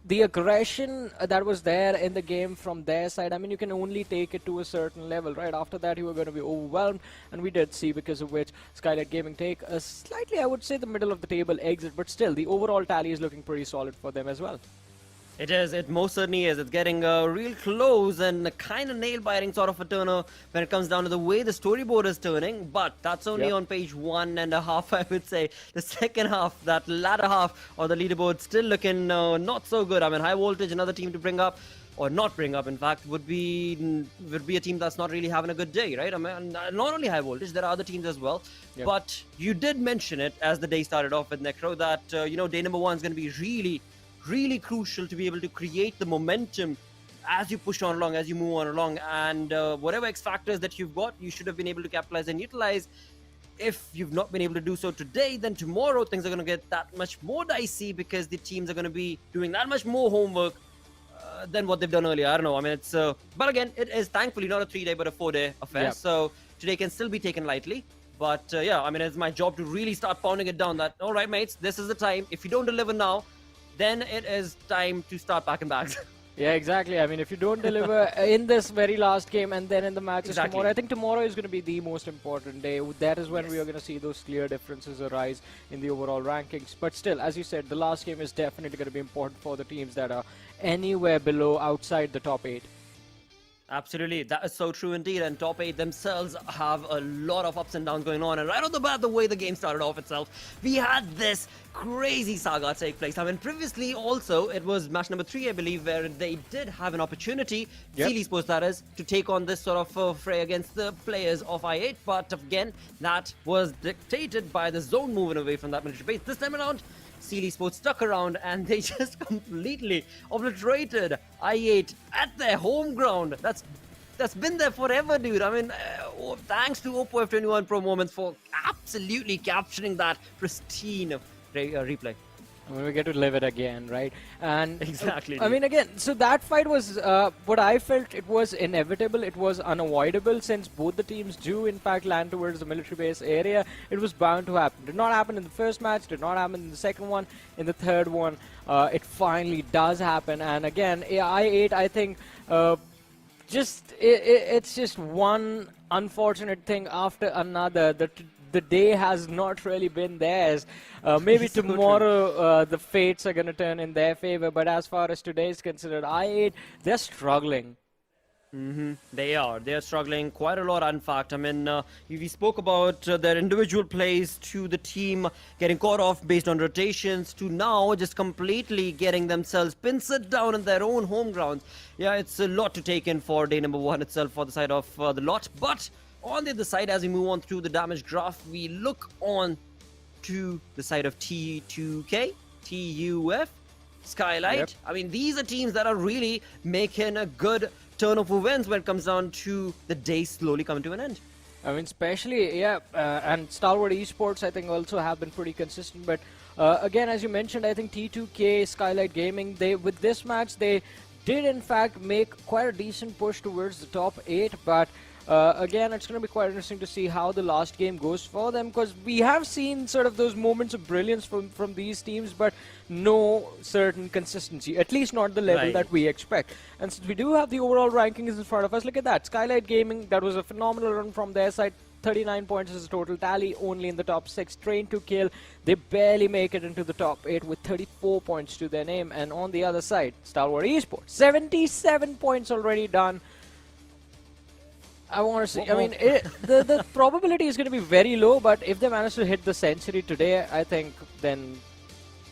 the aggression that was there in the game from their side, I mean, you can only take it to a certain level, right? After that, you were going to be overwhelmed, and we did see because of which Skylightz Gaming take a slightly, I would say, the middle of the table exit, but still, the overall tally is looking pretty solid for them as well. It is. It most certainly is. It's getting real close and a kind of nail-biting sort of a turner when it comes down to the way the storyboard is turning. But that's only on page 1.5, I would say. The second half, that latter half of the leaderboard, still looking not so good. I mean, High Voltage, another team to bring up, or not bring up, in fact, would be a team that's not really having a good day, right? I mean, not only High Voltage, there are other teams as well. But you did mention it as the day started off with Necro that, you know, day number 1 is going to be really crucial to be able to create the momentum as you push on along, as you move on along, and whatever X factors that you've got, you should have been able to capitalize and utilize. If you've not been able to do so today, then tomorrow things are going to get that much more dicey because the teams are going to be doing that much more homework than what they've done earlier. I don't know. I mean, it's but again, it is thankfully not a 3-day but a 4-day affair. So today can still be taken lightly. But yeah, I mean, it's my job to really start pounding it down that, all right, mates, this is the time. If you don't deliver now, then it is time to start packing bags. Yeah, exactly. I mean, if you don't deliver in this very last game and then in the matches tomorrow, I think tomorrow is going to be the most important day. That is when we are going to see those clear differences arise in the overall rankings. But still, as you said, the last game is definitely going to be important for the teams that are anywhere below outside the top 8. Absolutely, that is so true indeed, and top 8 themselves have a lot of ups and downs going on, and right off the bat, the way the game started off itself, we had this crazy saga take place. I mean, previously also, it was match number 3, I believe, where they did have an opportunity, Stalwart Esports that is, to take on this sort of fray against the players of I8, but again, that was dictated by the zone moving away from that military base. This time around, Stalwart Esports stuck around and they just completely obliterated I8 at their home ground. That's been there forever, dude. I mean, thanks to Oppo F21 Pro Moments for absolutely capturing that pristine replay. I mean, we get to live it again, right? And exactly. I mean, again, so that fight was what I felt it was inevitable. It was unavoidable since both the teams do, in fact, land towards the military base area. It was bound to happen. Did not happen in the first match. Did not happen in the second one. In the third one, it finally does happen. And again, I8, I think, it's just one unfortunate thing after another. The day has not really been theirs. Maybe tomorrow the fates are going to turn in their favor, but as far as today is considered, I8, they're struggling. They are struggling quite a lot, in fact. I mean, we spoke about their individual plays to the team getting caught off based on rotations to now just completely getting themselves pincered down in their own home grounds. Yeah, it's a lot to take in for day number 1 itself for the side of the lot, but on the other side, as we move on through the damage graph, we look on to the side of T2K, TUF, Skylightz. I mean, these are teams that are really making a good turn of events when it comes down to the day slowly coming to an end. I mean, especially, and Stalwart Esports, I think, also have been pretty consistent. But again, as you mentioned, I think T2K, Skylightz Gaming, with this match, they did, in fact, make quite a decent push towards the top 8, but Again, it's going to be quite interesting to see how the last game goes for them, because we have seen sort of those moments of brilliance from these teams, but no certain consistency, at least not the level that we expect. And since we do have the overall rankings in front of us, look at that. Skylightz Gaming, that was a phenomenal run from their side. 39 points is the total tally, only in the top 6. Train to Kill, they barely make it into the top 8 with 34 points to their name. And on the other side, Stalwart Esports, 77 points already done. I want to see, I mean, the probability is going to be very low, but if they manage to hit the century today, I think then,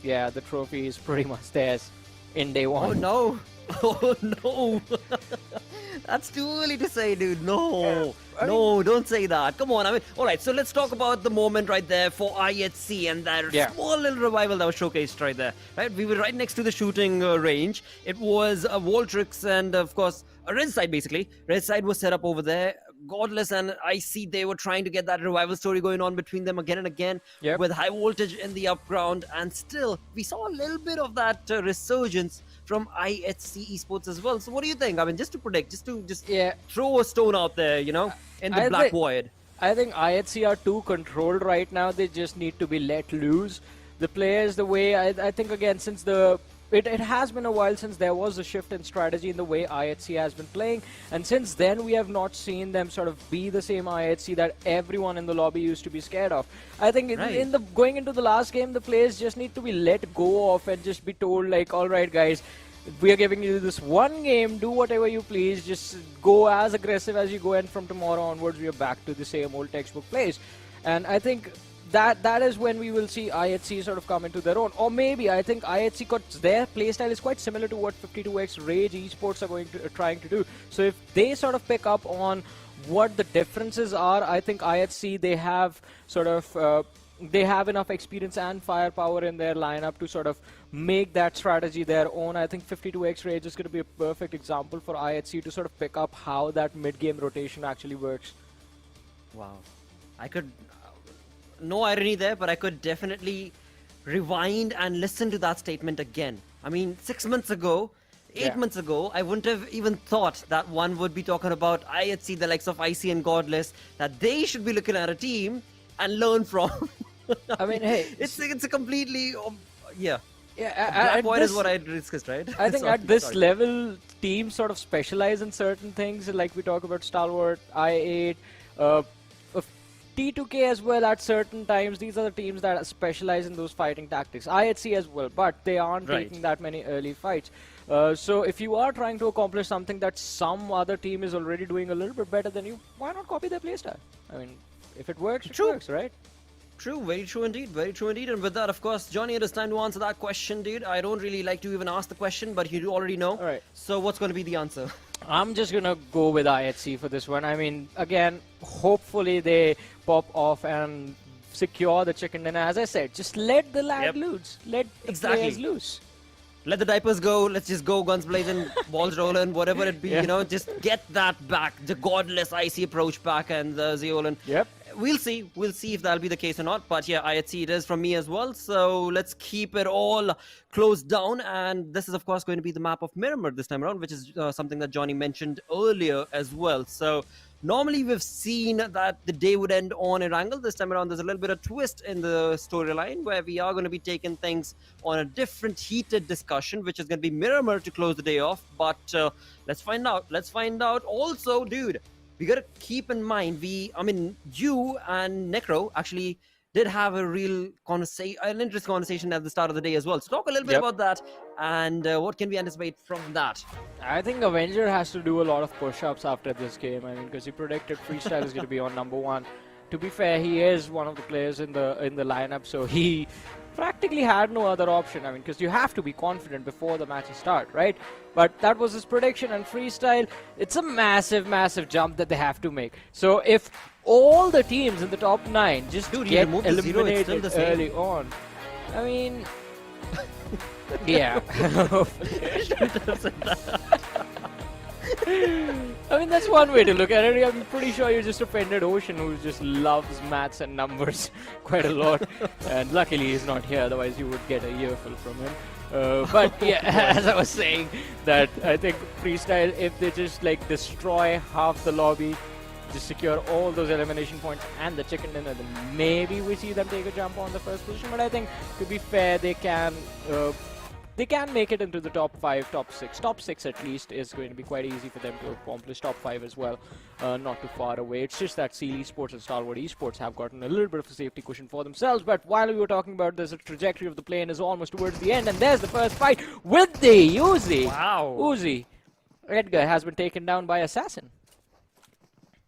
yeah, the trophy is pretty much theirs in day one. Oh no! Oh no! That's too early to say, dude. No, no, don't say that. Come on. I mean, all right. So let's talk about the moment right there for IHC and that small little revival that was showcased right there. Right, we were right next to the shooting range. It was a wall tricks and of course a red side basically. Red side was set up over there. Godless and IC, they were trying to get that revival story going on between them again and again with high voltage in the up ground, and still we saw a little bit of that resurgence from IHC Esports as well. So what do you think? I mean, just to predict, just throw a stone out there, you know, in the black void. I think IHC are too controlled right now. They just need to be let loose. The players, the way I think again, since it has been a while since there was a shift in strategy in the way IHC has been playing, and since then we have not seen them sort of be the same IHC that everyone in the lobby used to be scared of. I think in the going into the last game, the players just need to be let go of and just be told like, all right guys, we are giving you this one game, do whatever you please, just go as aggressive as you go, and from tomorrow onwards we are back to the same old textbook plays. And I think that is when we will see IHC sort of come into their own. Or maybe I think IHC their playstyle is quite similar to what 52X Rage Esports are trying to do. So if they sort of pick up on what the differences are, I think IHC, they have sort of they have enough experience and firepower in their lineup to sort of make that strategy their own. I think 52X Rage is going to be a perfect example for IHC to sort of pick up how that mid-game rotation actually works. Wow. I could... no irony there, but I could definitely rewind and listen to that statement again. I mean, 6 months ago, 8 months ago, I wouldn't have even thought that one would be talking about IHC, the likes of IC and Godless, that they should be looking at a team and learn from. I mean, hey, it's a completely Yeah, that point is what I discussed, right? I think at this level, teams sort of specialize in certain things, like we talk about Stalwart, I8, T2K as well at certain times. These are the teams that specialize in those fighting tactics. IHC as well, but they aren't taking that many early fights. So if you are trying to accomplish something that some other team is already doing a little bit better than you, why not copy their playstyle? I mean, if it works, it works, right? True, very true indeed, very true indeed. And with that, of course, Johnny, it is time to answer that question, dude. I don't really like to even ask the question, but you already know. All right. So what's going to be the answer? I'm just going to go with IHC for this one. I mean, again, hopefully they pop off and secure the chicken dinner. As I said, just let the lad loose. Let the players loose. Let the diapers go. Let's just go guns blazing, balls rolling, whatever it be. You know, just get that back. The godless IC approach back and the Zeolan. Yep. We'll see. We'll see if that'll be the case or not. But yeah, IHC it is from me as well. So let's keep it all closed down. And this is, of course, going to be the map of Miramar this time around, which is something that Johnny mentioned earlier as well. So normally we've seen that the day would end on Erangel. This time around, there's a little bit of twist in the storyline where we are going to be taking things on a different heated discussion, which is going to be Miramar to close the day off. But let's find out. Let's find out. Also, dude, we got to keep in mind, you and Necro actually did have a real an interesting conversation at the start of the day as well. So talk a little bit about that and what can we anticipate from that? I think Avenger has to do a lot of push-ups after this game. I mean, because he predicted Freestyle is going to be on #1. To be fair, he is one of the players in the lineup, so he practically had no other option. I mean, because you have to be confident before the matches start, right? But that was his prediction, and Freestyle, it's a massive, massive jump that they have to make. So if all the teams in the top 9 just get eliminated early on, I mean, yeah. I mean, that's one way to look at it. I'm pretty sure you just offended Ocean, who just loves maths and numbers quite a lot. And luckily he's not here, otherwise you would get a earful from him. But yeah, as I was saying, that I think Freestyle, if they just like destroy half the lobby, just secure all those elimination points and the chicken dinner, then maybe we see them take a jump on the first position. But I think, to be fair, they can make it into the top 5, top 6. Top 6 at least is going to be quite easy for them to accomplish. Top 5 as well, not too far away. It's just that Seal Esports and Stalwart Esports have gotten a little bit of a safety cushion for themselves. But while we were talking about this, the trajectory of the plane is almost towards the end. And there's the first fight with the Uzi. Wow. Uzi. Edgar has been taken down by Assassin.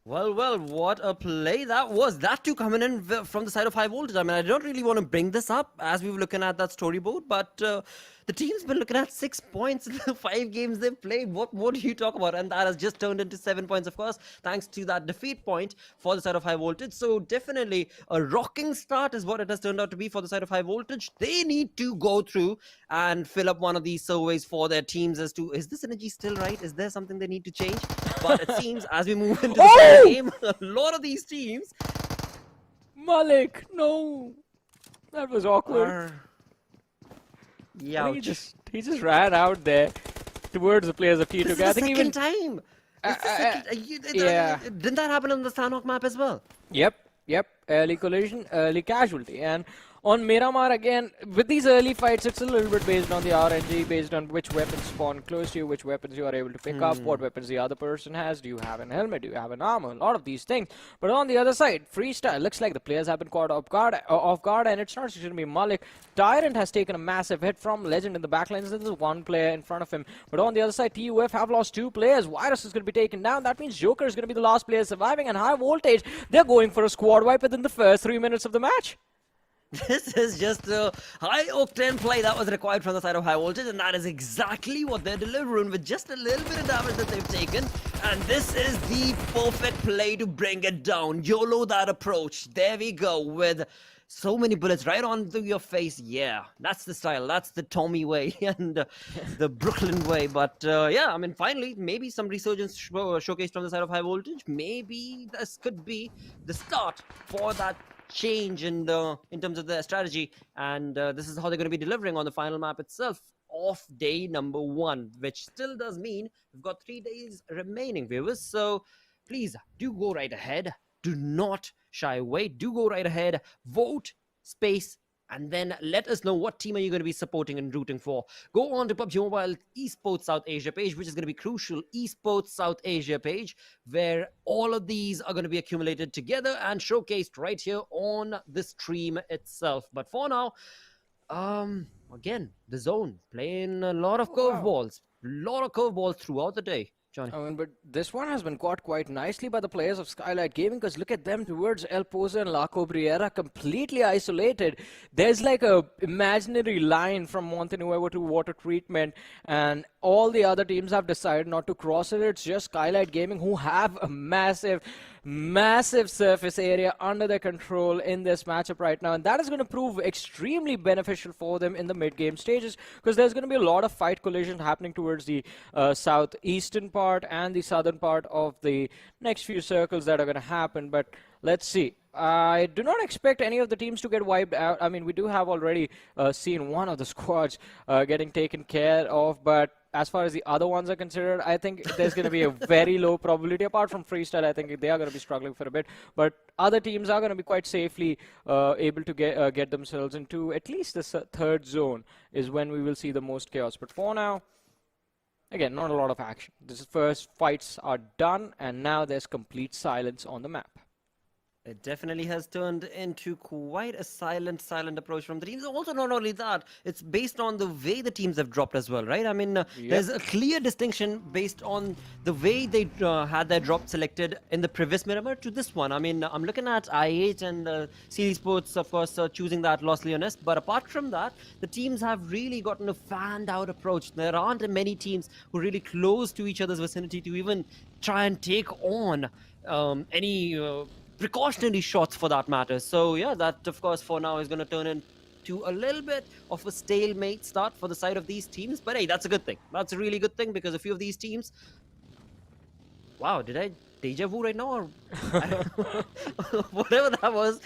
Well, what a play that was. That too coming in from the side of High Voltage. I mean, I don't really want to bring this up as we were looking at that storyboard, but the team's been looking at 6 points in the 5 games they've played. What more do you talk about? And that has just turned into 7 points, of course, thanks to that defeat point for the side of High Voltage. So definitely a rocking start is what it has turned out to be for the side of High Voltage. They need to go through and fill up one of these surveys for their teams as to, is this energy still right? Is there something they need to change? But it seems as we move into the game, a lot of these teams... Malik, no! That was awkward. Yeah, he just ran out there towards the players of T2. This is the second time. Didn't that happen on the Sanhok map as well? Yep. Early collision, early casualty. And on Miramar again, with these early fights, it's a little bit based on the RNG, based on which weapons spawn close to you, which weapons you are able to pick up, what weapons the other person has, do you have an helmet, do you have an armor, a lot of these things. But on the other side, freestyle, looks like the players have been caught off guard, and it's not just going to be Malik. Tyrant has taken a massive hit from Legend in the backlines. There's one player in front of him. But on the other side, TUF have lost 2 players. Virus is going to be taken down. That means Joker is going to be the last player surviving, and High Voltage, they're going for a squad wipe within the first 3 minutes of the match. This is just a high-octane play that was required from the side of High Voltage, and that is exactly what they're delivering with just a little bit of damage that they've taken. And this is the perfect play to bring it down. YOLO that approach. There we go, with so many bullets right onto your face. Yeah, that's the style. That's the Tommy way and the Brooklyn way. But yeah, I mean, finally, maybe some resurgence showcased from the side of High Voltage. Maybe this could be the start for that change in terms of their strategy, and this is how they're going to be delivering on the final map itself of day number 1, which still does mean we've got 3 days remaining, viewers. So please do go right ahead, do not shy away, do go right ahead, vote space, and then let us know what team are you going to be supporting and rooting for. Go on to PUBG Mobile Esports South Asia page, which is going to be crucial, Esports South Asia page, where all of these are going to be accumulated together and showcased right here on the stream itself. But for now, again, the zone playing a lot of curveballs, throughout the day. Johnny. I mean, but this one has been caught quite nicely by the players of Skylightz Gaming, because look at them towards El Pozo and La Cobriera, completely isolated. There's like a imaginary line from Montenuevo to water treatment, and all the other teams have decided not to cross it. It's just Skylightz Gaming who have a massive surface area under their control in this matchup right now, and that is going to prove extremely beneficial for them in the mid-game stages, because there's going to be a lot of fight collision happening towards the southeastern part and the southern part of the next few circles that are going to happen. But let's see. I do not expect any of the teams to get wiped out. I mean, we do have already seen one of the squads getting taken care of, but as far as the other ones are considered, I think there's going to be a very low probability. Apart from Freestyle, I think they are going to be struggling for a bit. But other teams are going to be quite safely able to get themselves into at least the third zone is when we will see the most chaos. But for now, again, not a lot of action. This first fights are done, and now there's complete silence on the map. It definitely has turned into quite a silent approach from the teams. Also, not only that, it's based on the way the teams have dropped as well, right? I mean, there's a clear distinction based on the way they had their drop selected in the previous Miramar to this one. I mean, I'm looking at I8 and Seal Esports, of course, choosing that Los Leones. But apart from that, the teams have really gotten a fanned-out approach. There aren't many teams who are really close to each other's vicinity to even try and take on any precautionary shots for that matter. So yeah, that of course for now is going to turn into a little bit of a stalemate start for the side of these teams. But hey, that's a good thing. That's a really good thing, because a few of these teams... Wow, did I deja vu right now? Or whatever that was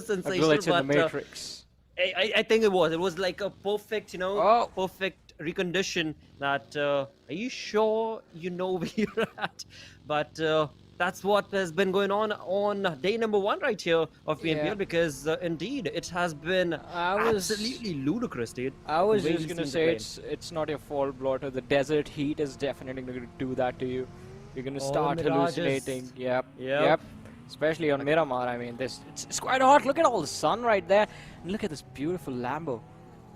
sensational. A glitch in the Matrix. I think it was. It was like a perfect, perfect recondition that... are you sure you know where you're at? But... that's what has been going on day number 1 right here of PMPL, Yeah. because indeed it has been absolutely ludicrous, dude. I was the way just we gonna seem say to play. it's not your fault, Blotter. The desert heat is definitely gonna do that to you. You're gonna start mirages. hallucinating. Yep. Yep. Especially on Miramar. I mean, it's quite hot. Look at all the sun right there. And look at this beautiful Lambo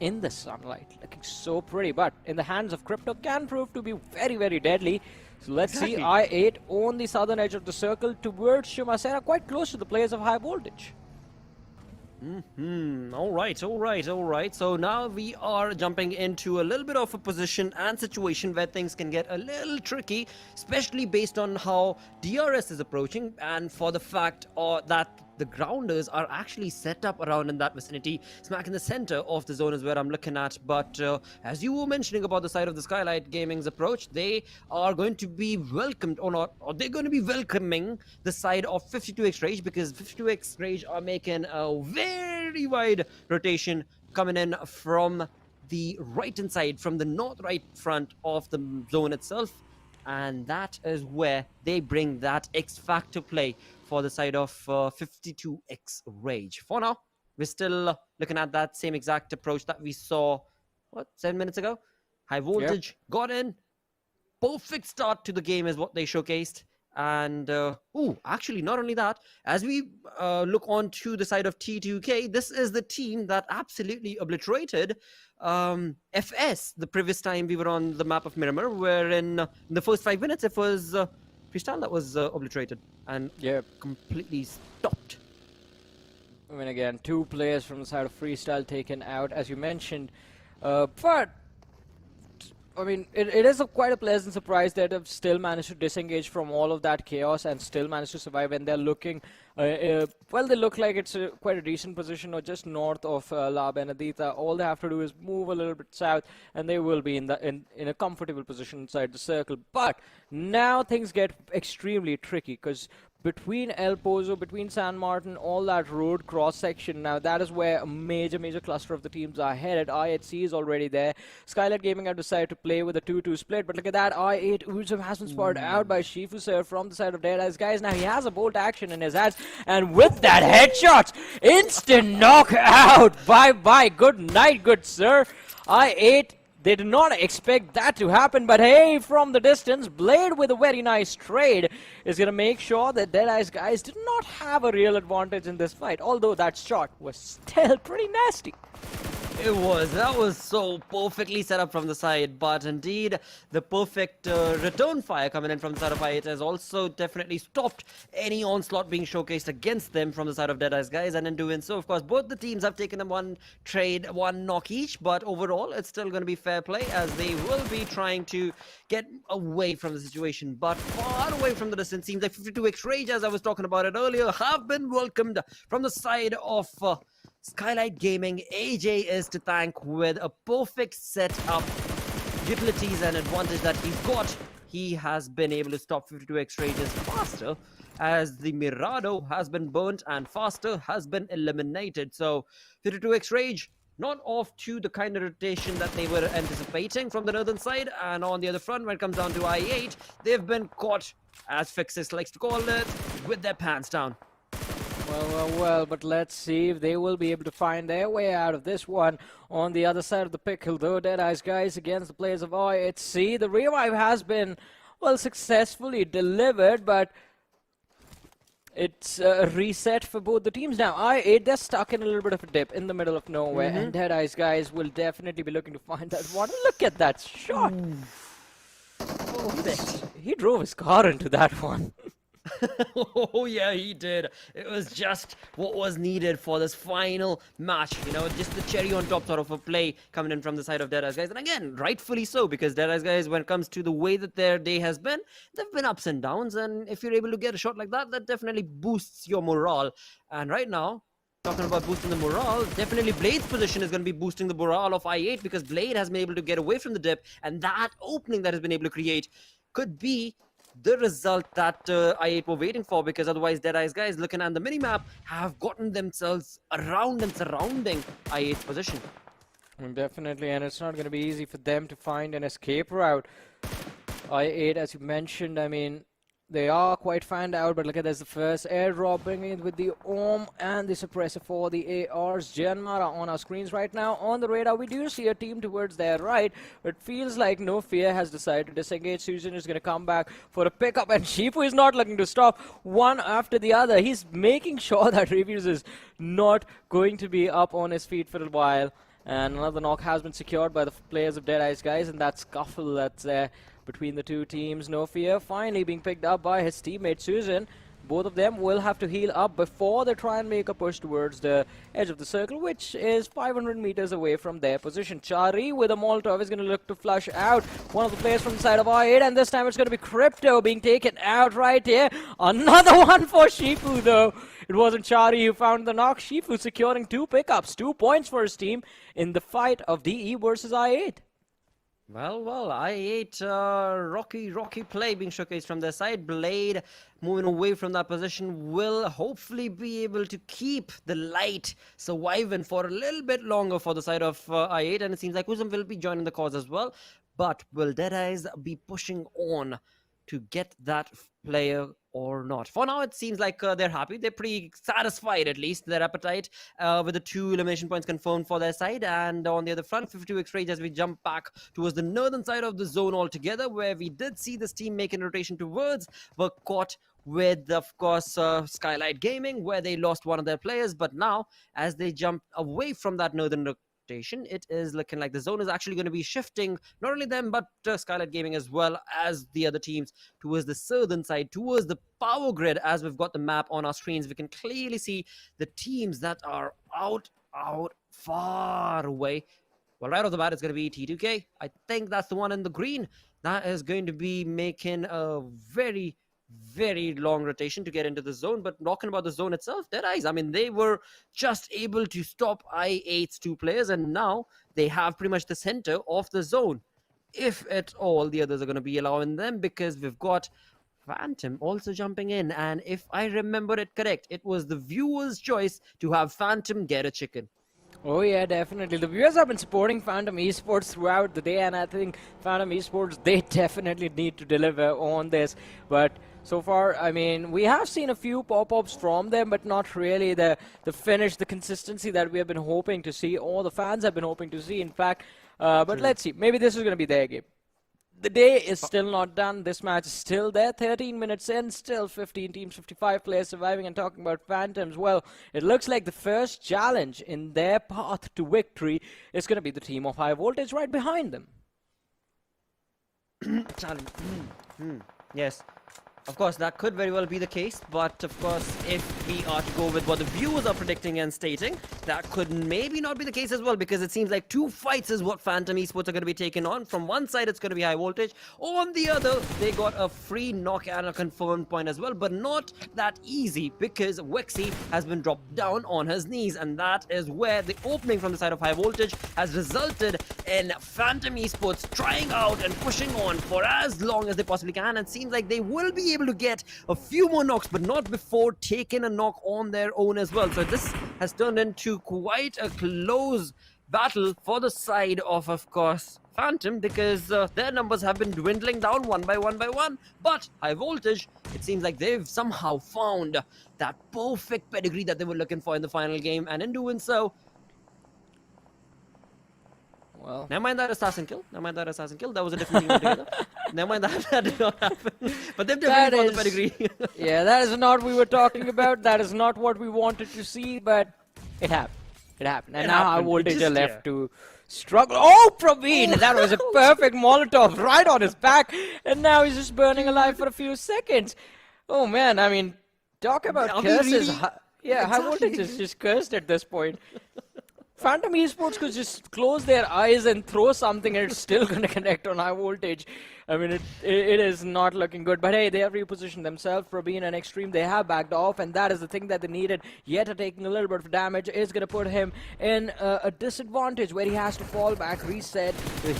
in the sunlight, looking so pretty. But in the hands of Crypto can prove to be very, very deadly. So let's see I8 on the southern edge of the circle towards Shumasera, quite close to the players of high voltage. All right. So now we are jumping into a little bit of a position and situation where things can get a little tricky, especially based on how DRS is approaching, and for the fact that the grounders are actually set up around in that vicinity, smack in the center of the zone is where I'm looking at. But as you were mentioning about the side of the Skylightz Gaming's approach, they are going to be welcomed or not, or they're going to be welcoming the side of 52X Rage, because 52X Rage are making a very wide rotation coming in from the right hand side, from the north right front of the zone itself. And that is where they bring that X factor play for the side of 52X Rage. For now, we're still looking at that same exact approach that we saw, 7 minutes ago? High voltage, got in. Perfect start to the game is what they showcased. And, actually, not only that, as we look on to the side of T2K, this is the team that absolutely obliterated FS the previous time we were on the map of Miramar, where in the first 5 minutes it was Freestyle that was obliterated and completely stopped. I mean, again, 2 players from the side of Freestyle taken out, as you mentioned. But I mean, it is quite a pleasant surprise that they've still managed to disengage from all of that chaos and still managed to survive. And they're looking, well, they look like it's quite a decent position, or just north of La Benedita. All they have to do is move a little bit south, and they will be in a comfortable position inside the circle. But now things get extremely tricky, because between El Pozo, between San Martin, all that road cross section, now that is where a major cluster of the teams are headed. I8C is already there. Skylightz Gaming have decided to play with a 2-2 split, but look at that, I8 Uzum has been spotted out by Shifu Sir from the side of Deadeyes Guys. Now he has a bolt action in his hands, and with that headshot, instant knockout. Bye-bye, good night, good sir. I8, they did not expect that to happen, but hey, from the distance, Blade with a very nice trade is going to make sure that Deadeyes Guys did not have a real advantage in this fight, although that shot was still pretty nasty. That was so perfectly set up from the side, but indeed the perfect return fire coming in from the side of I8 has also definitely stopped any onslaught being showcased against them from the side of Deadeyes Guys. And in doing so, of course, both the teams have taken them one trade, one knock each, but overall it's still going to be fair play, as they will be trying to get away from the situation. But far away from the distance, seems like 52X Rage, as I was talking about it earlier, have been welcomed from the side of Skylightz Gaming. AJ is to thank with a perfect setup, utilities and advantage that he's got. He has been able to stop 52X Rages faster, as the Mirado has been burnt and faster has been eliminated. So 52X Rage not off to the kind of rotation that they were anticipating from the northern side. And on the other front, when it comes down to I8, they've been caught, as Fixis likes to call it, with their pants down. Well, but let's see if they will be able to find their way out of this one. On the other side of the pickle, though, Deadeyes Guys against the players of I8C. The revive has been, well, successfully delivered, but it's a reset for both the teams now. I8, they're stuck in a little bit of a dip in the middle of nowhere, and Deadeyes Guys will definitely be looking to find that one. Look at that shot! He drove his car into that one. Oh yeah, he did. It was just what was needed for this final match, you know, just the cherry on top sort of a play coming in from the side of Deadeyes Guys. And again, rightfully so, because Deadeyes Guys, when it comes to the way that their day has been, they've been ups and downs, and if you're able to get a shot like that, that definitely boosts your morale. And right now, talking about boosting the morale, definitely Blade's position is going to be boosting the morale of I8, because Blade has been able to get away from the dip, and that opening that has been able to create could be the result that I8 were waiting for, because otherwise Deadeyes Guys, looking at the minimap, have gotten themselves around and surrounding I8's position. Definitely, and it's not going to be easy for them to find an escape route. I8, as you mentioned, I mean, They are quite fanned out, but look at this, the first airdrop bringing in with the OM and the suppressor for the ARs. JyanMaara on our screens right now. On the radar, we do see a team towards their right, but feels like No Fear has decided to disengage. Susan is going to come back for a pickup, and Shifu is not looking to stop one after the other. He's making sure that Reviews is not going to be up on his feet for a while. And another knock has been secured by the players of Deadeyes Guys, and that scuffle that's there between the two teams. No Fear finally being picked up by his teammate Susan. Both of them will have to heal up before they try and make a push towards the edge of the circle, which is 500 meters away from their position. Chari with a Molotov is going to look to flush out one of the players from the side of R8, and this time it's going to be Crypto being taken out right here. Another one for Shifu, though. It wasn't Chari who found the knock. Shifu securing 2 pickups, 2 points for his team in the fight of DE versus I8. Well, I8, rocky play being showcased from their side. Blade moving away from that position will hopefully be able to keep the light surviving for a little bit longer for the side of I8, and it seems like Uzum will be joining the cause as well. But will Deadeyes be pushing on to get that player or not? For now, it seems like they're happy. They're pretty satisfied, at least, their appetite, with the 2 elimination points confirmed for their side. And on the other front, 52x Rage as we jump back towards the northern side of the zone altogether, where we did see this team making rotation towards, were caught with, of course, Skylightz Gaming, where they lost one of their players. But now, as they jump away from that northern rotation, it is looking like the zone is actually going to be shifting, not only them, but Skylightz Gaming as well as the other teams towards the southern side, towards the power grid. As we've got the map on our screens, we can clearly see the teams that are out far away. Well, right off the bat, it's going to be T2K. I think that's the one in the green. That is going to be making a very long rotation to get into the zone. But talking about the zone itself, Deadeyes, I mean, they were just able to stop I8's 2 players, and now they have pretty much the center of the zone, if at all the others are going to be allowing them, because we've got Phantom also jumping in. And if I remember it correct, it was the viewer's choice to have Phantom get a chicken. Oh yeah, definitely. The viewers have been supporting Phantom Esports throughout the day, and I think Phantom Esports, they definitely need to deliver on this. But so far, I mean, we have seen a few pop-ups from them, but not really the finish, the consistency that we have been hoping to see, or the fans have been hoping to see, in fact. But let's see. Maybe this is going to be their game. The day is still not done. This match is still there. 13 minutes in, still 15 teams, 55 players surviving. And talking about Phantoms, well, it looks like the first challenge in their path to victory is going to be the team of High Voltage right behind them. Yes. Of course, that could very well be the case, but of course, if we are to go with what the viewers are predicting and stating, that could maybe not be the case as well, because it seems like 2 fights is what Phantom Esports are going to be taking on. From one side, it's going to be High Voltage. On the other, they got a free knock and a confirmed point as well, but not that easy, because Wexy has been dropped down on his knees, and that is where the opening from the side of High Voltage has resulted in Phantom Esports trying out and pushing on for as long as they possibly can, and seems like they will be able to get a few more knocks, but not before taking a knock on their own as well. So this has turned into quite a close battle for the side of course, Phantom, because their numbers have been dwindling down one by one. But High Voltage, it seems like they've somehow found that perfect pedigree that they were looking for in the final game, and in doing so, well, never mind that assassin kill. That was a different thing altogether. Never mind that did not happen. But they've definitely found the pedigree. Yeah, that is not what we were talking about. That is not what we wanted to see, but it happened. And now High Voltage are left to struggle. Oh, Praveen! That was a perfect Molotov right on his back. And now he's just burning alive for a few seconds. Oh, man. I mean, talk about curses. Really? Yeah, High Voltage is just cursed at this point. Phantom Esports could just close their eyes and throw something and it's still going to connect on High Voltage. I mean, it is not looking good. But hey, they have repositioned themselves. Praveen and Extreme, they have backed off, and that is the thing that they needed. Yet taking a little bit of damage is going to put him in a disadvantage where he has to fall back, reset,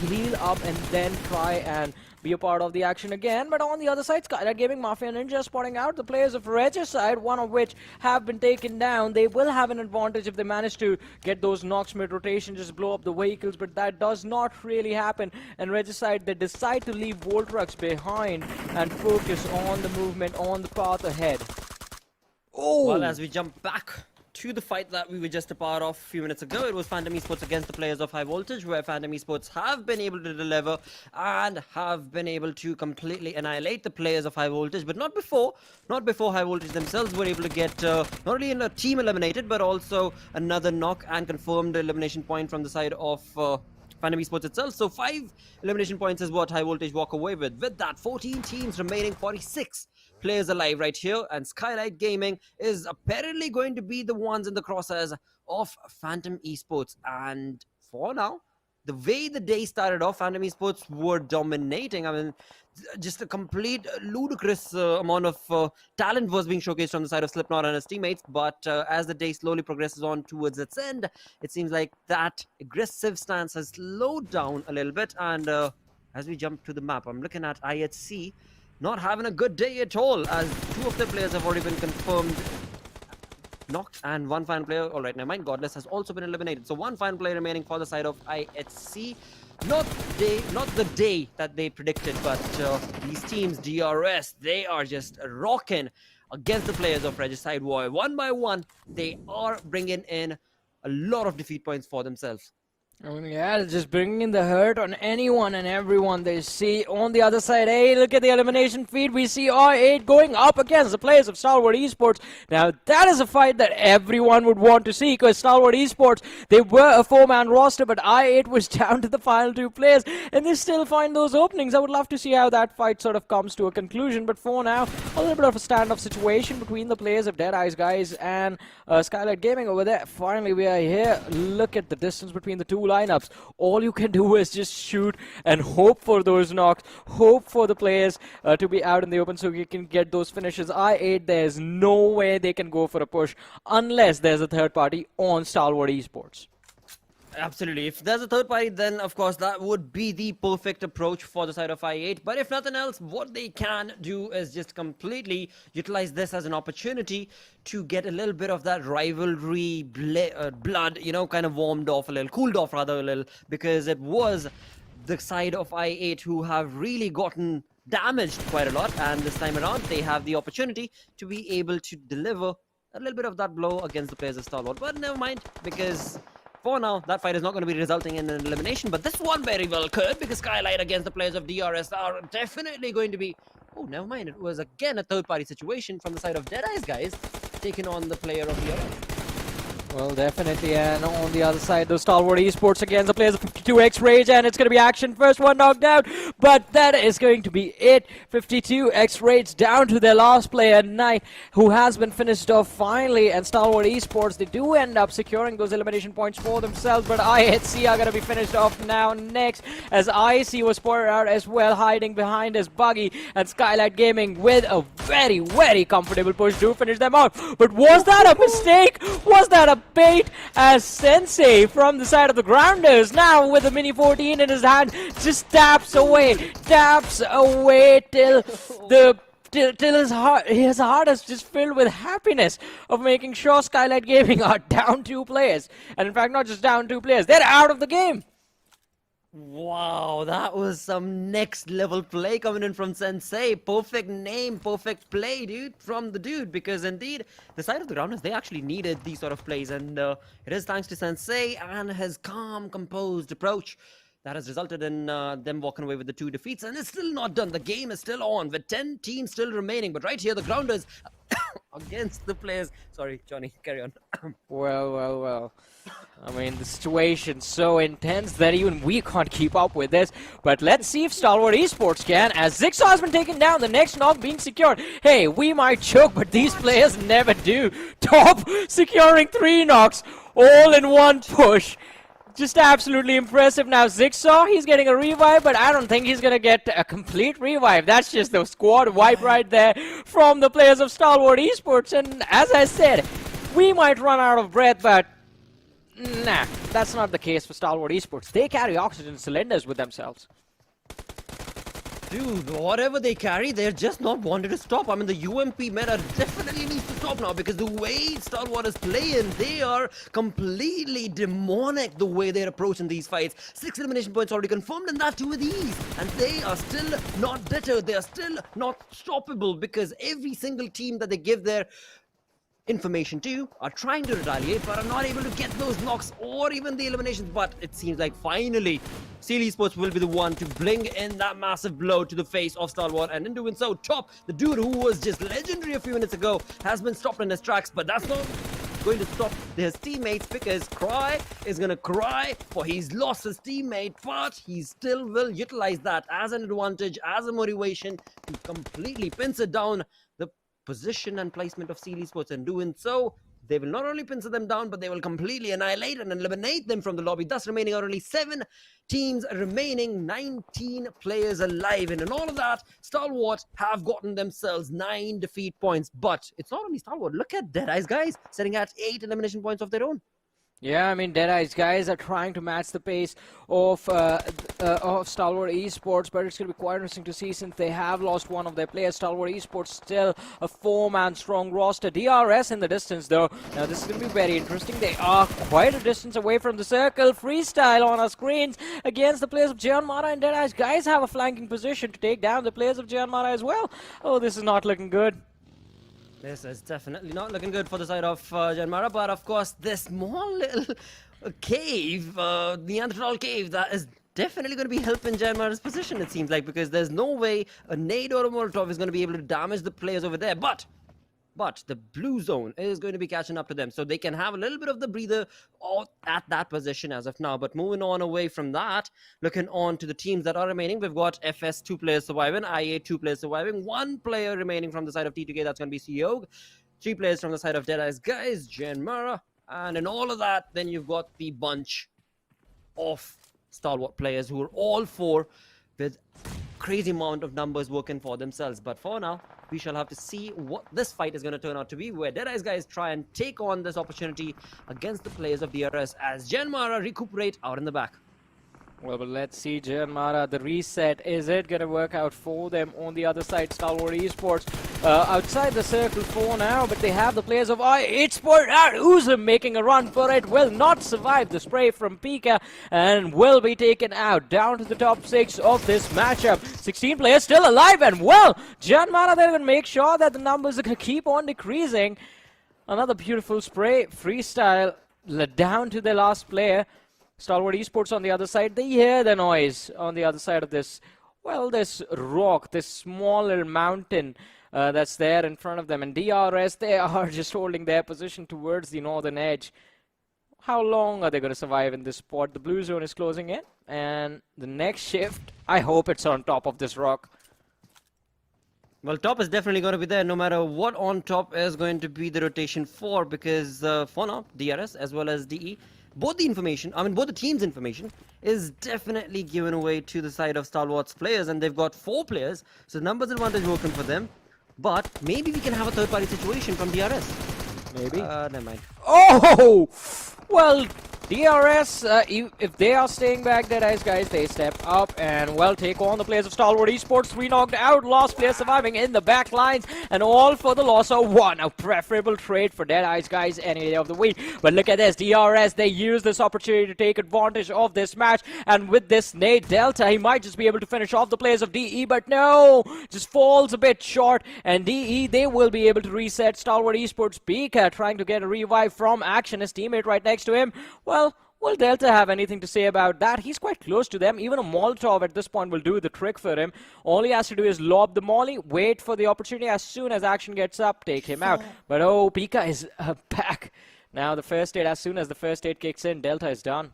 heal up, and then try and be a part of the action again. But on the other side, Skylightz Gaming, Mafia Ninja spotting out the players of Regicide, one of which have been taken down. They will have an advantage if they manage to get those knocks mid-rotation, just blow up the vehicles, but that does not really happen. And Regicide, they decide to leave Voltrucks behind and focus on the movement on the path ahead. Oh! Well, as we jump back to the fight that we were just a part of a few minutes ago, it was Phantom Esports against the players of High Voltage, where Phantom Esports have been able to deliver and have been able to completely annihilate the players of High Voltage, but not before High Voltage themselves were able to get not only a team eliminated, but also another knock and confirmed elimination point from the side of Phantom Esports itself. So 5 elimination points is what High Voltage walk away with. With that, 14 teams remaining, 46 players alive right here, and Skylightz Gaming is apparently going to be the ones in the crosshairs of Phantom Esports. And for now, the way the day started off, Phantom Esports were dominating. I mean, just a complete ludicrous amount of talent was being showcased from the side of Slipknot and his teammates. But as the day slowly progresses on towards its end, it seems like that aggressive stance has slowed down a little bit. And as we jump to the map, I'm looking at IHC not having a good day at all, as 2 of their players have already been confirmed knocked, and 1 final player, alright, never mind, Godless has also been eliminated. So 1 final player remaining for the side of IHC. Not the day that they predicted, but these teams, DRS, they are just rocking against the players of Regicide War. One by one, they are bringing in a lot of defeat points for themselves. Oh, yeah, just bringing in the hurt on anyone and everyone they see. On the other side, hey, look at the elimination feed. We see R8 going up against the players of Stalwart Esports. Now, that is a fight that everyone would want to see, because Stalwart Esports, they were a 4-man roster, but R8 was down to the final 2 players, and they still find those openings. I would love to see how that fight sort of comes to a conclusion, but for now, a little bit of a standoff situation between the players of Deadeyes Guys and Skylightz Gaming over there. Finally, we are here. Look at the distance between the 2 lineups. All you can do is just shoot and hope for those knocks, hope for the players to be out in the open so you can get those finishes. I8, there's no way they can go for a push unless there's a third party on Stalwart Esports. Absolutely. If there's a third party, then of course that would be the perfect approach for the side of I8. But if nothing else, what they can do is just completely utilize this as an opportunity to get a little bit of that rivalry blood, you know, kind of warmed off a little, cooled off rather a little, because it was the side of I8 who have really gotten damaged quite a lot, and this time around they have the opportunity to be able to deliver a little bit of that blow against the players of Stalwart. But never mind, because for now, that fight is not going to be resulting in an elimination, but this one very well could, because Skylight against the players of DRS are definitely going to be... Oh, never mind. It was again a third-party situation from the side of Deadeyes Guys, taking on the player of DRS. Well, definitely, and on the other side, the Stalwart Esports against the players of 52X Rage, and it's going to be action. First one knocked out, but that is going to be it. 52X Rage down to their last player, Knight, who has been finished off finally, and Stalwart Esports, they do end up securing those elimination points for themselves, but IHC are going to be finished off now next, as IC was spotted out as well, hiding behind his buggy, and Skylightz Gaming with a very, very comfortable push to finish them out. But was that a mistake? Was that a bait, as Sensei from the side of the grounders now with the mini 14 in his hand just taps away till his heart is just filled with happiness of making sure Skylightz Gaming are down 2 players, and in fact not just down 2 players, they're out of the game. Wow, that was some next level play coming in from Sensei. Perfect name, perfect play, dude, from the dude, because indeed the side of the grounders, they actually needed these sort of plays, and it is thanks to Sensei and his calm, composed approach that has resulted in them walking away with the 2 defeats. And it's still not done. The game is still on with 10 teams still remaining, but right here the grounders against the players. Sorry, Johnny, carry on. Well. I mean, the situation's so intense that even we can't keep up with this. But let's see if Stalwart Esports can, as Zigsaw has been taken down, the next knock being secured. Hey, we might choke, but these players never do. Top securing 3 knocks all in one push. Just absolutely impressive. Now Zigsaw, he's getting a revive, but I don't think he's going to get a complete revive. That's just the squad wipe right there from the players of Stalwart Esports. And as I said, we might run out of breath, but nah, that's not the case for Stalwart Esports. They carry oxygen cylinders with themselves. Dude, whatever they carry, they're just not wanting to stop. I mean, the UMP meta definitely needs to stop now because the way Stalwart is playing, they are completely demonic the way they're approaching these fights. 6 elimination points already confirmed, and that too with ease. And they are still not deterred. They are still not stoppable because every single team that they give their information to are trying to retaliate but are not able to get those knocks or even the eliminations. But it seems like finally Stalwart Esports will be the one to bring in that massive blow to the face of Stalwart, and in doing so, Top, the dude who was just legendary a few minutes ago, has been stopped in his tracks. But that's not going to stop his teammates because Cry is going to cry for he's lost his teammate, but he still will utilize that as an advantage, as a motivation to completely pincer down the position and placement of Stalwart Esports. And doing so, they will not only pincer them down, but they will completely annihilate and eliminate them from the lobby, thus remaining only 7 teams remaining, 19 players alive. And in all of that, Stalwart have gotten themselves 9 defeat points. But it's not only Stalwart. Look at Deadeyes Guys sitting at 8 elimination points of their own. Yeah, I mean, Deadeyes Guys are trying to match the pace of Stalwart Esports, but it's going to be quite interesting to see since they have lost one of their players. Stalwart Esports still a 4-man strong roster. DRS in the distance, though. Now, this is going to be very interesting. They are quite a distance away from the circle. Freestyle on our screens against the players of JyanMaara, and Deadeyes Guys have a flanking position to take down the players of JyanMaara as well. Oh, this is not looking good. This is definitely not looking good for the side of JyanMaara, but of course this small little cave, the Neanderthal cave, that is definitely going to be helping JyanMaara's position, it seems like, because there's no way a nade or a Molotov is going to be able to damage the players over there. But the blue zone is going to be catching up to them, so they can have a little bit of the breather at that position as of now. But moving on away from that, looking on to the teams that are remaining, we've got FS 2 players surviving, IA 2 players surviving, 1 player remaining from the side of T2K, that's going to be CEO, 3 players from the side of Deadeyes Guys, JyanMaara, and in all of that, then you've got the bunch of Stalwart players who are all 4 with crazy amount of numbers working for themselves. But for now, we shall have to see what this fight is going to turn out to be, where Deadeyes Guys try and take on this opportunity against the players of DRS as JyanMaara recuperate out in the back. Well, but let's see, JyanMaara, the reset, is it going to work out for them on the other side? Stalwart Esports outside the circle for now, but they have the players of Esports and Uzum making a run for it. Will not survive the spray from Pika and will be taken out down to the top 6 of this matchup. 16 players still alive, and well, JyanMaara, they're going to make sure that the numbers are going to keep on decreasing. Another beautiful spray, freestyle down to the last player. Stalwart Esports on the other side, they hear the noise on the other side of this, well, this rock, this small little mountain that's there in front of them. And DRS, they are just holding their position towards the northern edge. How long are they going to survive in this spot? The blue zone is closing in, and the next shift, I hope it's on top of this rock. Well, top is definitely going to be there no matter what on top is going to be the rotation for, because for now, DRS as well as DE, both the information, both the team's information is definitely given away to the side of Stalwart's players, and they've got 4 players, so numbers advantage working for them. But maybe we can have a third-party situation from DRS. Maybe. Never mind. Oh! Well, DRS, if they are staying back, Deadeyes Guys, they step up and, well, take on the players of Stalwart Esports. 3 knocked out, last player surviving in the back lines, and all for the loss of 1. A preferable trade for Deadeyes Guys any day of the week. But look at this, DRS, they use this opportunity to take advantage of this match, and with this nade Delta, he might just be able to finish off the players of DE, but no, just falls a bit short, and DE, they will be able to reset. Stalwart Esports, Pika trying to get a revive from Action, his teammate right next to him. Well, will Delta have anything to say about that? He's quite close to them. Even a Molotov at this point will do the trick for him. All he has to do is lob the molly, wait for the opportunity. As soon as Action gets up, take him out. But oh, Pika is back. Now the first aid, as soon as the first aid kicks in, Delta is done.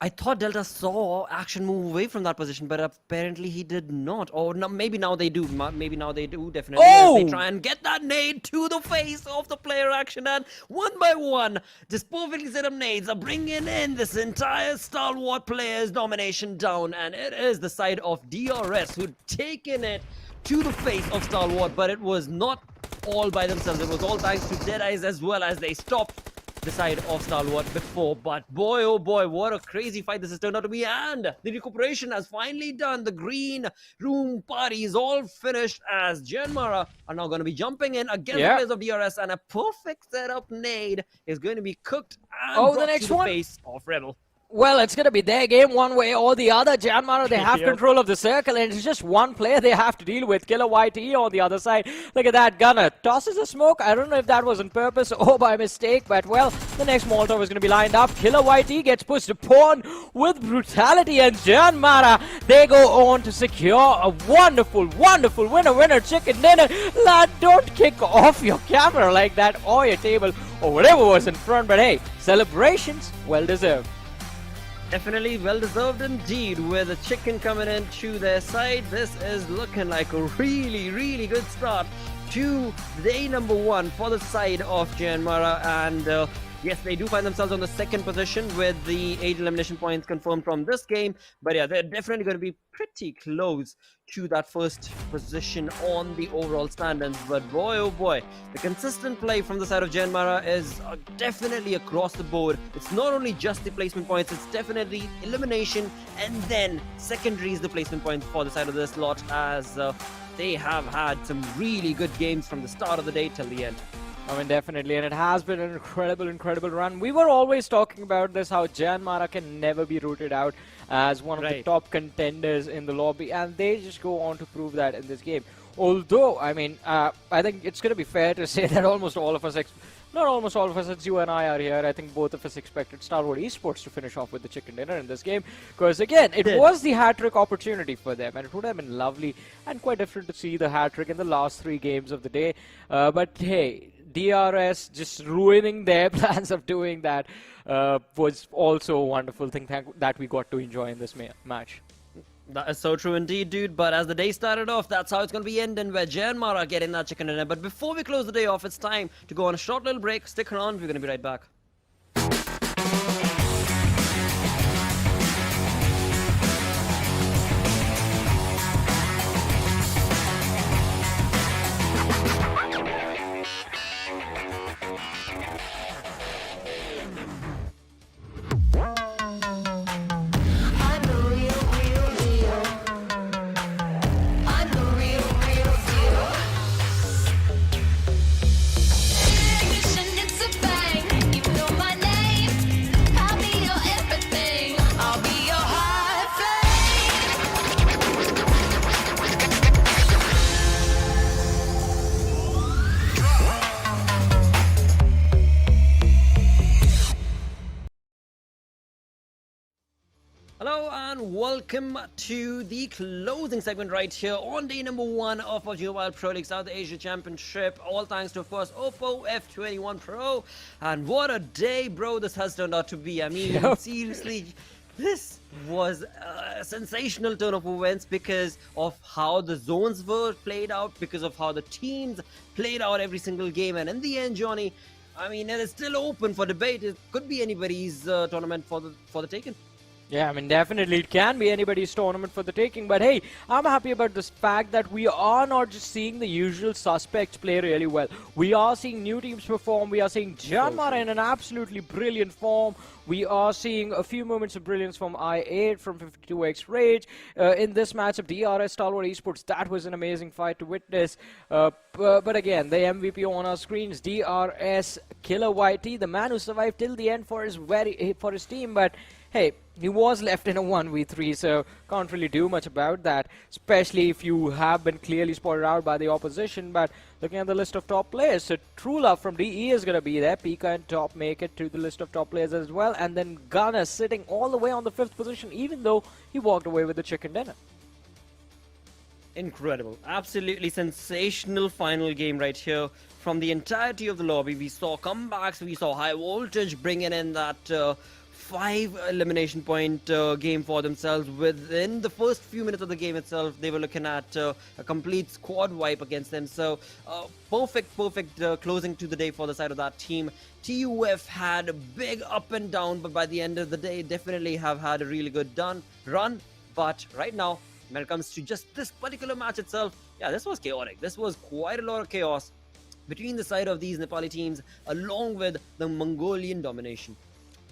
I thought Delta saw Action move away from that position, but apparently he did not. Or no, maybe now they do. Maybe now they do, definitely. Oh! As they try and get that nade to the face of the player Action, and one by one, just perfectly set up nades are bringing in this entire Stalwart players domination down, and it is the side of DRS who'd taken it to the face of Stalwart, but it was not all by themselves. It was all thanks to Deadeyes as well, as they stopped the side of Stalwart before. But boy, oh boy, what a crazy fight this has turned out to be. And the recuperation has finally done. The green room party is all finished as JyanMaara are now going to be jumping in against the players of DRS. And a perfect setup nade is going to be cooked and brought to the face of Rebel. Well, it's going to be their game one way or the other. JyanMaara, they have control of the circle, and it's just one player they have to deal with. Killer YT on the other side. Look at that. Gunner tosses a smoke. I don't know if that was on purpose or by mistake, but, well, the next Molotov is going to be lined up. Killer YT gets pushed to pawn with brutality, and JyanMaara, they go on to secure a wonderful, wonderful winner chicken dinner. Lad, don't kick off your camera like that or your table or whatever was in front, but hey, celebrations, well deserved. Definitely well-deserved indeed, with the chicken coming in to their side. This is looking like a really, really good start to day number one for the side of JyanMaara. And yes, they do find themselves on the second position with the 8 elimination points confirmed from this game. But yeah, they're definitely going to be pretty close to that first position on the overall standings. But boy, oh boy, the consistent play from the side of JyanMaara is definitely across the board. It's not only just the placement points, it's definitely elimination, and then secondary is the placement points for the side of this lot, as they have had some really good games from the start of the day till the end. I mean, definitely, and it has been an incredible run. We were always talking about this, how JyanMaara can never be rooted out as one of the top contenders in the lobby, and they just go on to prove that in this game. Although, I mean, I think it's going to be fair to say that almost all of us, not almost all of us, it's you and I are here, I think both of us expected Stalwart Esports to finish off with the chicken dinner in this game, because again, it was the hat-trick opportunity for them, and it would have been lovely and quite different to see the hat-trick in the last 3 games of the day. But hey, DRS just ruining their plans of doing that was also a wonderful thing that we got to enjoy in this match. That is so true indeed, dude. But as the day started off, that's how it's going to be ending, where JyanMaara getting that chicken dinner. But before we close the day off, it's time to go on a short little break. Stick around, we're going to be right back. Hello and welcome to the closing segment right here on day number 1 of PUBG Mobile Pro League South Asia Championship. All thanks to, of course, Oppo F21 Pro. And what a day, bro, this has turned out to be. I mean, seriously, this was a sensational turn of events because of how the zones were played out, because of how the teams played out every single game. And in the end, Johnny, I mean, it is still open for debate. It could be anybody's tournament for the taking. Yeah, I mean, definitely it can be anybody's tournament for the taking, but hey, I'm happy about this fact that we are not just seeing the usual suspects play really well. We are seeing new teams perform. We are seeing JyanMaara in an absolutely brilliant form. We are seeing a few moments of brilliance from I8, from 52X Rage. In this matchup, DRS Stalwart Esports, that was an amazing fight to witness. But again, the MVP on our screens, DRS Killer YT, the man who survived till the end for his team, but hey, he was left in a 1v3, so can't really do much about that, especially if you have been clearly spotted out by the opposition. But looking at the list of top players, so True Love from DE is going to be there. Pika and Top make it to the list of top players as well. And then Gunner sitting all the way on the 5th position, even though he walked away with the chicken dinner. Incredible. Absolutely sensational final game right here. From the entirety of the lobby, we saw comebacks, we saw high voltage bringing in that 5 elimination point game for themselves. Within the first few minutes of the game itself, they were looking at a complete squad wipe against them. So perfect closing to the day for the side of that team. TUF had a big up and down, but by the end of the day, definitely have had a really good run. But right now, when it comes to just this particular match itself, yeah, this was chaotic. This was quite a lot of chaos. between the side of these Nepali teams, along with the Mongolian domination.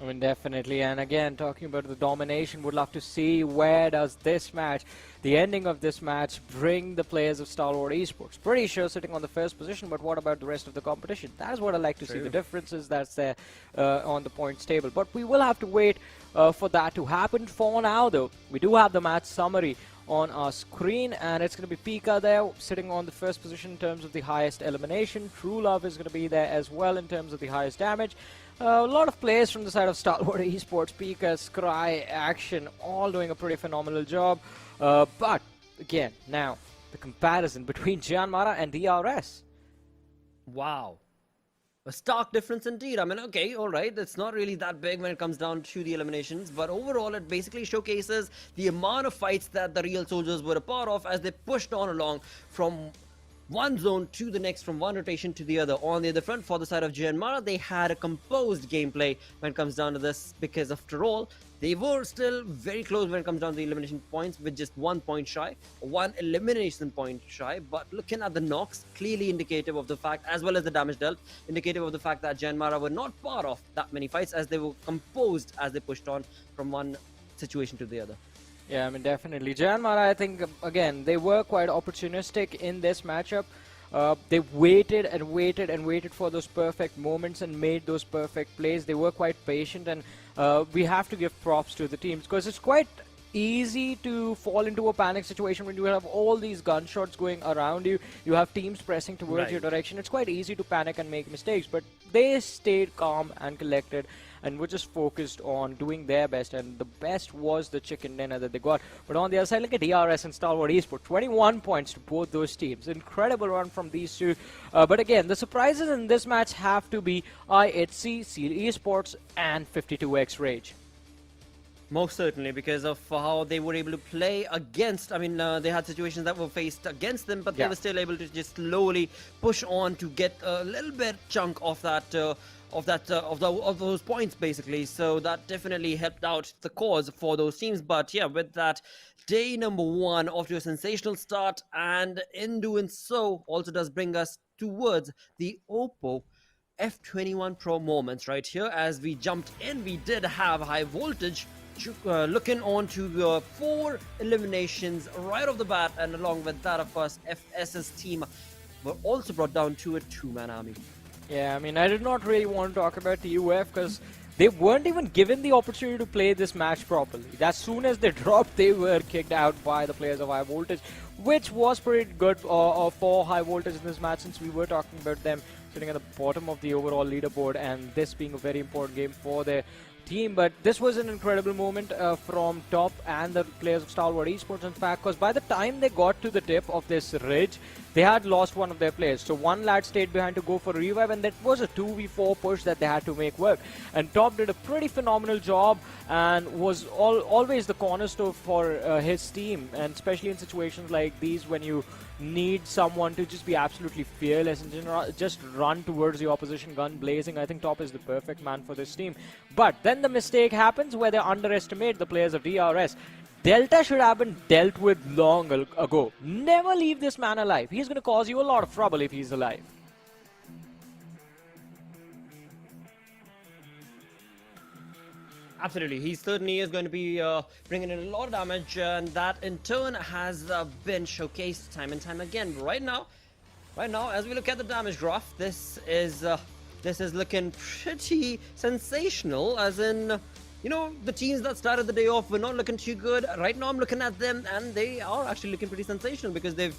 I mean, definitely. And again, talking about the domination, would love to see where does this match, the ending of this match, bring the players of Stalwart Esports. Pretty sure sitting on the first position, but what about the rest of the competition? That's what I like to see, the differences that's there on the points table. But we will have to wait for that to happen. For now, though, we do have the match summary on our screen, and it's going to be Pika there sitting on the first position in terms of the highest elimination. True Love is going to be there as well in terms of the highest damage. A lot of players from the side of Stalwart Esports, Pika, Scry, Action, all doing a pretty phenomenal job. But again, now the comparison between JyanMaara and DRS. Wow. A stark difference indeed. I mean, okay, alright, it's not really that big when it comes down to the eliminations, but overall it basically showcases the amount of fights that the real soldiers were a part of as they pushed on along from one zone to the next, from one rotation to the other. On the other front, for the side of JyanMaara, they had a composed gameplay when it comes down to this, because after all, they were still very close when it comes down to the elimination points, with just 1 point shy, 1 elimination point shy. But looking at the knocks, clearly indicative of the fact, as well as the damage dealt, indicative of the fact that JyanMaara were not part of that many fights, as they were composed as they pushed on from one situation to the other. Yeah, I mean, definitely. JyanMaara, I think, again, they were quite opportunistic in this matchup. They waited and waited and waited for those perfect moments and made those perfect plays. They were quite patient, and we have to give props to the teams, because it's quite easy to fall into a panic situation when you have all these gunshots going around you. You have teams pressing towards your direction. It's quite easy to panic and make mistakes, but they stayed calm and collected and were just focused on doing their best, and the best was the chicken dinner that they got. But on the other side, look at DRS and Stalwart Esports, 21 points to both those teams. Incredible run from these two. But again, the surprises in this match have to be IHC, Seal Esports, and 52X Rage. Most certainly, because of how they were able to play against. I mean, they had situations that were faced against them, but they were still able to just slowly push on to get a little bit chunk of that. Of those points, basically. So that definitely helped out the cause for those teams. But yeah, with that, day number 1 off to a sensational start, and in doing so also does bring us towards the Oppo F21 Pro moments right here. As we jumped in, we did have high voltage looking on to 4 eliminations right off the bat, and along with that, of course, FS's team were also brought down to a 2-man army. Yeah, I mean, I did not really want to talk about TUF because they weren't even given the opportunity to play this match properly. As soon as they dropped, they were kicked out by the players of High Voltage, which was pretty good for High Voltage in this match, since we were talking about them sitting at the bottom of the overall leaderboard, and this being a very important game for their team. But this was an incredible moment from Top and the players of Stalwart Esports, in fact, because by the time they got to the tip of this ridge, they had lost one of their players. So one lad stayed behind to go for a revive, and that was a 2v4 push that they had to make work. And Top did a pretty phenomenal job and was always the cornerstone for his team, and especially in situations like these when you need someone to just be absolutely fearless and just run towards the opposition, gun blazing. I think Top is the perfect man for this team. But then the mistake happens where they underestimate the players of DRS. Delta should have been dealt with long ago. Never leave this man alive. He's going to cause you a lot of trouble if he's alive. Absolutely, he certainly is going to be bringing in a lot of damage, and that in turn has been showcased time and time again. Right now, as we look at the damage graph, this is looking pretty sensational. As in, you know, the teams that started the day off were not looking too good. Right now, I'm looking at them, and they are actually looking pretty sensational, because they've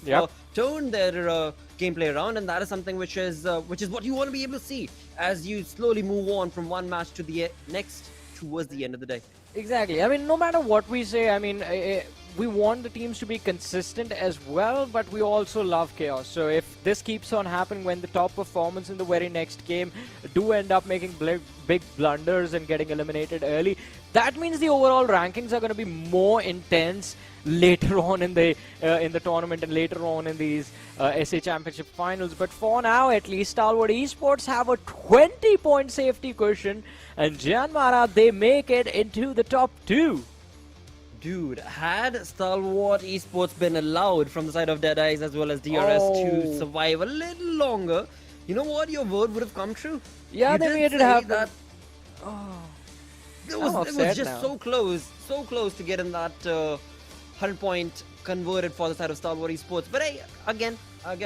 turned their gameplay around, and that is something which is what you want to be able to see as you slowly move on from one match to the next, towards the end of the day. Exactly. I mean, no matter what we say, I mean, we want the teams to be consistent as well, but we also love chaos. So if this keeps on happening, when the top performance in the very next game do end up making big blunders and getting eliminated early, that means the overall rankings are going to be more intense later on in the tournament and later on in these SA Championship finals. But for now, at least, Stalwart Esports have a 20-point safety cushion, and JyanMaara, they make it into the top 2. Dude, had Stalwart Esports been allowed from the side of Deadeyes as well as DRS to survive a little longer, you know what? Your word would have come true. Yeah, You they did made it say happen. that it was upset just now. so close to getting that 100-point converted for the side of Stalwart Esports. But hey, again,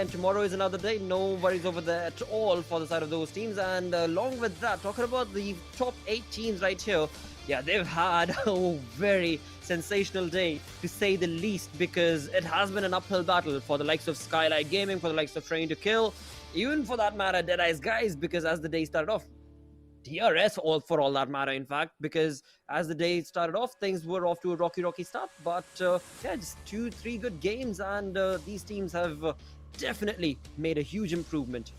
tomorrow is another day. No worries over there at all for the side of those teams. And along with that, talking about the top 8 teams right here, yeah, they've had a very sensational day, to say the least, because it has been an uphill battle for the likes of Skylightz Gaming, for the likes of Train to Kill, even for that matter, Deadeyes Guys, because as the day started off, DRS for all that matter, in fact, because as the day started off, things were off to a rocky start. But yeah, just 2-3 good games, and these teams have definitely made a huge improvement.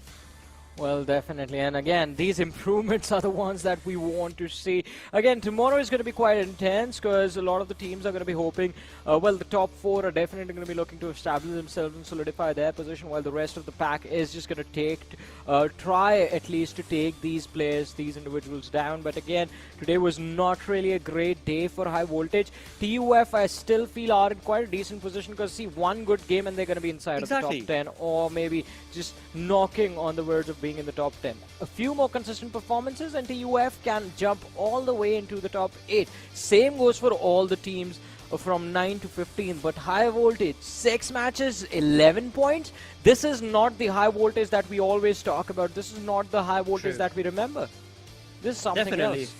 Well, definitely. And again, these improvements are the ones that we want to see. Again, tomorrow is going to be quite intense because a lot of the teams are going to be hoping, well, the top 4 are definitely going to be looking to establish themselves and solidify their position, while the rest of the pack is just going to try at least to take these players, these individuals down. But again, today was not really a great day for high voltage. TUF, I still feel, are in quite a decent position because, see, one good game and they're going to be inside of the top 10, or maybe just knocking on the verge of being in the top 10. A few more consistent performances and TUF can jump all the way into the top 8. Same goes for all the teams from 9 to 15, but high voltage, 6 matches, 11 points. This is not the high voltage that we always talk about. This is not the high voltage that we remember. This is something else.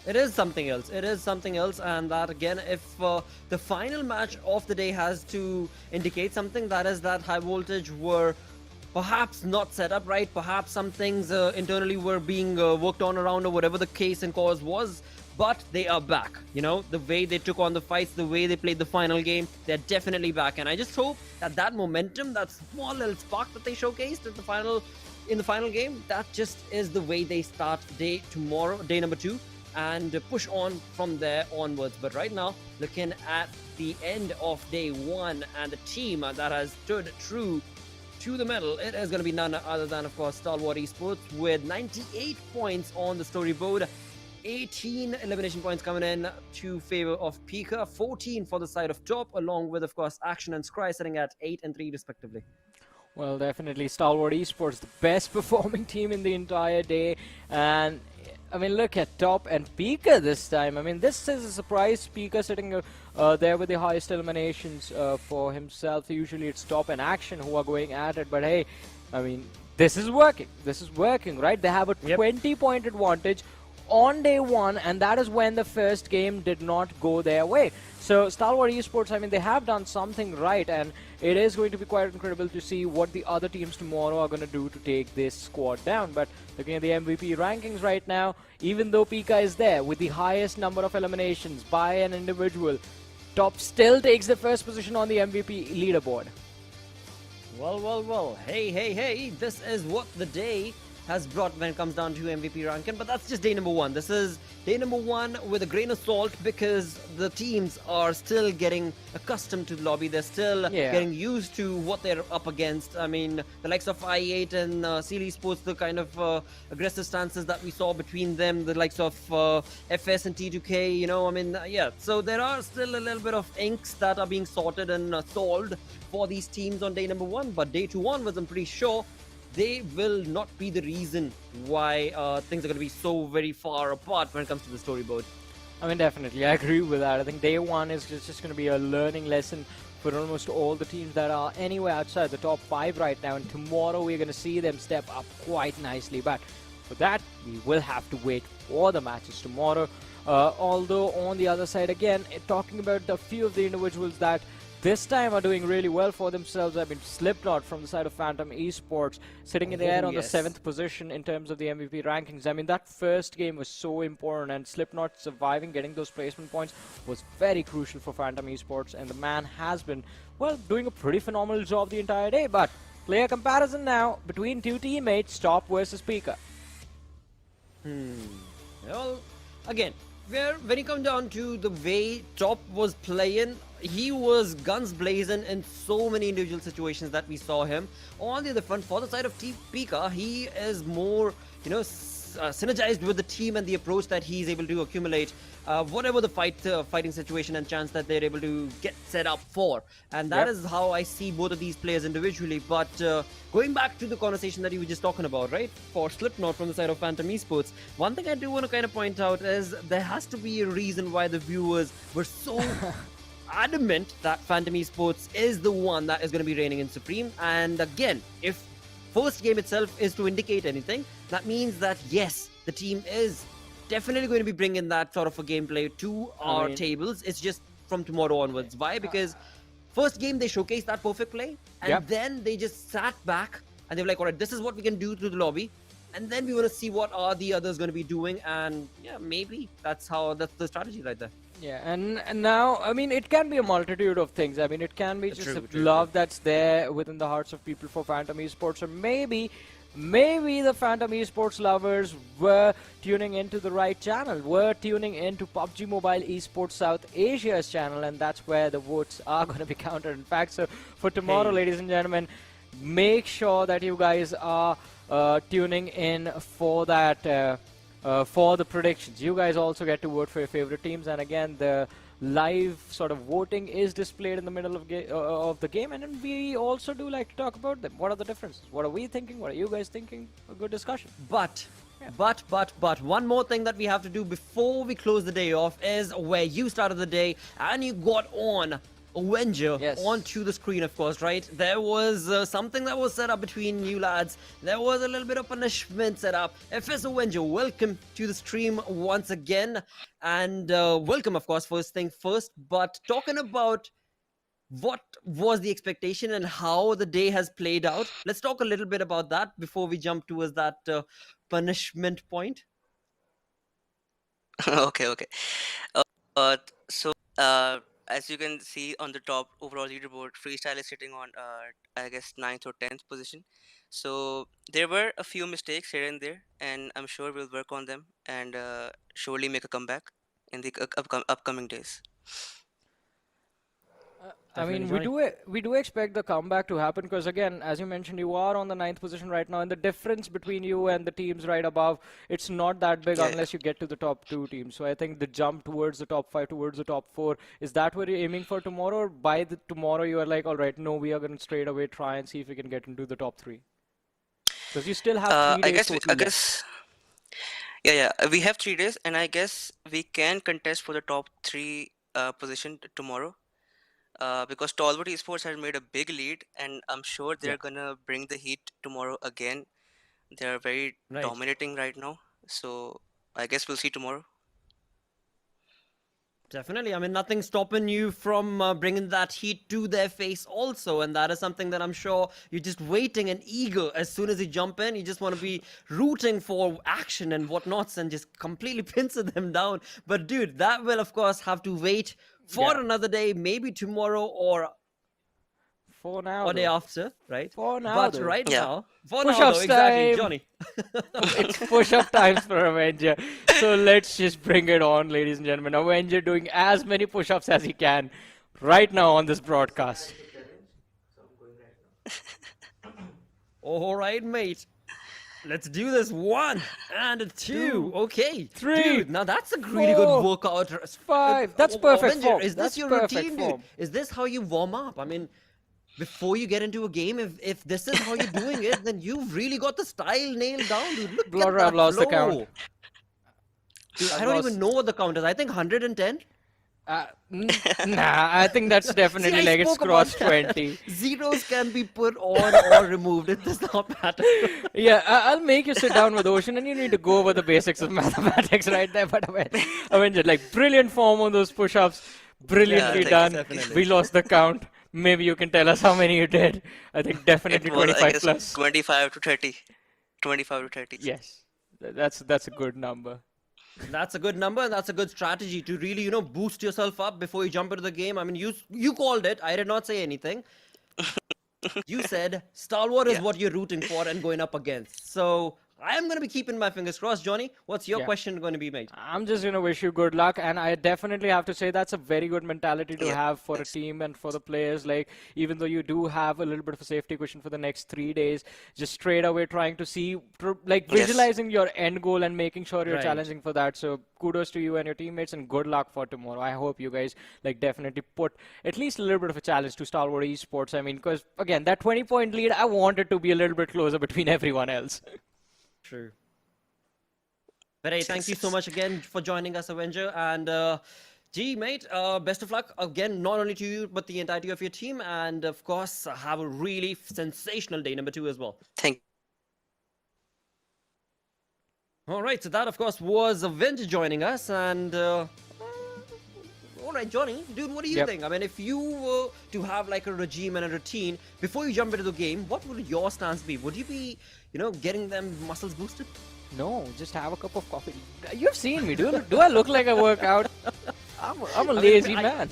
It is something else. It is something else, and that again, if the final match of the day has to indicate something, that is that high voltage were perhaps not set up right, perhaps some things internally were being worked on around, or whatever the case and cause was, but they are back. You know, the way they took on the fights, the way they played the final game, they're definitely back. And I just hope that that momentum, that small little spark that they showcased at in the final game, that just is the way they start day number 2, and push on from there onwards. But right now, looking at the end of day 1 and the team that has stood true to the medal, it is going to be none other than, of course, Stalwart Esports with 98 points on the storyboard. 18 elimination points coming in to favor of Pika, 14 for the side of top, along with, of course, Action and Scry sitting at 8 and 3 respectively. Well, definitely Stalwart Esports, the best performing team in the entire day. And I mean, look at top and Pika this time. I mean, this is a surprise. Pika sitting there with the highest eliminations for himself. Usually it's top and Action who are going at it. But hey, I mean, this is working. This is working, right? They have a 20-point advantage on day 1, and that is when the first game did not go their way. So Stalwart Esports, I mean, they have done something right, and it is going to be quite incredible to see what the other teams tomorrow are going to do to take this squad down. But looking at the MVP rankings right now, even though Pika is there with the highest number of eliminations by an individual, top still takes the first position on the MVP leaderboard. Well, hey, this is what the day has brought when it comes down to MVP ranking, but that's just day number 1. This is day number 1 with a grain of salt, because the teams are still getting accustomed to the lobby. They're still getting used to what they're up against. I mean, the likes of I8 and Seal Esports, the kind of aggressive stances that we saw between them, the likes of FS and T2K, you know, I mean, yeah. So there are still a little bit of inks that are being sorted and solved for these teams on day number 1, but day 2 onwards, I'm pretty sure they will not be the reason why things are going to be so very far apart when it comes to the storyboard. I mean, definitely, I agree with that. I think day 1 is just going to be a learning lesson for almost all the teams that are anywhere outside the top 5 right now. And tomorrow we're going to see them step up quite nicely. But for that, we will have to wait for the matches tomorrow. Although on the other side, again, talking about a few of the individuals that this time are doing really well for themselves. I mean, Slipknot from the side of Phantom Esports sitting in the air on the 7th position in terms of the MVP rankings. I mean, that first game was so important, and Slipknot surviving, getting those placement points was very crucial for Phantom Esports, and the man has been, well, doing a pretty phenomenal job the entire day. But player comparison now between 2 teammates, Top versus Pika. Well, again, when it comes down to the way Top was playing, he was guns blazing in so many individual situations that we saw him. On the other front, for the side of Pika, he is more, you know, synergized with the team and the approach that he's able to accumulate, whatever the fighting situation and chance that they're able to get set up for. And that is how I see both of these players individually. But going back to the conversation that you were just talking about, right? For Slipknot from the side of Phantom Esports, one thing I do want to kind of point out is there has to be a reason why the viewers were so adamant that Phantom Esports is the one that is going to be reigning in Supreme. And again, if first game itself is to indicate anything, that means that yes, the team is definitely going to be bringing that sort of a gameplay to our tables. It's just from tomorrow onwards. Why? Because first game they showcased that perfect play, and then they just sat back and they were like, all right, this is what we can do to the lobby, and then we want to see what are the others going to be doing. And yeah, maybe that's the strategy right there. Yeah, and now, I mean, it can be a multitude of things. I mean, it can be just love that's there within the hearts of people for Phantom Esports, or maybe the Phantom Esports lovers were tuning into the right channel, were tuning into PUBG Mobile Esports South Asia's channel, and that's where the votes are going to be counted. In fact, so for tomorrow, ladies and gentlemen, make sure that you guys are tuning in for that. For the predictions. You guys also get to vote for your favorite teams, and again, the live sort of voting is displayed in the middle of the game, and then we also do like to talk about them. What are the differences? What are we thinking? What are you guys thinking? A good discussion. But one more thing that we have to do before we close the day off is where you started the day and you got on Erangel onto the screen, of course, right? There was something that was set up between you lads. There was a little bit of punishment set up. FS Erangel, welcome to the stream once again. And welcome, of course, first thing first. But talking about what was the expectation and how the day has played out, let's talk a little bit about that before we jump towards that punishment point. Okay. So, as you can see on the top overall leaderboard, Freestyle is sitting on, I guess, 9th or 10th position. So there were a few mistakes here and there, and I'm sure we'll work on them and surely make a comeback in the upcoming days. I mean, we do expect the comeback to happen because, again, as you mentioned, you are on the 9th position right now, and the difference between you and the teams right above, it's not that big unless you get to the top 2 teams. So I think the jump towards the top 5, towards the top 4, is that what you're aiming for tomorrow? Or by tomorrow you are like, all right, no, we are going to straight away try and see if we can get into the top 3? Because you still have 3 days. I guess. Yeah, we have 3 days, and I guess we can contest for the top 3 position tomorrow. Because Stalwart Esports has made a big lead, and I'm sure they're gonna bring the heat tomorrow again. They're very dominating right now, so I guess we'll see tomorrow. Definitely. I mean, nothing's stopping you from bringing that heat to their face also, and that is something that I'm sure you're just waiting and eager. As soon as you jump in, you just want to be rooting for action and whatnots and just completely pincer them down. But dude, that will of course have to wait for another day, maybe tomorrow or for now, or day after, right? For now, but right now, for push now, ups exactly, time. Johnny. It's push-up times for Erangel. So let's just bring it on, ladies and gentlemen. Erangel doing as many push-ups as he can right now on this broadcast. All right, mate. Let's do this. 1 and 2. Okay. 3. Dude, now that's a really good workout. 5. That's perfect form. Is this your routine, dude? Is this how you warm up? I mean, before you get into a game, if this is how you're doing it, then you've really got the style nailed down, dude. Look at that I've lost the count. Dude, I don't even know what the count is. I think 110. Nah, I think that's definitely like it's crossed 20. Zeros can be put on or removed. It does not matter. Yeah, I'll make you sit down with Ocean, and you need to go over the basics of mathematics right there. But I mean, just like brilliant form on those push-ups, brilliantly done. Definitely. We lost the count. Maybe you can tell us how many you did. I think definitely 25 plus. 25 to 30. 25 to 30. Yes, that's a good number. That's a good number, and that's a good strategy to really, boost yourself up before you jump into the game. I mean, you called it. I did not say anything. You said Stalwart is what you're rooting for and going up against. So I am going to be keeping my fingers crossed. Johnny, what's your Yeah. question going to be, mate? I'm just going to wish you good luck, and I definitely have to say that's a very good mentality to have for a team and for the players. Like, even though you do have a little bit of a safety cushion for the next 3 days, just straight away trying to see, like, visualizing your end goal and making sure you're Right. challenging for that. So kudos to you and your teammates, and good luck for tomorrow. I hope you guys, like, definitely put at least a little bit of a challenge to Stalwart Esports. I mean, because, again, that 20-point lead, I want it to be a little bit closer between everyone else. True. But hey, thank you so much again for joining us, Avenger. And gee, mate, best of luck again, not only to you, but the entirety of your team. And of course, have a really sensational day number 2 as well. Thank All right, so that, of course, was Avenger joining us. And all right, Johnny, dude, what do you think? I mean, if you were to have like a regime and a routine before you jump into the game, what would your stance be? Would you be, getting them muscles boosted? No, just have a cup of coffee. You've seen me, dude. Do I look like I work out? I'm a lazy man.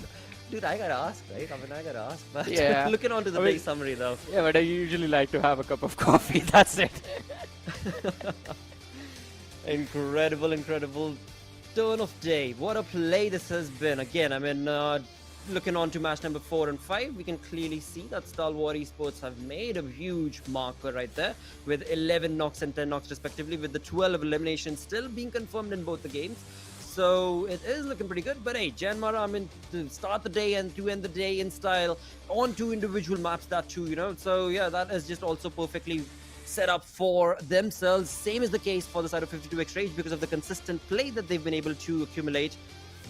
Dude, I gotta ask, right? I mean, I gotta ask. But Yeah. looking on to the day summary, though. Yeah, but I usually like to have a cup of coffee. That's it. Incredible turn of day. What a play this has been. Again, I mean, looking on to match number 4 and 5, we can clearly see that Stalwart Esports have made a huge marker right there with 11 knocks and 10 knocks respectively, with the 12 eliminations still being confirmed in both the games. So it is looking pretty good. But hey, JyanMaara, I mean, to start the day and to end the day in style on 2 individual maps, that too, So yeah, that is just also perfectly set up for themselves. Same is the case for the side of 52X Rage because of the consistent play that they've been able to accumulate.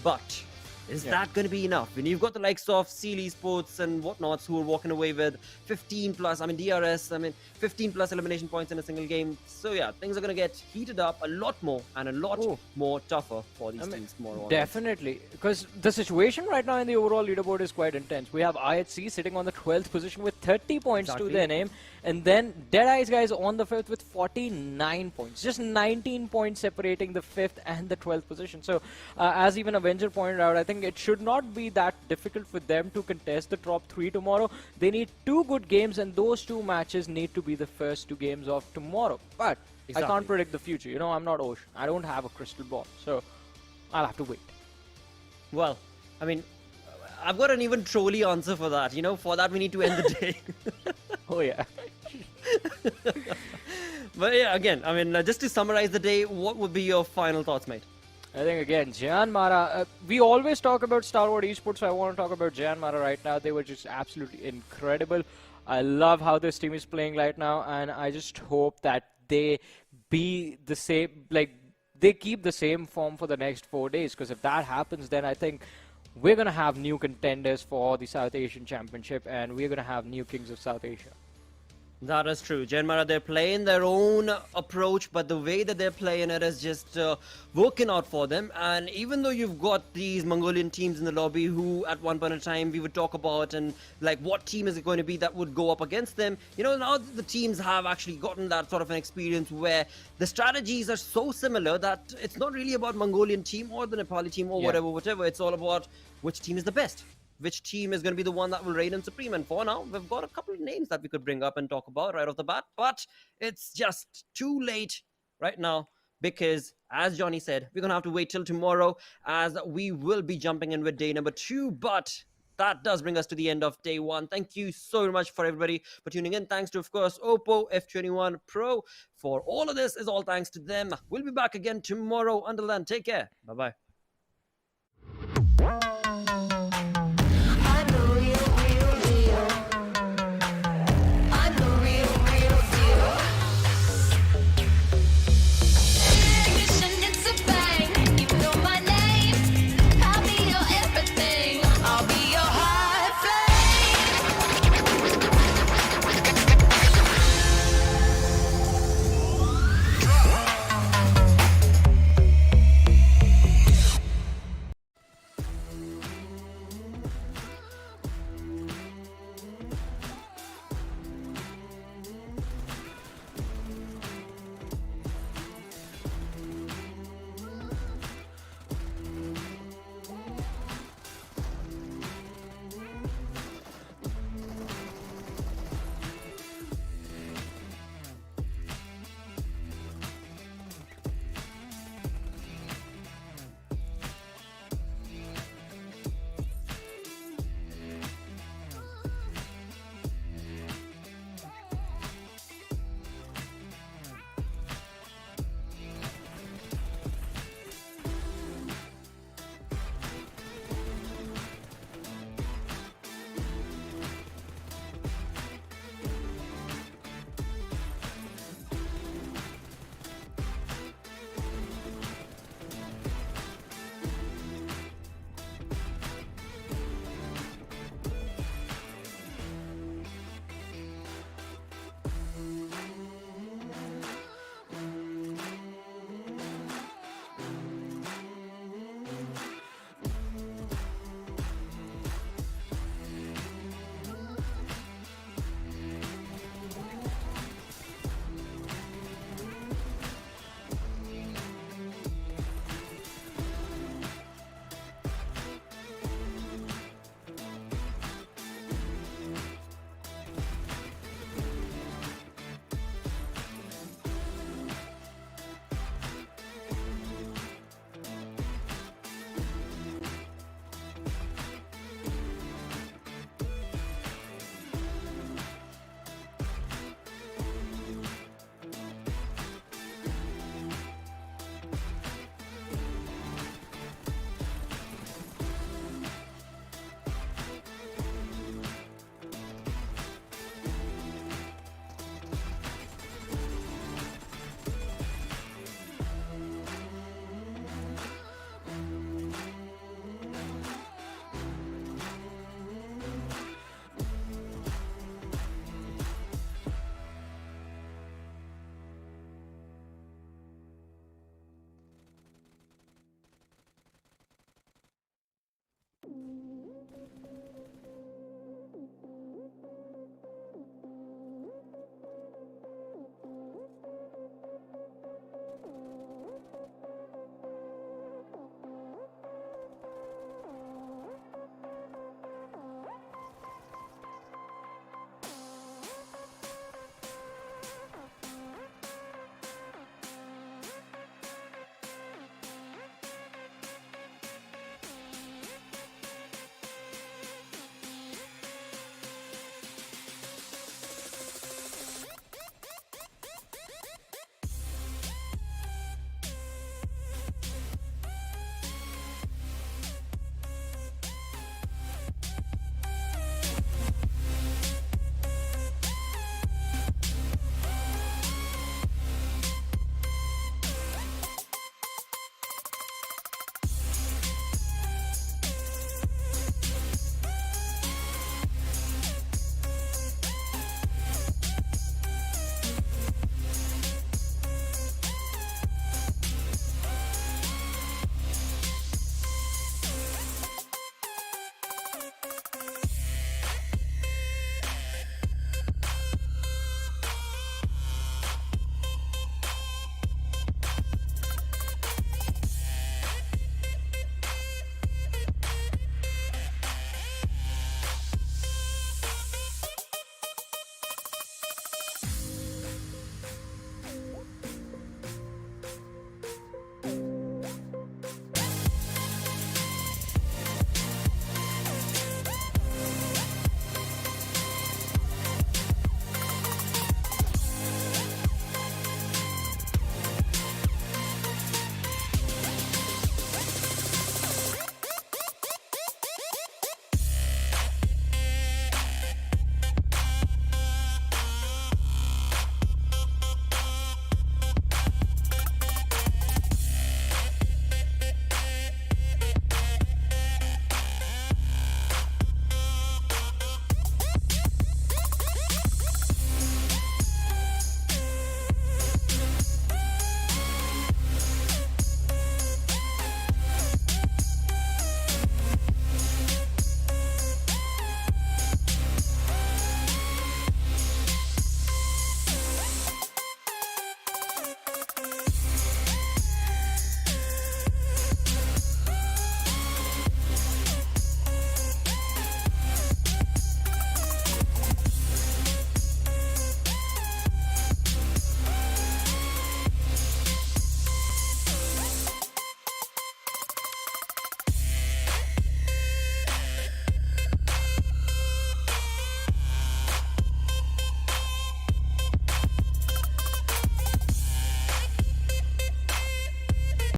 But is that going to be enough? When you've got the likes of Seal Esports and whatnots who are walking away with 15 plus, I mean DRS, 15 plus elimination points in a single game. So yeah, things are going to get heated up a lot more and a lot more tougher for these teams tomorrow. Definitely, because the situation right now in the overall leaderboard is quite intense. We have IHC sitting on the 12th position with 30 points to their name, and then Deadeyes Guys on the 5th with 49 points. Just 19 points separating the 5th and the 12th position. So as even Avenger pointed out, I think it should not be that difficult for them to contest the top 3 tomorrow. They need 2 good games, and those 2 matches need to be the first 2 games of tomorrow. But I can't predict the future. I'm not Ocean. I don't have a crystal ball. So I'll have to wait. Well, I mean, I've got an even trolly answer for that. For that we need to end the day. Oh, yeah. But yeah, again, I mean, just to summarize the day, what would be your final thoughts, mate? I think, again, JyanMaara, we always talk about Stalwart Esports, so I want to talk about JyanMaara right now. They were just absolutely incredible. I love how this team is playing right now, and I just hope that they be the same, they keep the same form for the next 4 days, because if that happens, then I think we're going to have new contenders for the South Asian Championship, and we're going to have new kings of South Asia. That is true. JyanMaara, they're playing their own approach, but the way that they're playing it is just working out for them. And even though you've got these Mongolian teams in the lobby who at one point in time we would talk about and like what team is it going to be that would go up against them, now the teams have actually gotten that sort of an experience where the strategies are so similar that it's not really about Mongolian team or the Nepali team or whatever. It's all about which team is the best. Which team is going to be the one that will reign in supreme. And for now, we've got a couple of names that we could bring up and talk about right off the bat. But it's just too late right now because, as Johnny said, we're going to have to wait till tomorrow as we will be jumping in with day number 2. But that does bring us to the end of day 1. Thank you so much for everybody for tuning in. Thanks to, of course, Oppo F21 Pro. For all of this is all thanks to them. We'll be back again tomorrow. Until then, take care. Bye-bye.